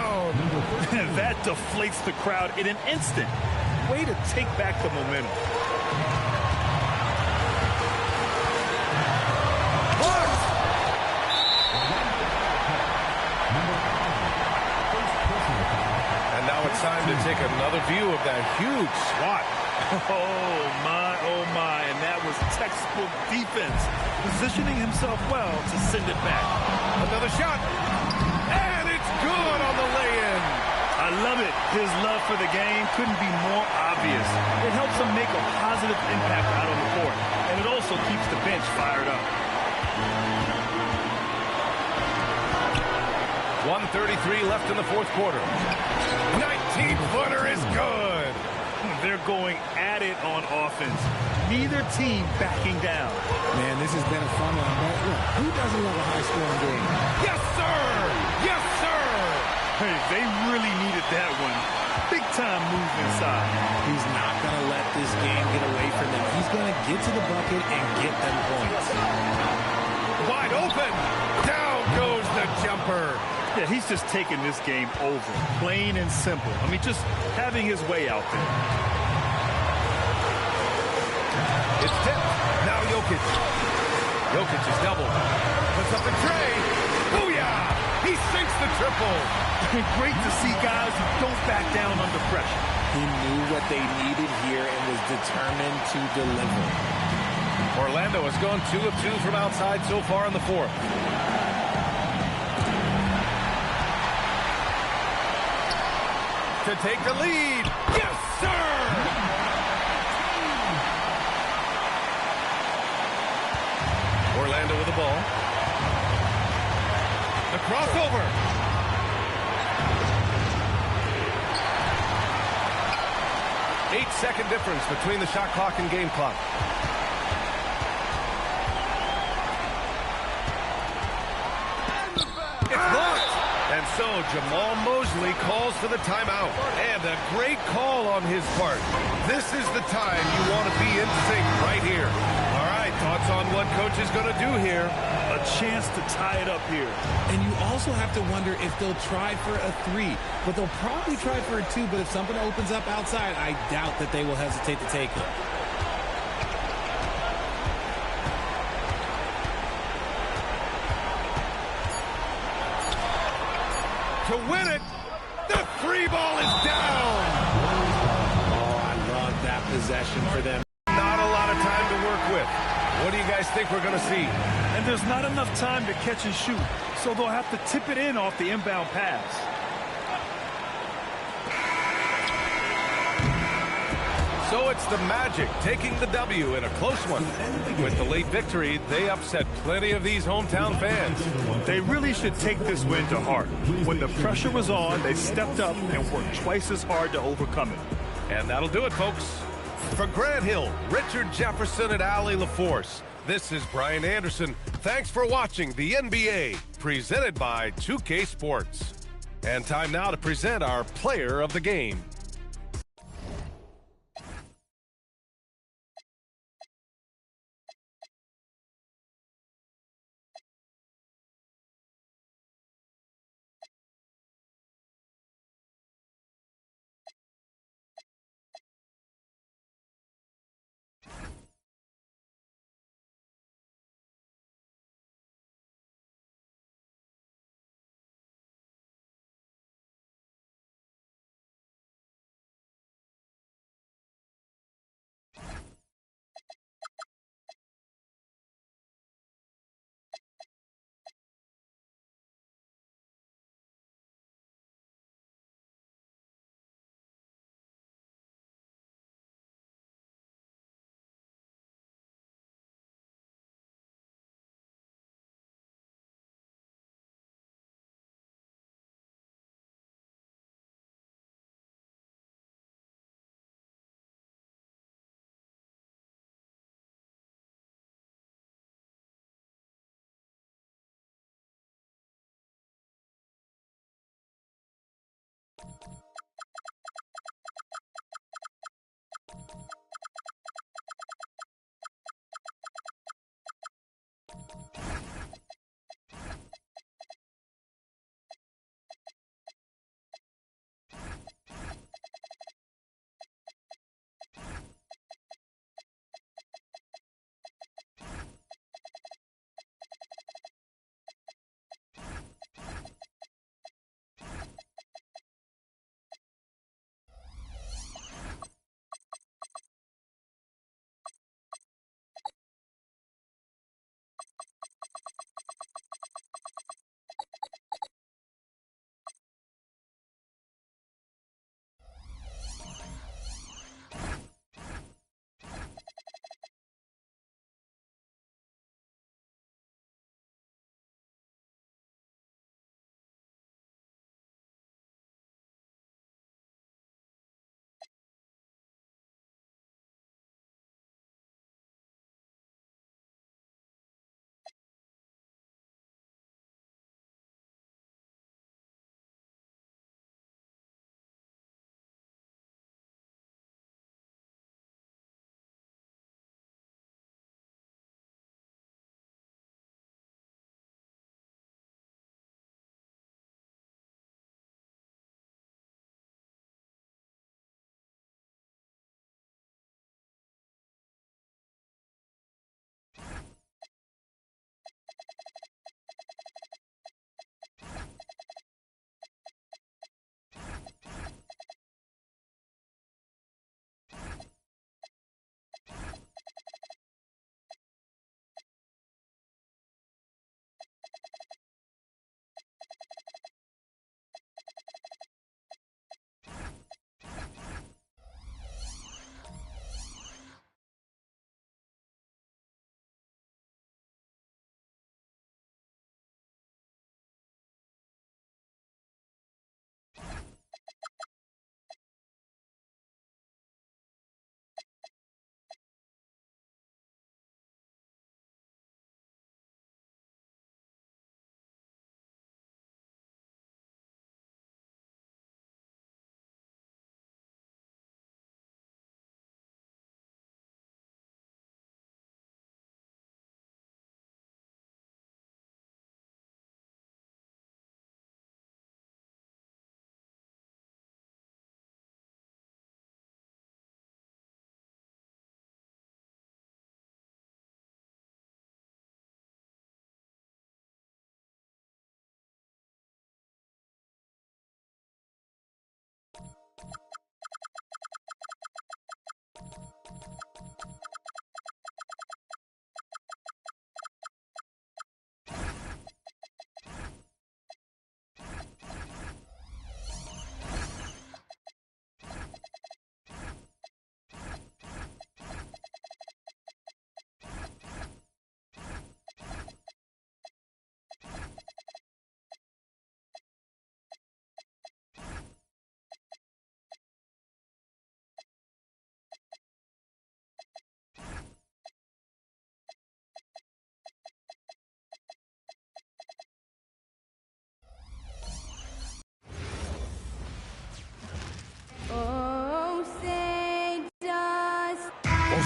L: That deflates the crowd in an instant. Way to take back the momentum.
J: Blocked. And now it's time to take another view of that huge swat.
L: Oh, my. And that was textbook defense. Positioning himself well to send it back.
J: Another shot. And it's good on the lay-in.
L: I love it. His love for the game couldn't be more obvious. It helps him make a positive impact out on the court. And it also keeps the bench fired up.
J: 1:33 left in the fourth quarter. 19-footer is good.
L: They're going at it on offense. Neither team backing down.
N: Man, this has been a fun one. But look, who doesn't love a high-scoring game?
J: Yes, sir! Yes, sir!
L: Hey, they really needed that one. Big-time move inside.
N: He's not going to let this game get away from him. He's going to get to the bucket and get them points.
J: Wide open. Down goes the jumper.
L: Yeah, he's just taking this game over. Plain and simple. I mean, just having his way out there.
J: It's tipped. Now Jokic. Jokic is doubled. Puts up the tray. Booyah! He sinks the triple.
L: Great to see guys who don't back down under pressure.
N: He knew what they needed here and was determined to deliver.
J: Orlando has gone 2 of 2 from outside so far in the fourth. To take the lead. Yes, sir! Orlando with the ball. Crossover. Eight-second difference between the shot clock and game clock. It's blocked. And so Jamal Mosley calls for the timeout. And a great call on his part. This is the time you want to be in sync right here. All right, thoughts on what coach is going to do here?
L: A chance to tie it up here.
O: And you also have to wonder if they'll try for a 3. But they'll probably try for a 2. But if something opens up outside, I doubt that they will hesitate to take it.
J: To win it, the free ball is down.
O: Oh, I love that possession for them.
J: Not a lot of time to work with. What do you guys think we're going to see?
L: And there's not enough time to catch and shoot, so they'll have to tip it in off the inbound pass.
J: So it's the Magic taking the W in a close one. With the late victory, they upset plenty of these hometown fans.
L: They really should take this win to heart. When the pressure was on, they stepped up and worked twice as hard to overcome it.
J: And that'll do it, folks. For Grant Hill, Richard Jefferson, and Allie LaForce, this is Brian Anderson. Thanks for watching the NBA, presented by 2K Sports. And time now to present our player of the game.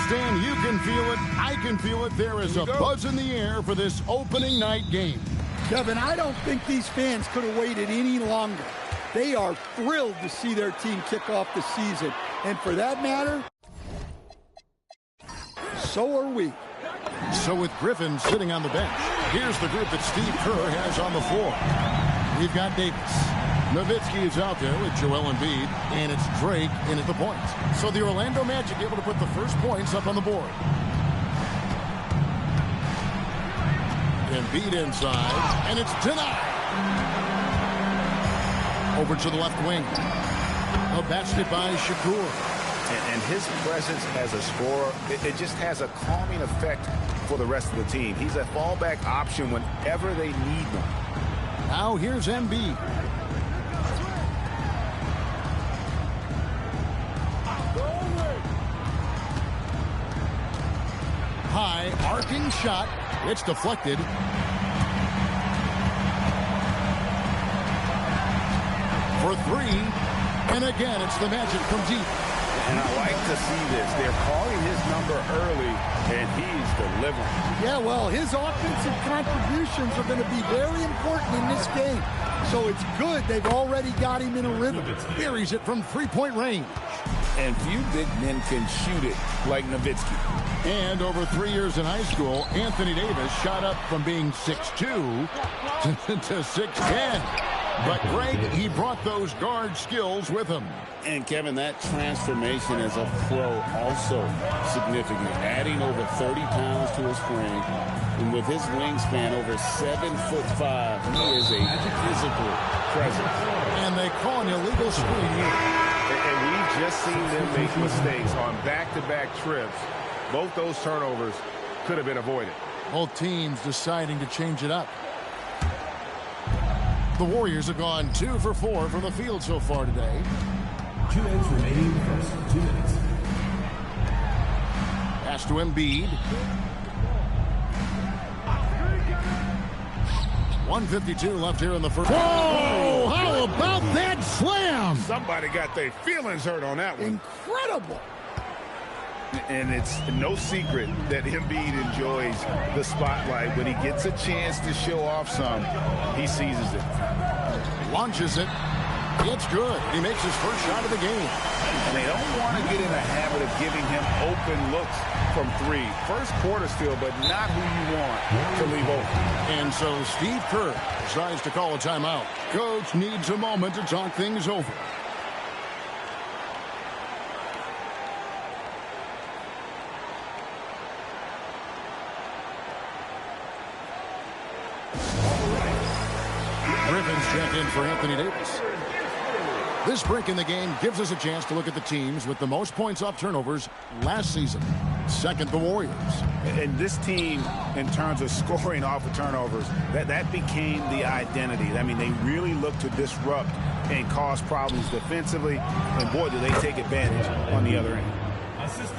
A: Stan, you can feel it. I can feel it. There is a buzz in the air for this opening night game.
C: Kevin, I don't think these fans could have waited any longer. They are thrilled to see their team kick off the season. And for that matter, so are we.
A: So with Griffin sitting on the bench, here's the group that Steve Kerr has on the floor. We've got Davis. Nowitzki is out there with Joel Embiid, and it's Drake in at the point. So the Orlando Magic able to put the first points up on the board. Embiid inside, and it's denied. Over to the left wing. A basket by Shakur.
B: And his presence as a scorer, it just has a calming effect for the rest of the team. He's a fallback option whenever they need one.
A: Now here's Embiid. High arcing shot. It's deflected. For three. And again, it's the Magic from deep.
B: And I like to see this. They're calling his number early, and he's delivering.
C: Yeah, well, his offensive contributions are going to be very important in this game. So it's good they've already got him in a rhythm.
A: Buries it from three-point range.
Q: And few big men can shoot it like Nowitzki.
A: And over 3 years in high school, Anthony Davis shot up from being 6'2" to 6'10". But Greg, he brought those guard skills with him.
Q: And Kevin, that transformation as a pro also significant. Adding over 30 pounds to his frame. And with his wingspan over 7'5", he is a physical presence.
A: And they call an illegal screen.
E: And we've just seen them make mistakes on back-to-back trips. Both those turnovers could have been avoided.
A: Both teams deciding to change it up. The Warriors have gone 2 for 4 from the field so far today.
F: 2 minutes remaining first. 2 minutes.
A: Pass to Embiid. 1:52 left here in the first.
G: Whoa! How about that slam?
B: Somebody got their feelings hurt on that one.
C: Incredible.
B: And it's no secret that Embiid enjoys the spotlight. When he gets a chance to show off some, he seizes it.
A: Launches it. It's good. He makes his first shot of the game.
B: And they don't want to get in the habit of giving him open looks from three. First quarter still, but not who you want to leave open.
A: And so Steve Kerr decides to call a timeout. Coach needs a moment to talk things over. Griffin's check in for Anthony Davis. This break in the game gives us a chance to look at the teams with the most points off turnovers last season. Second, the Warriors.
B: And this team, in terms of scoring off of turnovers, that became the identity. I mean, they really look to disrupt and cause problems defensively. And boy, do they take advantage on the other end.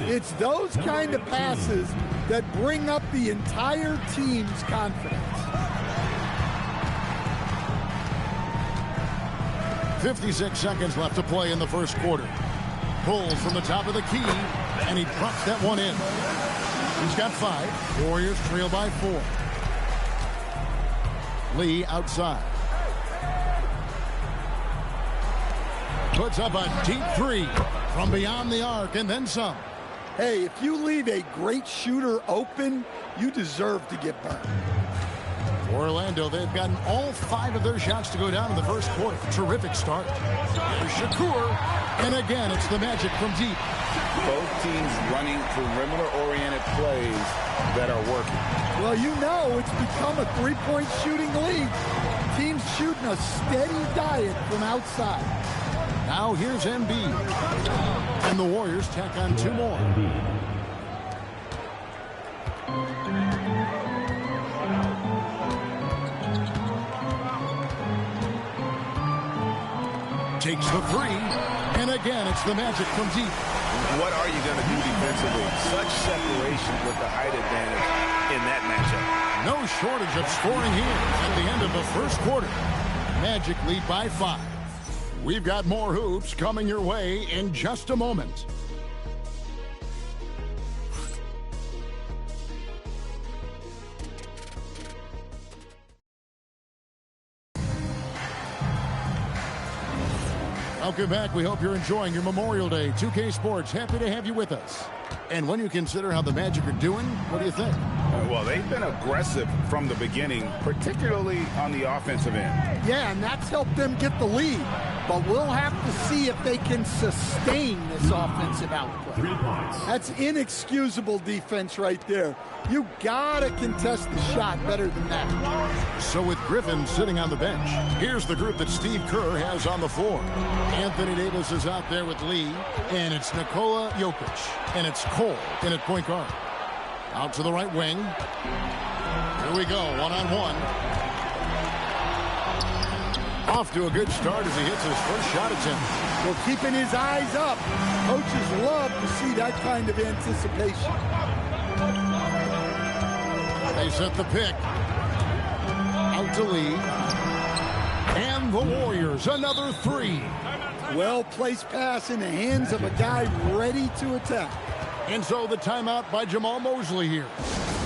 C: It's those kind of passes that bring up the entire team's confidence.
A: 56 seconds left to play in the first quarter. Pulls from the top of the key, and he drops that one in. He's got 5. Warriors trail by 4. Lee outside. Puts up a deep 3 from beyond the arc and then some.
C: Hey, if you leave a great shooter open, you deserve to get burned.
A: Orlando, they've gotten all 5 of their shots to go down in the first quarter. Terrific start. Here's Shakur, and again, it's the Magic from deep.
Q: Both teams running perimeter-oriented plays that are working.
C: Well, you know it's become a three-point shooting league. Teams shooting a steady diet from outside.
A: Now here's Embiid. And the Warriors tack on 2 more. Takes the 3, and again, it's the Magic from deep.
B: What are you going to do defensively? Such separation with the height advantage in that matchup.
A: No shortage of scoring here at the end of the first quarter. Magic lead by 5. We've got more hoops coming your way in just a moment. Welcome back. We hope you're enjoying your Memorial Day. 2K Sports, happy to have you with us. And when you consider how the Magic are doing, what do you think?
B: Well, they've been aggressive from the beginning, particularly on the offensive end.
C: Yeah, and that's helped them get the lead. But we'll have to see if they can sustain this offensive output. That's inexcusable defense right there. You gotta contest the shot better than that.
A: So with Griffin sitting on the bench, here's the group that Steve Kerr has on the floor. Anthony Davis is out there with Lee, and it's Nikola Jokic, and it's Cole in at point guard. Out to the right wing. Here we go, one-on-one. Off to a good start as he hits his first shot attempt.
C: Well, keeping his eyes up. Coaches love to see that kind of anticipation.
A: They set the pick. Out to Lee. And the Warriors, another three.
C: Well-placed pass in the hands of a guy ready to attack.
A: And so the timeout by Jamal Mosley here.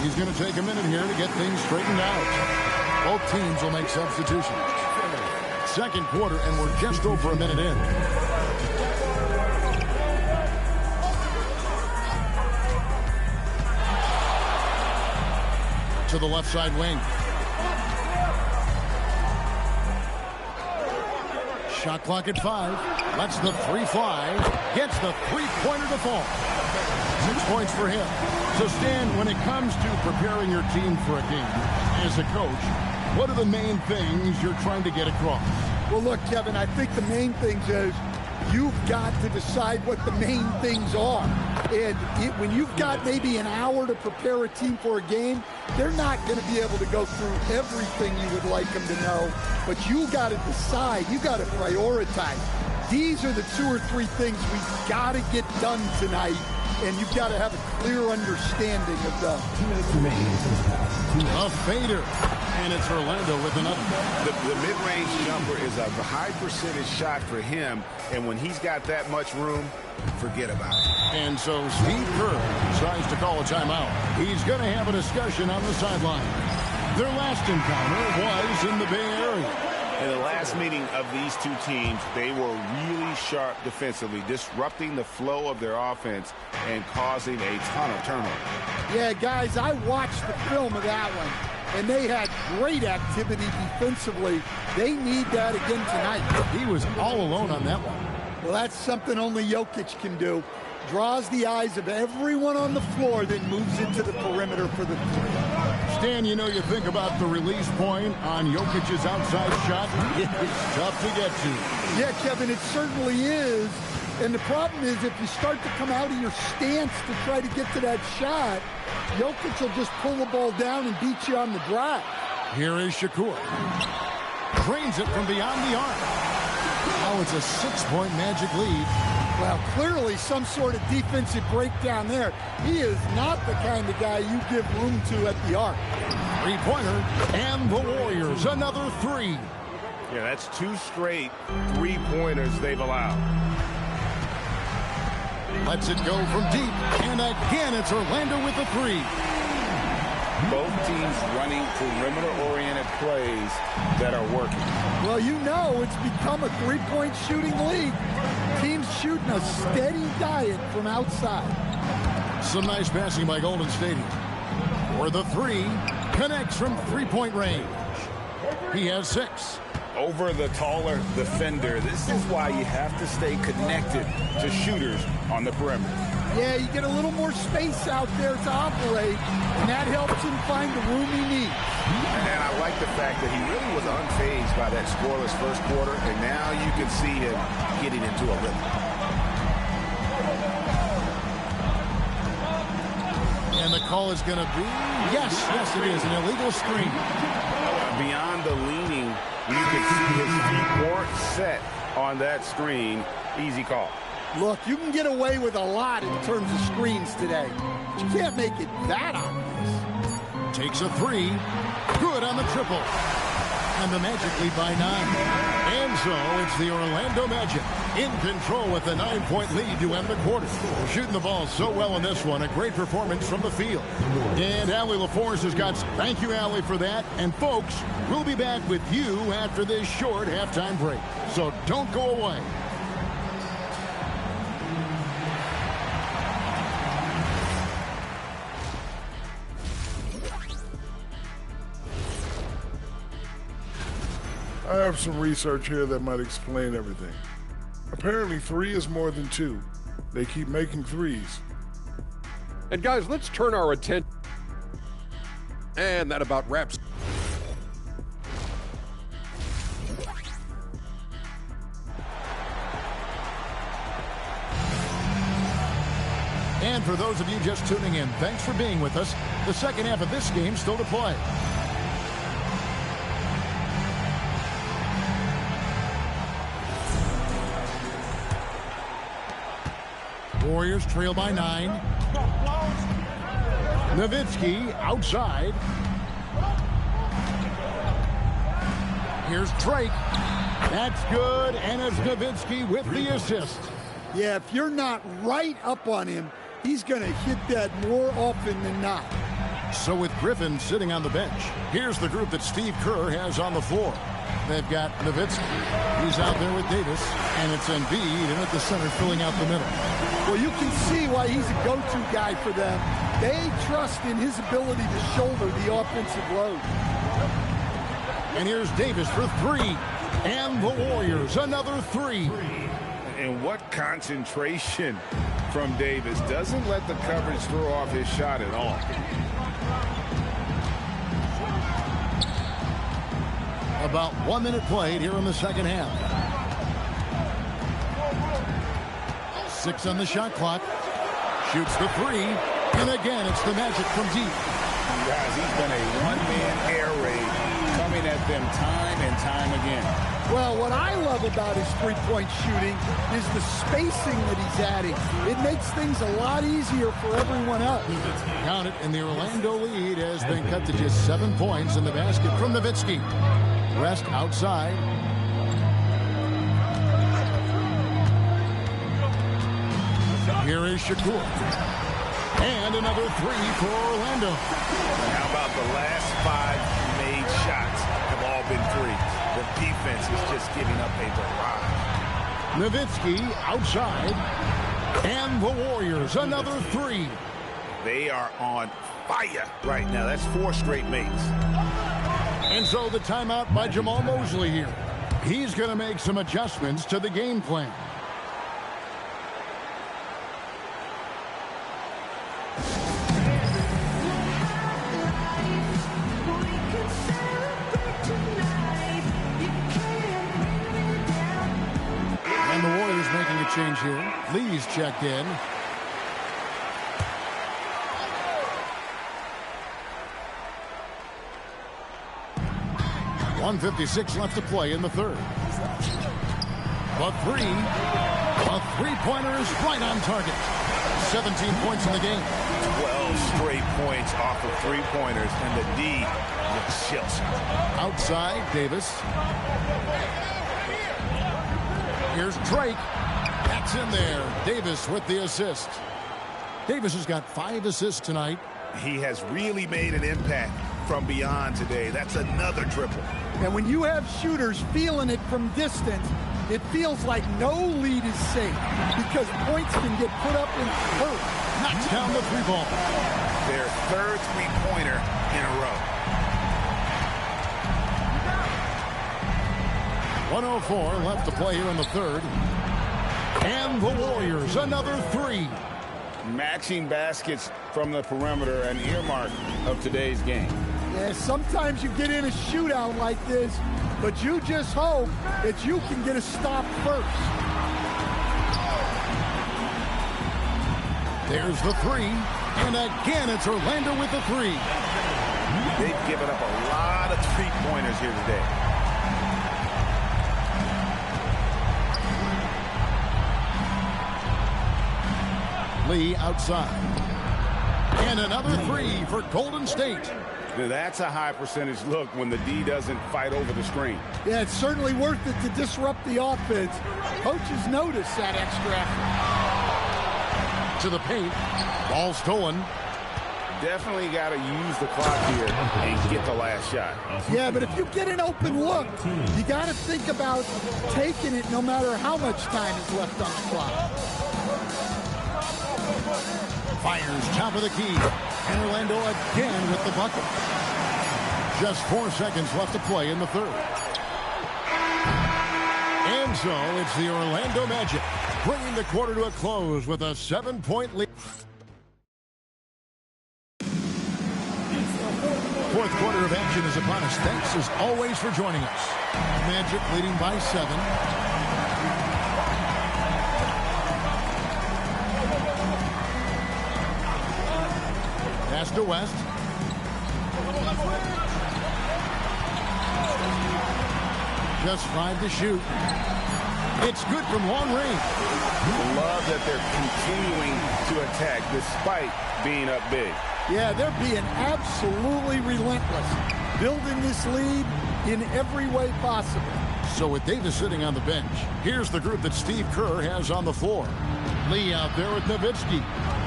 A: He's going to take a minute here to get things straightened out. Both teams will make substitutions. Second quarter, and we're just over a minute in. To the left side wing. Shot clock at 5. Lets the three fly. Gets the three-pointer to fall. 6 points for him. So, Stan, when it comes to preparing your team for a game, as a coach, what are the main things you're trying to get across?
C: Well, look, Kevin, I think the main things is you've got to decide what the main things are. And when you've got maybe an hour to prepare a team for a game, they're not going to be able to go through everything you would like them to know. But you got to decide. You got to prioritize. These are the 2 or 3 things we've got to get done tonight. And you've got to have a clear understanding of them.
F: 2 minutes remaining.
A: A fader. And it's Orlando with another.
B: The mid-range jumper is a high percentage shot for him. And when he's got that much room, forget about it.
A: And so Steve Kerr decides to call a timeout. He's going to have a discussion on the sideline. Their last encounter was in the Bay Area.
B: In the last meeting of these two teams, they were really sharp defensively, disrupting the flow of their offense and causing a ton of turnovers.
C: Yeah, guys, I watched the film of that one, and they had great activity defensively. They need that again tonight.
A: He was all alone on that one.
C: Well, that's something only Jokic can do. Draws the eyes of everyone on the floor, then moves into the perimeter for the three.
A: Stan, you know, you think about the release point on Jokic's outside shot. It's tough to get to.
C: Yeah, Kevin, it certainly is. And the problem is if you start to come out of your stance to try to get to that shot, Jokic will just pull the ball down and beat you on the drive.
A: Here is Shakur. Drains it from beyond the arc. Now it's a 6-point Magic lead.
C: Well, clearly some sort of defensive breakdown there. He is not the kind of guy you give room to at the arc.
A: Three-pointer, and the Warriors, another 3.
E: Yeah, that's 2 straight three-pointers they've allowed.
A: Lets it go from deep, and again it's Orlando with the 3.
B: Both teams running perimeter-oriented plays that are working.
C: Well, you know it's become a three-point shooting league. Teams shooting a steady diet from outside.
A: Some nice passing by Golden State. For the 3, connects from three-point range. He has 6.
B: Over the taller defender, this is why you have to stay connected to shooters on the perimeter.
C: Yeah, you get a little more space out there to operate, and that helps him find the room he needs.
B: And I like the fact that he really was unfazed by that scoreless first quarter, and now you can see him getting into a rhythm.
A: And the call is going to be, yes, it is, an illegal screen.
B: Beyond the leaning, you can see his feet weren't set on that screen. Easy call.
C: Look, you can get away with a lot in terms of screens today. But you can't make it that obvious.
A: Takes a 3. Good on the triple. And the Magic lead by 9. And so it's the Orlando Magic in control with a 9-point lead to end the quarter. Shooting the ball so well in this one. A great performance from the field. And Allie LaForce has got, thank you, Allie, for that. And folks, we'll be back with you after this short halftime break. So don't go away.
G: have some research here that might explain everything. Apparently 3 is more than 2. They keep making threes.
H: And guys, let's turn our attention. And that about wraps.
A: And for those of you just tuning in, thanks for being with us. The second half of this game still to play. Warriors trail by 9. Nowitzki outside. Here's Drake. That's good, and it's Nowitzki with the assist.
C: Yeah, if you're not right up on him, he's going to hit that more often than not.
A: So with Griffin sitting on the bench, here's the group that Steve Kerr has on the floor. They've got Nowitzki. He's out there with Davis, and it's Embiid in at the center filling out the middle.
C: Well, you can see why he's a go-to guy for them. They trust in his ability to shoulder the offensive load.
A: And here's Davis for 3. And the Warriors, another 3.
B: And what concentration from Davis. Doesn't let the coverage throw off his shot at all.
A: About 1 minute played here in the second half. 6 on the shot clock. Shoots the 3. And again, it's the Magic from deep.
B: Guys, he's been a one-man air raid coming at them time and time again.
C: Well, what I love about his three-point shooting is the spacing that he's adding. It makes things a lot easier for everyone else.
A: Count it, and the Orlando lead has been cut to just 7 points in the basket from Nowitzki. Rest outside. Here is Shakur. And another 3 for Orlando.
B: How about the last 5 made shots have all been threes? The defense is just giving up a barrage.
A: Nowitzki outside. And the Warriors, another 3.
B: They are on fire right now. That's 4 straight makes.
A: And so the timeout by Jamal Mosley here. He's going to make some adjustments to the game plan. And the Warriors making a change here. Lee's checked in. .156 left to play in the third. The 3. A three-pointer is right on target. 17 points in the game.
B: 12 straight points off of three-pointers, and the D looks chills.
A: Outside, Davis. Here's Drake. That's in there. Davis with the assist. Davis has got 5 assists tonight.
B: He has really made an impact from beyond today. That's another triple.
C: And when you have shooters feeling it from distance, it feels like no lead is safe because points can get put up and hurt.
A: Knocks down the 3-ball.
B: Their third three-pointer in a row.
A: 104 left to play here in the third. And the Warriors, another 3.
B: Matching baskets from the perimeter, an earmark of today's game.
C: Yeah, sometimes you get in a shootout like this, but you just hope that you can get a stop first.
A: There's the 3. And again, it's Orlando with the 3.
B: They've given up a lot of three-pointers here today.
A: Lee outside. And another 3 for Golden State.
B: That's a high percentage look when the D doesn't fight over the screen.
C: Yeah, it's certainly worth it to disrupt the offense. Coaches notice that extra effort.
A: To the paint. Ball stolen.
B: Definitely got to use the clock here and get the last shot.
C: Yeah, but if you get an open look, you got to think about taking it no matter how much time is left on the clock.
A: Fires top of the key. And Orlando again with the bucket. Just 4 seconds left to play in the third. And so it's the Orlando Magic bringing the quarter to a close with a 7-point lead. Fourth quarter of action is upon us. Thanks as always for joining us. Magic leading by 7. Pass to West. Just 5 to shoot. It's good from long range.
B: Love that they're continuing to attack despite being up big.
C: Yeah, they're being absolutely relentless, building this lead in every way possible.
A: So with Davis sitting on the bench, here's the group that Steve Kerr has on the floor. Lee out there with Nowitzki,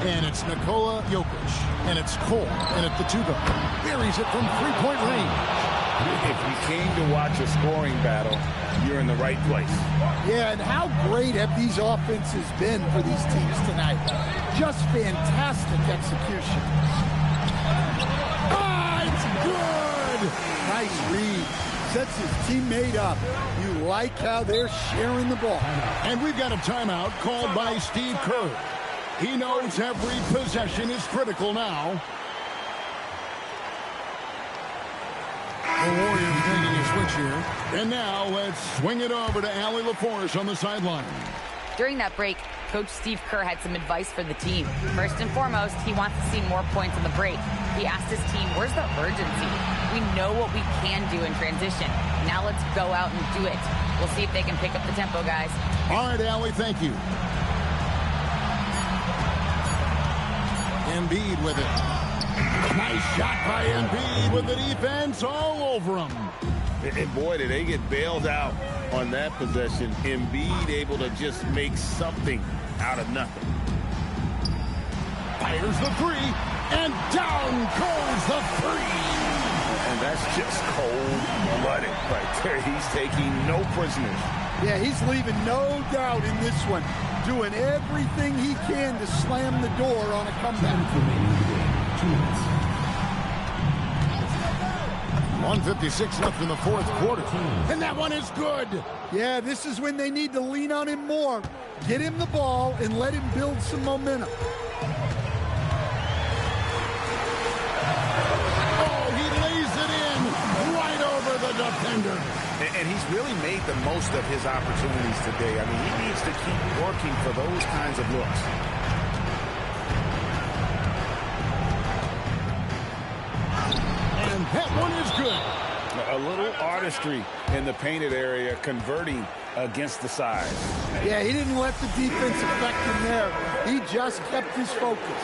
A: and it's Nikola Jokic, and it's Cole, and at the 2-guard. Buries it from 3-point range.
B: If you came to watch a scoring battle, you're in the right place.
C: Yeah, and how great have these offenses been for these teams tonight? Just fantastic execution. Ah, it's good! Nice read. Sets his teammate up. You like how they're sharing the ball.
A: And we've got a timeout called by Steve Kerr. He knows every possession is critical now. The Warriors making a switch here. And now let's swing it over to Allie LaForce on the sideline.
D: During that break, Coach Steve Kerr had some advice for the team. First and foremost, he wants to see more points on the break. He asked his team, where's the urgency? We know what we can do in transition. Now let's go out and do it. We'll see if they can pick up the tempo, guys.
A: All right, Allie, thank you. Embiid with it. Nice shot by Embiid with the defense all over him.
Q: And boy, did they get bailed out on that possession. Embiid able to just make something out of nothing.
A: Fires the 3, and down goes the 3.
B: And that's just cold-blooded right there. He's taking no prisoners.
C: Yeah, he's leaving no doubt in this one. Doing everything he can to slam the door on a comeback.
F: 2 minutes.
A: 1:56 left in the fourth quarter. And that one is good.
C: Yeah, this is when they need to lean on him more. Get him the ball and let him build some momentum.
A: Oh, he lays it in right over the defender.
B: And he's really made the most of his opportunities today. I mean, he needs to keep working for those kinds of looks.
A: And that one is good.
B: A little artistry in the painted area, converting against the size.
C: Yeah, he didn't let the defense affect him there. He just kept his focus.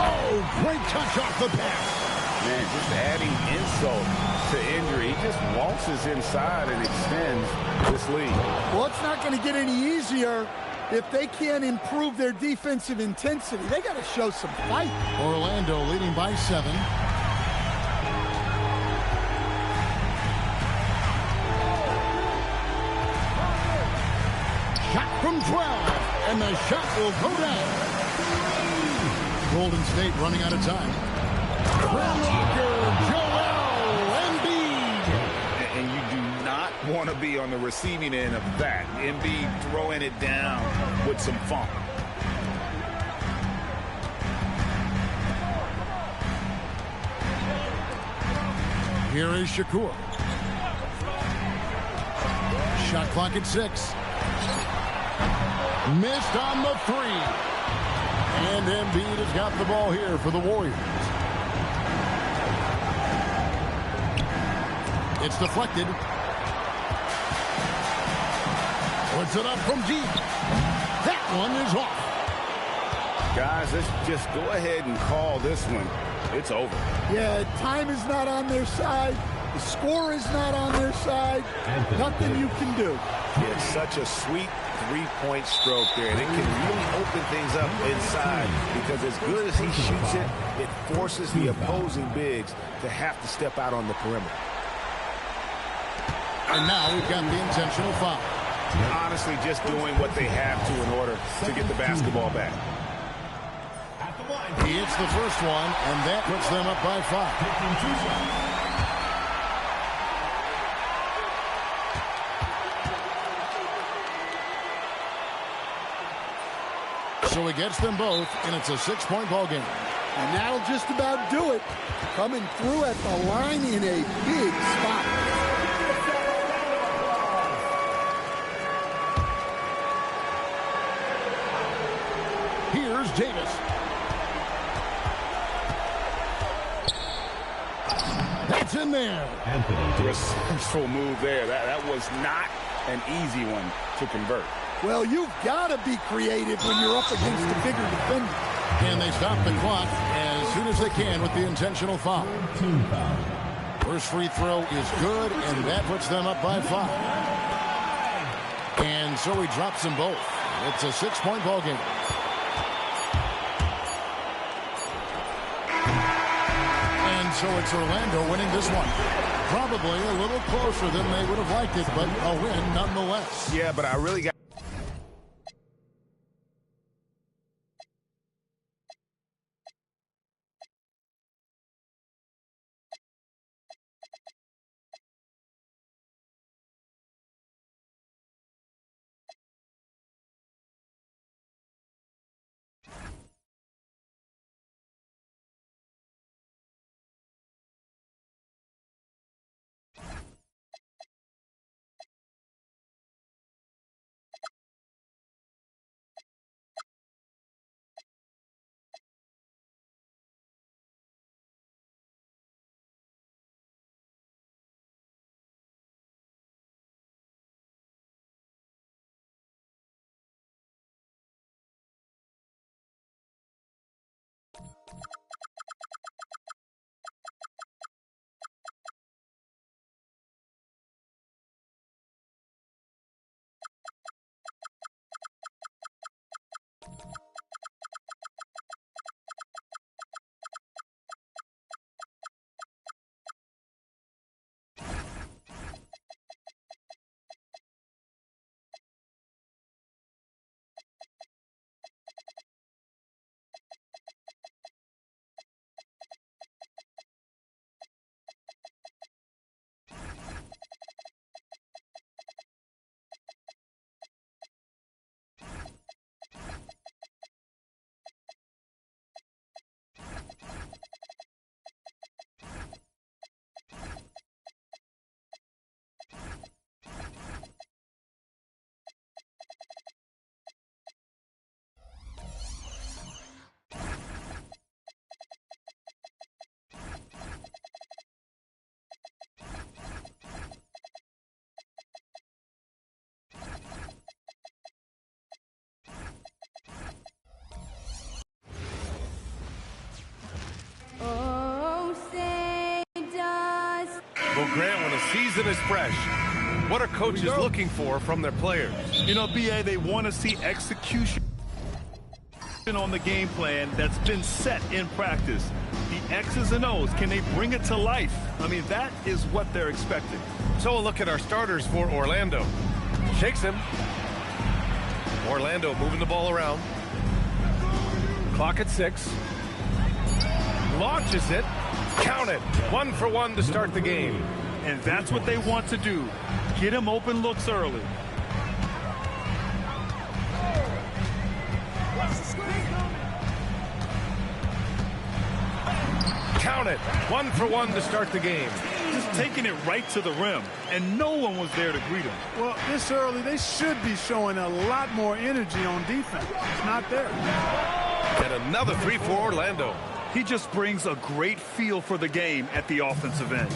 A: Oh, great touch off the pass.
B: Man, just adding insult to injury. He just waltzes inside and extends this lead.
C: Well, it's not going to get any easier if they can't improve their defensive intensity. They got to show some fight.
A: Orlando leading by 7. Shot from 12, and the shot will go down. Golden State running out of time. Joel Embiid.
B: And you do not want to be on the receiving end of that. Embiid throwing it down with some funk.
A: Here is Shakur. Shot clock at 6. Missed on the 3. And Embiid has got the ball here for the Warriors. It's deflected. Puts it up from deep. That one is off.
B: Guys, let's just go ahead and call this one. It's over.
C: Yeah, time is not on their side. The score is not on their side. Nothing you can do.
B: It's such a sweet three-point stroke there. And it can really open things up inside because as good as he shoots it, it forces the opposing bigs to have to step out on the perimeter.
A: And now we've got the intentional foul.
B: Honestly, just doing what they have to in order to get the basketball back.
A: He hits the first one, and that puts them up by 5. So he gets them both, and it's a 6-point ball game.
C: And that'll just about do it. Coming through at the line in a big spot.
A: Here's Davis. That's in there.
B: Resourceful move there. That was not an easy one to convert.
C: Well, you've got to be creative when you're up against a bigger defender.
A: And they stop the clock as soon as they can with the intentional foul. First free throw is good, and that puts them up by 5. And so he drops them both. It's a 6-point ball game. And so it's Orlando winning this one. Probably a little closer than they would have liked it, but a win nonetheless.
B: Yeah, but I really got...
J: Well, Grant, when a season is fresh, what are coaches looking for from their players?
L: You know, B.A., they want to see execution on the game plan that's been set in practice. The X's and O's, can they bring it to life? I mean, that is what they're expecting.
J: So a look at our starters for Orlando. Shakes him. Orlando moving the ball around. Clock at 6. Launches it. Count it. 1 for 1 to start the game.
L: And that's what they want to do. Get him open looks early.
J: Count it. 1 for 1 to start the game.
L: Just taking it right to the rim, and no one was there to greet him.
T: Well, this early, they should be showing a lot more energy on defense. It's not there.
J: And another 3 for Orlando.
L: He just brings a great feel for the game at the offensive end.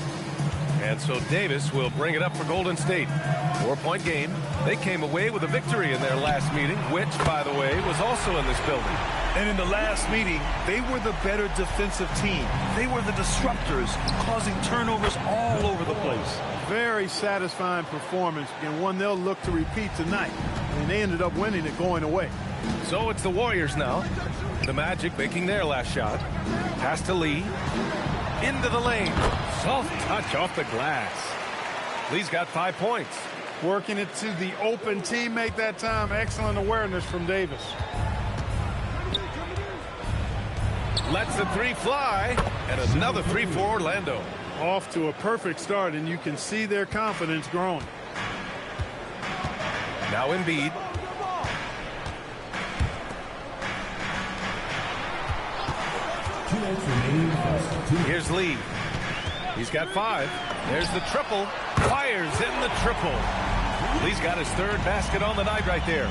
J: And so Davis will bring it up for Golden State. 4-point game. They came away with a victory in their last meeting, which, by the way, was also in this building.
L: And in the last meeting, they were the better defensive team. They were the disruptors, causing turnovers all over the place.
T: Very satisfying performance, and one they'll look to repeat tonight. And they ended up winning it going away.
J: So it's the Warriors now. The Magic making their last shot. Pass to Lee. Into the lane. Soft touch off the glass. Lee's got 5 points.
T: Working it to the open teammate that time. Excellent awareness from Davis.
J: Lets the three fly, and another three for Orlando.
T: Off to a perfect start, and you can see their confidence growing.
J: Now Embiid. Here's Lee. He's got 5. There's the triple. Fires in the triple. Lee's got his 3rd basket on the night right there.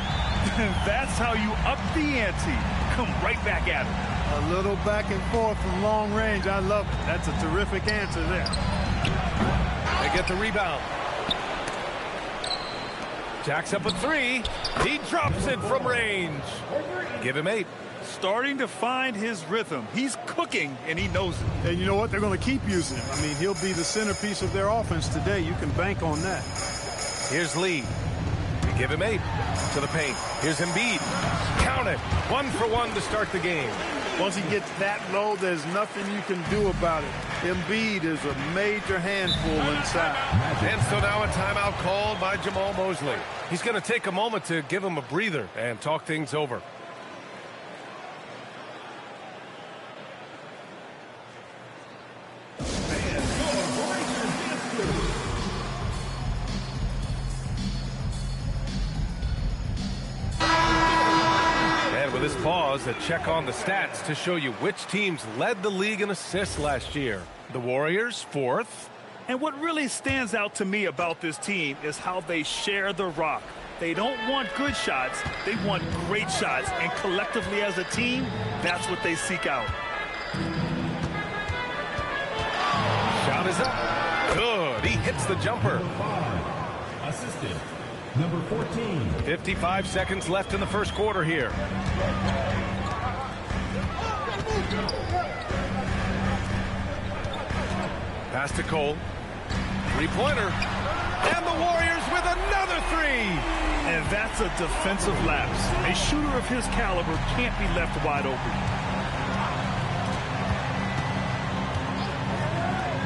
L: That's how you up the ante. Come right back at it.
T: A little back and forth from long range. I love it. That's a terrific answer there.
J: They get the rebound. Jacks up a 3. He drops it from range. Give him 8.
L: Starting to find his rhythm. He's cooking, and he knows it.
T: And you know what? They're going to keep using him. I mean, he'll be the centerpiece of their offense today. You can bank on that.
J: Here's Lee. They give him 8 to the paint. Here's Embiid. Count it. 1 for 1 to start the game.
T: Once he gets that low, there's nothing you can do about it. Embiid is a major handful inside.
J: And so now a timeout called by Jamal Mosley. He's going to take a moment to give him a breather and talk things over. This pause, a check on the stats to show you which teams led the league in assists last year. The Warriors, 4th.
L: And what really stands out to me about this team is how they share the rock. They don't want good shots, they want great shots. And collectively as a team, that's what they seek out.
J: Shot is up. Good. He hits the jumper.
F: Assisted. Number 14.
J: 55 seconds left in the first quarter here. Pass to Cole. Three-pointer. And the Warriors with another 3.
L: And that's a defensive lapse. A shooter of his caliber can't be left wide open.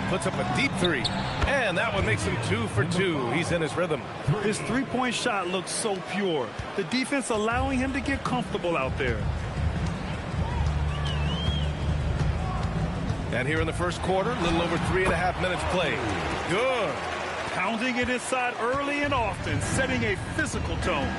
J: Puts up a deep 3. And that one makes him 2 for 2. He's in his rhythm.
L: His three-point shot looks so pure. The defense allowing him to get comfortable out there.
J: And here in the first quarter, a little over 3.5 minutes played. Good.
L: Pounding it inside early and often, setting a physical tone.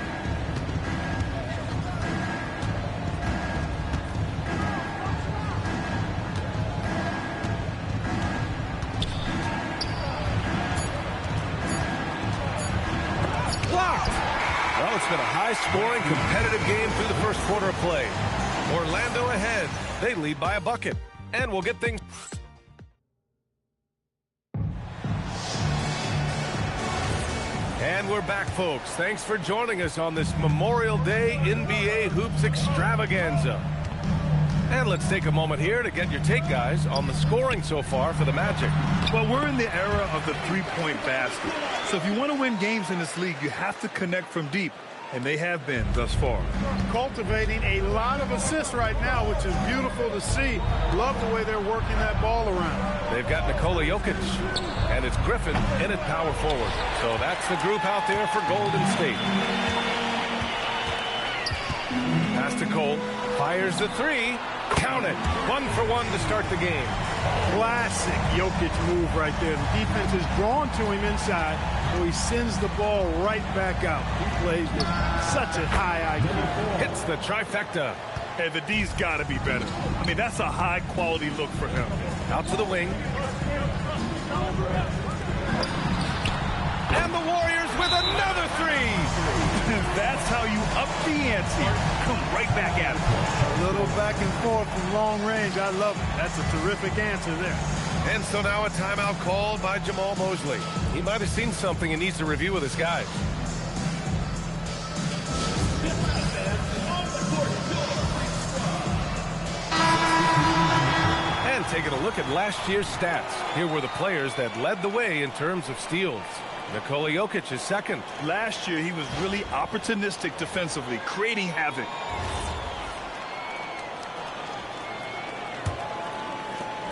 J: Well, it's been a high-scoring, competitive game through the first quarter of play. Orlando ahead. They lead by a bucket. And we'll get things... And we're back, folks. Thanks for joining us on this Memorial Day NBA Hoops Extravaganza. And let's take a moment here to get your take, guys, on the scoring so far for the Magic.
L: Well, we're in the era of the three-point basket. So if you want to win games in this league, you have to connect from deep. And they have been thus far.
T: Cultivating a lot of assists right now, which is beautiful to see. Love the way they're working that ball around.
J: They've got Nikola Jokic, and it's Griffin in at power forward. So that's the group out there for Golden State. Pass to Cole. Fires the 3. Count it. 1 for 1 to start the game.
T: Classic Jokic move right there. The defense is drawn to him inside, so he sends the ball right back out. He plays with such a high IQ.
J: Hits the trifecta.
L: And the D's got to be better. I mean, that's a high-quality look for him.
J: Out to the wing. And the Warriors with another 3.
L: That's how you up the ante. Come right back at it.
T: A little back and forth from long range. I love it. That's a terrific answer there.
J: And so now a timeout called by Jamal Mosley. He might have seen something and needs to review with his guys. And taking a look at last year's stats. Here were the players that led the way in terms of steals. Nikola Jokic is second.
L: Last year, he was really opportunistic defensively, creating havoc.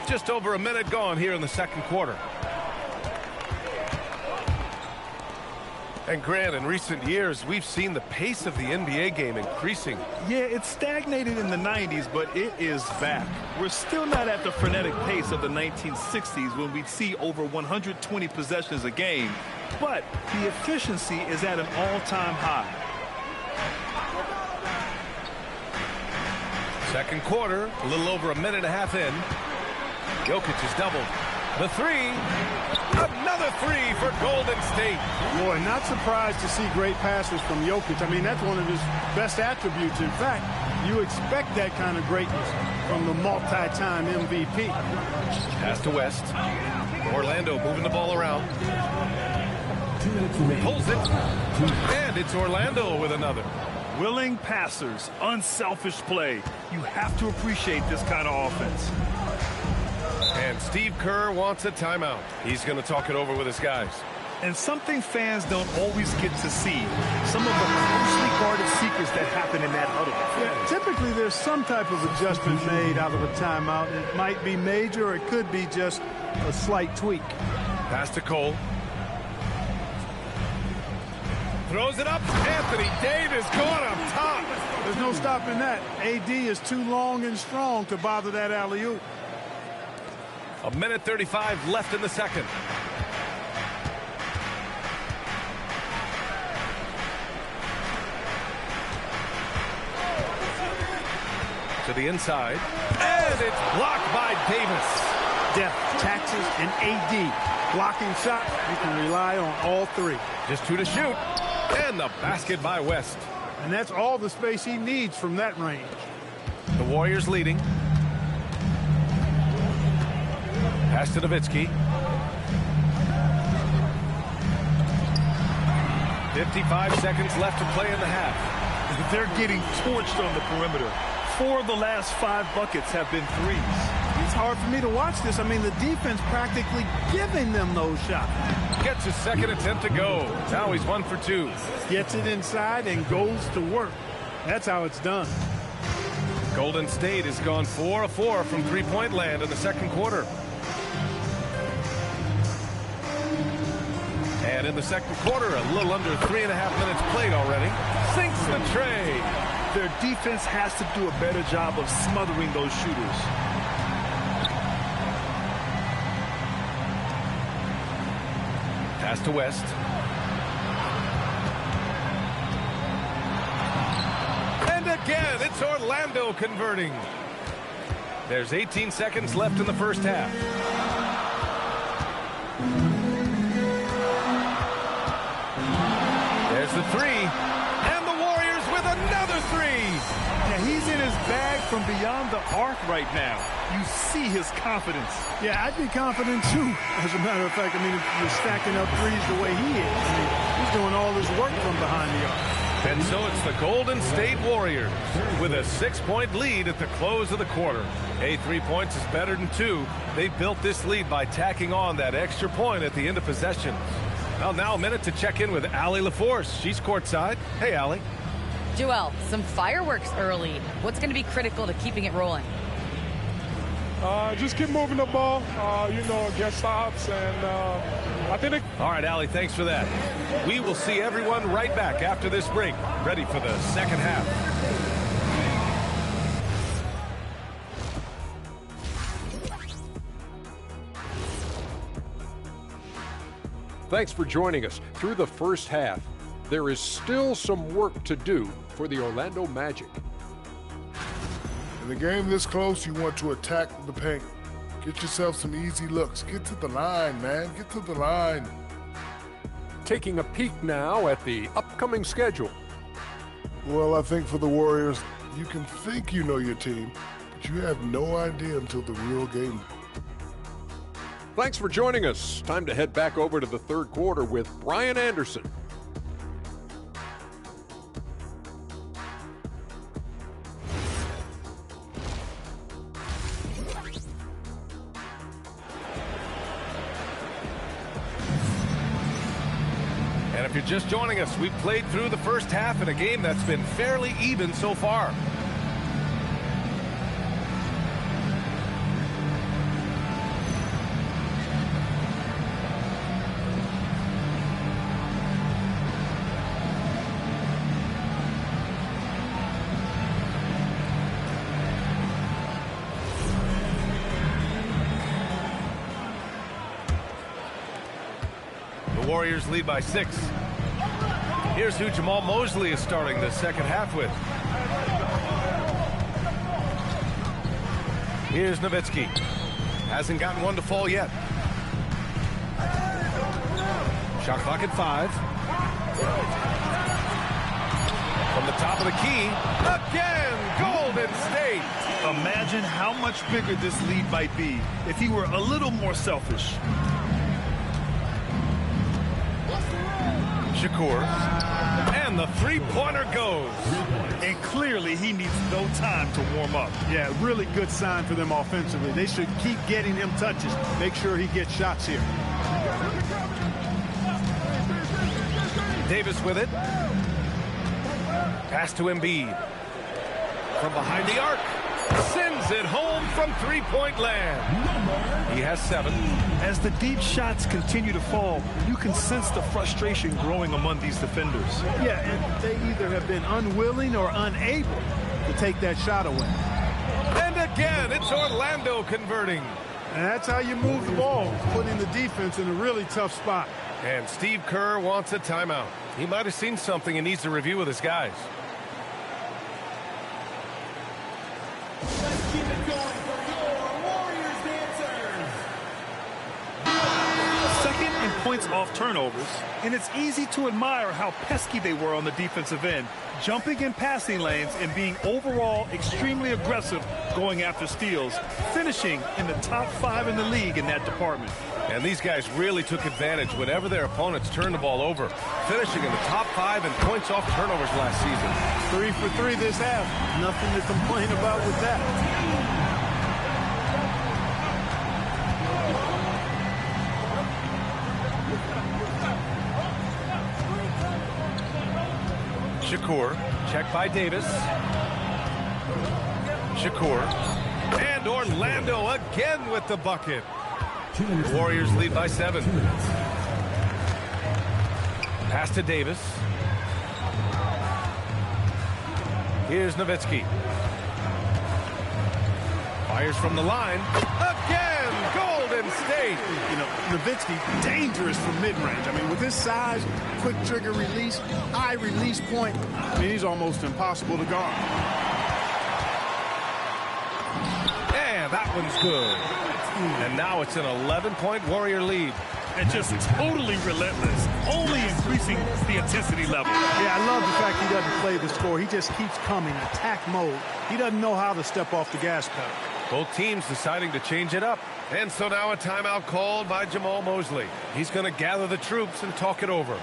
J: Just over a minute gone here in the second quarter. And Grant, in recent years, we've seen the pace of the NBA game increasing.
L: Yeah, it stagnated in the 90s, but it is back. We're still not at the frenetic pace of the 1960s when we'd see over 120 possessions a game, but the efficiency is at an all-time high.
J: Second quarter, a little over a minute and a half in. Jokic is doubled. The three. Another three for Golden State.
T: Boy, not surprised to see great passes from Jokic. I mean, that's one of his best attributes. In fact, you expect that kind of greatness from the multi-time MVP.
J: Pass to West. Orlando moving the ball around. Pulls it. And it's Orlando with another.
L: Willing passers, unselfish play. You have to appreciate this kind of offense.
J: And Steve Kerr wants a timeout. He's going to talk it over with his guys.
L: And something fans don't always get to see. Some of the closely guarded secrets that happen in that huddle.
T: Yeah, typically there's some type of adjustment made out of a timeout. It might be major or it could be just a slight tweak.
J: Pass to Cole. Throws it up. Anthony Davis going up top.
T: There's no stopping that. AD is too long and strong to bother that alley-oop.
J: A minute 35 left in the second. To the inside. And it's blocked by Davis.
T: Depth, taxes, and AD. Blocking shots, you can rely on all three.
J: Just two to shoot. And the basket by West.
T: And that's all the space he needs from that range.
J: The Warriors leading. Pass to Nowitzki. 55 seconds left to play in the half.
L: They're getting torched on the perimeter. 4 of the last 5 buckets have been threes.
T: It's hard for me to watch this. I mean, the defense practically giving them those shots.
J: Gets his second attempt to go. Now he's 1 for 2.
T: Gets it inside and goes to work. That's how it's done.
J: Golden State has gone 4 of 4 from three-point land in the second quarter. And in the second quarter, a little under 3.5 minutes played already. Sinks the tray.
L: Their defense has to do a better job of smothering those shooters.
J: Pass to West. And again, it's Orlando converting. There's 18 seconds left in the first half. There's the three. And the Warriors with another three.
L: Yeah, he's in his bag from beyond the arc right now. You see his confidence.
T: Yeah, I'd be confident too. As a matter of fact, I mean, if you're stacking up threes the way he is, I mean, he's doing all his work from behind the arc.
J: And so it's the Golden State Warriors with a 6-point lead at the close of the quarter. Hey, 3 points is better than 2. They built this lead by tacking on that extra point at the end of possession. Well, now a minute to check in with Allie LaForce. She's courtside. Hey, Allie.
D: Joel, some fireworks early. What's going to be critical to keeping it rolling?
P: Just keep moving the ball, get stops, and I think
J: All right, Allie, thanks for that. We will see everyone right back after this break, ready for the second half.
H: Thanks for joining us. Through the first half, there is still some work to do for the Orlando Magic.
G: In a game this close, you want to attack the paint. Get yourself some easy looks. Get to the line, man. Get to the line.
H: Taking a peek now at the upcoming schedule.
G: Well, I think for the Warriors, you can think you know your team, but you have no idea until the real game.
H: Thanks for joining us. Time to head back over to the third quarter with Brian Anderson.
J: And if you're just joining us, we've played through the first half in a game that's been fairly even so far. Warriors lead by 6. Here's who Jamal Mosley is starting the second half with. Here's Nowitzki. Hasn't gotten one to fall yet. Shot clock at 5. From the top of the key, again, Golden State.
L: Imagine how much bigger this lead might be if he were a little more selfish.
J: Shakur, and the three-pointer goes.
L: And clearly he needs no time to warm up.
T: Yeah, really good sign for them offensively. They should keep getting him touches. Make sure he gets shots here.
J: Davis with it. Pass to Embiid. From behind the arc. Sends it home from three-point land. He has 7.
L: As the deep shots continue to fall, you can sense the frustration growing among these defenders.
T: Yeah, and they either have been unwilling or unable to take that shot away.
J: And again, it's Orlando converting.
T: And that's how you move the ball, putting the defense in a really tough spot.
J: And Steve Kerr wants a timeout. He might have seen something and needs to review with his guys.
F: Let's keep it going for your Warriors dancers.
L: Second in points off turnovers, and it's easy to admire how pesky they were on the defensive end, jumping in passing lanes and being overall extremely aggressive going after steals, finishing in the top 5 in the league in that department.
J: And these guys really took advantage whenever their opponents turned the ball over, finishing in the top 5 in points off turnovers last season.
T: 3 for 3 this half. Nothing to complain about with that.
J: Shakur, check by Davis. Shakur, and Orlando again with the bucket. Warriors lead by 7. Pass to Davis. Here's Nowitzki. Fires from the line. Again, Golden State.
T: You know, Nowitzki, dangerous from mid-range. I mean, with his size, quick trigger release, high release point, I mean, he's almost impossible to guard.
J: And that one's good. And now it's an 11-point Warrior lead.
L: And just totally relentless, only increasing the intensity level.
T: Yeah, I love the fact he doesn't play the score. He just keeps coming, attack mode. He doesn't know how to step off the gas pedal.
J: Both teams deciding to change it up. And so now a timeout called by Jamal Mosley. He's going to gather the troops and talk it over.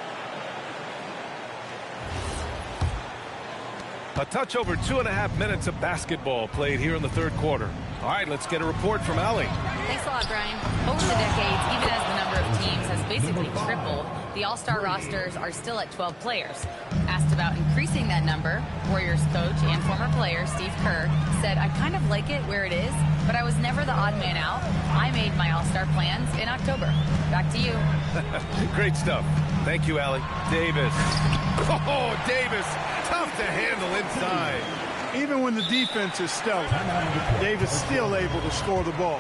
J: A touch over 2.5 minutes of basketball played here in the third quarter. All right, let's get a report from Allie.
D: Thanks a lot, Brian. Over the decades, even as the number of teams has basically tripled, the All-Star rosters are still at 12 players. Asked about increasing that number, Warriors coach and former player Steve Kerr said, "I kind of like it where it is, but I was never the odd man out. I made my All-Star plans in October." Back to you.
J: Great stuff. Thank you, Allie. Davis. Oh, Davis. Tough to handle inside.
T: Even when the defense is stellar, Davis still able to score the ball.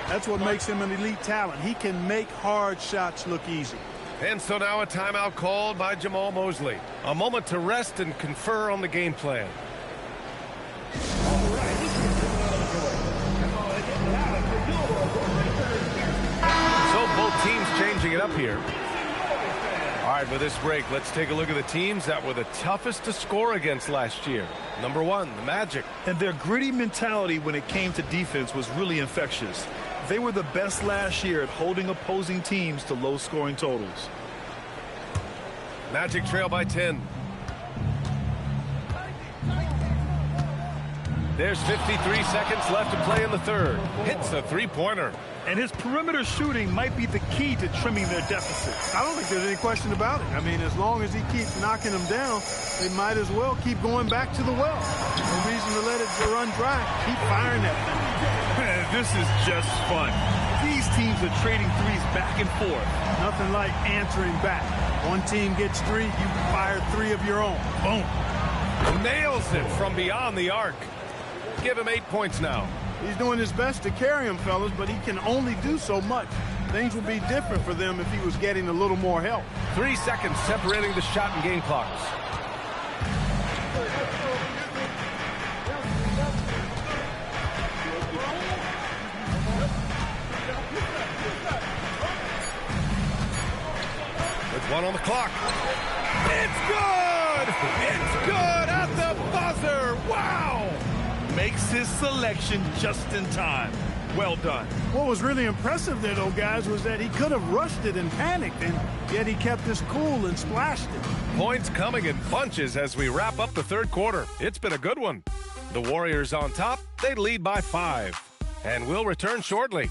T: That's what makes him an elite talent. He can make hard shots look easy.
J: And so now a timeout called by Jamal Mosley. A moment to rest and confer on the game plan. So both teams changing it up here. All right, with this break, let's take a look at the teams that were the toughest to score against last year. Number 1, the Magic.
L: And their gritty mentality when it came to defense was really infectious. They were the best last year at holding opposing teams to low-scoring totals.
J: Magic trail by 10. There's 53 seconds left to play in the third. Hits a three-pointer.
L: And his perimeter shooting might be the key to trimming their deficit.
T: I don't think there's any question about it. I mean, as long as he keeps knocking them down, they might as well keep going back to the well. No reason to let it run dry. Keep firing that thing.
L: This is just fun. These teams are trading threes back and forth.
T: Nothing like answering back. One team gets 3, you fire 3 of your own. Boom.
J: Nails it from beyond the arc. Give him 8 points now.
T: He's doing his best to carry him, fellas, but he can only do so much. Things would be different for them if he was getting a little more help.
J: 3 seconds separating the shot and game clocks. With 1 on the clock. It's good! It's good at the buzzer! Wow!
L: Makes his selection just in time. Well done.
T: What was really impressive there, though, guys, was that he could have rushed it and panicked, and yet he kept his cool and splashed it.
J: Points coming in bunches as we wrap up the third quarter. It's been a good one. The Warriors on top. They lead by 5. And we'll return shortly.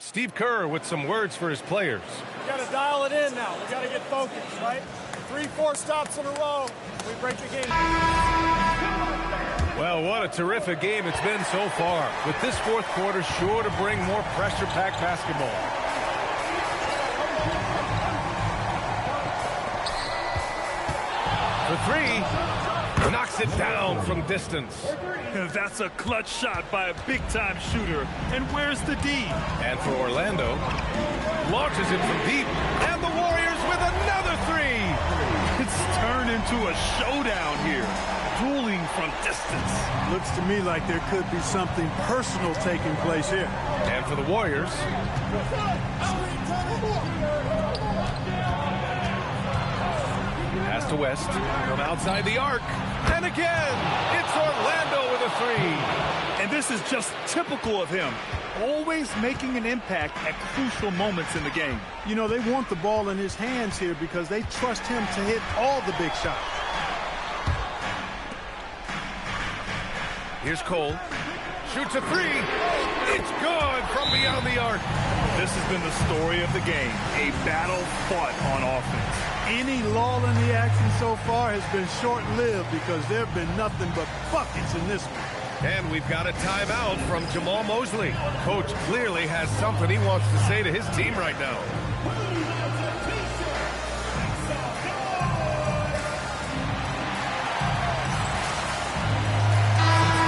J: Steve Kerr with some words for his players.
S: We got to dial it in now. We got to get focused, right? 3-4 stops in a row. We break the game.
J: Well, what a terrific game it's been so far. With this fourth quarter sure to bring more pressure-packed basketball. For 3, knocks it down from distance.
L: That's a clutch shot by a big-time shooter. And where's the D?
J: And for Orlando, launches it from deep. And the Warriors with another 3.
L: It's turned into a showdown here. Dueling from distance.
T: Looks to me like there could be something personal taking place here.
J: And for the Warriors, pass to West from outside the arc. And again, it's Orlando with a 3.
L: And this is just typical of him. Always making an impact at crucial moments in the game.
T: You know, they want the ball in his hands here because they trust him to hit all the big shots.
J: Here's Cole. Shoots a 3. It's good from beyond the arc.
L: This has been the story of the game. A battle fought on offense.
T: Any lull in the action so far has been short-lived because there have been nothing but buckets in this one.
J: And we've got a timeout from Jamal Mosley. Coach clearly has something he wants to say to his team right now.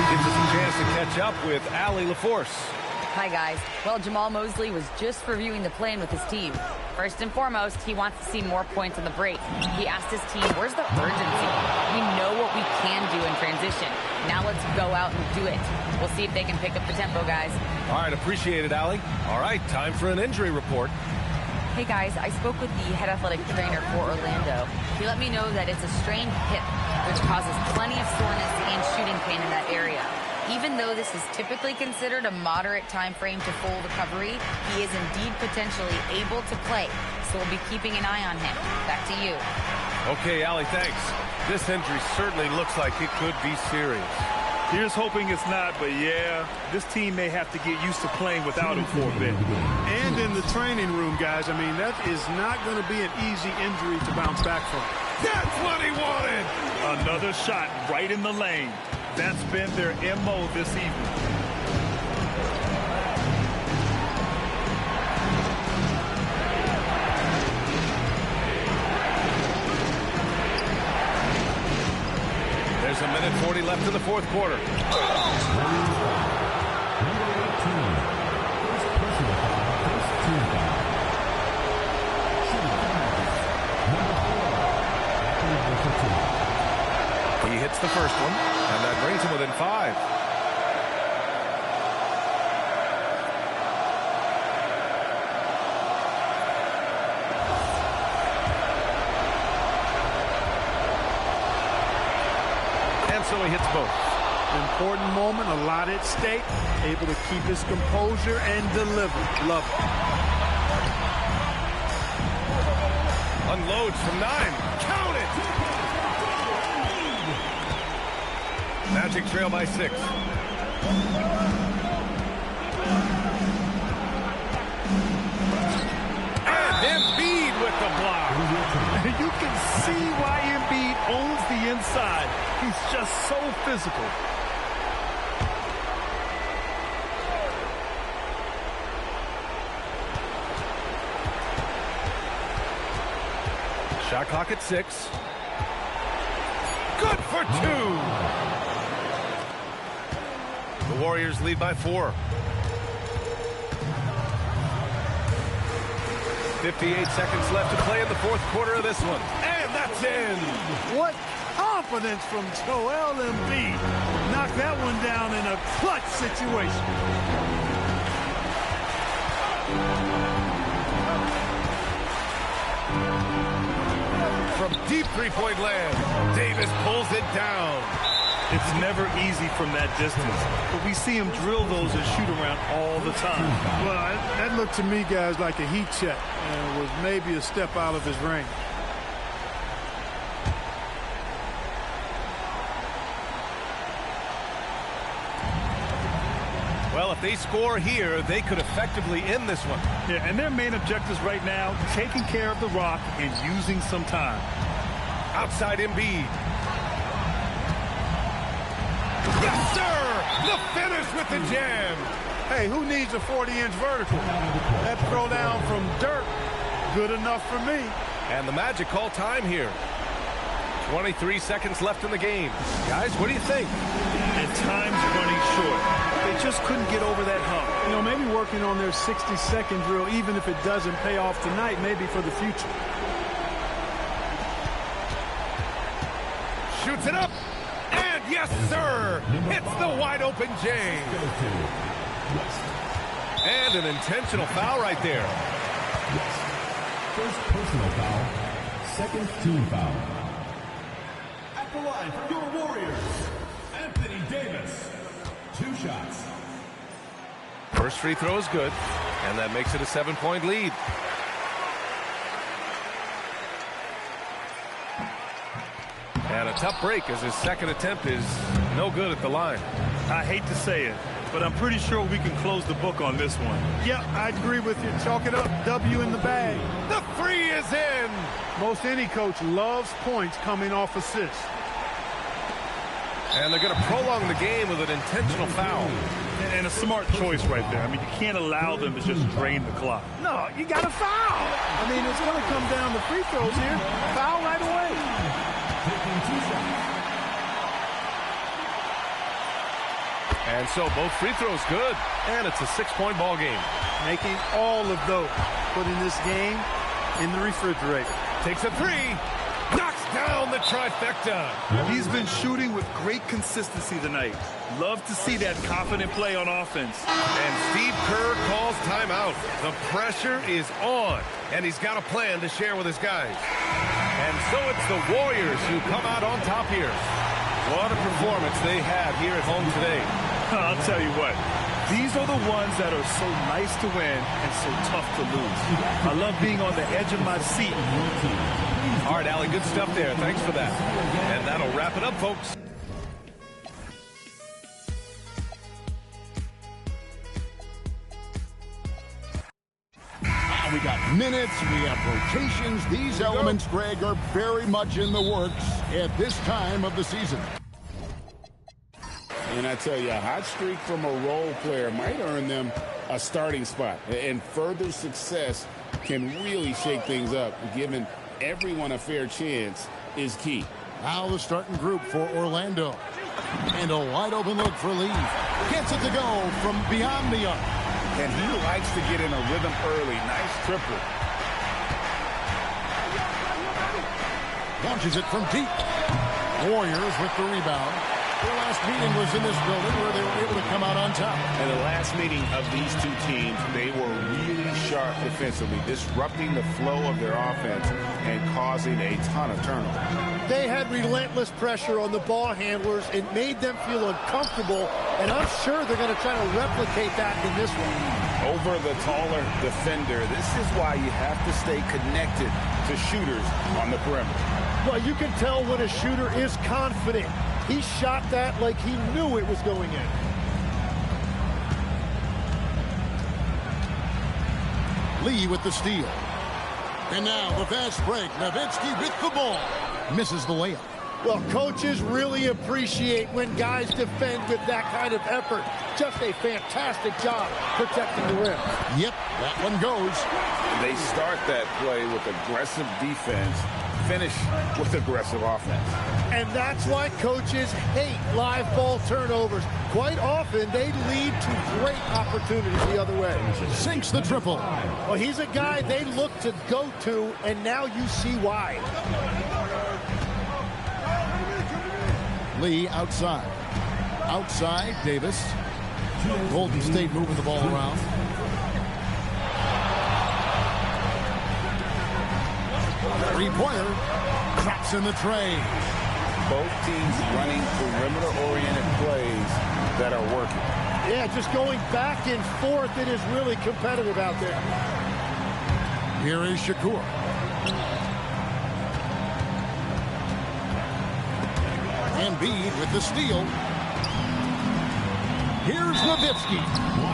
J: Gives us a chance to catch up with Allie LaForce.
D: Hi, guys. Well, Jamal Mosley was just reviewing the plan with his team. First and foremost, he wants to see more points on the break. He asked his team, where's the urgency? We know what we can do in transition. Now let's go out and do it. We'll see if they can pick up the tempo, guys.
J: All right, appreciate it, Allie. All right, time for an injury report.
D: Hey, guys, I spoke with the head athletic trainer for Orlando. He let me know that it's a strained hip, which causes plenty of soreness and shooting pain in that area. Even though this is typically considered a moderate time frame to full recovery, he is indeed potentially able to play. So we'll be keeping an eye on him. Back to you.
J: Okay, Allie, thanks. This injury certainly looks like it could be serious.
L: Here's hoping it's not, but yeah, this team may have to get used to playing without him for a bit.
T: And in the training room, guys, I mean, that is not going to be an easy injury to bounce back from.
J: That's what he wanted!
L: Another shot right in the lane. That's been their MO this evening.
J: There's a minute 40 left in the fourth quarter. He hits the first one, and that brings him within 5. And so he hits both.
T: Important moment, a lot at stake. Able to keep his composure and deliver. Love it.
J: Unloads from 9. Count it! Magic trail by 6. And Embiid with the block.
L: You can see why Embiid owns the inside. He's just so physical.
J: Shot clock at 6. Good for 2. The Warriors lead by 4. 58 seconds left to play in the fourth quarter of this one. And that's in.
T: What confidence from Joel Embiid. Knocked that one down in a clutch situation.
J: From deep three-point land, Davis pulls it down.
L: It's never easy from that distance, but we see him drill those and shoot around all the time.
T: Well, that looked to me, guys, like a heat check, and was maybe a step out of his range.
J: Well, if they score here, they could effectively end this one.
L: Yeah, and their main objectives right now, taking care of the rock and using some time.
J: Outside Embiid. Yes, sir! The finish with the jam.
T: Hey, who needs a 40-inch vertical? That throw down from dirt, good enough for me.
J: And the Magic call time here. 23 seconds left in the game. Guys, what do you think?
L: And time's running short. They just couldn't get over that hump.
T: You know, maybe working on their 60-second drill, even if it doesn't pay off tonight, maybe for the future.
J: Shoots it up. And yes, sir. Hits the wide open James. And an intentional foul right there.
F: First personal foul. Second team foul. At the line for your Warriors, Anthony Davis. 2 shots.
J: First free throw is good, and that makes it a 7-point lead. And a tough break as his second attempt is no good at the line.
L: I hate to say it, but I'm pretty sure we can close the book on this one.
T: Yeah, I agree with you. Chalk it up. W in the bag.
J: The three is in.
T: Most any coach loves points coming off assists.
J: And they're going to prolong the game with an intentional foul.
L: And a smart choice right there. I mean, you can't allow them to just drain the clock.
T: No, you got to foul. I mean, it's going to come down to free throws here. Foul right away.
J: And so both free throws good. And it's a 6-point ball game.
T: Making all of those. Putting this game in the refrigerator.
J: Takes a 3. Knocks down the trifecta.
L: He's been shooting with great consistency tonight. Love to see that confident play on offense.
J: And Steve Kerr calls timeout. The pressure is on, and he's got a plan to share with his guys. And so it's the Warriors who come out on top here. What a performance they have here at home today.
L: I'll tell you what. These are the ones that are so nice to win and so tough to lose. I love being on the edge of my seat.
J: All right, Allie, good stuff there. Thanks for that. And that'll wrap it up, folks.
A: We got minutes, we have rotations. These elements, Greg, are very much in the works at this time of the season.
Q: And I tell you, a hot streak from a role player might earn them a starting spot. And further success can really shake things up. Giving everyone a fair chance is key.
A: Now the starting group for Orlando. And a wide open look for Lee. Gets it to go from beyond the arc.
B: And he likes to get in a rhythm early. Nice triple.
A: Launches it from deep. Warriors with the rebound. Their last meeting was in this building where they were able to come out on top.
B: And the last meeting of these two teams, they were really sharp defensively, disrupting the flow of their offense and causing a ton of turnovers.
K: They had relentless pressure on the ball handlers. It made them feel uncomfortable, and I'm sure they're going to try to replicate that in this one.
B: Over the taller defender, this is why you have to stay connected to shooters on the perimeter.
K: Well, you can tell when a shooter is confident. He shot that like he knew it was going in.
A: Lee with the steal. And now the fast break. Nowitzki with the ball. Misses the layup.
K: Well, coaches really appreciate when guys defend with that kind of effort. Just a fantastic job protecting the rim.
A: Yep, that one goes.
B: They start that play with aggressive defense finish with aggressive offense.
K: And that's why coaches hate live ball turnovers. Quite often, they lead to great opportunities the other way.
A: Sinks the triple.
K: Well, he's a guy they look to go to, and now you see why.
A: Lee outside. Outside, Davis. Golden State moving the ball around. Three-pointer. Drops in the tray.
B: Both teams running perimeter-oriented plays that are working.
K: Yeah, just going back and forth. It is really competitive out there.
A: Here is Shakur. Embiid with the steal. Here's Nowitzki.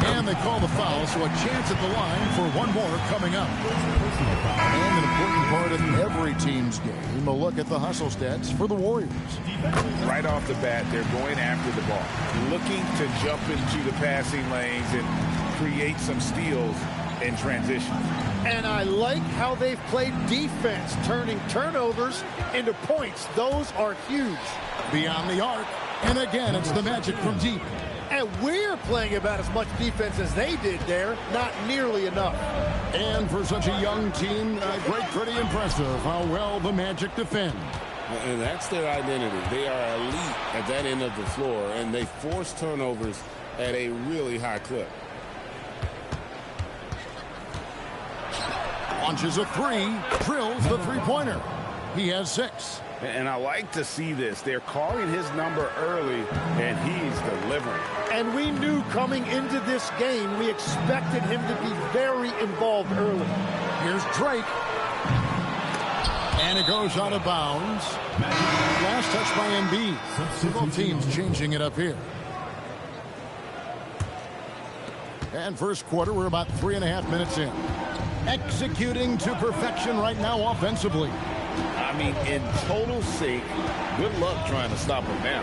A: And they call the foul, so a chance at the line for one more coming up. And an important part of every team's game, a look at the hustle stats for the Warriors.
B: Right off the bat, they're going after the ball, looking to jump into the passing lanes and create some steals in transition.
K: And I like how they've played defense, turning turnovers into points. Those are huge.
A: Beyond the arc, and again, it's the Magic from deep.
K: And we're playing about as much defense as they did there. Not nearly enough.
A: And for such a young team, pretty impressive how well the Magic defend.
Q: And that's their identity. They are elite at that end of the floor, and they force turnovers at a really high clip.
A: Launches a three, drills the three-pointer. He has 6.
B: And I like to see this. They're calling his number early, and he's delivering.
K: And we knew coming into this game, we expected him to be very involved early.
A: Here's Drake. And it goes out of bounds. Last touch by Embiid. Both teams changing it up here. And first quarter, we're about 3.5 minutes in. Executing to perfection right now offensively.
Q: I mean, in total sync. Good luck trying to stop him now.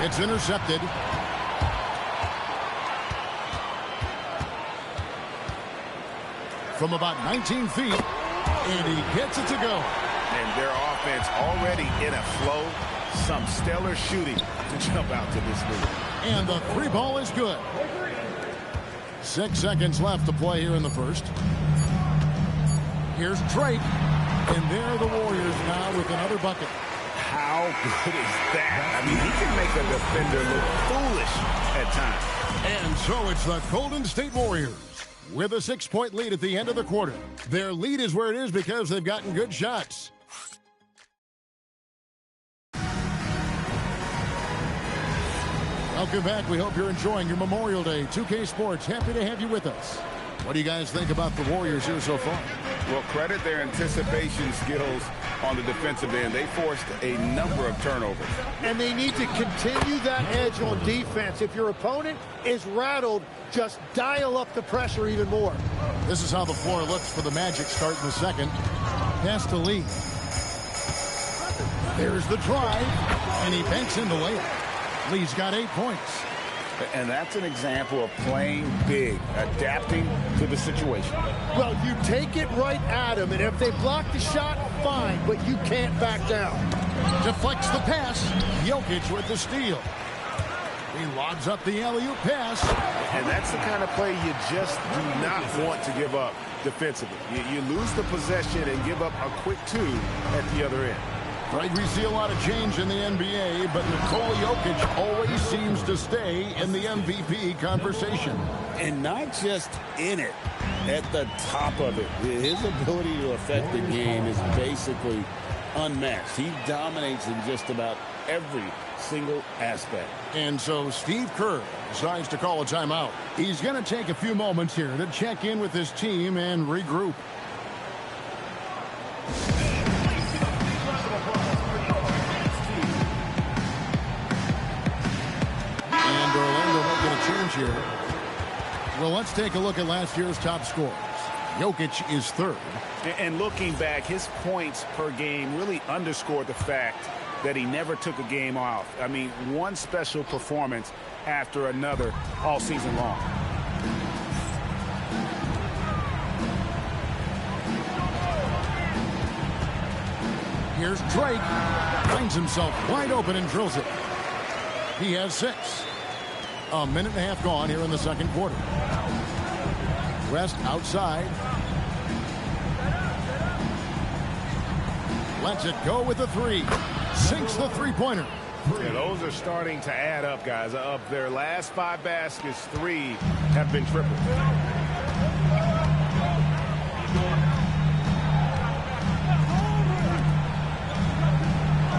A: It's intercepted. From about 19 feet, and he gets it to go.
B: And their offense already in a flow. Some stellar shooting to jump out to this lead.
A: And the three ball is good. 6 seconds left to play here in the first. Here's Drake. And there the Warriors now with another bucket.
B: How good is that? I mean, he can make a defender look foolish at times.
A: And so it's the Golden State Warriors with a 6-point lead at the end of the quarter. Their lead is where it is because they've gotten good shots. Welcome back. We hope you're enjoying your Memorial Day. 2K Sports, happy to have you with us. What do you guys think about the Warriors here so far?
B: Well, credit their anticipation skills on the defensive end. They forced a number of turnovers.
K: And they need to continue that edge on defense. If your opponent is rattled, just dial up the pressure even more.
A: This is how the floor looks for the Magic starting the second. Pass to Lee. There's the drive, and he banks in the layup. Lee's got 8 points.
B: And that's an example of playing big, adapting to the situation.
K: Well, you take it right at him, and if they block the shot, fine, but you can't back down.
A: Deflects the pass. Jokic with the steal. He lobs up the alley-oop pass.
B: And that's the kind of play you just do not want to give up defensively. You lose the possession and give up a quick 2 at the other end.
A: Right, we see a lot of change in the NBA, but Nikola Jokic always seems to stay in the MVP conversation.
Q: And not just in it, at the top of it. His ability to affect the game is basically unmatched. He dominates in just about every single aspect.
A: And so Steve Kerr decides to call a timeout. He's going to take a few moments here to check in with his team and regroup. And Orlando making a change here. Well, let's take a look at last year's top scorers. Jokic is third.
B: And looking back, his points per game really underscored the fact that he never took a game off. I mean, one special performance after another all season long.
A: Here's Drake. Finds himself wide open and drills it. He has 6. A minute and a half gone here in the second quarter. West outside. Lets it go with the 3. Sinks the three-pointer.
E: Yeah, those are starting to add up, guys. Of their last 5 baskets, 3 have been tripled.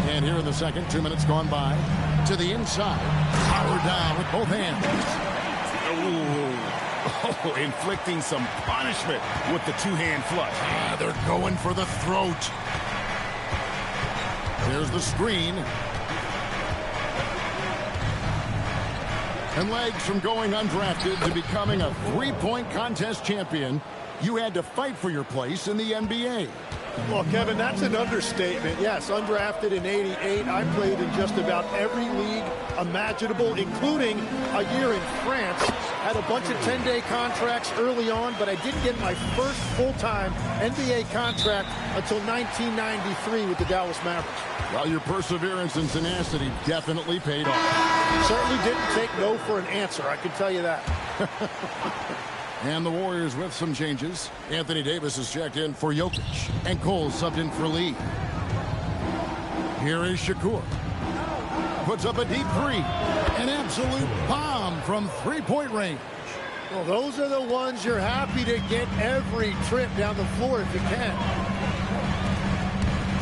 A: And here in the second, 2 minutes gone by. To the inside. Powered down with both hands.
E: Oh, inflicting some punishment with the two-hand flush.
A: They're going for the throat. There's the screen. And legs from going undrafted to becoming a three-point contest champion, you had to fight for your place in the NBA.
K: Well, Kevin, that's an understatement. Yes, undrafted in '88. I played in just about every league imaginable, including a year in France. Had a bunch of 10-day contracts early on, but I didn't get my first full-time NBA contract until 1993 with the Dallas Mavericks.
A: Well, your perseverance and tenacity definitely paid off.
K: Certainly didn't take no for an answer, I can tell you that.
A: And the Warriors with some changes. Anthony Davis is checked in for Jokic, and Cole subbed in for Lee. Here is Shakur. Puts up a deep 3. An absolute bomb from three-point range.
K: Well, those are the ones you're happy to get every trip down the floor if you can.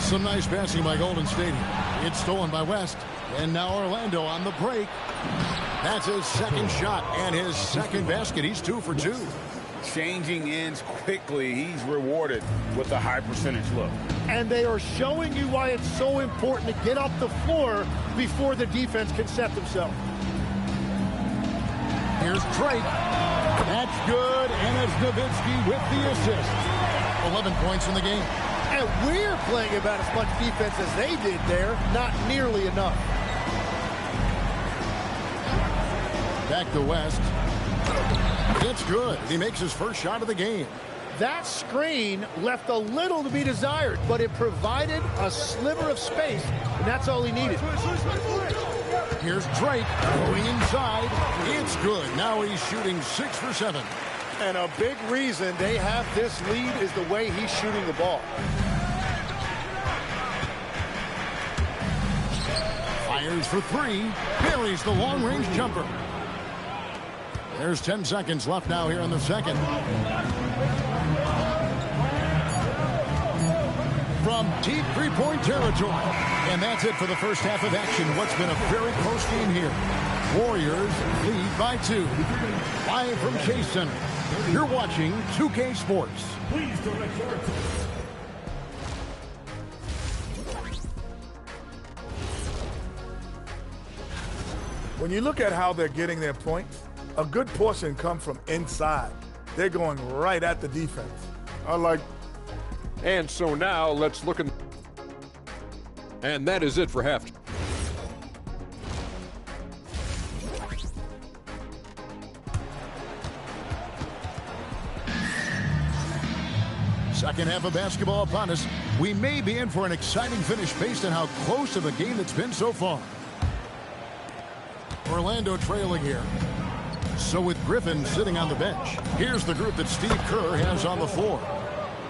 A: Some nice passing by Golden State. It's stolen by West. And now Orlando on the break. That's his second shot and his second basket. He's 2 for 2.
B: Changing ends quickly. He's rewarded with a high percentage look.
K: And they are showing you why it's so important to get off the floor before the defense can set themselves.
A: Here's Drake. That's good. And it's Nowitzki with the assist. 11 points in the game.
K: And we're playing about as much defense as they did there. Not nearly enough.
A: Back to West. It's good. He makes his first shot of the game.
K: That screen left a little to be desired, but it provided a sliver of space, and that's all he needed.
A: Here's Drake going inside. It's good. Now he's shooting 6 for 7.
K: And a big reason they have this lead is the way he's shooting the ball.
A: Fires for 3. Buries the long-range jumper. There's 10 seconds left now here in the second. From deep three-point territory. And that's it for the first half of action. What's been a very close game here. Warriors lead by 2. Live from Chase Center. You're watching 2K Sports.
F: Please direct your attention.
M: When you look at how they're getting their points, a good portion come from inside. They're going right at the defense.
G: I like.
H: And so now let's look at. And that is it for half.
A: Second half of basketball upon us. We may be in for an exciting finish based on how close of a game it's been so far. Orlando trailing here. So with Griffin sitting on the bench, here's the group that Steve Kerr has on the floor.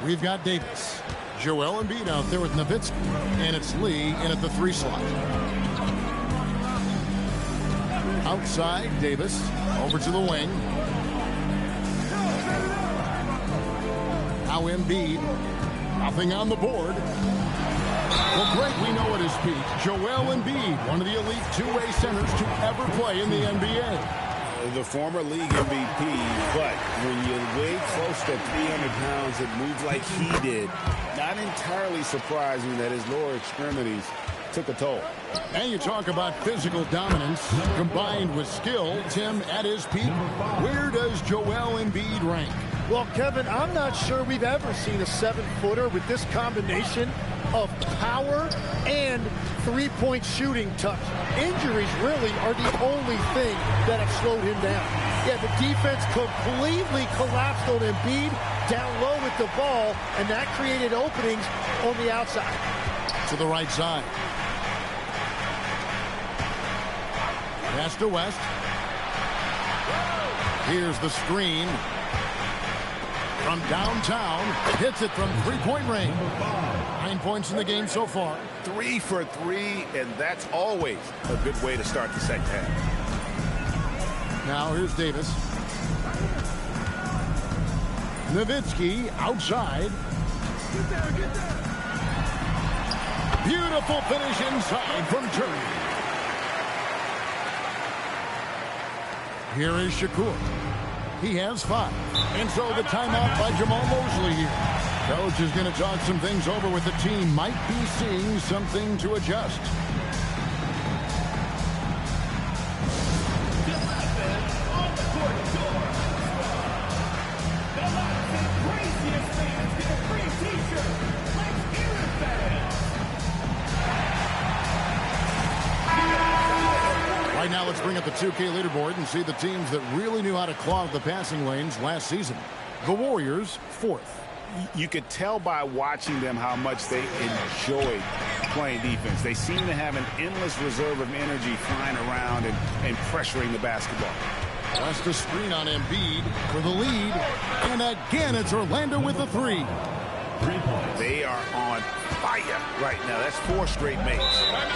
A: We've got Davis, Joel Embiid out there with Nowitzki, and it's Lee in at the 3 slot. Outside, Davis over to the wing. Now Embiid, nothing on the board. Well, Greg, we know at his peak, Joel Embiid, one of the elite two-way centers to ever play in the NBA.
B: The former league MVP, but when you weigh close to 300 pounds, it moves like he did. Not entirely surprising that his lower extremities took a toll.
A: And you talk about physical dominance combined with skill. Tim, at his peak, where does Joel Embiid rank?
K: Well, Kevin, I'm not sure we've ever seen a 7-footer with this combination of power and three-point shooting touch. Injuries really are the only thing that have slowed him down. Yeah, the defense completely collapsed on Embiid down low with the ball, and that created openings on the outside.
A: To the right side. Pass to West. Here's the screen. From downtown, hits it from three-point range. 9 points in the game so far.
B: 3 for 3, and that's always a good way to start the second half.
A: Now here's Davis. Nowitzki outside. Beautiful finish inside from Curry. Here is Shakur. He has 5. And so the timeout by Jamal Mosley here. Coach is going to talk some things over with the team. Might be seeing something to adjust. Right now, let's bring up the 2K leaderboard and see the teams that really knew how to clog the passing lanes last season. The Warriors, 4th.
B: You could tell by watching them how much they enjoyed playing defense. They seem to have an endless reserve of energy flying around and pressuring the basketball.
A: West a screen on Embiid for the lead. And again, it's Orlando with the 3.
B: They are on fire right now. That's 4 straight makes.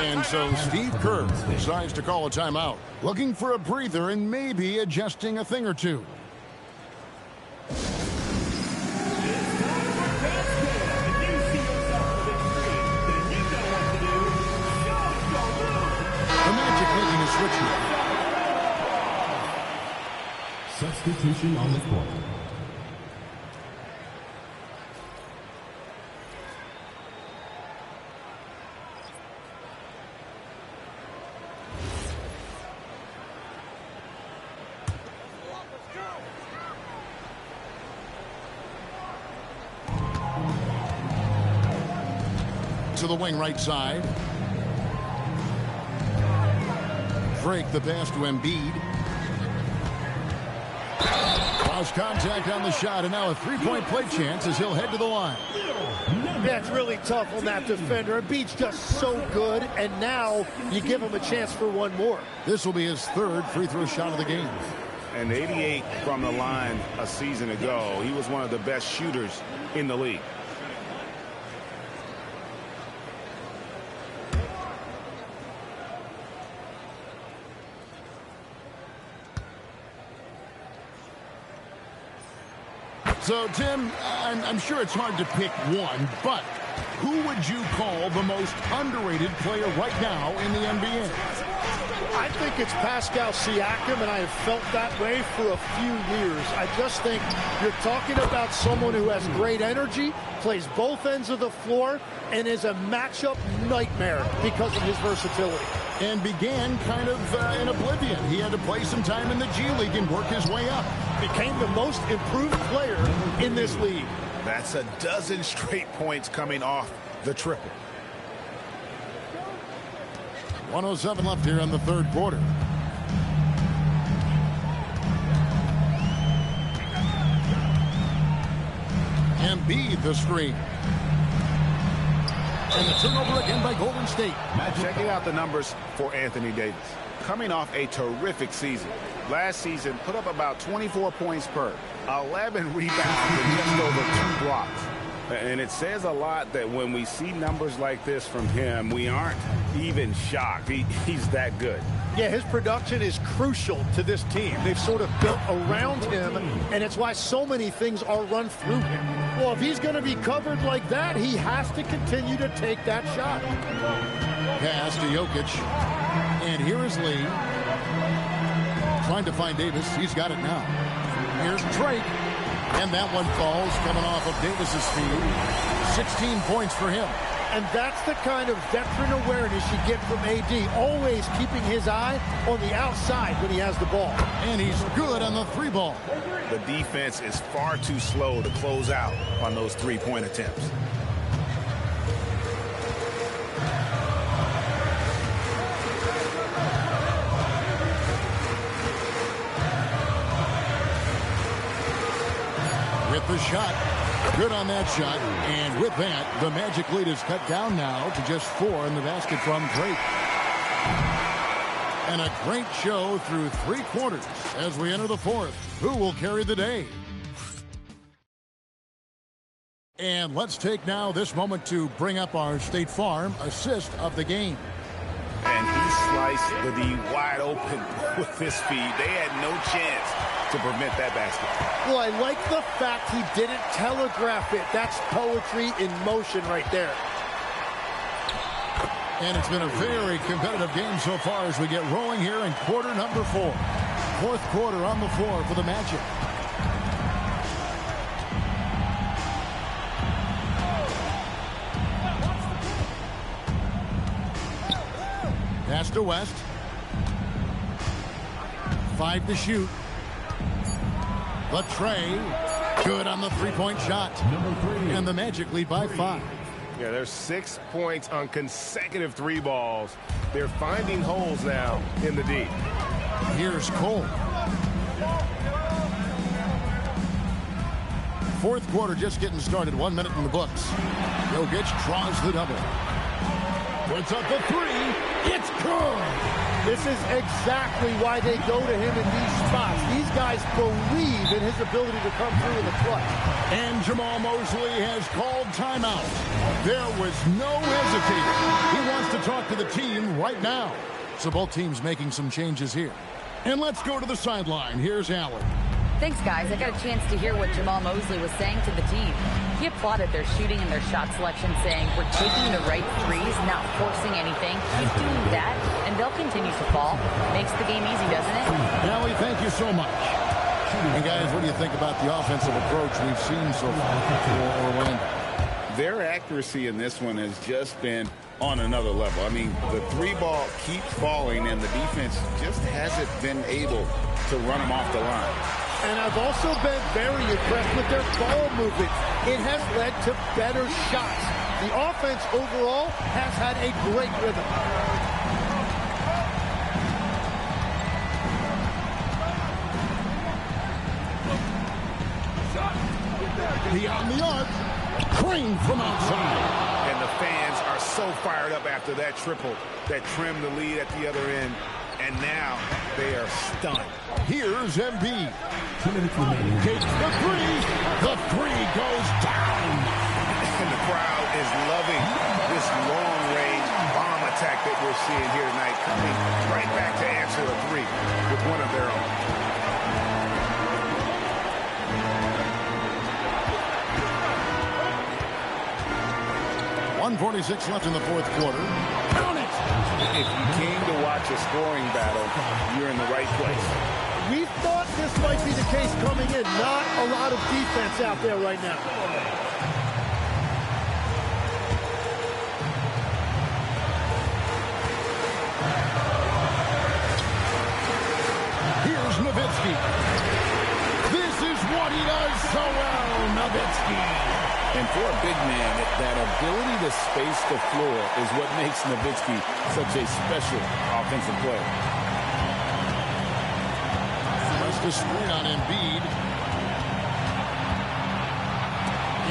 A: And so Steve Kerr decides to call a timeout, looking for a breather and maybe adjusting a thing or two. The Magic making a switch here.
F: Substitution on the court.
A: To the wing right side. Drake the pass to Embiid. Cross contact on the shot, and now a three-point play chance as he'll head to the line.
K: That's really tough on that defender. Embiid's just so good, and now you give him a chance for one more.
A: This will be his 3rd free throw shot of the game.
B: And 88 from the line a season ago. He was one of the best shooters in the league.
A: So, Tim, I'm sure it's hard to pick one, but who would you call the most underrated player right now in the NBA?
K: I think it's Pascal Siakam, and I have felt that way for a few years. I just think you're talking about someone who has great energy, plays both ends of the floor, and is a matchup nightmare because of his versatility.
A: And began kind of in oblivion. He had to play some time in the G League and work his way up.
K: Became the most improved player in this league.
B: That's a dozen straight points coming off the triple.
A: 1:07 left here in the 3rd quarter. Embiid the screen. And the turnover again by Golden State.
B: Checking out the numbers for Anthony Davis. Coming off a terrific season. Last season, put up about 24 points per, 11 rebounds, and just over 2 blocks. And it says a lot that when we see numbers like this from him, we aren't even shocked. He's that good.
K: Yeah, his production is crucial to this team. They've sort of built around him, and it's why so many things are run through him. Well, if he's going to be covered like that, he has to continue to take that shot.
A: Pass to Jokic. And here is Lee. Trying to find Davis. He's got it now. Here's Drake. And that one falls coming off of Davis's feed. 16 points for him.
K: And that's the kind of veteran awareness you get from AD, always keeping his eye on the outside when he has the ball.
A: And he's good on the 3-ball.
B: The defense is far too slow to close out on those 3-point attempts.
A: the shot. Good on that shot. And with that, the Magic lead is cut down now to just 4 in the basket from Drake. And a great show through 3 quarters as we enter the 4th. Who will carry the day? And let's take now this moment to bring up our State Farm assist of the game.
B: And he sliced the D wide open with his speed. They had no chance to prevent that basket.
K: Well, I like the fact he didn't telegraph it. That's poetry in motion right there.
A: And it's been a very competitive game so far as we get rolling here in quarter number 4. 4th quarter on the floor for the Magic. Pass to West. 5 to shoot. The tray. Good on the 3-point shot. And the Magic lead by 5.
E: Yeah, there's 6 points on consecutive 3 balls. They're finding holes now in the D.
A: Here's Cole. 4th quarter just getting started. 1 minute in the books. Jokic draws the double. Puts up the 3. It's good.
K: This is exactly why they go to him in these spots. These guys believe in his ability to come through in the clutch.
A: And Jamal Mosley has called timeout. There was no hesitating. He wants to talk to the team right now. So both teams making some changes here. And let's go to the sideline. Here's Allen.
D: Thanks, guys. I got a chance to hear what Jamal Mosley was saying to the team. He applauded their shooting and their shot selection, saying, we're taking the right threes, not forcing anything. Keep doing that, and they'll continue to fall. Makes the game easy, doesn't it?
A: Allie, thank you so much. And, guys, what do you think about the offensive approach we've seen so far for Orlando?
Q: Their accuracy in this one has just been on another level. I mean, the 3-ball keeps falling, and the defense just hasn't been able to run them off the line.
K: And I've also been very impressed with their ball movement. It has led to better shots. The offense overall has had a great rhythm.
A: Beyond the arc, Crane from outside.
B: And the fans are so fired up after that triple that trimmed the lead at the other end. And now they are stunned.
A: Here's Embiid. 2 minutes remaining. Takes the 3. The 3 goes down.
B: And the crowd is loving this long-range bomb attack that we're seeing here tonight, coming right back to answer a 3 with one of their own.
A: .146 left in the 4th quarter. Count it!
B: If you came to watch a scoring battle, you're in the right place.
K: We thought this might be the case coming in. Not a lot of defense out there right now.
A: Here's Nowitzki. This is what he does so well, Nowitzki.
Q: And for a big man, that ability to space the floor is what makes Nowitzki such a special offensive player.
A: Press the screen on Embiid.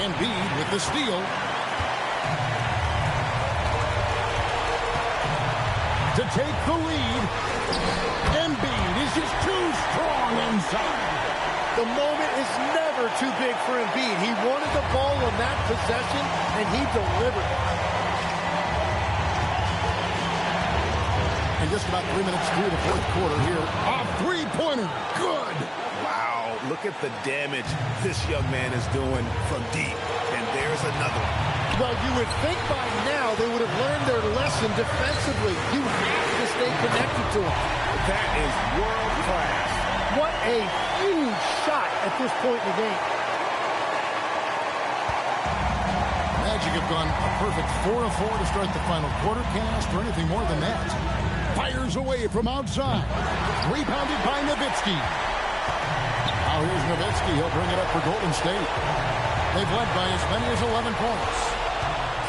A: Embiid with the steal. To take the lead. Embiid is just too strong inside.
K: The moment is never too big for Embiid. He wanted the ball on that possession, and he delivered.
A: And just about 3 minutes through the 4th quarter here. A 3-pointer. Good.
B: Wow, look at the damage this young man is doing from deep. And there's another one.
K: Well, you would think by now they would have learned their lesson defensively. You have to stay connected to him.
B: That is world class.
K: What a huge shot at this point in the game.
A: Magic have gone a perfect 4-4 to start the final quarter cast or anything more than that. Fires away from outside. Rebounded by Nowitzki. Now here's Nowitzki. He'll bring it up for Golden State. They've led by as many as 11 points.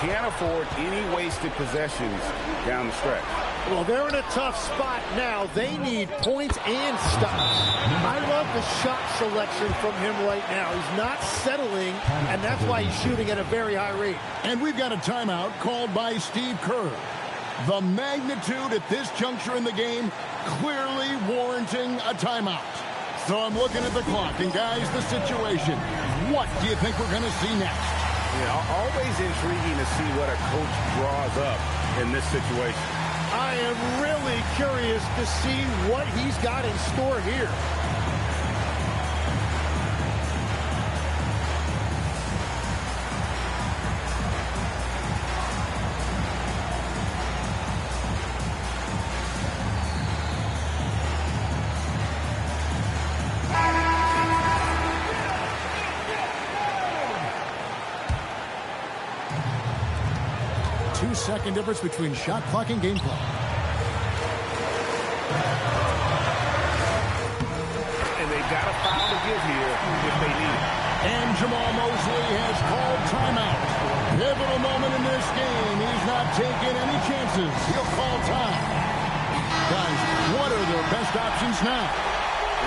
B: Can't afford any wasted possessions down the stretch.
K: Well, they're in a tough spot now. They need points and stops. I love the shot selection from him right now. He's not settling, and that's why he's shooting at a very high rate.
A: And we've got a timeout called by Steve Kerr. The magnitude at this juncture in the game clearly warranting a timeout. So I'm looking at the clock, and guys, the situation. What do you think we're going to see next?
E: Yeah, always intriguing to see what a coach draws up in this situation.
K: I am really curious to see what he's got in store here.
A: Second difference between shot clock and game clock.
E: And they've got a foul to give here if they need it.
A: And Jamal Mosley has called timeout. Pivotal moment in this game. He's not taking any chances. He'll call time. Guys, what are their best options now?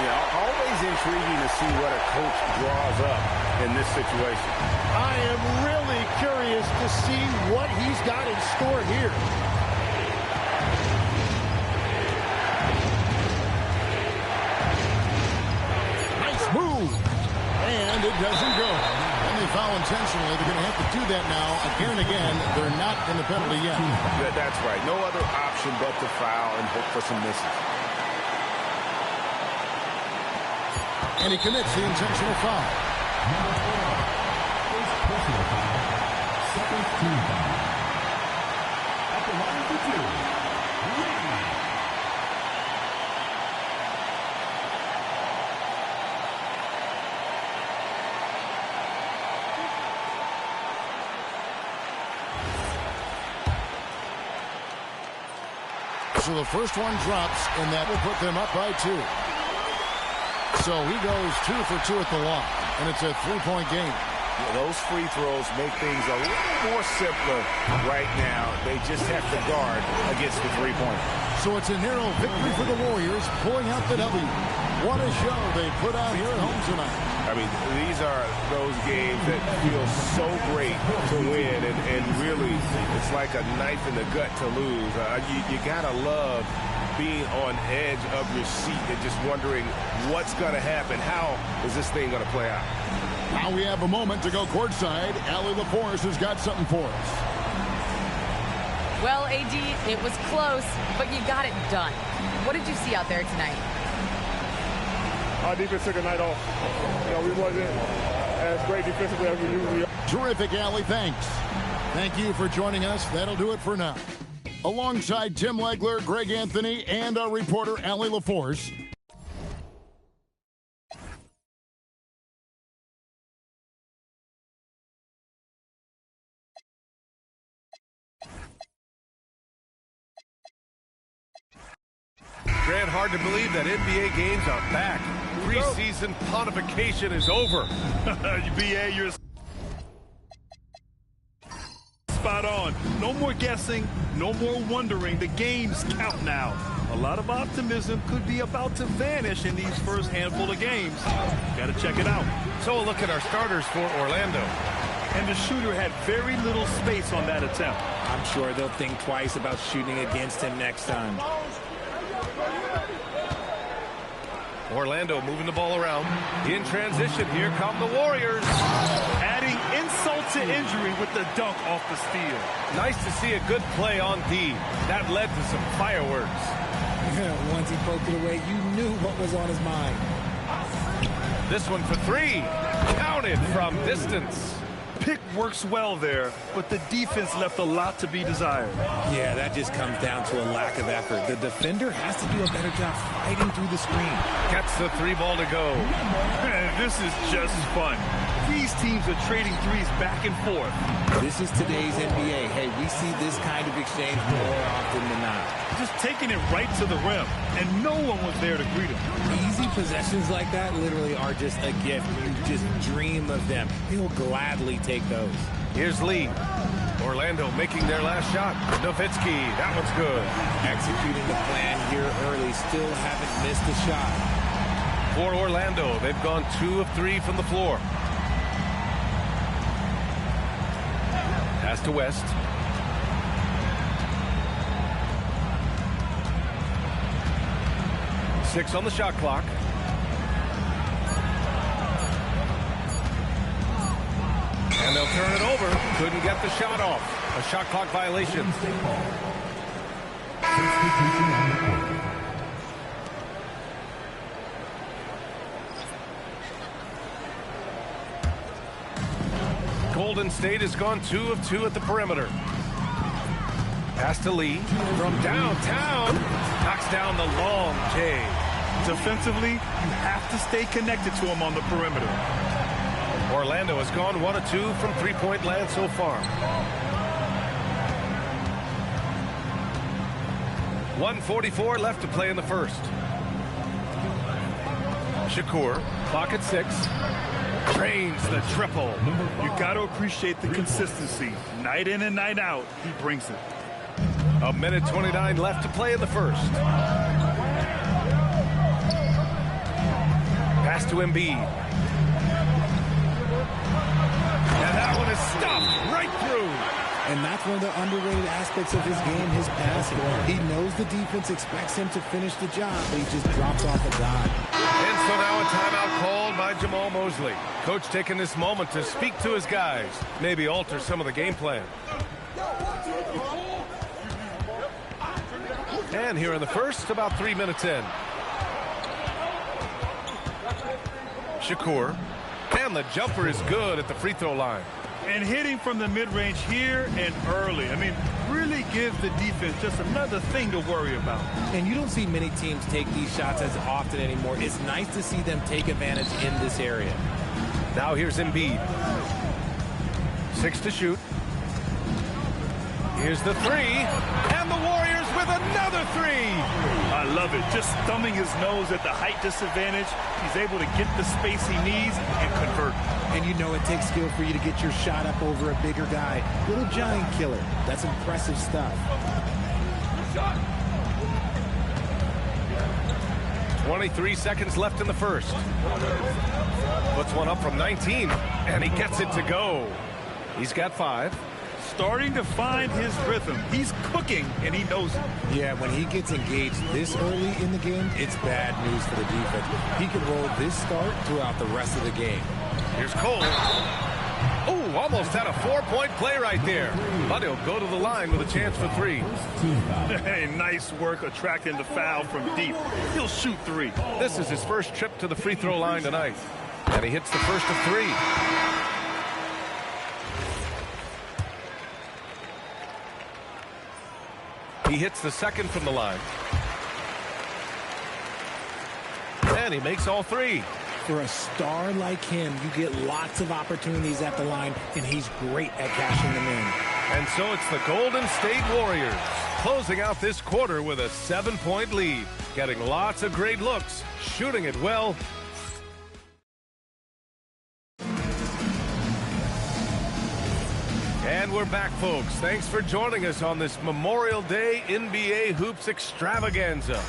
E: Yeah, always intriguing to see what a coach draws up in this situation.
K: I am really curious to see what he's got in store here.
A: Nice move. And it doesn't go. And they foul intentionally. They're going to have to do that now again and again. They're not in the penalty yet.
E: That's right. No other option but to foul and hope for some misses.
A: And he commits the intentional foul.
F: Personal foul. Second team foul. At the line for two.
A: So the first one drops, and that will put them up by 2. So he goes 2 for 2 at the line, and it's a 3-point game.
E: Yeah, those free throws make things a little more simpler right now. They just have to guard against the three-pointer.
A: So it's a narrow victory for the Warriors, pulling out the W. What a show they put out here at home tonight.
E: I mean, these are those games that feel so great to win, and really, it's like a knife in the gut to lose. You gotta love being on edge of your seat and just wondering what's going to happen. How is this thing going to play out?
A: Now we have a moment to go courtside. Allie LaForce has got something for us.
D: Well, AD, it was close, but you got it done. What did you see out there tonight?
P: Our defense took a night off. You know, we wasn't as great defensively as we usually are.
A: Terrific, Allie. Thanks. Thank you for joining us. That'll do it for now. Alongside Tim Legler, Greg Anthony, and our reporter, Allie LaForce.
J: Grant, hard to believe that NBA games are back. Preseason pontification is over.
L: BA, you're spot on. No more guessing, no more wondering. The games count now. A lot of optimism could be about to vanish in these first handful of games. Got to check it out.
J: So a look at our starters for Orlando.
L: And the shooter had very little space on that attempt.
N: I'm sure they'll think twice about shooting against him next time.
J: Orlando moving the ball around. In transition, here come the Warriors.
L: Adding insult to injury with the dunk off the steal.
J: Nice to see a good play on D. That led to some fireworks.
O: Once he poked it away, you knew what was on his mind.
J: This one for 3. Counted from distance.
L: Pick works well there, but the defense left a lot to be desired.
N: Yeah, that just comes down to a lack of effort. The defender has to do a better job fighting through the screen.
J: Gets the 3 ball to go.
L: This is just fun. These teams are trading threes back and forth.
N: This is today's NBA. Hey, we see this kind of exchange more often than not.
L: Just taking it right to the rim, and no one was there to greet him.
N: Easy possessions like that literally are just a gift. You just dream of them. He'll gladly take those.
J: Here's Lee. Orlando making their last shot. Nowitzki, that one's good.
O: Executing the plan here early, still haven't missed a shot.
J: For Orlando, they've gone 2 of 3 from the floor. Pass to West. Six on the shot clock. And they'll turn it over. Couldn't get the shot off. A shot clock violation. Golden State has gone 2 of 2 at the perimeter. Pass to Lee from downtown. Knocks down the long J.
L: Defensively, you have to stay connected to him on the perimeter.
J: Orlando has gone 1 of 2 from three-point land so far. 1:44 left to play in the first. Shakur, clock at 6. Drains the triple.
L: You got to appreciate the consistency. Night in and night out, he brings it.
J: 1:29 left to play in the first. Pass to Embiid. And that one is stuffed right through.
O: And that's one of the underrated aspects of his game, his passing. He knows the defense expects him to finish the job, but he just drops off a dime.
J: And so now a timeout called by Jamal Mosley. Coach taking this moment to speak to his guys, maybe alter some of the game plan. And here in the first, about 3 minutes in. Shakur. And the jumper is good at the free throw line.
L: And hitting from the mid-range here and early. I mean, really give the defense just another thing to worry about.
O: And you don't see many teams take these shots as often anymore. It's nice to see them take advantage in this area.
J: Now here's Embiid. 6 to shoot. Here's the 3. And the Warriors with another 3.
L: I love it. Just thumbing his nose at the height disadvantage. He's able to get the space he needs and convert.
O: And you know it takes skill for you to get your shot up over a bigger guy. Little giant killer. That's impressive stuff.
J: 23 seconds left in the first. Puts one up from 19. And he gets it to go. He's got 5.
L: Starting to find his rhythm. He's cooking, and he knows it.
O: Yeah, when he gets engaged this early in the game, it's bad news for the defense. He can roll this start throughout the rest of the game.
J: Here's Cole. Oh, almost had a 4-point play right there. But he'll go to the line with a chance for 3.
L: Hey, nice work attracting the foul from deep. He'll shoot 3.
J: This is his first trip to the free throw line tonight. And he hits the first of 3. He hits the second from the line. And he makes all 3.
O: For a star like him, you get lots of opportunities at the line, and he's great at cashing them in.
J: And so it's the Golden State Warriors closing out this quarter with a 7-point lead. Getting lots of great looks, shooting it well. And we're back, folks. Thanks for joining us on this Memorial Day NBA Hoops extravaganza.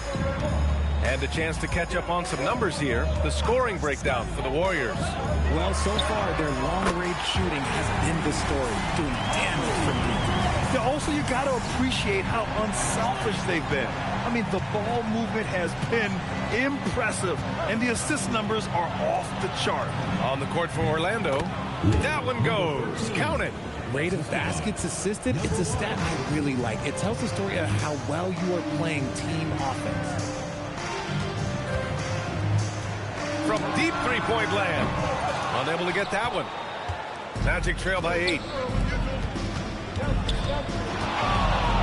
J: And a chance to catch up on some numbers here. The scoring breakdown for the Warriors.
O: Well, so far, their long-range shooting has been the story, doing damage from deep.
L: Yeah, also, you got to appreciate how unselfish they've been. I mean, the ball movement has been impressive, and the assist numbers are off the chart.
J: On the court for Orlando, that one goes. Count it.
O: Rate of baskets assisted, it's a stat I really like. It tells the story of how well you are playing team offense.
J: From deep three-point land. Unable to get that one. Magic trail by 8.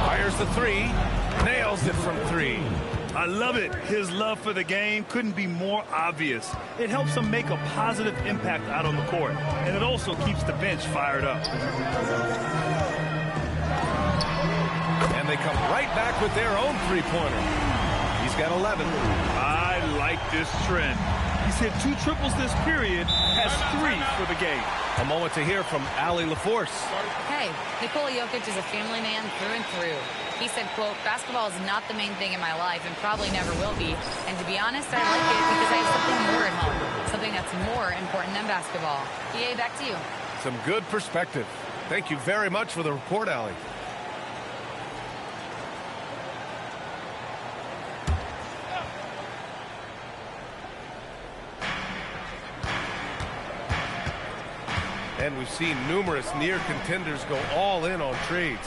J: Fires the 3. Nails it from 3.
L: I love it. His love for the game couldn't be more obvious. It helps him make a positive impact out on the court, and it also keeps the bench fired up.
J: And they come right back with their own three-pointer. He's got 11.
L: I like this trend. He's hit 2 triples this period, has 3 for the game.
J: A moment to hear from Allie LaForce.
D: Hey, Nikola Jokic is a family man through and through. He said, quote, basketball is not the main thing in my life and probably never will be. And to be honest, I like it because I have something more at home, something that's more important than basketball. EA, back to you.
J: Some good perspective. Thank you very much for the report, Allie. And we've seen numerous near contenders go all in on trades.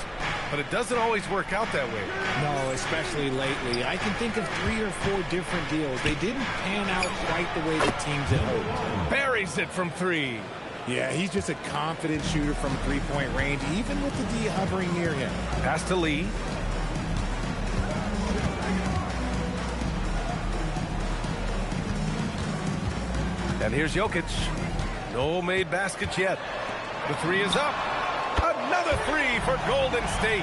J: But it doesn't always work out that way.
N: No, especially lately. I can think of 3 or 4 different deals. They didn't pan out quite the way the teams had hoped.
J: Buries it from 3.
N: Yeah, he's just a confident shooter from three-point range, even with the D hovering near him.
J: Pass to Lee. And here's Jokic. No made baskets yet. The 3 is up. Another 3 for Golden State.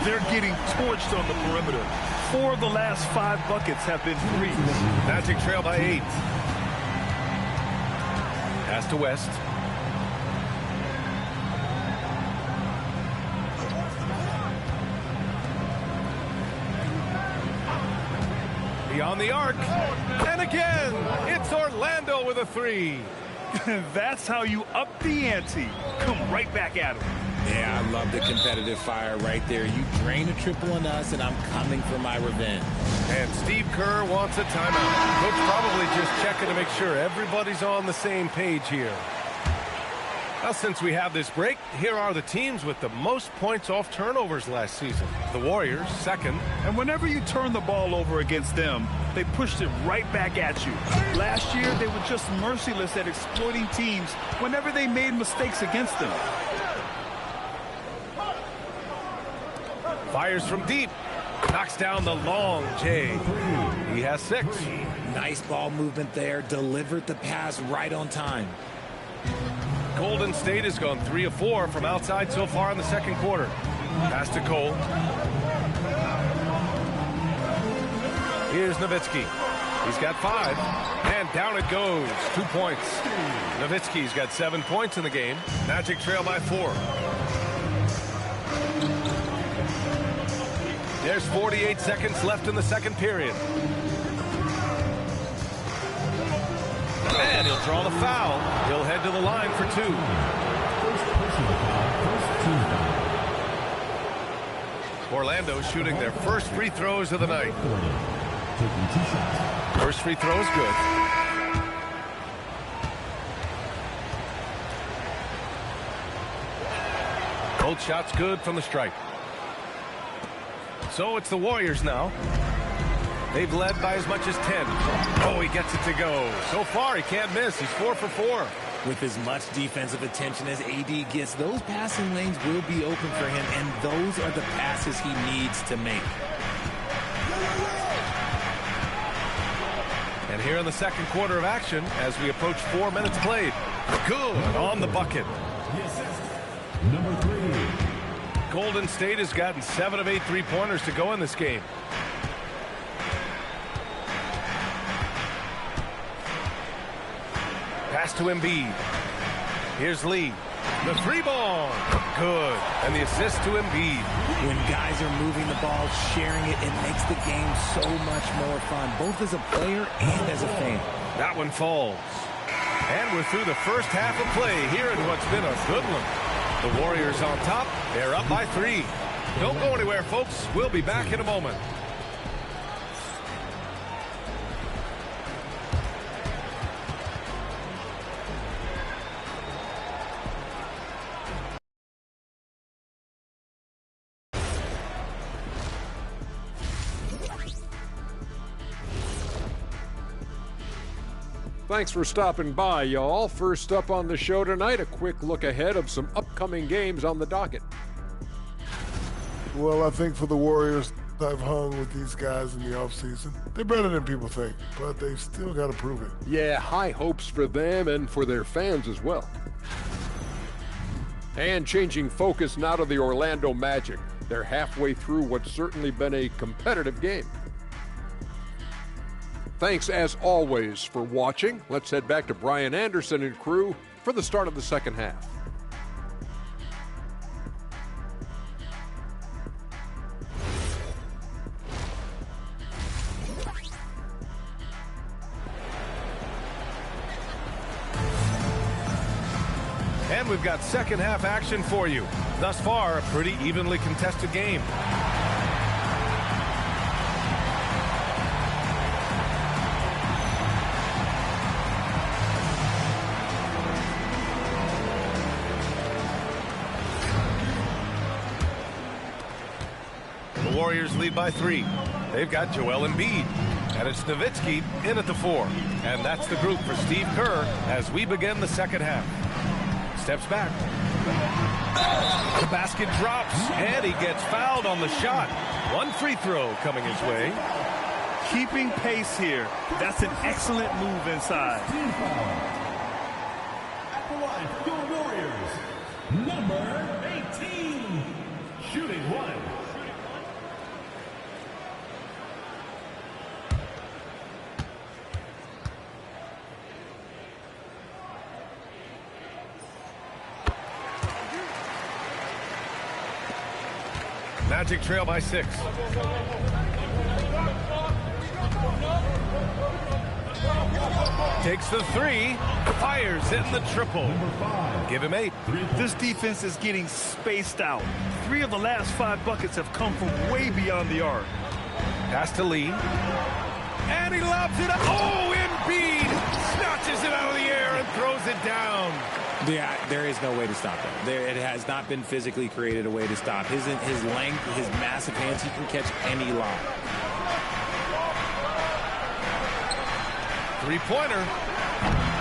L: They're getting torched on the perimeter. 4 of the last 5 buckets have been 3s.
J: Magic trail by 8. Pass to West. Beyond the arc. And again, it's Orlando with a 3.
L: That's how you up the ante. Come right back at him.
N: Yeah, I love the competitive fire right there. You drain a triple on us, and I'm coming for my revenge.
J: And Steve Kerr wants a timeout. Coach probably just checking to make sure everybody's on the same page here. Now, since we have this break, here are the teams with the most points off turnovers last season. The Warriors, second.
L: And whenever you turn the ball over against them, they pushed it right back at you. Last year, they were just merciless at exploiting teams whenever they made mistakes against them.
J: Fires from deep. Knocks down the long J. He has 6.
N: Nice ball movement there. Delivered the pass right on time.
J: Golden State has gone 3 of 4 from outside so far in the second quarter. Pass to Cole. Here's Nowitzki. He's got 5. And down it goes. 2 points. Nowitzki's got 7 points in the game. Magic trail by 4. There's 48 seconds left in the second period. And he'll draw the foul. He'll head to the line for 2. Orlando shooting their first free throws of the night. First free throw is good. Both shots good from the stripe. So it's the Warriors now. They've led by as much as 10. Oh, he gets it to go. So far, he can't miss. He's 4 for 4.
N: With as much defensive attention as AD gets, those passing lanes will be open for him, and those are the passes he needs to make.
J: And here in the second quarter of action, as we approach 4 minutes played. Good on the bucket.
F: Number 3.
J: Golden State has gotten 7 of 8 three-pointers to go in this game. Pass to Embiid. Here's Lee. The 3 ball. Good. And the assist to Embiid.
N: When guys are moving the ball, sharing it, it makes the game so much more fun, both as a player and as a fan.
J: That one falls. And we're through the first half of play here in what's been a good one. The Warriors on top. They're up by 3. Don't go anywhere, folks. We'll be back in a moment.
H: Thanks for stopping by, y'all. First up on the show tonight, a quick look ahead of some upcoming games on the docket.
G: Well, I think for the Warriors, I've hung with these guys in the offseason. They're better than people think, but they've still got to prove it.
H: Yeah, high hopes for them and for their fans as well. And changing focus now to the Orlando Magic. They're halfway through what's certainly been a competitive game. Thanks, as always, for watching. Let's head back to Brian Anderson and crew for the start of the second half.
J: And we've got second half action for you. Thus far, a pretty evenly contested game. The Warriors lead by 3. They've got Joel Embiid. And it's Nowitzki in at the 4. And that's the group for Steve Kerr as we begin the second half. Steps back. The basket drops, and he gets fouled on the shot. One free throw coming his way.
L: Keeping pace here. That's an excellent move inside.
F: At the line for your Warriors, number 18, shooting 1.
J: Magic trail by 6. Takes the 3, fires in the triple. Give him 8.
L: This defense is getting spaced out. 3 of the last 5 buckets have come from way beyond the arc.
J: Pass to Lee. And he lobs it up. Oh, Embiid snatches it out of the air and throws it down.
N: Yeah, there is no way to stop him. It has not been physically created a way to stop. His length, his massive hands, he can catch any lob.
J: Three-pointer.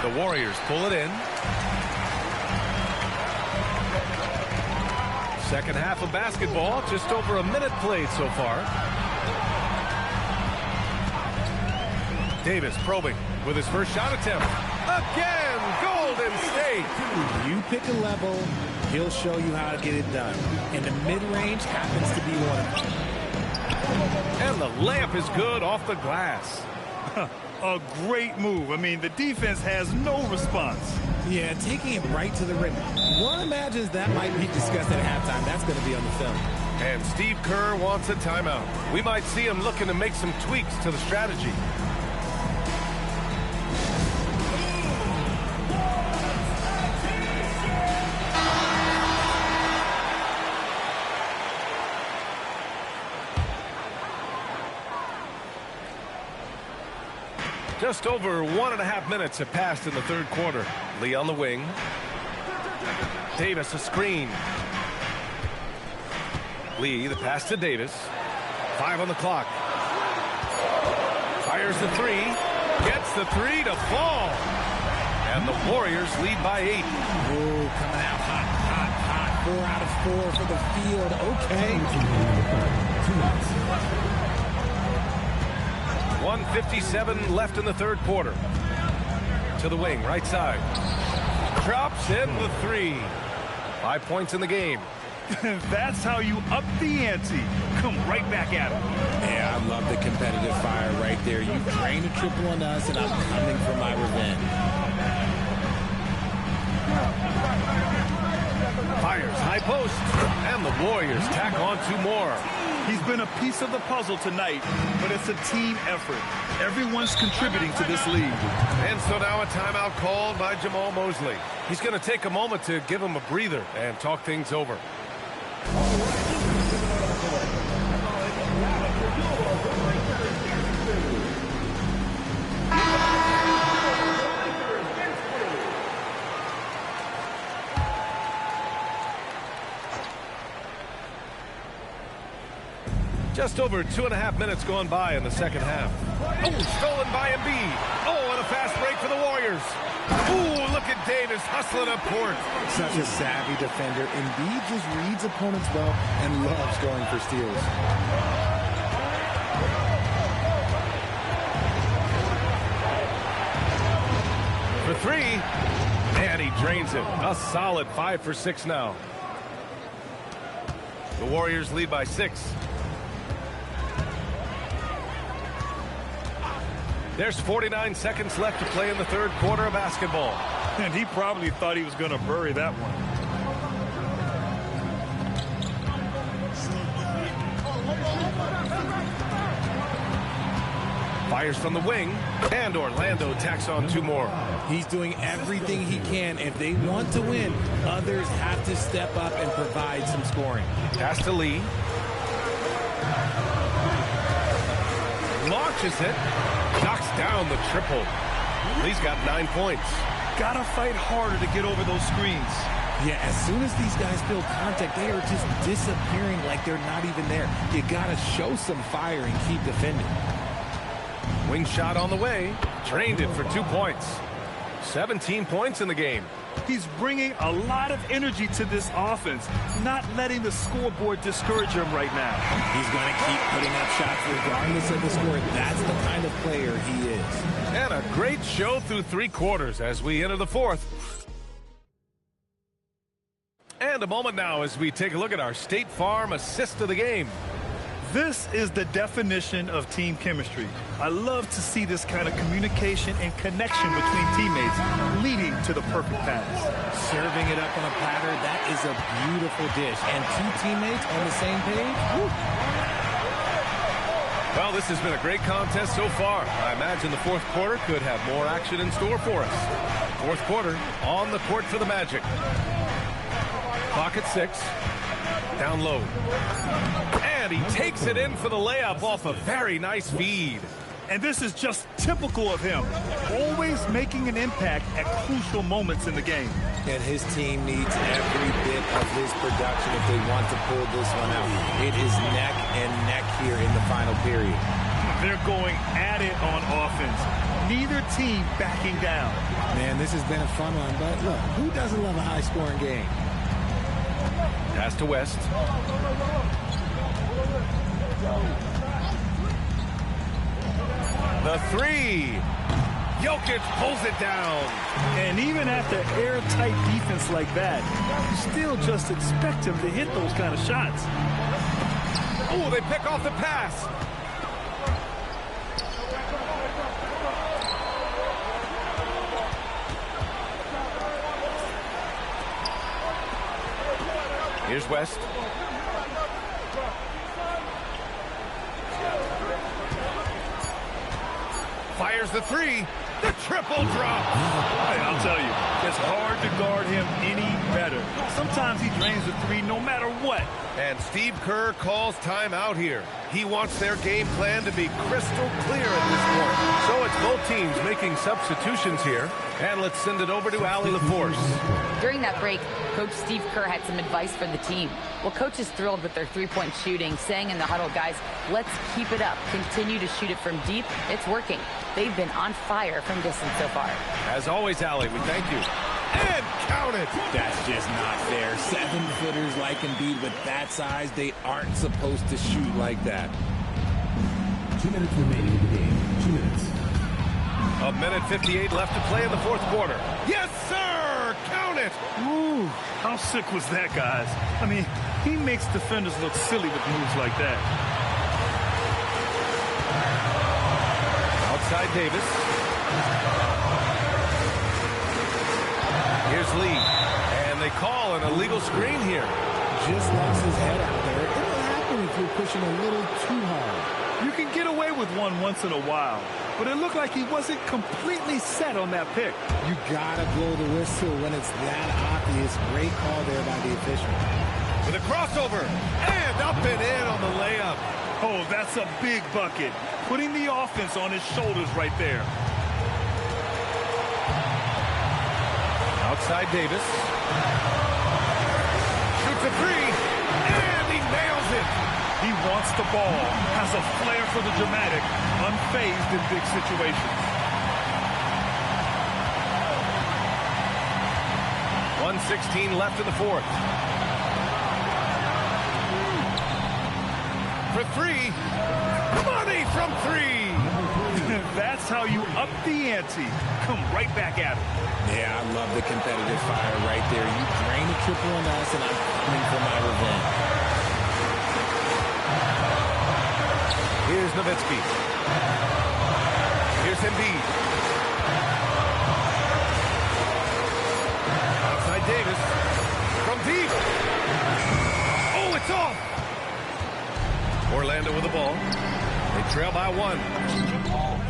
J: The Warriors pull it in. Second half of basketball, just over a minute played so far. Davis probing with his first shot attempt. Again, Golden State.
N: You pick a level, he'll show you how to get it done. And the mid-range happens to be one of them.
J: And the layup is good off the glass.
L: A great move. I mean, the defense has no response.
N: Yeah, taking it right to the rim. One imagines that might be discussed at halftime. That's going to be on the film.
J: And Steve Kerr wants a timeout. We might see him looking to make some tweaks to the strategy. Just over 1.5 minutes have passed in the third quarter. Lee on the wing. Davis a screen. Lee, the pass to Davis. 5 on the clock. Fires the 3. Gets the 3 to fall. And the Warriors lead by 8.
N: Ooh, coming out hot, hot, hot. 4 out of 4 for the field. Okay.
J: 1:57 left in the third quarter. To the wing, right side. Drops in the 3. 5 points in the game.
L: That's how you up the ante. Come right back at him.
N: Yeah, I love the competitive fire right there. You drain a triple on us, and I'm coming for my revenge.
J: Fires high post. And the Warriors tack on 2 more.
L: He's been a piece of the puzzle tonight, but it's a team effort. Everyone's contributing to this lead.
J: And so now a timeout called by Jamal Mosley. He's going to take a moment to give him a breather and talk things over. Just over 2.5 minutes gone by in the second half. Oh, stolen by Embiid. Oh, and a fast break for the Warriors. Ooh, look at Davis hustling up court.
N: Such a savvy defender. Embiid just reads opponents well and loves going for steals.
J: For 3, and he drains it. A solid 5 for 6 now. The Warriors lead by 6. There's 49 seconds left to play in the third quarter of basketball.
L: And he probably thought he was going to bury that one.
J: Fires from the wing, and Orlando tacks on 2 more.
O: He's doing everything he can. If they want to win, others have to step up and provide some scoring.
J: Pass to Lee. Launches it. Knocks down the triple. Lee's got 9 points.
L: Gotta fight harder to get over those screens.
O: Yeah, as soon as these guys feel contact, they are just disappearing like they're not even there. You gotta show some fire and keep defending.
J: Wing shot on the way. Drained it for 2 points. 17 points in the game.
L: He's bringing a lot of energy to this offense, not letting the scoreboard discourage him right now.
O: He's going to keep putting up shots regardless of the score. That's the kind of player he is.
J: And a great show through 3 quarters as we enter the fourth. And a moment now as we take a look at our State Farm assist of the game.
L: This is the definition of team chemistry. I love to see this kind of communication and connection between teammates leading to the perfect pass.
O: Serving it up on a platter, that is a beautiful dish. And 2 teammates on the same page? Woo.
J: Well, this has been a great contest so far. I imagine the fourth quarter could have more action in store for us. Fourth quarter on the court for the Magic. Clock at 6. Down low. And he takes it in for the layup off a very nice feed.
L: And this is just typical of him. Always making an impact at crucial moments in the game.
O: And his team needs every bit of his production if they want to pull this one out. It is neck and neck here in the final period.
L: They're going at it on offense. Neither team backing down.
O: Man, this has been a fun one. But look, who doesn't love a high-scoring game?
J: Pass to West. The 3. Jokic pulls it down.
L: And even after airtight defense like that, you still just expect him to hit those kind of shots.
J: Oh, they pick off the pass. Here's West. Fires the 3. The triple drop.
L: Hey, I'll tell you, it's hard to guard him any better. Sometimes he drains the 3 no matter what.
J: And Steve Kerr calls timeout here. He wants their game plan to be crystal clear at this point. So it's both teams making substitutions here. And let's send it over to Allie LaForce.
D: During that break, Coach Steve Kerr had some advice for the team. Well, Coach is thrilled with their 3-point shooting, saying in the huddle, guys, let's keep it up. Continue to shoot it from deep. It's working. They've been on fire from distance so far.
J: As always, Allie, we thank you. And count it.
O: That's just not fair. 7-footers like Embiid with that size, they aren't supposed to shoot like that.
F: 2 minutes remaining in the game. 2 minutes.
J: 1:58 left to play in the fourth quarter. Yes, sir! Count it!
L: Ooh, how sick was that, guys? I mean, he makes defenders look silly with moves like that.
J: Outside Davis. Here's Lee. And they call an illegal screen here.
O: Just lost his head out there. It will happen if you're pushing a little too hard.
L: You can get away with one once in a while, but it looked like he wasn't completely set on that pick.
O: You gotta blow the whistle when it's that obvious. Great call there by the official.
J: With a crossover, and up and in on the layup.
L: Oh, that's a big bucket. Putting the offense on his shoulders right there.
J: Outside Davis. Shoots a 3, and he nails it.
L: He wants the ball, has a flair for the dramatic, unfazed in big situations.
J: 1:16 left in the fourth. For 3. Money from 3.
L: That's how you up the ante. Come right back at it.
O: Yeah, I love the competitive fire right there. You drain a triple on us, and I'm coming for my revenge.
J: Here's Nowitzki. Here's Here's Embiid. Outside Davis. From deep. Oh, it's off. Orlando with the ball. They trail by 1.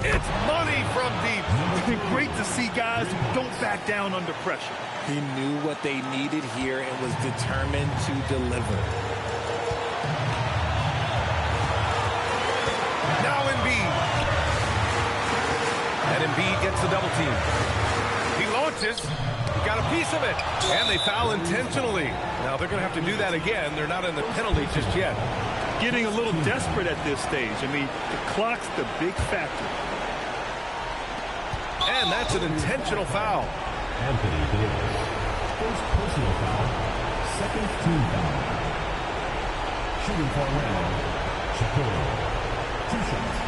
J: It's money from deep.
L: It's been great to see guys who don't back down under pressure.
N: He knew what they needed here and was determined to deliver.
J: Now Embiid. And Embiid gets the double team. He launches. He got a piece of it. And they foul intentionally. Now they're going to have to do that again. They're not in the penalty just yet.
L: Getting a little desperate at this stage. I mean, the clock's the big factor.
J: And that's an intentional foul.
F: Anthony Davis. First personal foul. Second team foul. Shooting for Orlando. Shakur. 2 shots.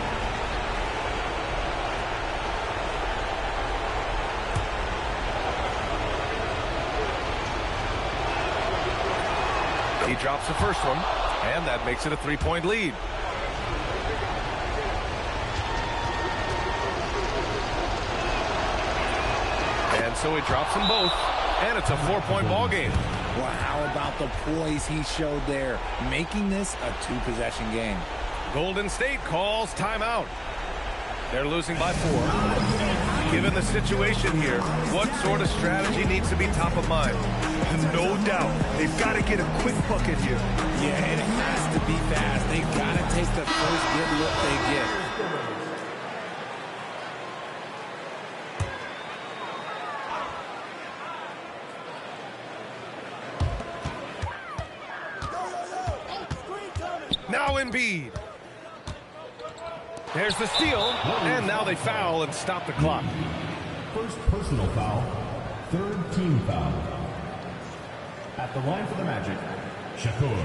J: He drops the first one, and that makes it a 3-point lead. And so he drops them both, and it's a 4-point ball game.
N: Well, how about the poise he showed there, making this a 2-possession game.
J: Golden State calls timeout. They're losing by 4. Given the situation here, what sort of strategy needs to be top of mind?
L: No doubt. They've got to get a quick bucket here.
N: Yeah, and it has to be fast. They've got to take the first good look they get.
J: Now Embiid. There's the steal, and now they foul and stop the clock.
F: First personal foul, 3rd team foul. At the line for the Magic, Shakur.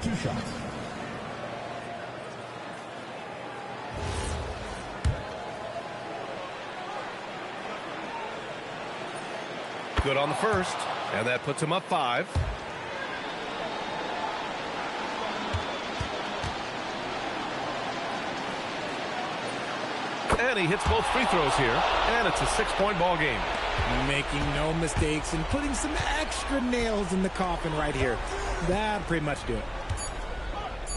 F: 2 shots.
J: Good on the first, and that puts him up 5. And he hits both free throws here, and it's a 6-point ball game.
N: Making no mistakes and putting some extra nails in the coffin right here. That'll pretty much do it.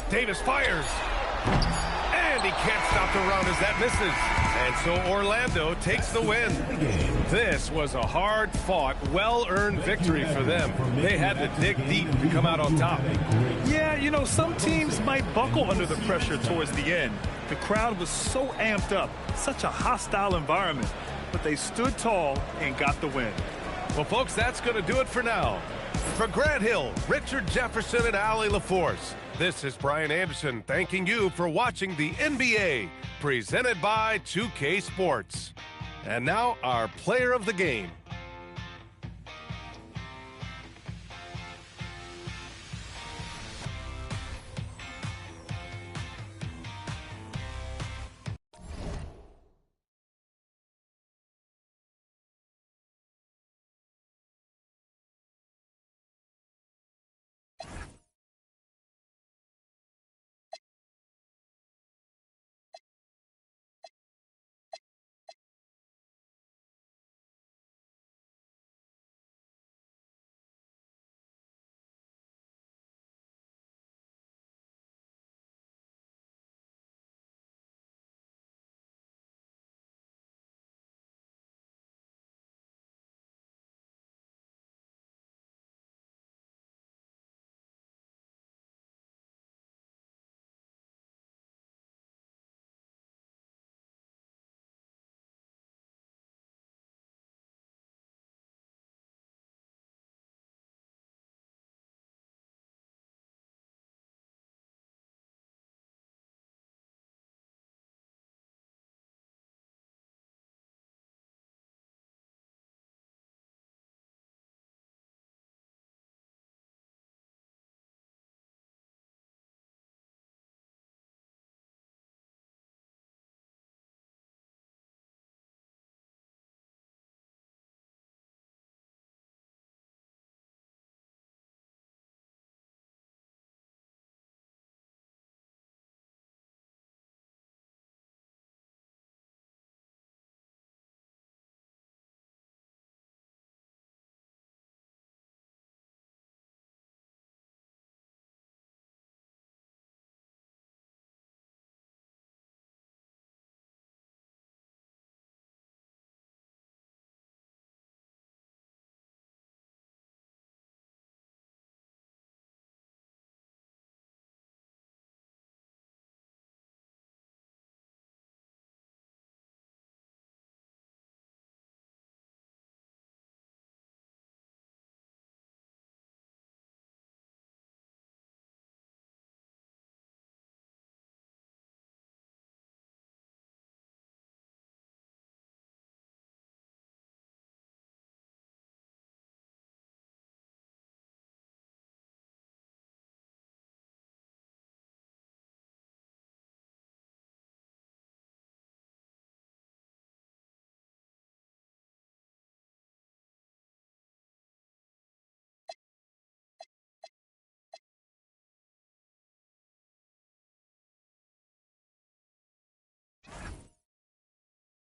J: Davis fires. And he can't stop the run as that misses. And so Orlando takes the win. This was a hard-fought, well-earned victory for them. They had to dig deep to come out on top.
L: Yeah, you know, some teams might buckle under the pressure towards the end. The crowd was so amped up, such a hostile environment. But they stood tall and got the win.
J: Well, folks, that's going to do it for now. For Grant Hill, Richard Jefferson, and Allie LaForce, this is Brian Anderson thanking you for watching the NBA, presented by 2K Sports. And now, our player of the game.